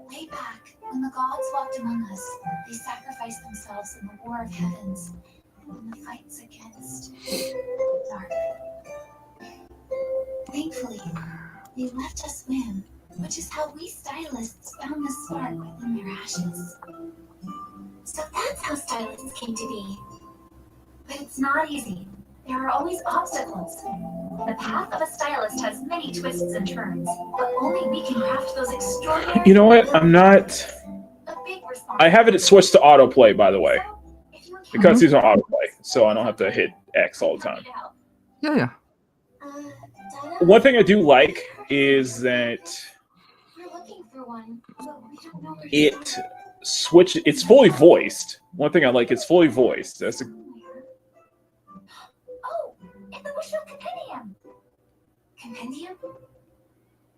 Way back, when the gods walked among us, they sacrificed themselves in the war of heavens, in the fights against the dark. Thankfully, they left us win, which is how we stylists found the spark within their ashes. So that's how stylists came to be. But it's not easy. There are always obstacles. The path of a stylist has many twists and turns, but only we can craft those extraordinary... You know what? I'm not... I have it switched to autoplay, by the way. Because he's on autoplay, so I don't have to hit X all the time. Yeah. One thing I do like is that it's fully voiced. One thing I like, it's fully voiced. That's Oh, it's the Wishful Compendium. Compendium?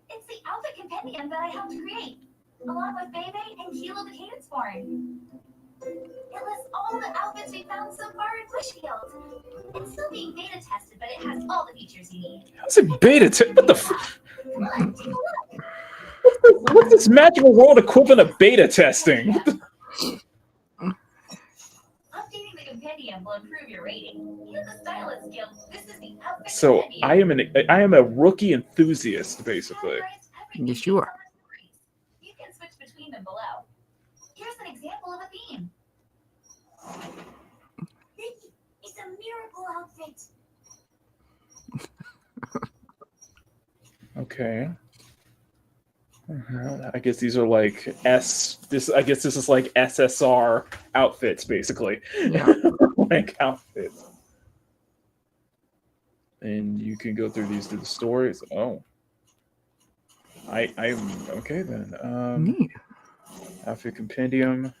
It's the outfit compendium that I helped create, along with Bebe and Kilo the Cadence Born. It lists all the outfits we found so far in Wishfield. It's still being beta tested, but it has all the features you need. How's it beta test? What the Come on, take a look. What's this magical world equivalent of beta testing? Updating the compendium will improve your rating. Here at the Stylist Guild, this is the outfit So compendium. I am a rookie enthusiast, basically. Yes, you are. You can switch between them below. Here's an example of a theme. It's a miracle outfit. Okay. I guess these are like I guess this is like SSR outfits, basically. Yeah. Like outfits. And you can go through these through the stories. Oh. I'm okay then. Neat. Outfit compendium.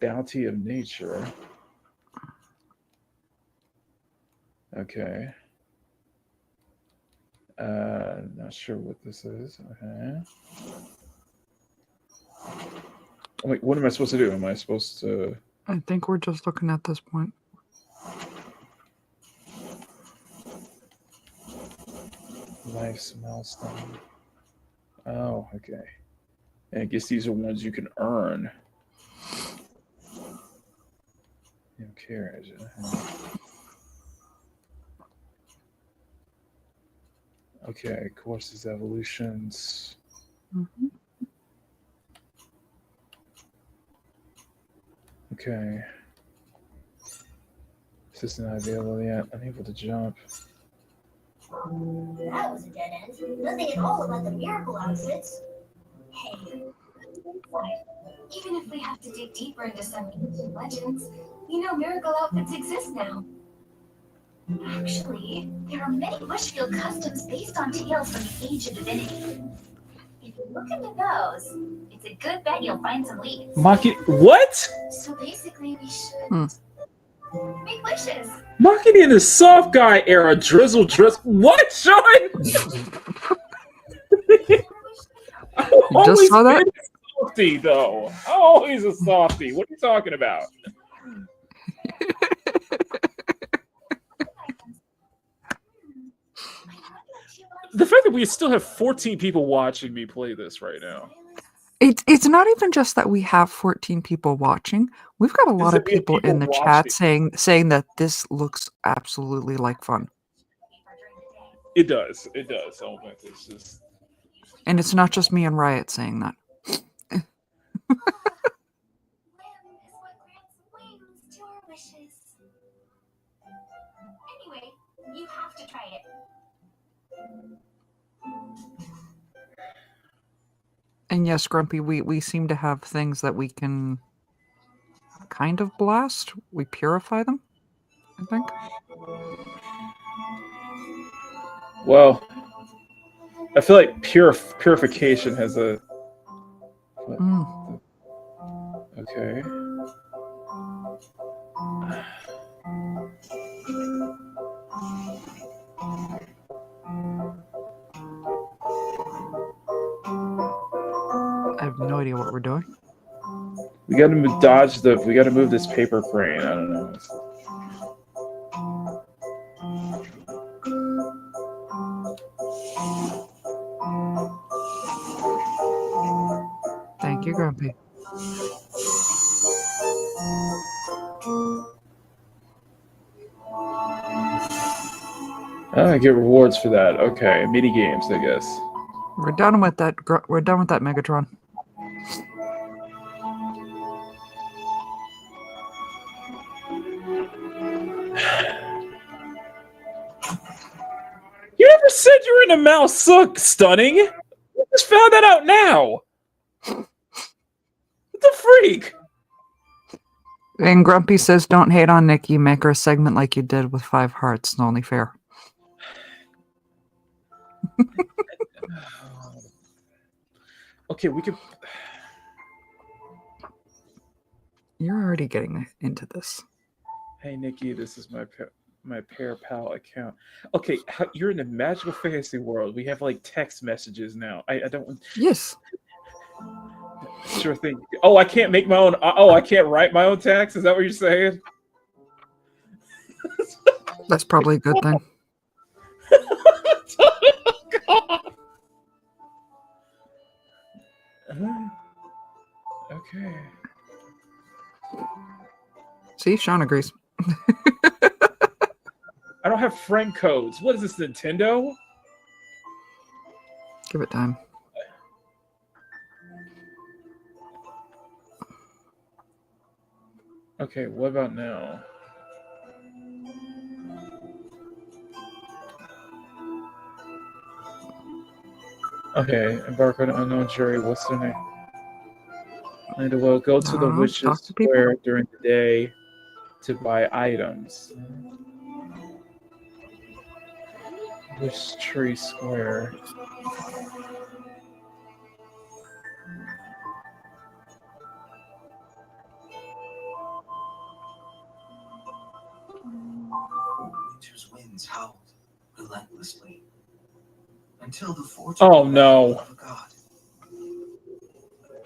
Bounty of nature. Okay. Not sure what this is. Okay. Wait, what am I supposed to do? Am I supposed to? I think we're just looking at this point. Life's milestone. Oh, okay. And I guess these are ones you can earn. You don't care, is it? Okay, courses, evolutions. Mm-hmm. Okay. System not available yet. Unable to jump. That was a dead end. Nothing at all about the miracle outfits. Hey, even if we have to dig deeper into some ancient legends, you know miracle outfits exist now. Actually, there are many Bushfield customs based on tales from the ancient divinity. If you look into those, it's a good bet you'll find some leads. What? So basically, we should make wishes. Makini in the soft guy era, drizzle. What, Sean? You just saw that? Softy, though. Always a softy. What are you talking about? The fact that we still have 14 people watching me play this right now. It's not even just that we have 14 people watching. We've got a lot of people in the chat saying that this looks absolutely like fun. It does. It does. Oh my, it's just... And it's not just me and Riot saying that. Anyway, you have to try it. And yes, Grumpy, we seem to have things that we can kind of blast. We purify them, I think. Well, I feel like purification has a... Okay. I have no idea what we're doing. We got to dodge the... We got to move this paper crane. I don't know. Thank you, Grumpy. Oh, I get rewards for that. Okay, mini games, I guess. We're done with that. We're done with that, Megatron. You never said you were in a mouse stunning. You just found that out now. What the freak? And Grumpy says, "Don't hate on Nikki. Make her a segment like you did with 5 Hearts. It's only fair." Okay, we could... You're already getting into this. Hey, Nikki, this is my pair pal account. Okay, you're in a magical fantasy world. We have like text messages now. I don't... Yes. Sure thing. Oh, I can't make my own... Oh, I can't write my own text? Is that what you're saying? That's probably a good thing. Okay. See, Sean agrees. I don't have friend codes. What is this, Nintendo? Give it time. Okay, what about now? Okay, embark on an unknown jury. What's their name? Well, go to the Witch's Square during the day to buy items. Witch Tree Square. Winter's winds howled relentlessly until the fortune. Oh no!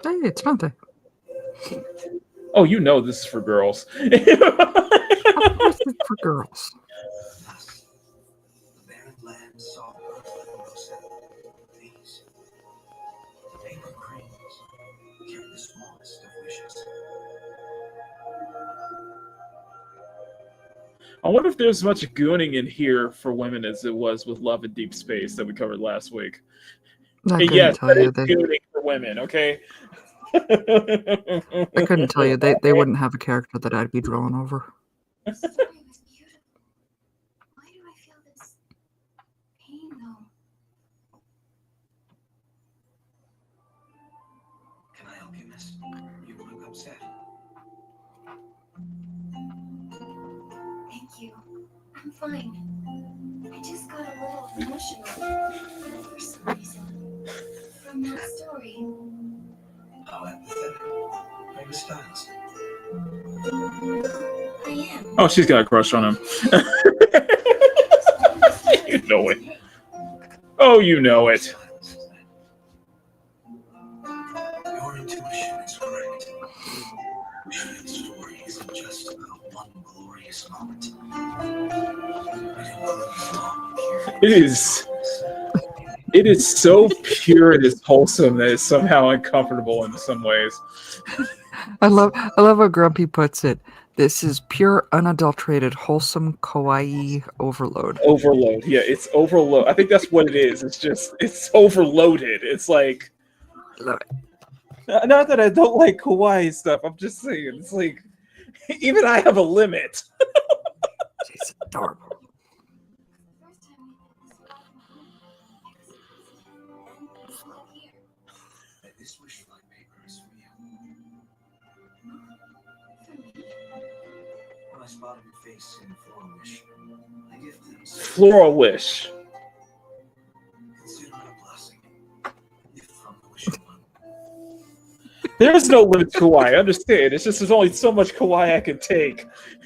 Hey, it's Dante. Oh, you know this is for girls. Of course it's for girls. The barren land saw earth Rosa. These paper cranes carry the smallest of wishes. I wonder if there's as much gooning in here for women as it was with Love in Deep Space that we covered last week. I And couldn't yes, tell that you. is gooning for women, okay? I couldn't tell you. They wouldn't have a character that I'd be drawing over. The story was beautiful. Why do I feel this pain, though? Can I help you, miss? You look upset. Thank you. I'm fine. I just got a little emotional for some reason. From that story. How empathetic. Are you a stylist? I am. Oh, she's got a crush on him. You know it. Oh, you know it. Your intuition is correct. Shared story isn't just about one glorious moment. It is so pure and it's wholesome that it's somehow uncomfortable in some ways. I love how Grumpy puts it. This is pure, unadulterated, wholesome kawaii overload. Overload. Yeah, it's overload. I think that's what it is. It's overloaded. It's like, Love it. not that I don't like kawaii stuff. I'm just saying, it's like, even I have a limit. She's adorable. This wish flag paper is for you. When I spotted your face in Floral Wish, I gifted it. Floral Wish. Consider it a blessing. Gift from the wishing one. There is no limit to kawaii. I understand. It's just there's only so much kawaii I can take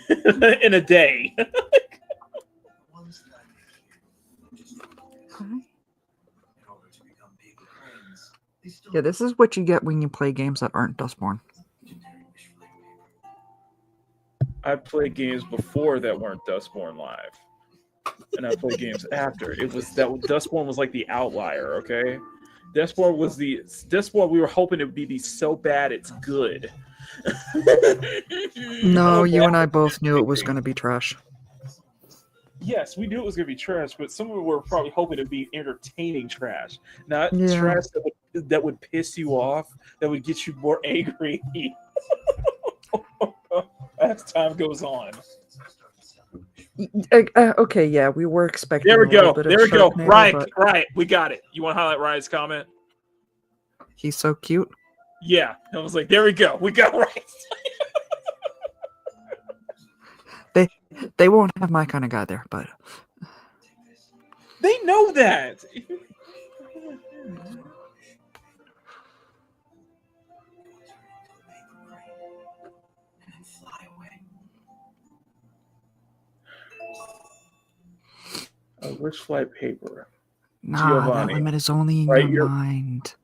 in a day. Ones that I make here, just Hi. in order to become paper cranes, they still Yeah, this is what you get when you play games that aren't Dustborn. generic wish flag paper. I played games before that weren't Dustborn Live, and I played games after. It was that Dustborn was like the outlier. Okay, Dustborn. We were hoping it would be so bad it's good. No, you and I both knew it was going to be trash. Yes, we knew it was going to be trash, but some of it were probably hoping it'd be entertaining trash, not Yeah. trash that would piss you off, that would get you more angry as time goes on. Okay, yeah, we were expecting There we a little go. bit There we of go. Sharknado, Right, but right. We got it. You want to highlight Ryan's comment? he's so cute. Yeah. I was like, there we go. We got right. They won't have my kind of guy there, but They know that. And then fly away. A wish flight paper. nah, Giovanni, that limit is only in write your mind.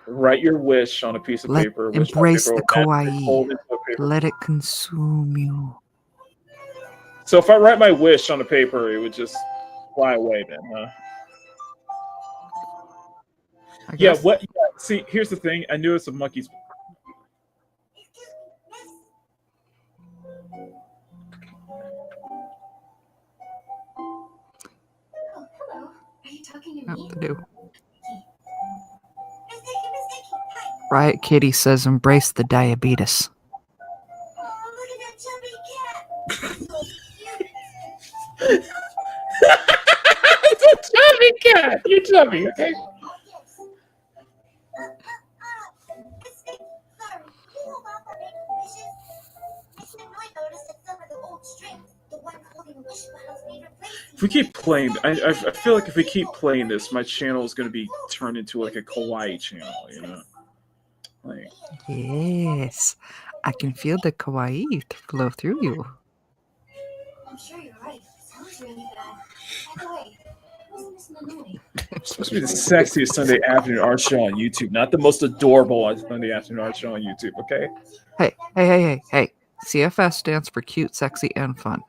Write your wish on a piece of paper. Wish flight Embrace paper the will magically fold kawaii. into a paper. Let it consume you. So if I write my wish on a paper, it would just fly away then, huh? I Yeah, guess. what? Yeah, see, here's the thing. I knew it's a monkey's. Oh, hello. Are you talking to What me? to do? Riot Kitty says embrace the diabetes. Oh, look at that chubby cat. It's a chubby cat. You're chubby, okay? If we keep playing, I feel like if we keep playing this, my channel is going to be turned into like a kawaii channel, you know? Like, Yes, I can feel the kawaii flow through you. I'm sure you're right. Sounds really bad. By the way, It's supposed to be the sexiest Sunday afternoon art show on YouTube, not the most adorable Sunday afternoon art show on YouTube, okay? Hey. CFS stands for cute, sexy, and fun.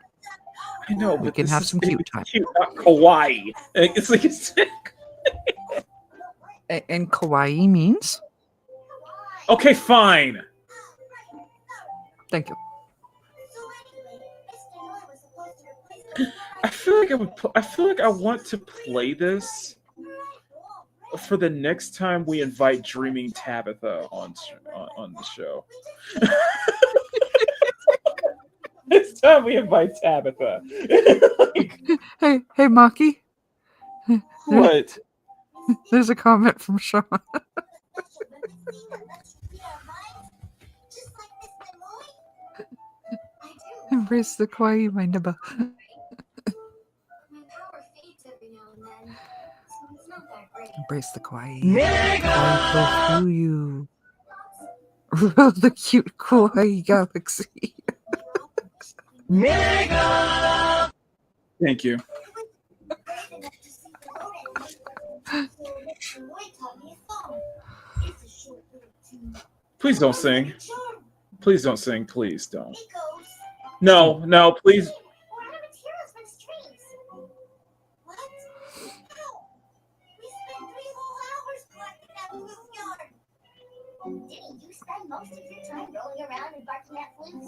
I know, We but can this have is some cute time. cute, not kawaii. It's like it's And kawaii means? okay, fine. Thank you. I feel like I feel like I want to play this for the next time we invite Dreaming Tabitha on the show. Next time we invite Tabitha. Hey, Maki. What? There's a comment from Sean. Embrace the kawaii, my nibba. Embrace the kawaii. Kawaii flow through you. Rule the cute kawaii galaxy. Thank you. Please don't sing. Please don't sing. Please don't. No, please. Didn't you spend most of your time rolling around and barking at flutes?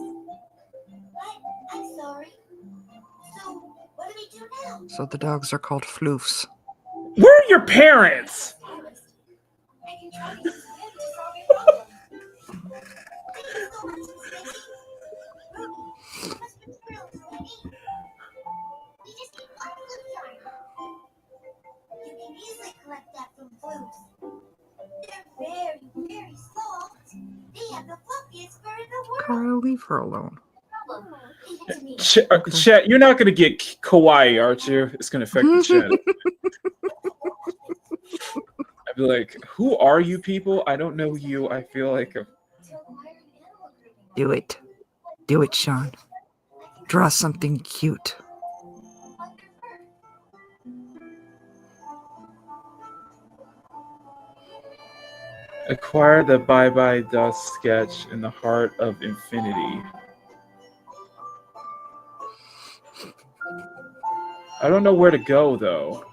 What? I'm sorry. So, what do we do now? So the dogs are called floofs. Where are your parents? I can try to use him to solve your problem. Thank you so much, Smitty. Ruby, you must be thrilled, Smitty. You just need one flute yarn. You can easily collect that from flutes. They're very, very soft. They have the fluffiest fur in the world. Carl, leave her alone. Chet, you're not going to get kawaii, aren't you? It's going to affect the chat. I'd be like, who are you people? I don't know you. I feel like... Do it. Do it, Sean. Draw something cute. Acquire the Bye Bye Dust sketch in the heart of infinity. I don't know where to go, though.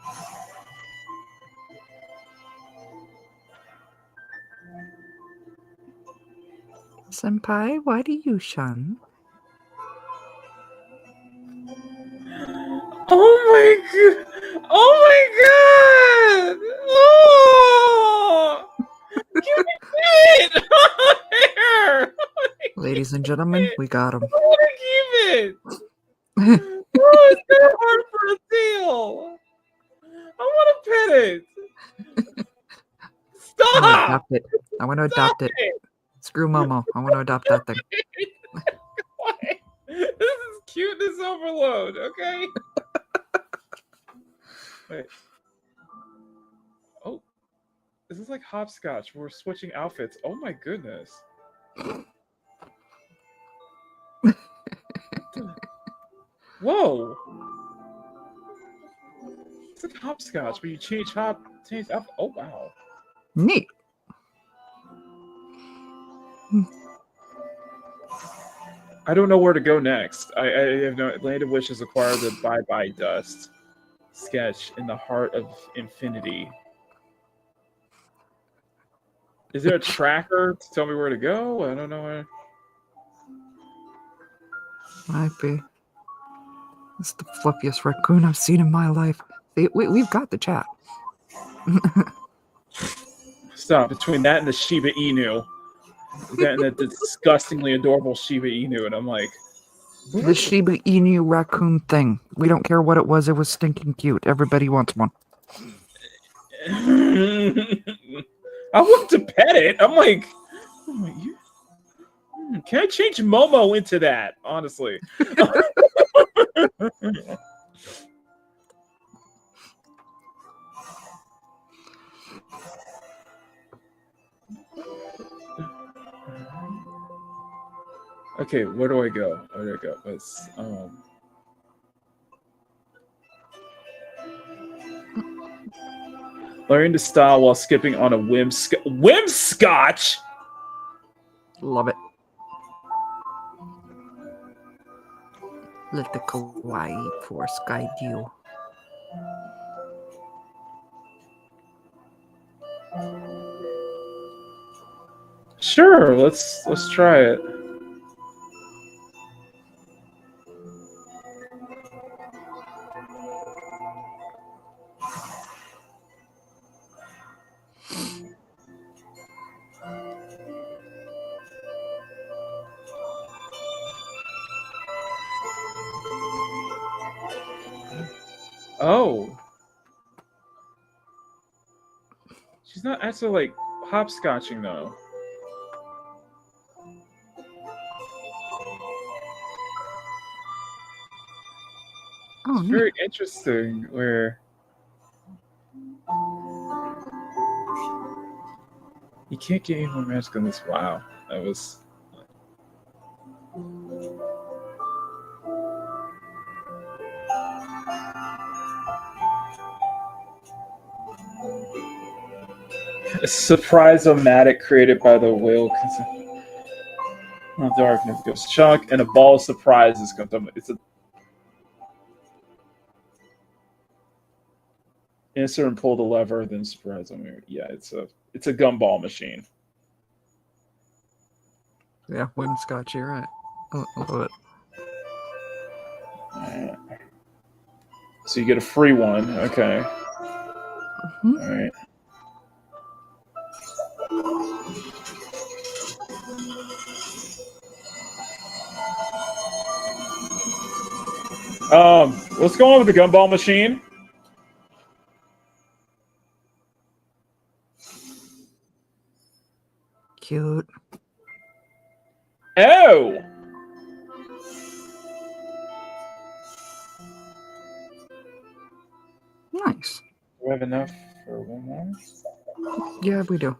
Senpai, why do you shun? Oh my god! Oh my god! Oh! Give me it! Here! Ladies and gentlemen, we got him. I want to keep it! Oh, it's so hard for a deal! I want to pet it! Stop! I want to adopt it. Screw Momo. I want to adopt that thing. This is cuteness overload, okay? Wait. Oh. This is like hopscotch. We're switching outfits. Oh my goodness. Whoa. It's like hopscotch, but you change outfit. Oh wow. Neat. I don't know where to go next. I have no. Land of Wishes acquire the Bye Bye Dust sketch in the heart of infinity. Is there a tracker to tell me where to go? I don't know where. Might be. It's the fluffiest raccoon I've seen in my life. We've got the chat. Stop. Between that and the Shiba Inu. That and that disgustingly adorable Shiba Inu. And I'm like... The Shiba Inu raccoon thing. We don't care what it was stinking cute. Everybody wants one. I want to pet it. I'm like... Can I change Momo into that? Honestly. Okay, where do I go? Where do I go? Let's Learning to style while skipping on a whimscotch. Love it. Let the kawaii force guide you. Sure, let's try it. Oh. She's not actually like hopscotching though. Oh, it's very interesting where you can't get any more magic on this. Wow. That was a surprise-o-matic created by the whale. Darkness goes chunk, and a ball of surprises comes up. It's a insert and pull the lever, then surprise. I mean, yeah, it's a gumball machine. Yeah, whimscotch, you're right. I love it. Right. So you get a free one. Okay. Mm-hmm. All right. What's going on with the gumball machine? Cute. Oh! Nice. Do we have enough for one more? Yeah, we do.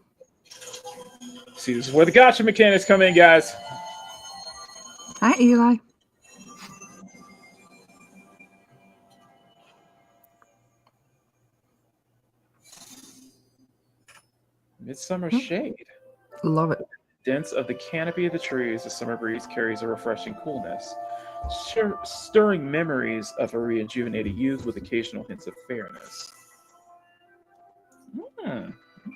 See, this is where the gotcha mechanics come in, guys. Hi, Eli. Midsummer shade. Love it. Dense of the canopy of the trees, the summer breeze carries a refreshing coolness, stirring memories of a rejuvenated youth with occasional hints of fairness. Okay.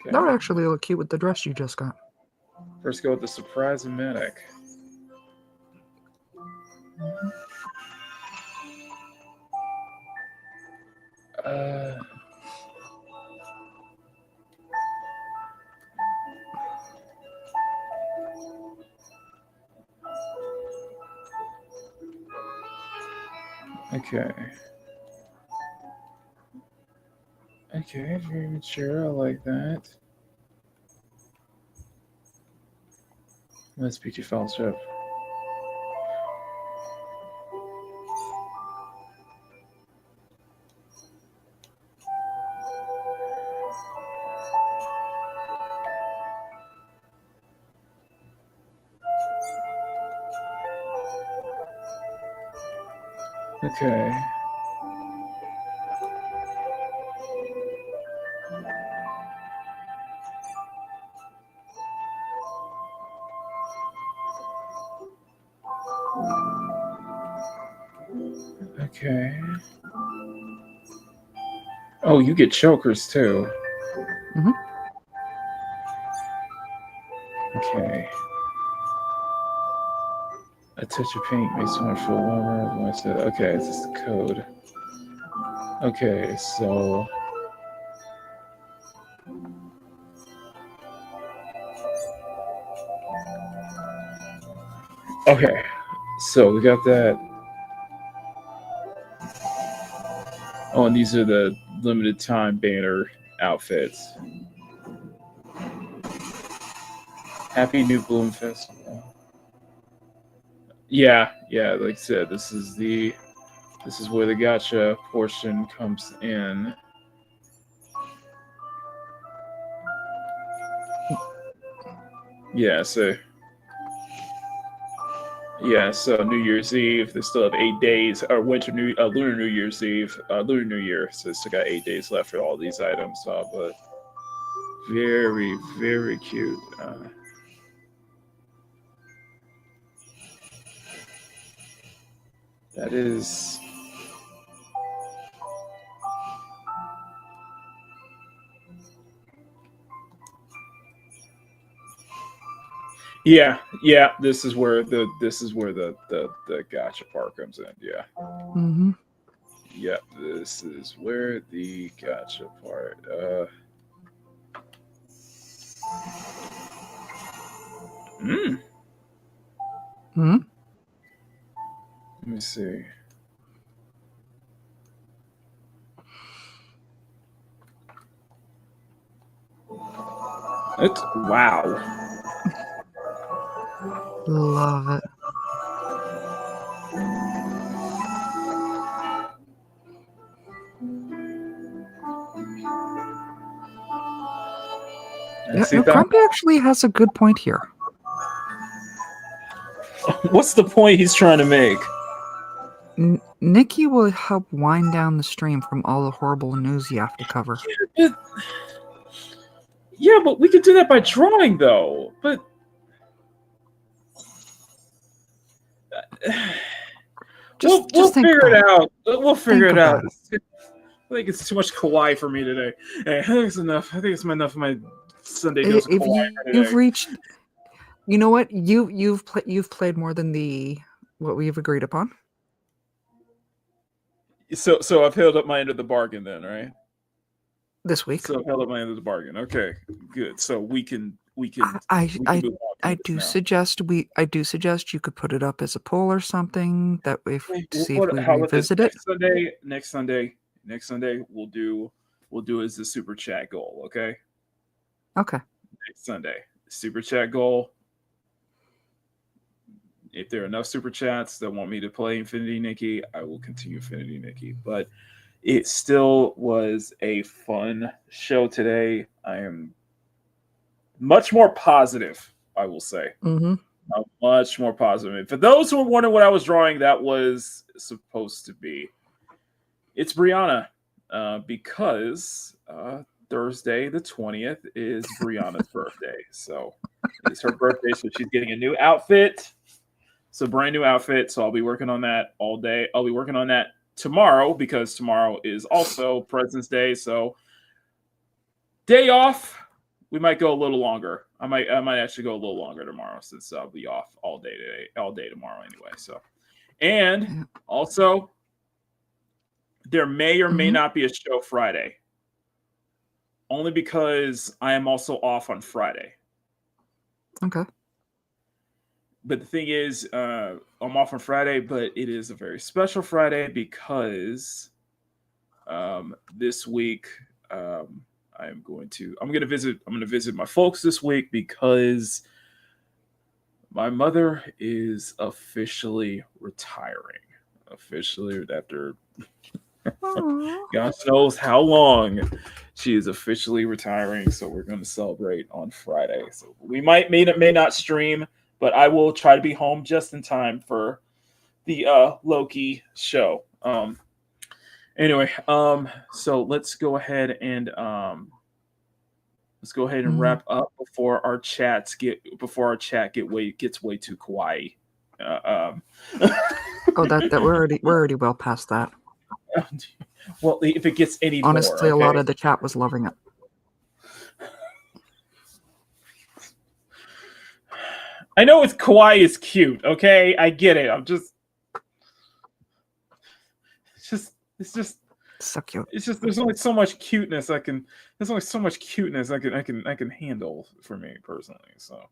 That would actually look cute with the dress you just got. First go with the surprise-o-matic. Okay. Okay, very mature. I like that. Let's Peachy Fellowship. Okay. Okay. Oh, you get chokers too. Mm-hmm. Okay. A touch of paint makes someone feel warmer. Okay, this is the code. Okay, so okay, so we got that. Oh, and these are the limited time banner outfits. Happy New Bloom Festival. Yeah, like I said, this is where the gacha portion comes in. Yeah, so Yeah, so New Year's Eve, they still have 8 days, or Lunar New Year's Eve, Lunar New Year, so they still got 8 days left for all these items. But very, very cute. That is. Yeah. This is where the gotcha part comes in. Yeah. Mm-hmm. Yep. This is where the gotcha part. Hmm. Let me see. It's wow. Love it. Yeah, no, Grumpy actually has a good point here. What's the point he's trying to make? Nikki will help wind down the stream from all the horrible news you have to cover. Yeah, but we could do that by drawing, though. But we'll figure it out. We'll figure it out. I think it's too much kawaii for me today. Hey, I think it's enough. I think it's enough of my Sunday dose of kawaii for today. You've reached, you know what? You've played more than what we've agreed upon. So I've held up my end of the bargain then, right? This week. So I've held up my end of the bargain. Okay, good. So we can. I do suggest you could put it up as a poll or something that to see if we revisit it. Next Sunday we'll do as the super chat goal. Okay. Okay. Next Sunday, super chat goal. If there are enough super chats that want me to play Infinity Nikki, I will continue Infinity Nikki. But it still was a fun show today. I am much more positive, I will say. Mm-hmm. Much more positive. For those who were wondering what I was drawing, that was supposed to be. It's Briannah, because Thursday the 20th is Brianna's birthday. So it's her birthday, so she's getting a new outfit. It's a brand new outfit, so I'll be working on that all day. I'll be working on that tomorrow because tomorrow is also President's Day. So day off. We might go a little longer. I might actually go a little longer tomorrow since I'll be off all day tomorrow anyway. So, and also there may or may not be a show Friday, only because I am also off on Friday. Okay. But the thing is, I'm off on Friday, but it is a very special Friday because this week I'm going to visit my folks this week because my mother is officially retiring. Officially, after God knows how long, she is officially retiring. So we're going to celebrate on Friday. So we may not stream, but I will try to be home just in time for the Loki show. Anyway, so let's go ahead and wrap up before our chat gets way too kawaii. We're already well past that. Well, if it gets any honestly, more, okay? A lot of the chat was loving it. I know it's kawaii is cute, okay? I get it. It's just so cute. It's just there's only so much cuteness I can handle for me personally. So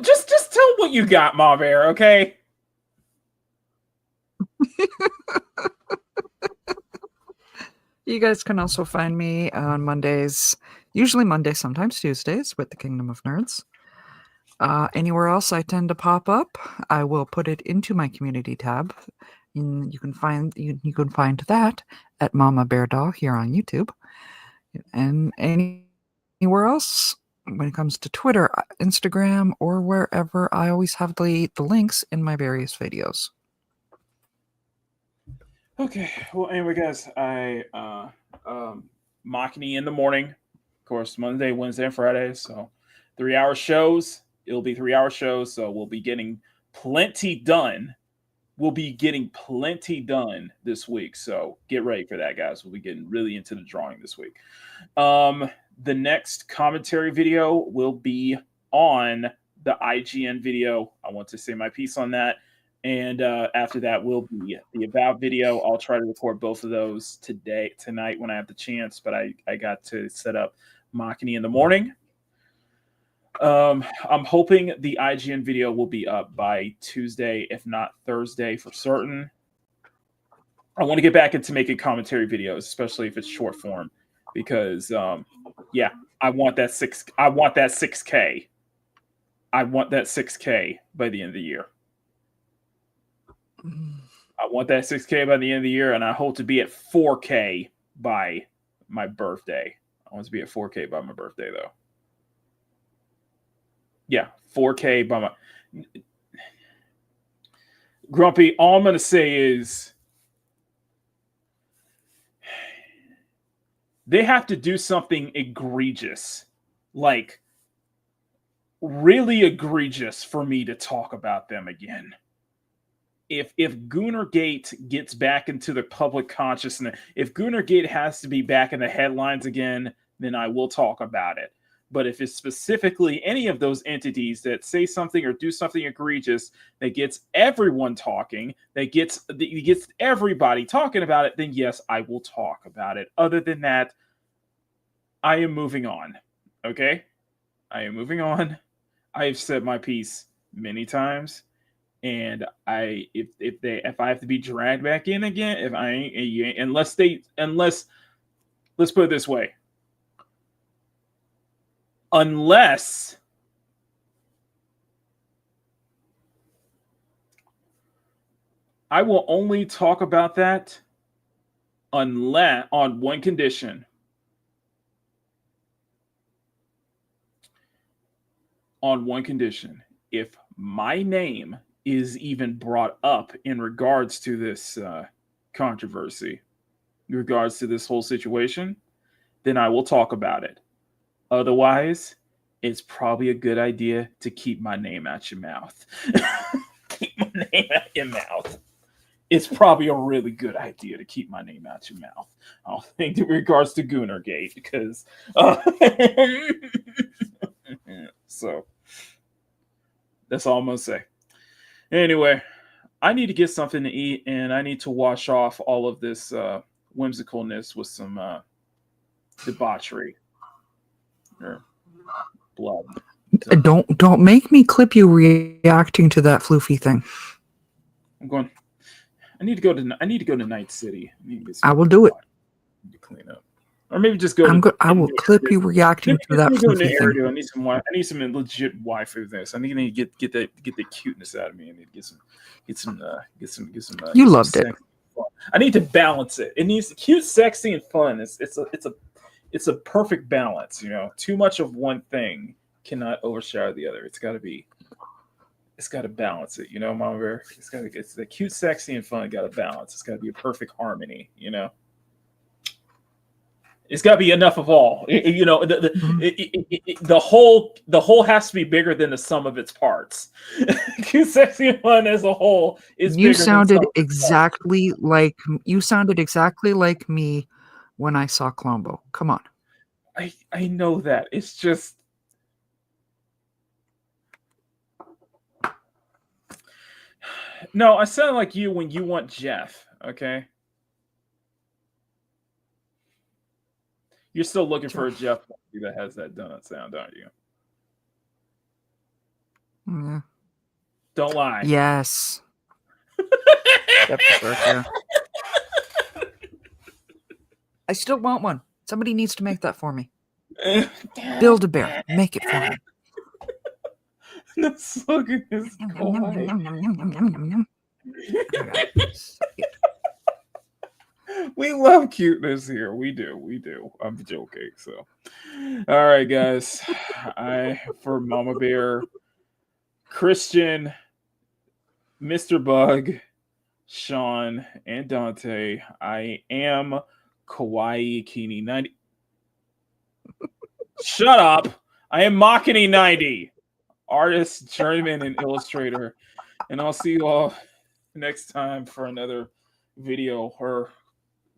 just tell what you got, Ma Bear, okay? You guys can also find me on Mondays, usually Mondays, sometimes Tuesdays, with the Kingdom of Nerds. Anywhere else I tend to pop up, I will put it into my community tab. And you can find that at Mama Bear Doll here on YouTube. And anywhere else, when it comes to Twitter, Instagram, or wherever, I always have the links in my various videos. Okay. Well, anyway, guys, Makini in the morning, of course, Monday, Wednesday, and Friday. So 3-hour shows. It'll be 3-hour shows. So we'll be getting plenty done. We'll be getting plenty done this week. So get ready for that, guys. We'll be getting really into the drawing this week. The next commentary video will be on the IGN video. I want to say my piece on that. And after that will be the About video. I'll try to record both of those tonight when I have the chance, but I got to set up Makini in the morning. I'm hoping the IGN video will be up by Tuesday, if not Thursday for certain. I want to get back into making commentary videos, especially if it's short form, because yeah, I want that 6K. I want that 6K by the end of the year. I want that 6K by the end of the year, and I hope to be at 4K by my birthday. I want to be at 4K by my birthday, though. Yeah, 4K by my... Grumpy, all I'm going to say is they have to do something egregious, like really egregious, for me to talk about them again. If Goonergate gets back into the public consciousness, if Goonergate has to be back in the headlines again, then I will talk about it. But if it's specifically any of those entities that say something or do something egregious that gets everyone talking, that gets everybody talking about it, then yes, I will talk about it. Other than that, I am moving on. Okay? I am moving on. I have said my piece many times. And if I have to be dragged back in again, unless let's put it this way. Unless I will only talk about that unless on one condition. On one condition. If my name is even brought up in regards to this controversy, in regards to this whole situation, then I will talk about it. Otherwise, it's probably a good idea to keep my name out your mouth. Keep my name out your mouth. It's probably a really good idea to keep my name out your mouth. I don't think in regards to Goonergate, because so that's all I'm gonna say. Anyway, I need to get something to eat, and I need to wash off all of this whimsicalness with some debauchery or blood. Don't make me clip you reacting to that floofy thing. I'm going. I need to go to Night City. I will do it. I need to clean up, or maybe just go. I will clip you reacting to that floofy thing. I need some legit waifu this. I need to get the cuteness out of me. I need to get some. You loved it. Fun. I need to balance it. It needs cute, sexy, and fun. It's a perfect balance. You know, too much of one thing cannot overshadow the other. It's got to balance it. You know, Mama Bear. It's the cute, sexy, and fun. Got to balance. It's got to be a perfect harmony. You know. It's got to be enough of all. You know, the whole has to be bigger than the sum of its parts. Cute, sexy, and fun as a whole is. You sounded exactly like me when I saw Columbo. Come on. I know that. It's just. No, I sound like you when you want Jeff. Okay. You're still looking for a Jeff that has that donut sound, aren't you? Yeah. Don't lie. Yes. Yeah. I still want one. Somebody needs to make that for me. Build a bear. Make it for me. That's looking is We love cuteness here. We do. I'm joking. So, all right, guys. For Mama Bear, Christian, Mr. Bug, Sean, and Dante, I am Kawaii Kini 90. Shut up! I am Makini 90, artist, journeyman, and illustrator. And I'll see you all next time for another video or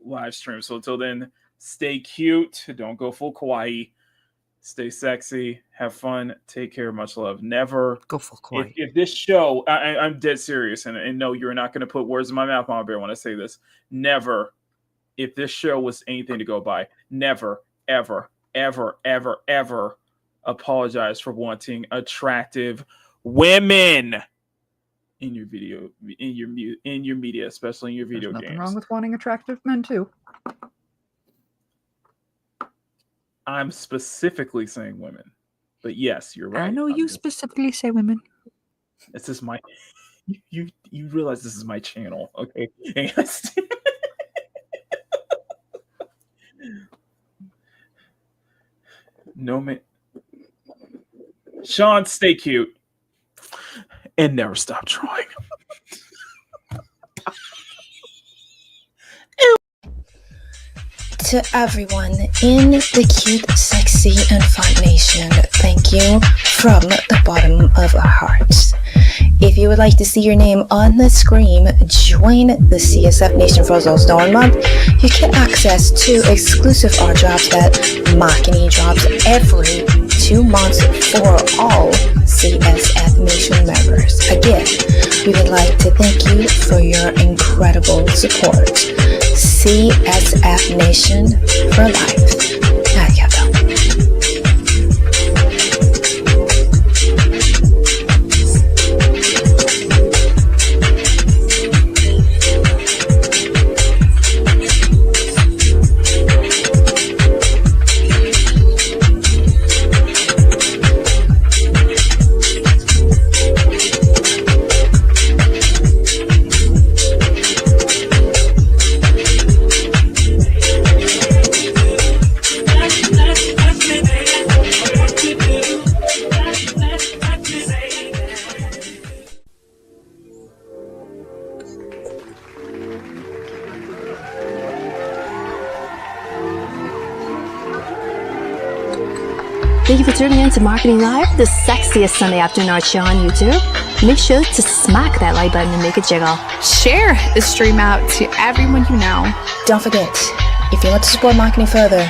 live stream. So until then, stay cute. Don't go full kawaii. Stay sexy. Have fun. Take care. Much love. Never go full kawaii. If this show, I'm dead serious, and no, you're not going to put words in my mouth, Mama Bear, when I say this. Never, if this show was anything to go by, never, ever, ever, ever, ever apologize for wanting attractive women in your video, in your media, especially in your video There's games. nothing wrong with wanting attractive men too. I'm specifically saying women, but yes, you're right. I know you specifically say women. This is my. You realize this is my channel, okay? No man. Sean, stay cute and never stop trying. To everyone in the cute, sexy, and fun nation, thank you from the bottom of our hearts. If you would like to see your name on the screen, join the CSF Nation for $1 month. You get access to exclusive art drops that Makini drops every 2 months for all CSF Nation members. Again, we would like to thank you for your incredible support. CSF Nation for life. Arigato. Thank you for tuning in to Marketing Live, the sexiest Sunday afternoon art show on YouTube. Make sure to smack that like button and make it jiggle. Share the stream out to everyone you know. Don't forget, if you want to support Makini further,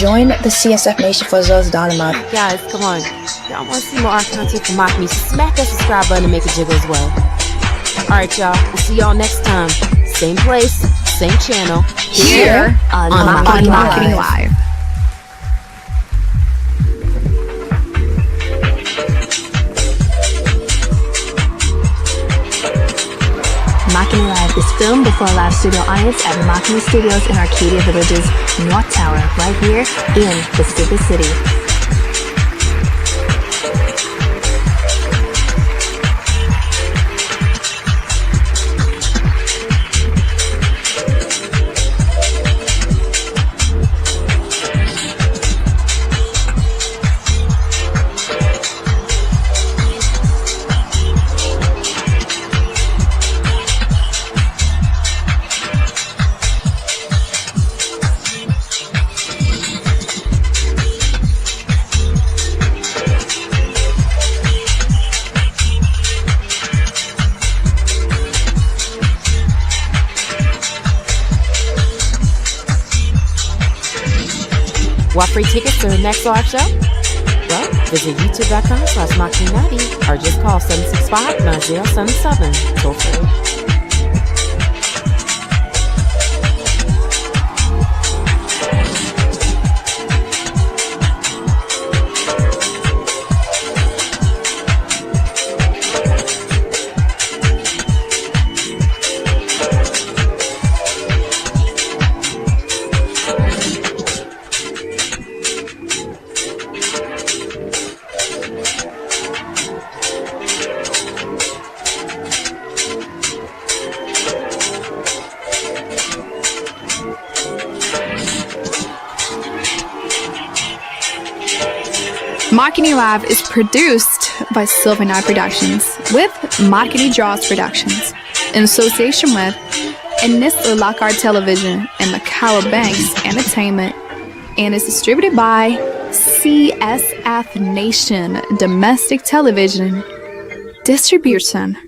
join the CSF Nation for $1 month. Guys, come on. Y'all want to see more art content from Makini? Smack that subscribe button and make it jiggle as well. Alright, y'all. We'll see y'all next time. Same place, same channel. Here on Marketing Live. Makini Live is filmed before a live studio audience at Makini Studios in Arcadia Village's North Tower, right here in Pacific City. Want free tickets to the next live show? Well, visit youtube.com/Makini90 or just call 765-9077 toll free. Makini Live is produced by Sylvan Eye Productions with Makini Draws Productions in association with Innisla Lockhart Television and Macau Banks Entertainment, and is distributed by CSF Nation Domestic Television Distribution.